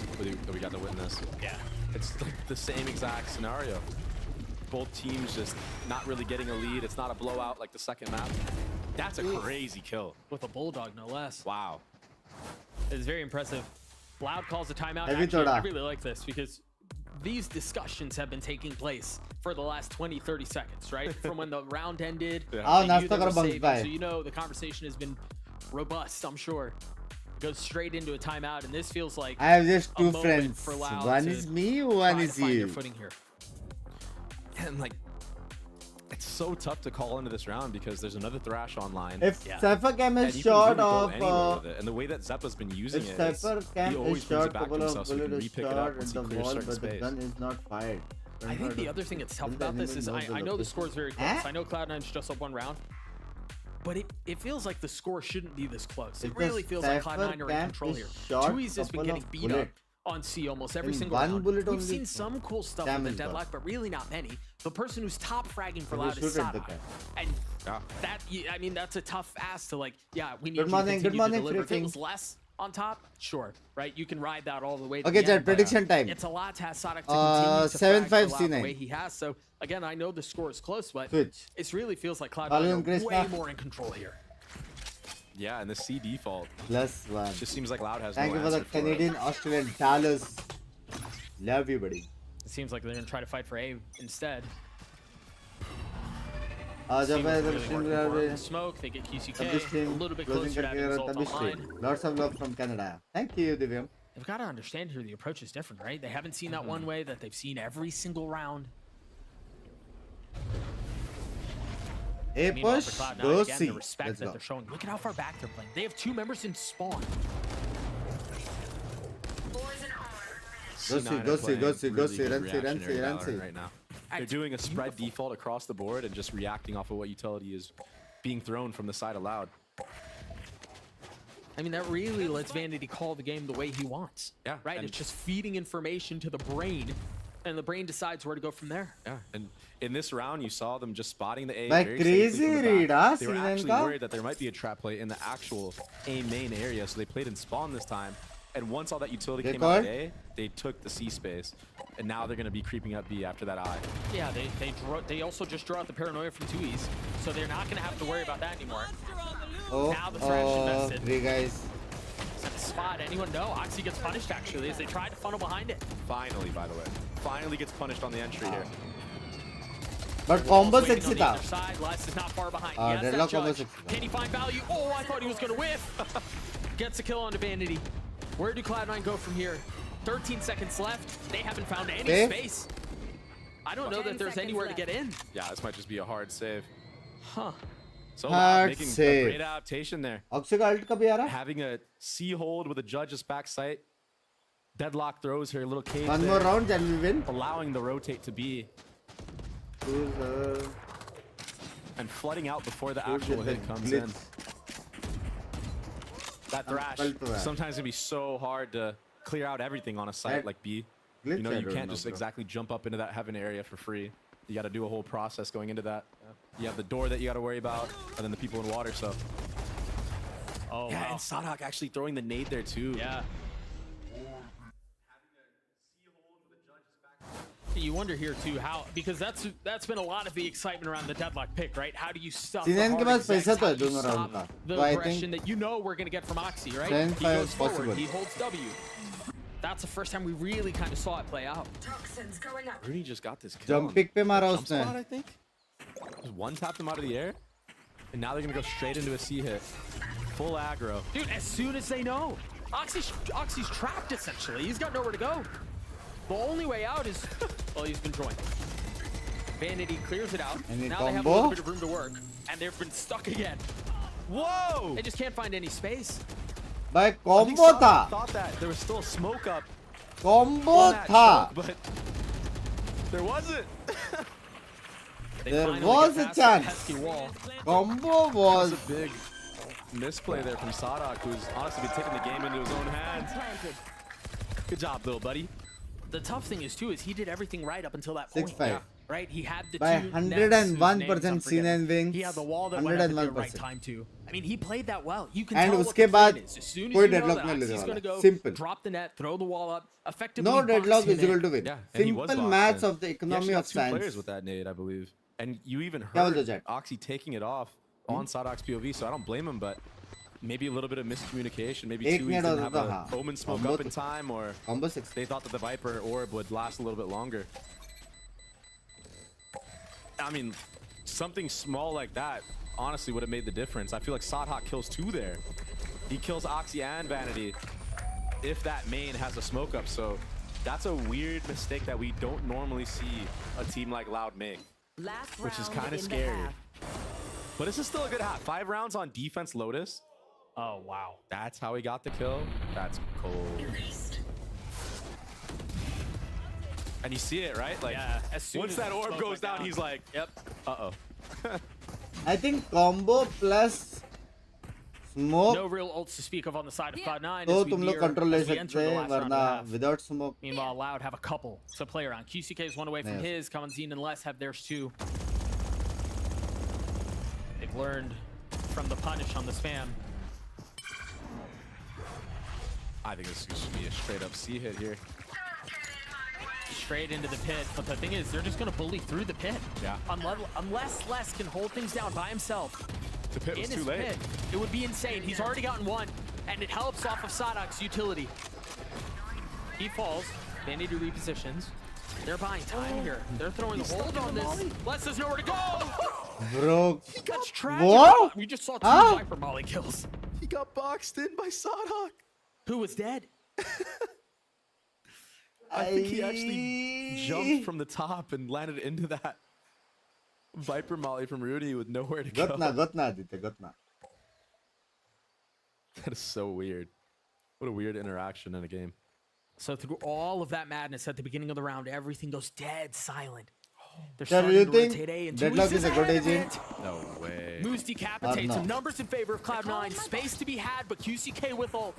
got to witness. Yeah. It's like the same exact scenario. Both teams just not really getting a lead. It's not a blowout like the second map. That's a crazy kill. With a bulldog, no less. Wow. It's very impressive. Loud calls a timeout. Heavy Actually, I thoda. really like this because these discussions have been taking place for the last 20-30 seconds, right? From when the round ended. Ah, they knew nasta they were karo Bunks saving, bhai. so you know the conversation has been robust, I'm sure. Goes straight into a timeout, and this feels like I have just a two moment friends. for Loud One to is me, one try to is find their you. footing here. And like, it's so tough to call into this round because there's another Thrash online. If Cypher Cam And is you can short really go of anywhere with it. And the way that Zeppa's been using if it is Cypher he Cam always is brings short, it back to couple of himself so he can bullet is repick it up short once in he the clears wall, certain but the space. gun is not fired. I think the other thing that's tough about this is I know the score is very close. I know Cloud9's just up one round. But it feels like the score shouldn't be this close. It Because really feels like Cypher Cloud9 are in Camp control is here. short, 2E's has been couple getting of beat up bullet. on C almost every In single one round. bullet We've only seen some cool stuff with damage the got. Deadlock, but really not many. The person who's top fragging for So Loud they is shoot at the Sada. guy. And that, I mean, that's a tough ask to like, yeah, we need Good you morning, to good continue to morning, deliver. If it Freaking. was less on top, sure, right? You can ride that all the way to Okay, the chat, end, but, prediction time. It's a lot to ask Sada to continue to 7-5 frag for Loud the C9. way he has. So again, I know the score is close, but Switch. it really feels like Cloud9 Valorant are Grace way now. more in control here. Yeah, and the C default. +1. Just seems like Loud has Thank no you for the answer for it. Canadian Australian dollars. Love you, buddy. It seems like they're going to try to fight for A instead. जब मैं इधर Really stream working कर for रहे the smoke, they get तभी QCK, stream a little bit closing closer to करके having कर result तभी online. stream. Lots of love from Canada. Thank you, Divyam. They've got to understand here the approach is different, right? They haven't seen that one way that they've seen every single round. A Meanwhile, push, for Cloud9, go again, C. the respect Let's that go. they're showing. Look at how far back they're playing. They have 2 members in spawn. Go C, go C, go C, go C. Run C, run C, run C. Right now. They're doing a spread default across the board and just reacting off of what utility is being thrown from the side of Loud. I mean, that really lets Vanity call the game the way he wants. Yeah. Right? It's just feeding information to the brain, and the brain decides where to go from there. Yeah, and in this round, you saw them just spotting the A. Like very crazy safely from the read, back. huh, They were CNN actually ka? worried that there might be a trap play in the actual A main area, so they played in spawn this time. And once all that utility They came out of caught? A, they took the C space. And now they're going to be creeping up B after that I. Yeah, they also just draw out the paranoia from 2Es, so they're not going to have to worry about that anymore. Oh, Now the trash invested. 3 guys. Set the spot. Anyone know? Oxy gets punished actually as they try to funnel behind it. Finally, by the way. Finally gets punished on the entry here. But combo Waiting sexy on the था. other side. Les is not far behind. Ah, He has that Deadlock combo judge. sexy था. Can he find value? Oh, I thought he was going to whiff. Gets a kill onto Vanity. Where do Cloud9 go from here? 13 seconds left. They haven't found any Okay. space. I don't know that there's anywhere to get in. Yeah, this might just be a hard save. Huh. So Hard making save. a great adaptation there. Oxy का ult कभी आ रहा? Having a C hold with a judge's back sight. Deadlock throws her little cage One there, more round and we win. allowing the rotate to be Who's and flooding out before the Who's actual the hit comes glitch? in. That thrash felt that. sometimes can be so hard to clear out everything on a site That like B. glitch You know, I you don't can't know, just bro. exactly jump up into that heaven area for free. You got to do a whole process going into that. You have the door that you got to worry about, and then the people in water. So, Oh, yeah, wow. and Sadok actually throwing the nade there too. Yeah. You wonder here too how, because that's been a lot of the excitement around the Deadlock pick, right? How do you stop the CNN के hard पास execs? पैसा How तो है do you दोनों round stop का. the So I aggression think that you know we're gonna get from Oxy, right? 10-5 He goes is forward, possible. he holds W. That's the first time we really kind of saw it play out. Toxins going up. Rooney just got this kill. jump pick पे मारा Jump spot, I उसने. think. Just one tapped him out of the air, and now they're gonna go straight into a C hit. Full aggro. Dude, as soon as they know, Oxy's trapped essentially. He's got nowhere to go. The only way out is, well, he's been joined. Vanity clears it out. Any Now they have a combo? little bit of room to work, and they've been stuck again. Whoa! They just can't find any space. भाई I think combo Sadok था. thought that there was still smoke up Combo on that था. choke, but there wasn't. They There finally was get a past that chance. pesky wall. Combo was. That's a big misplay there from Sadok, who's honestly been taking the game into his own hands. Good job, little buddy. The tough thing is too is he did everything right up until that point. 6-5. Right? He had the By two 101% C9 wins. He had the wall that went up at the right 101%. time too. I mean, he played that well. You can And tell what उसके the plan बाद is. As soon as कोई you know deadlock that नहीं लेने Oxy's वाला. gonna go Simple. drop the net, throw the wall up, effectively No box deadlock him is equal in. to win. Yeah, and he was Simple boxed maths in. of the He economy actually of got two players science. with that nade, I believe. And you even क्या बोलते हो heard Jack? Oxy taking it off on Sadok's POV, so I don't blame him, but maybe a little bit of miscommunication. Maybe एक 2 minute didn't होता have था, a हाँ. Omen smoke Combo up in time, or Combo 6. they thought that the Viper orb would last a little bit longer. I mean, something small like that honestly would have made the difference. I feel like Sadok kills 2 there. He kills Oxy and Vanity if that main has a smoke up, so that's a weird mistake that we don't normally see a team like Loud make, which is kind of scary. But this is still a good half. 5 rounds on defense Lotus. Oh, wow. That's how he got the kill. That's cold. And you see it, right? Like, Yeah, as soon once as that the orb smoke goes went down, down. he's like, Yep. uh-oh. I think combo plus Smoke. No real ults to speak of on the side of Cloud9. तो as we तुम लोग near- control ले as we enter सकते the हैं last round of वरना half. without smoke. Meanwhile, Loud have a couple to play around. QCK is one away from Yes. his. Kamanzine and Les have theirs too. They've learned from the punish on the spam. I think this should be a straight up C hit here. Straight into the pit. But the thing is, they're just going to bully through the pit. Yeah. Unless Les can hold things down by himself. The pit was in too his late. pit, it would be insane. He's already gotten one, and it helps off of Sadok's utility. He falls. They need to repositions. They're buying time here. They're throwing the hold on this. Les has nowhere to go. Bro. That's tragic. What? We just saw two Huh? Viper Molly kills. He got boxed in by Sadok. Who was dead? I think he actually jumped from the top and landed into that Viper Molly from Rudy with nowhere to go. Gotna, Aditya, Gotna. That is so weird. What a weird interaction in a game. So through all of that madness at the beginning of the round, everything goes dead silent. They're Sir, starting you to think rotate A and Deadlock two is a good ahead of agent? it. No way. Moose decapitates no? him. Numbers in favor of Cloud9. Space to be had, but QCK with ult.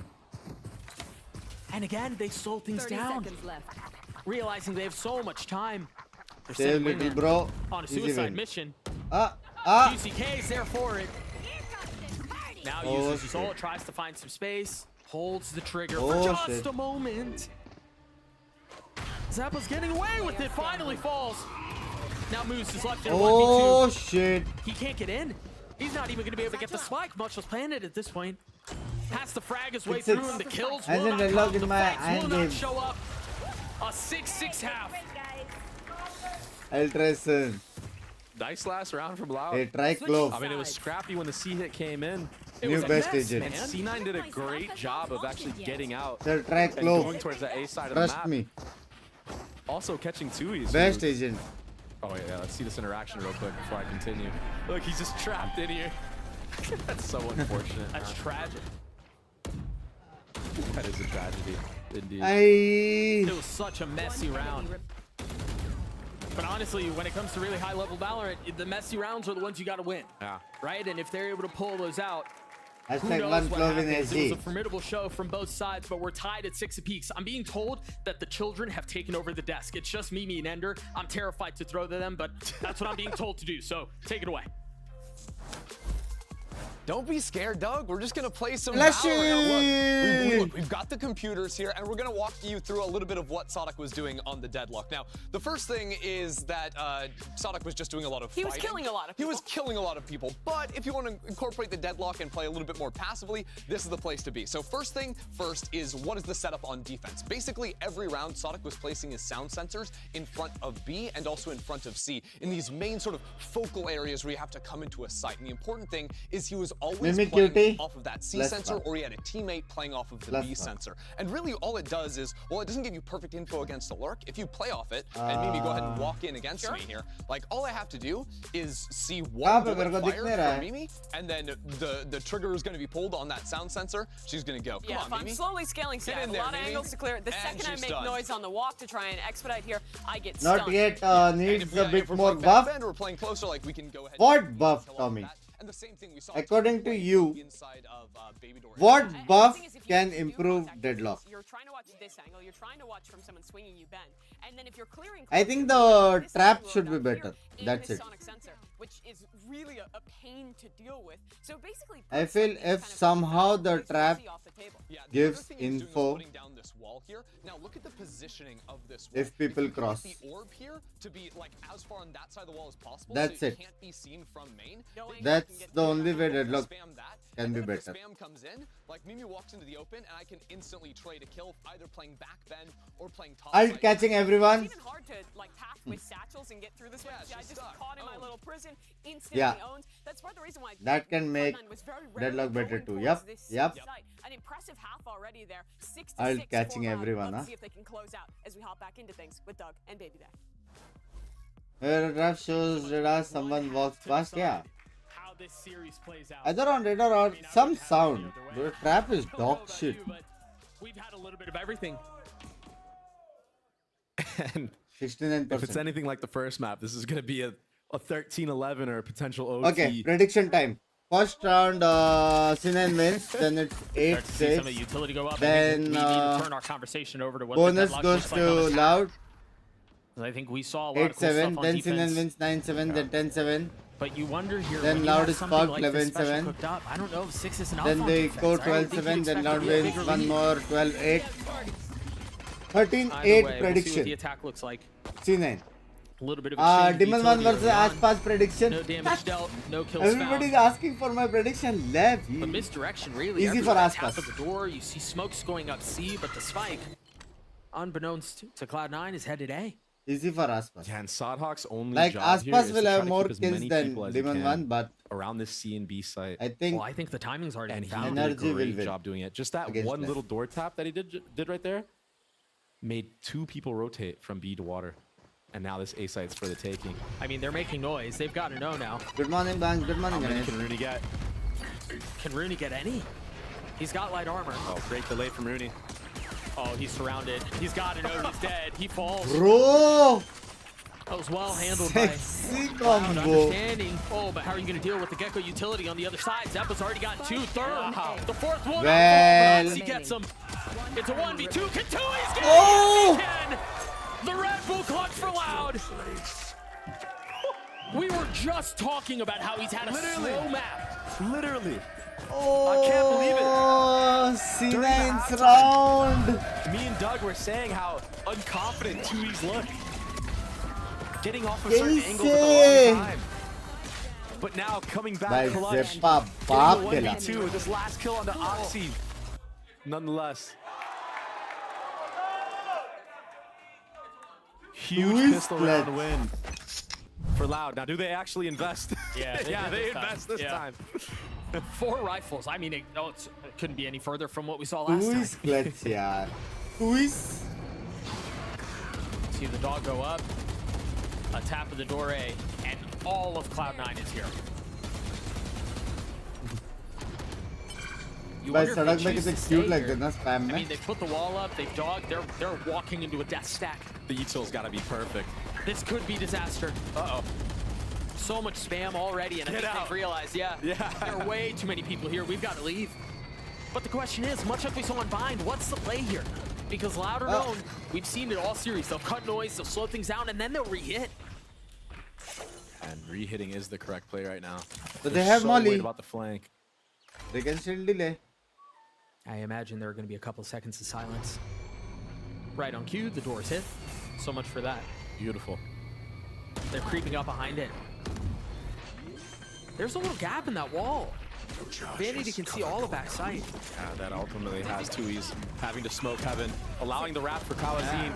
And again, they slow things 30 down. seconds left. Realizing they have so much time. They're Save sending little Wingman bro. on a Easy suicide win. mission. Ah. QCK is there for it. Now Oh, uses his shit. ult, tries to find some space, holds the trigger Oh, for just shit. a moment. Zappa's getting away with it, finally falls. Now Moose is left in a 1v2. Oh shit. He can't get in. He's not even going to be able to get the spike, much less planted at this point. Has to frag his way It's through, and the kills will Hasn't not Deadlock come. in The my fights iron will not game. show up. A 6-6 half. Ultrason. Nice last round from Loud. Hey, try clove. I mean, it was scrappy when the C hit came in. It New was a best mess, agent. And C9 did a great job of actually getting out Sir, try and clove. going towards the A side of the Trust map. me. Also catching Tui's. Best agent. Oh yeah, let's see this interaction real quick before I continue. Look, he's just trapped in here. That's so unfortunate. That's tragic. That is a tragedy, indeed. It was such a messy round. But honestly, when it comes to really high-level Valorant, the messy rounds are the ones you got to win. Yeah. Right? And if they're able to pull those out, who Hashtag knows one what clove in happens. It was SG. a formidable show from both sides, but we're tied at 6 apiece. I'm being told that the children have taken over the desk. It's just Mimi and Ender. I'm terrified to throw to them, but that's what I'm being told to do. So take it away. Don't be scared, Doug. We're just gonna play some Bless Valorant. you. Look, we've got the computers here, and we're gonna walk you through a little bit of what Sadok was doing on the Deadlock. Now, the first thing is that Sadok was just doing a lot of He was fighting. killing a lot of people. He was killing a lot of people, but if you want to incorporate the Deadlock and play a little bit more passively, this is the place to be. So first thing first is, what is the setup on defense? Basically, every round, Sadok was placing his sound sensors in front of B and also in front of C, in these main sort of focal areas where you have to come into a site. And the important thing is he was always Mimic playing cutie. off of that C Less sensor, fun. or he had a teammate playing off of the Less B fun. sensor. And really all it does is, well, it doesn't give you perfect info against a lurk. If you play off it, and Mimi, go ahead and walk in against me here, like all I have to do is see one पे मेरे को bullet दिख नहीं fired रहा from है. Mimi, and then the trigger is going to be pulled on that sound sensor. She's going to go. Come Yeah, on, if I'm Mimi. slowly scaling, so Get I have in a there, lot of Mimi. angles to clear. The And second I she's make done. noise on the walk to try and expedite here, I get Not stunned. yet. And Needs if a we- bit if we're more playing buff. back bend, we're playing closer, like we can go ahead. What buff, Tommy? And the same thing we saw. According to you, inside of Baby Door. what And the buff thing is, if you can do improve contact Deadlock? You're trying to watch this angle. You're trying to watch from someone swinging you bend, and then if you're clearing. I think closer, the this trap angle should be down here better. in That's the it. sonic sensor, which is really a pain to deal with. So basically, I feel if somehow the trap gives info, this wall here. Now look at the positioning of this wall. if people you can cross. get the orb here to be like as far on that side of the wall as possible. That's so it. Can't be seen from main. That's the only way Deadlock Spam that. can And be then if the better. spam comes in, like Mimi walks into the open, and I can instantly trade a kill, either playing back bend or playing top. Alt side. catching everyone. It's even hard to like path with satchels and get through this one. Yeah, See, I she's just stuck. caught in my little prison, instantly Yeah. owned. That's part of the reason why That can make Cloud9 was very rarely Deadlock better going too. towards Yep, this yep. site. An impressive half already there. 6 to Alt 6 catching for Loud. everyone, Let's huh? see if they can close out as we hop back into things with Doug and Baby Day. Paragraph shows radar someone walks past. Yeah. How this series plays out. Either on radar or some sound. The trap is dog shit. We've had a little bit of everything. And 69%. if it's anything like the first map, this is going to be a 13-11 or a potential OT. Okay, prediction time. First round, C9 wins. Then it's Start to see some of the 8-6. utility go up. Then I think we need to turn our conversation over to what bonus the goes looks like on to this Loud. map. I think we saw a lot of cool 8-7. stuff on Then defense. C9 wins 9-7. Then 10-7. But you wonder here, Then when you Loud have is something fucked, like this special 11-7. cooked up, I don't know if 6 is enough Then on they defense. go I don't think you'd 12-7. Then expect Loud to be a wins bigger one lead. more, 12-8. Either way, 13-8 we'll see what prediction. the attack looks like. C9. A little bit of exchange of Demon 1 utility versus early on. Ashpa's prediction. No damage dealt, no kills Everybody's found. asking for my prediction. Lev. But misdirection, really. Easy for Everywhere. us, Tap pass. at the door. You see smokes going up C, but the spike, unbeknownst to Cloud9, is headed A. Easy for Aspas. Yeah, and Sadhawk's only Like job here Aspas is will to try have to more keep as kills many than people as he Demon can 1, but around this C and B site. I think Well, I think the timing's already And been he found. did a Energy will great win job doing it. Just that against one Left. little door tap that he did right there made 2 people rotate from B to water. And now this A site's for the taking. I mean, they're making noise. They've got to know now. good morning, Banks. Good morning, How many guys. can Rooney get? Can Rooney get any? He's got light armor. Oh, great delay from Rooney. Oh, he's surrounded. He's got to know he's dead. He falls. Bro! That was well handled by Sexy Cloud, combo. understanding. Oh, but how are you going to deal with the Gecko utility on the other side? Zeppa's already got 2. Third. The fourth one. Well. He gets him. It's a 1v2. Katui's getting Oh! it. Yes, he can. The Red Bull clutch for Loud. We were just talking about how he's had a slow map. Literally. Oh, I can't believe it. During the C9's halftime, round. Me and Doug were saying how unconfident Tui's look. Getting off a certain angle at the wrong time. But now coming back Bhai, clutch. Zeppa baap Getting khela. the 1v2 with this last kill on the Oxy. Nonetheless. Huge Tui's pistol round clutch. win for Loud. Now, do they actually invest? Yeah, they invest this time. 4 rifles. I mean, it couldn't be any further from what we saw last time. Tui's clutch, yaar. Tui's. See the dog go up. A tap of the door A, and all of Cloud9 is here. You Bhai, wonder if they sadak mein choose to kitne stay cute here. lagte na spam I mein. mean, they put the wall up, they've dogged, they're walking into a death stack. The util's got to be perfect. This could be disaster. Uh-oh. So much spam already, and I Get think out. they've realized, yeah, there are way too many people here. We've got to leave. But the question is, much like we saw in Bind, what's the play here? Because Loud or known, we've seen it all series. They'll cut noise, they'll slow things down, and then they'll re-hit. And re-hitting is the correct play right now. But They're they have so Molly. worried about the flank. They can still delay. I imagine there are going to be a couple seconds of silence. Right on cue, the door's hit. So much for that. Beautiful. They're creeping up behind it. There's a little gap in that wall. Vanity can see all of backside. Yeah, that ultimately has Tui's having to smoke heaven, allowing the wrap for Kawazin.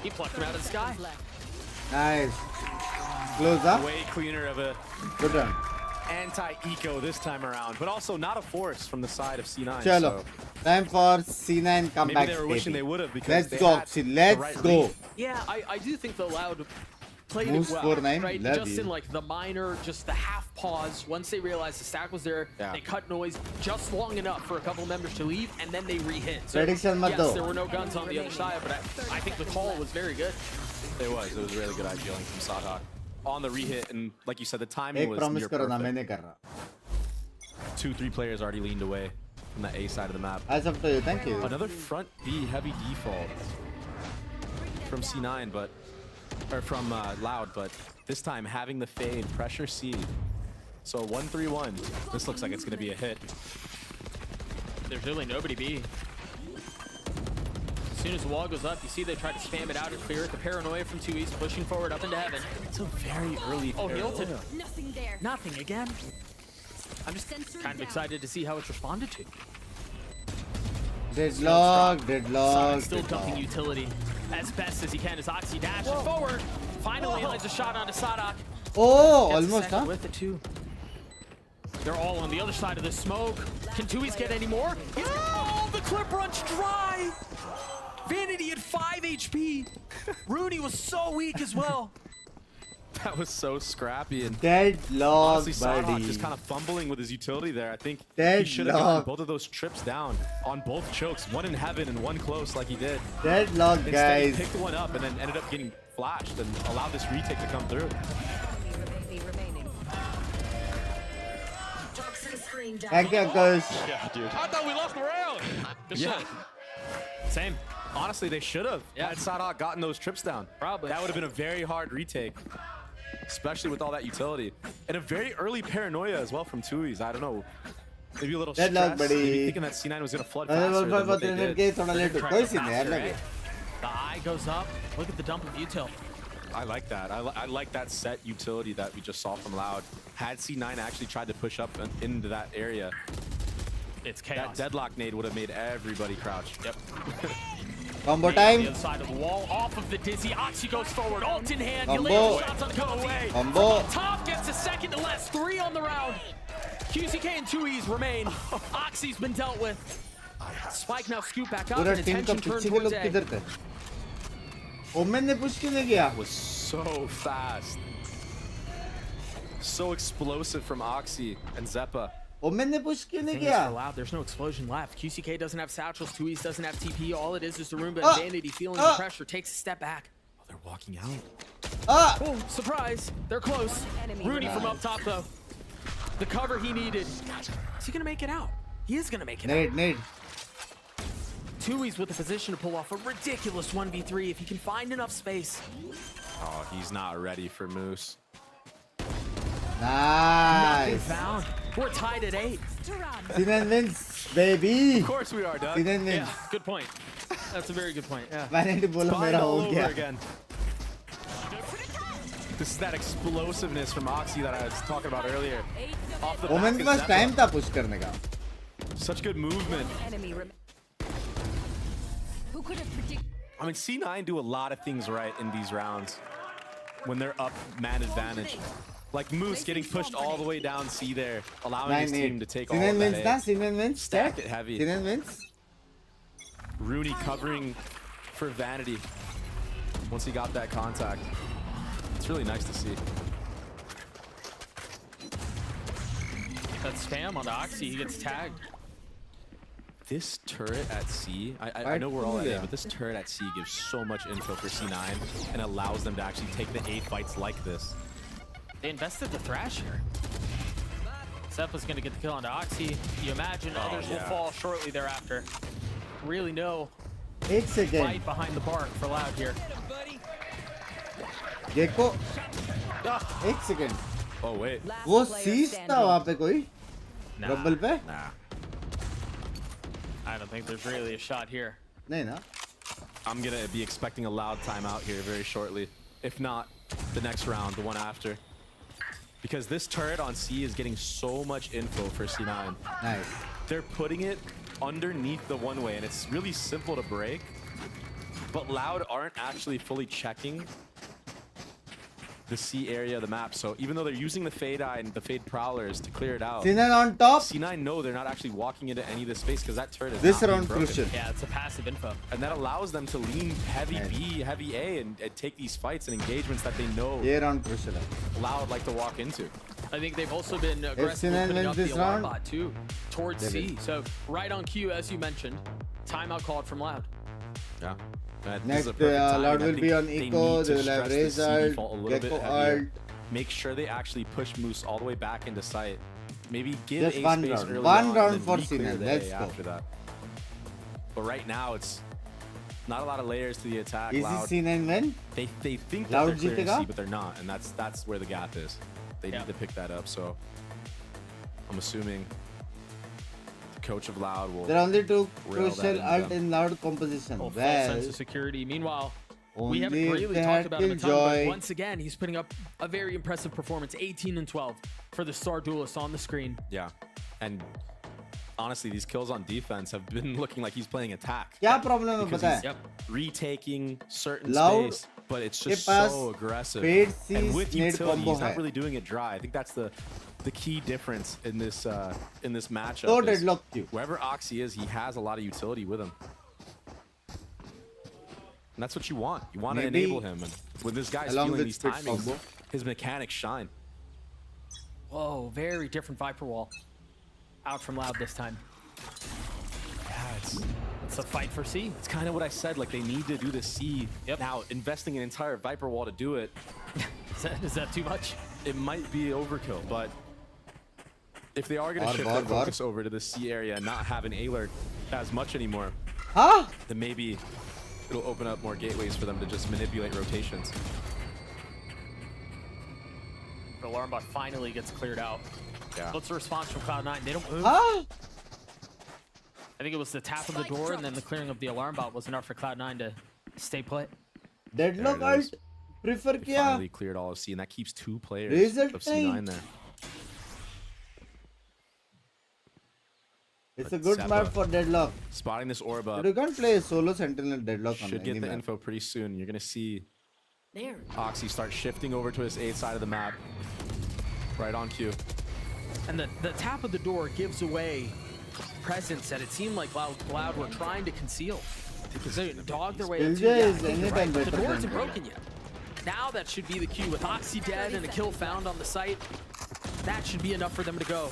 He plucked him out of the sky. Nice. Close up. Way cleaner of a Good run. anti-eco this time around, but also not a force from the side of C9. Chalo. Time for C9 comeback. Maybe they were wishing they would have because Let's they go, had Oxy. the Let's right go. lead. Yeah, I do think the Loud played Moose it well, 4-9, right? love Just you. in like the minor, just the half pause. Once they realized the stack was there, Yeah. they cut noise just long enough for a couple members to leave, and then they re-hit. So, Prediction mat yes, do. there were no guns on the other side, but I think the call was very good. It was really good idealing from Sadhak on the re-hit, and like you said, the timing Ek was promise near karo na, perfect. maine kar raha. 2-3 players already leaned away from the A side of the map. That's up to you. Thank you. Another front B heavy default from C9, but from Loud, but this time having the fade pressure C. So 1-3-1. This looks like it's gonna be a hit. There's really nobody B. As soon as the wall goes up, you see they try to spam it out and clear it. The paranoia from 2E's pushing forward up into heaven. It's a very early. Oh, he ulted. Nothing there. Nothing again. I'm just kind of excited to see how it's responded to. Deadlock, Sonic deadlock. still dumping utility as best as he can as Oxy dashes forward. Finally lands a shot onto Sadok. Oh, Gets a almost, second huh? with it too. They're all on the other side of the smoke. Can Tui's get any more? Oh, the clip runs dry. Vanity at 5 HP. Rooney was so weak as well. That was so scrappy and Deadlock, honestly, Sadok buddy. just kind of fumbling with his utility there. I think he should have gotten Deadlock. both of those trips down on both chokes, one in heaven and one close like he did. Deadlock, Instead, guys. he picked one up and then ended up getting flashed and allowed this retake to come through. Thank you, Ankush. Yeah, dude. I thought we lost the round. Good shot. Same. Honestly, they should have. Had Sadat gotten those trips down. Probably. That would have been a very hard retake, especially with all that utility. And a very early paranoia as well from Tui's. I don't know. Maybe a little stress. Maybe thinking that C9 was going to flood faster than what they did. The eye goes up. Look at the dump of util. I like that. I like that set utility that we just saw from Loud. Had C9 actually tried to push up into that area, it's chaos. That deadlock nade would have made everybody crouch. Yep. Combo time. The other side of the wall, off of the dizzy. Oxy goes forward, ult in hand. Combo. You land shots on the go away. Combo. Top gets a second to less. 3 on the round. QCK and 2Es remain. Oxy's been dealt with. Spike now scoop back up. पूरा And team का attention turned पीछे के towards लोग A. किधर थे? Women ने push क्यों नहीं किया? That was so fast. So explosive from Oxy and Zeppa. Omen ने पुश क्यों नहीं Thing is, किया? for Loud, there's no explosion left. QCK doesn't have satchels. 2Es doesn't have TP. All it is the Roomba and Vanity feeling the pressure. Takes a step back. Oh, they're walking out. Oh, surprise. They're close. Rooney from up top, though. The cover he needed. Is he going to make it out? He is going to make it out. Nade. 2Es with the position to pull off a ridiculous 1v3 if he can find enough space. Oh, he's not ready for Moose. Nice. Found. We're tied at 8. C9 wins, baby. Of course we are, Doug. C9 wins. Yeah, good point. That's a very good point. Yeah. Vanity बोलो Spine मेरा all हो over गया. again. This is that explosiveness from Oxy that I was talking about earlier. Off the Omen के back पास of time Zeppa. था push करने का. Such good movement. Who could have predicted? I mean, C9 do a lot of things right in these rounds when they're up man advantage. Like Moose getting pushed all the way down C there, allowing his team to take all C9 of wins that ना? C9 wins. Stack it heavy. C9 wins. Rooney covering for Vanity once he got that contact. It's really nice to see. That spam on Oxy, he gets tagged. This turret at C, I know we're all at A, but this turret at C gives so much info for C9 and allows them to actually take the A fights like this. They invested the Thrash here. Zeppa's going to get the kill onto Oxy. You imagine others will fall shortly thereafter. Really no 8 seconds. fight behind the bark for Loud here. Gecko. 1 second. Oh wait. वो seize था वहाँ पे कोई? Rumble पे? Nah. I don't think there's really a shot here. नहीं ना? I'm gonna be expecting a Loud timeout here very shortly. If not, the next round, the one after. Because this turret on C is getting so much info for C9. Nice. They're putting it underneath the one-way, and it's really simple to break. But Loud aren't actually fully checking the C area of the map. So even though they're using the Fade Eye and the Fade Prowlers to clear it out, C9 on top. C9 know they're not actually walking into any of this space because that turret is This not being round broken. crucial. Yeah, it's a passive info. And that allows them to lean heavy B, heavy A, and take these fights and engagements that they know ये round crucial है. Loud like to walk into. I think they've also been aggressively C9 putting wins up the this alarm round. bot too, towards They C. will. So right on cue, as you mentioned, timeout called from Loud. Yeah. Next, Loud will be on Eco. They will have Razer, Gecko ult. Make sure they actually push Moose all the way back into sight. Maybe give Just A one space round. early One on round and for then re-clear C9. the Let's A go. after that. But right now, it's not a lot of layers to the attack. Is Loud, this C9 win? they think that Loud they're clearing जीतेगा? C, but they're not, and that's where the gap is. They need to pick that up. So I'm assuming the coach of Loud will. There are only 2 rail that crucial into ult them. in Loud composition. Full Well, sense of security. Meanwhile, we only haven't if really they talked had about him a ton, Killjoy. but once again, he's putting up a very impressive performance. 18 and 12 for the Star Duelist on the screen. Yeah, and honestly, these kills on defense have been looking like he's playing attack. क्या problem है Because पता he's है? retaking certain Loud space, but it's के just pass so aggressive. Fade And sees with nade utility, combo he's not है. really doing it dry. I think that's the key difference in this matchup. So is deadlock you. Wherever Oxy is, he has a lot of utility with him. And that's what you want. You want to Maybe enable him. And when this guy's along feeling with these split timings, combo. his mechanics shine. Whoa, very different Viper wall. Out from Loud this time. Yeah, It's a fight for C. It's kind of what I said. Like, they need to do the C. Now, investing an entire Viper wall to do it. Is that too much? It might be overkill, but if they are going to shift their focus over to the C area and not have an A-lurk as much anymore, then maybe it'll open up more gateways for them to just manipulate rotations. The alarm bot finally gets cleared out. Yeah. What's the response from Cloud9? They don't move. I think it was the tap of the door and then the clearing of the alarm bot was enough for Cloud9 to stay put. Deadlock ult prefer They किया. finally cleared all of C, and that keeps 2 players Result of C9 there. It's But a good Zappa map for Deadlock. Spotting this orb up. But you can't play solo Sentinel Deadlock on Should any get the map. info pretty soon. You're going to see There. Oxy start shifting over to his A side of the map. Right on cue. And the tap of the door gives away presence that it seemed like Loud were trying to conceal. Because they dogged their way up to the door isn't broken yet. Now that should be the cue with Oxy dead and a kill found on the site. That should be enough for them to go.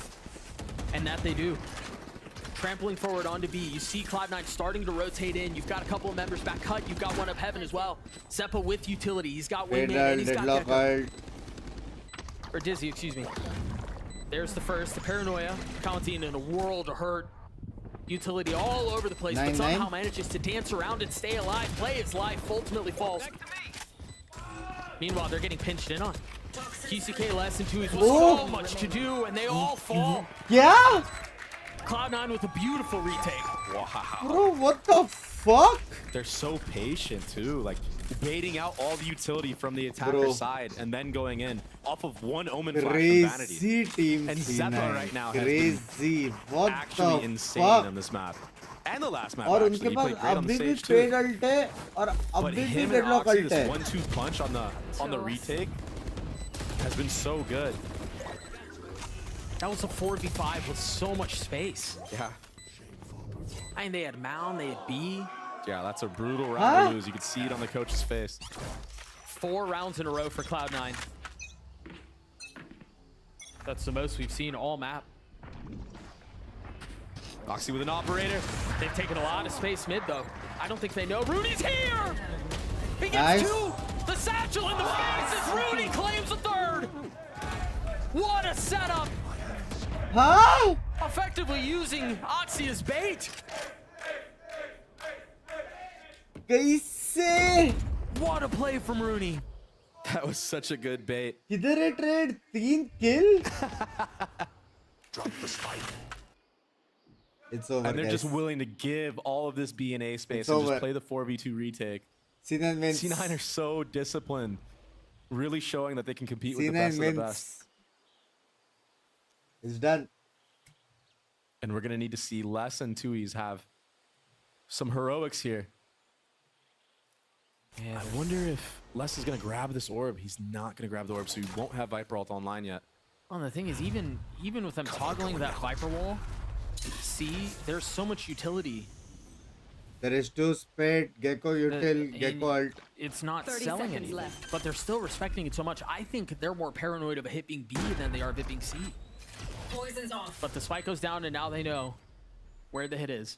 And that they do. Trampling forward onto B. You see Cloud9 starting to rotate in. You've got a couple of members back cut. You've got one up heaven as well. Zeppa with utility. He's got Wingman and he's got Gecko. Or Dizzy, excuse me. There's the first. The Paranoia. Counting in a world of hurt. Utility all over the place, but somehow manages to dance around and stay alive. Play his life, ultimately falls. Meanwhile, they're getting pinched in on. KCK less than 2 with so much to do, and they all fall. Yeah. Cloud9 with a beautiful retake. Wow. Bro, what the fuck? They're so patient too, like baiting out all the utility from the attacker side and then going in off of one Omen flash from Vanity. Crazy team And C9. Zeppa right now Crazy. has What been actually the insane fuck? on this map. And the last map और actually, उनके he pass played great on the अभी भी stage fade too. ult है और But अभी भी him and deadlock Oxy, ult this है. 1-2 punch on the retake has been so good. That was a 4v5 with so much space. Yeah. I mean, they had Mound, they had B. Yeah, that's a brutal round to lose. You could see it on the coach's face. 4 rounds in a row for Cloud9. That's the most we've seen all map. Oxy with an operator. They've taken a lot of space mid, though. I don't think they know. Rudy's here! He gets 2! The satchel in the face as Rudy claims a 3rd! What a setup! Huh? Effectively using Oxy as bait. कैसे? What a play from Rooney. That was such a good bait. किधर है trade? 3 kill? Drop the spike. It's over, And they're guys. just willing to give all of this B and A space It's and over. just play the 4v2 retake. C9 wins. C9 are so disciplined, really showing that they can compete with the C9 best of the wins. best. It's done. And we're gonna need to see Les and Tui's have some heroics here. And I wonder if Les is gonna grab this orb. He's not gonna grab the orb, so he won't have Viper ult online yet. Well, the thing is, even with them toggling that Viper wall, see, there's so much utility. There is 2 spade, Gecko util, Gecko ult. It's not 30 selling seconds anything, left. but they're still respecting it so much. I think they're more paranoid of a hit being B than they are of it being C. Poison's off. But the spike goes down, and now they know where the hit is.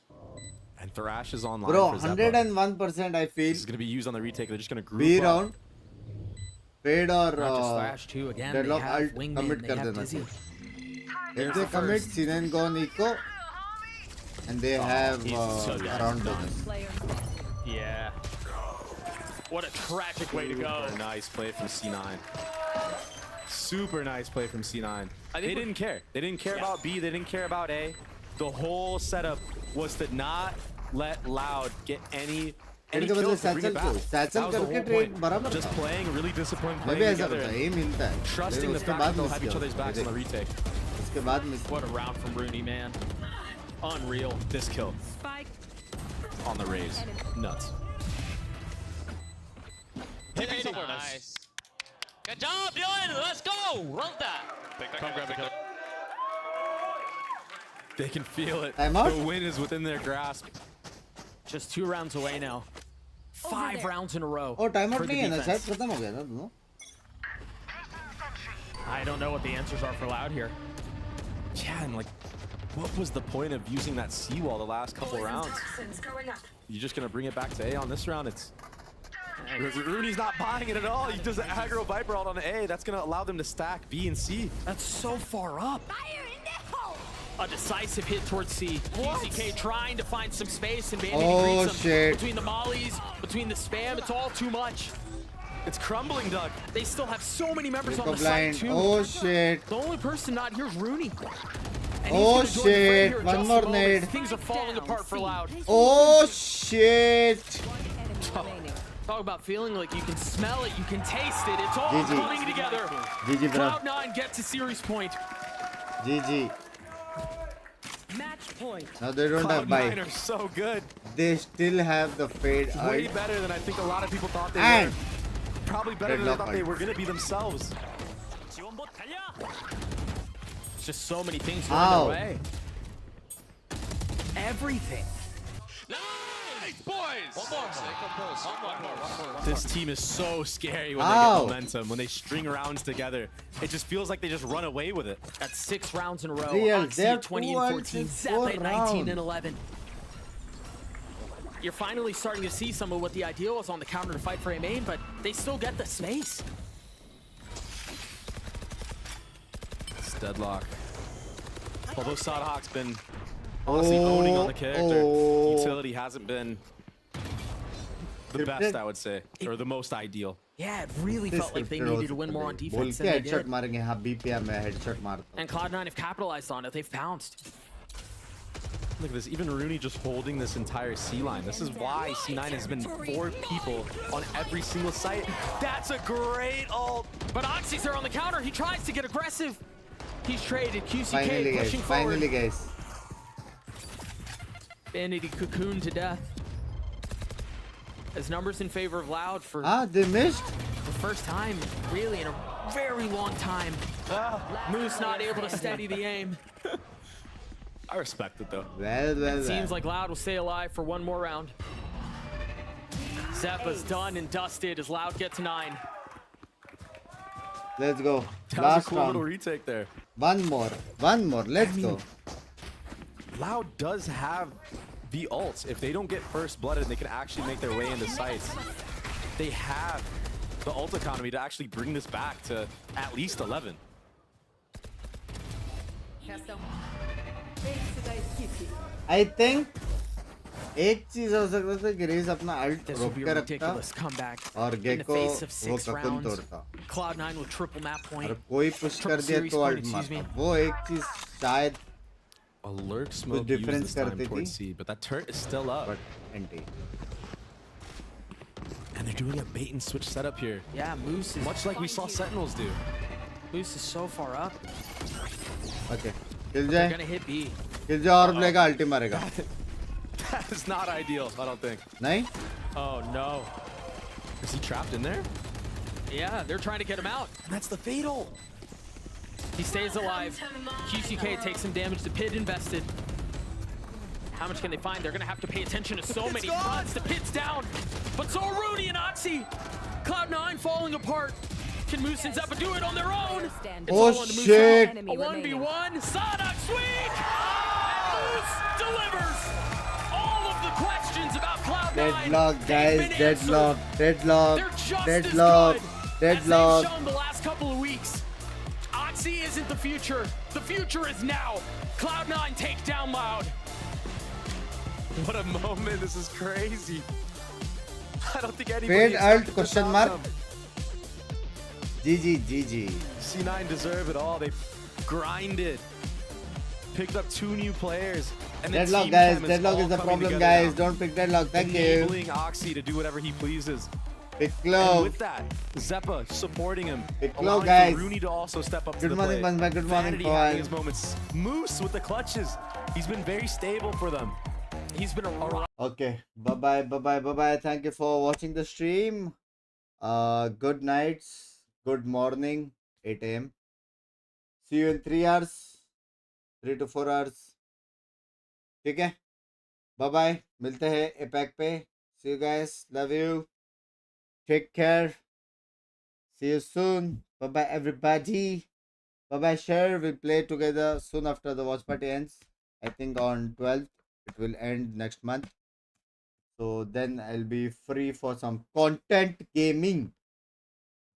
And Thrash is online. Bro, for Zeppa. 101% I feel. This is gonna be used on the retake. They're just gonna group B up. round. Fade or Not just Thrash too. Again, they Deadlock have ult Wingman, commit they kar have dena. Dizzy. If they commit, C9 go on eco. And they have around business. Yeah. What a tragic way to go. Super nice play from C9. Super nice play from C9. They didn't care. They didn't care about B. They didn't care about A. The whole setup was to not let Loud get any kills to bring it back. That was the whole point. Just playing really disciplined, playing together, and trusting the fact they'll have each other's backs on the retake. What a round from Rooney, man. Unreal. This kill Spike. on the raise. Nuts. Nice. Good job, Dylan. Let's go. Run that. Come grab the kill. They can feel it. Timeout? The win is within their grasp. Just 2 rounds away now. 5 rounds in a row. Oh, timeout for the nahi hai na, defense. set khatam ho gaya na dono. I don't know what the answers are for Loud here. Yeah, and like, what was the point of using that seawall the last couple rounds? Going up. You're just gonna bring it back to A on this round? It's Rooney's not buying it at all. He does an aggro Viper ult on A. That's gonna allow them to stack B and C. That's so far up. A decisive hit towards C. What? GCK trying to find some space and Oh shit. between the mollies, between the spam, it's all too much. It's crumbling, Doug. They still have so many members on Nico the side blind. too. Oh shit. The only person not here is Rooney. And Oh he's gonna join the fray shit. here in One just a more moment. nade. Things are falling apart for Loud. Oh shit. Talk about feeling like you can smell it, you can taste it. It's all GG. coming together. GG, bro. Cloud9 get to series point. GG. Match point. Now they don't have Cloud9 buy. are so good. They still have the fade Way ult. better than I think a lot of people thought they And were. Probably better than they Deadlock thought they ult. were going to be themselves. Just so many things going Ow. their way. Everything. Nice, boys! This team is so scary when they Ow. get momentum. When they string rounds together, it just feels like they just run away with it. That's 6 rounds in a row. Real, Oxy they're at 20 2 and ults 14. in Zap 4 at 19 and rounds. 11. You're finally starting to see some of what the ideal was on the counter to fight for a main, but they still get the space. It's deadlock. Although Sadhawk's been honestly owning on the character, utility hasn't been the best, I would say, or the most ideal. Yeah, it really felt like they needed to win more on बोल defense के than they headshot did. मारेंगे हाँ BPM में headshot मारता हूँ. And Cloud9 have capitalized on it. They've pounced. Look at this, even Rooney just holding this entire C line. This is why C9 has been 4 people on every single site. That's a great ult. But Oxy's there on the counter. He tries to get aggressive. He's traded. QCK Finally guys, pushing forward. finally guys. Vanity cocoon to death. As numbers in favor of Loud for They missed. the first time, really, in a very long time. Moose not able to steady the aim. I respect it though. Well. Seems like Loud will stay alive for one more round. Zeppa's done and dusted as Loud gets 9. Let's go. That was a Last cool little round. retake there. One more. Let's go. Loud does have the ults. If they don't get first blooded, they can actually make their way into sites. They have the ult economy to actually bring this back to at least 11. I think एक चीज हो सकता था कि race अपना alt This रोक will be के a रखता ridiculous comeback और in the Gekko face of वो 6 ककुन rounds. तोड़ता Cloud9 with triple map point. और कोई पुश कर दिया series तो point, अल्ट excuse me. मारता वो एक चीज शायद A lurk smoke used difference this time करती towards थी C, but that turret is still up. but NT And they're doing a bait and switch setup here. Yeah, Moose is Much like we saw Sentinels do. Moose is so far up. okay kill They're जाए gonna hit B. किल जाए और लेगा अल्टी मारेगा That is not ideal, I don't think. नहीं Oh no. Is he trapped in there? Yeah, they're trying to get him out. And that's the fatal. He stays alive. QCK takes some damage. The pit invested. How much can they find? They're gonna have to pay attention to so many fronts. The pit's down. But so are Rooney and Oxy. Cloud9 falling apart. Can Moose and Zeppa do it on their own? It's Oh, all on Moose shit. now. A 1v1. Sadok sweep! And Moose delivers. All of the questions about Cloud9. deadlock guys they've been deadlock answered. deadlock They're just deadlock as good as deadlock they've shown the last couple of weeks. Oxy isn't the future. The future is now. Cloud9 take down Loud. What a moment, this is crazy. I don't think anybody fade ult expected this question mark outcome. GG C9 deserve it all. They grinded, picked up 2 new players, and then deadlock team guys chem deadlock all is the coming problem together guys now. don't pick deadlock thank you Enabling Oxy to do whatever he pleases. pick And low with that, Zeppa supporting him, Pick low, allowing guys. for Rooney to also step up to Good the morning, plate. Banzai. Good morning, Vanity Pawan. having his moments. Moose with the clutches. He's been very stable for them. He's been a okay bye bye thank you for watching the stream good nights good morning 8 a.m see you in 3 hours 3 to 4 hours ठीक है bye bye मिलते हैं APAC पे see you guys love you take care see you soon bye bye everybody bye bye share we'll play together soon after the watch party ends I think on 12th it will end next month so then I'll be free for some content gaming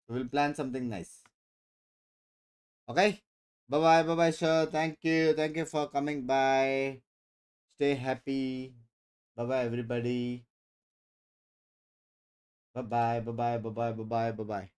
we'll plan something nice okay Bye-bye, sir. Thank you for coming by. Stay happy. Bye-bye, everybody. Bye-bye.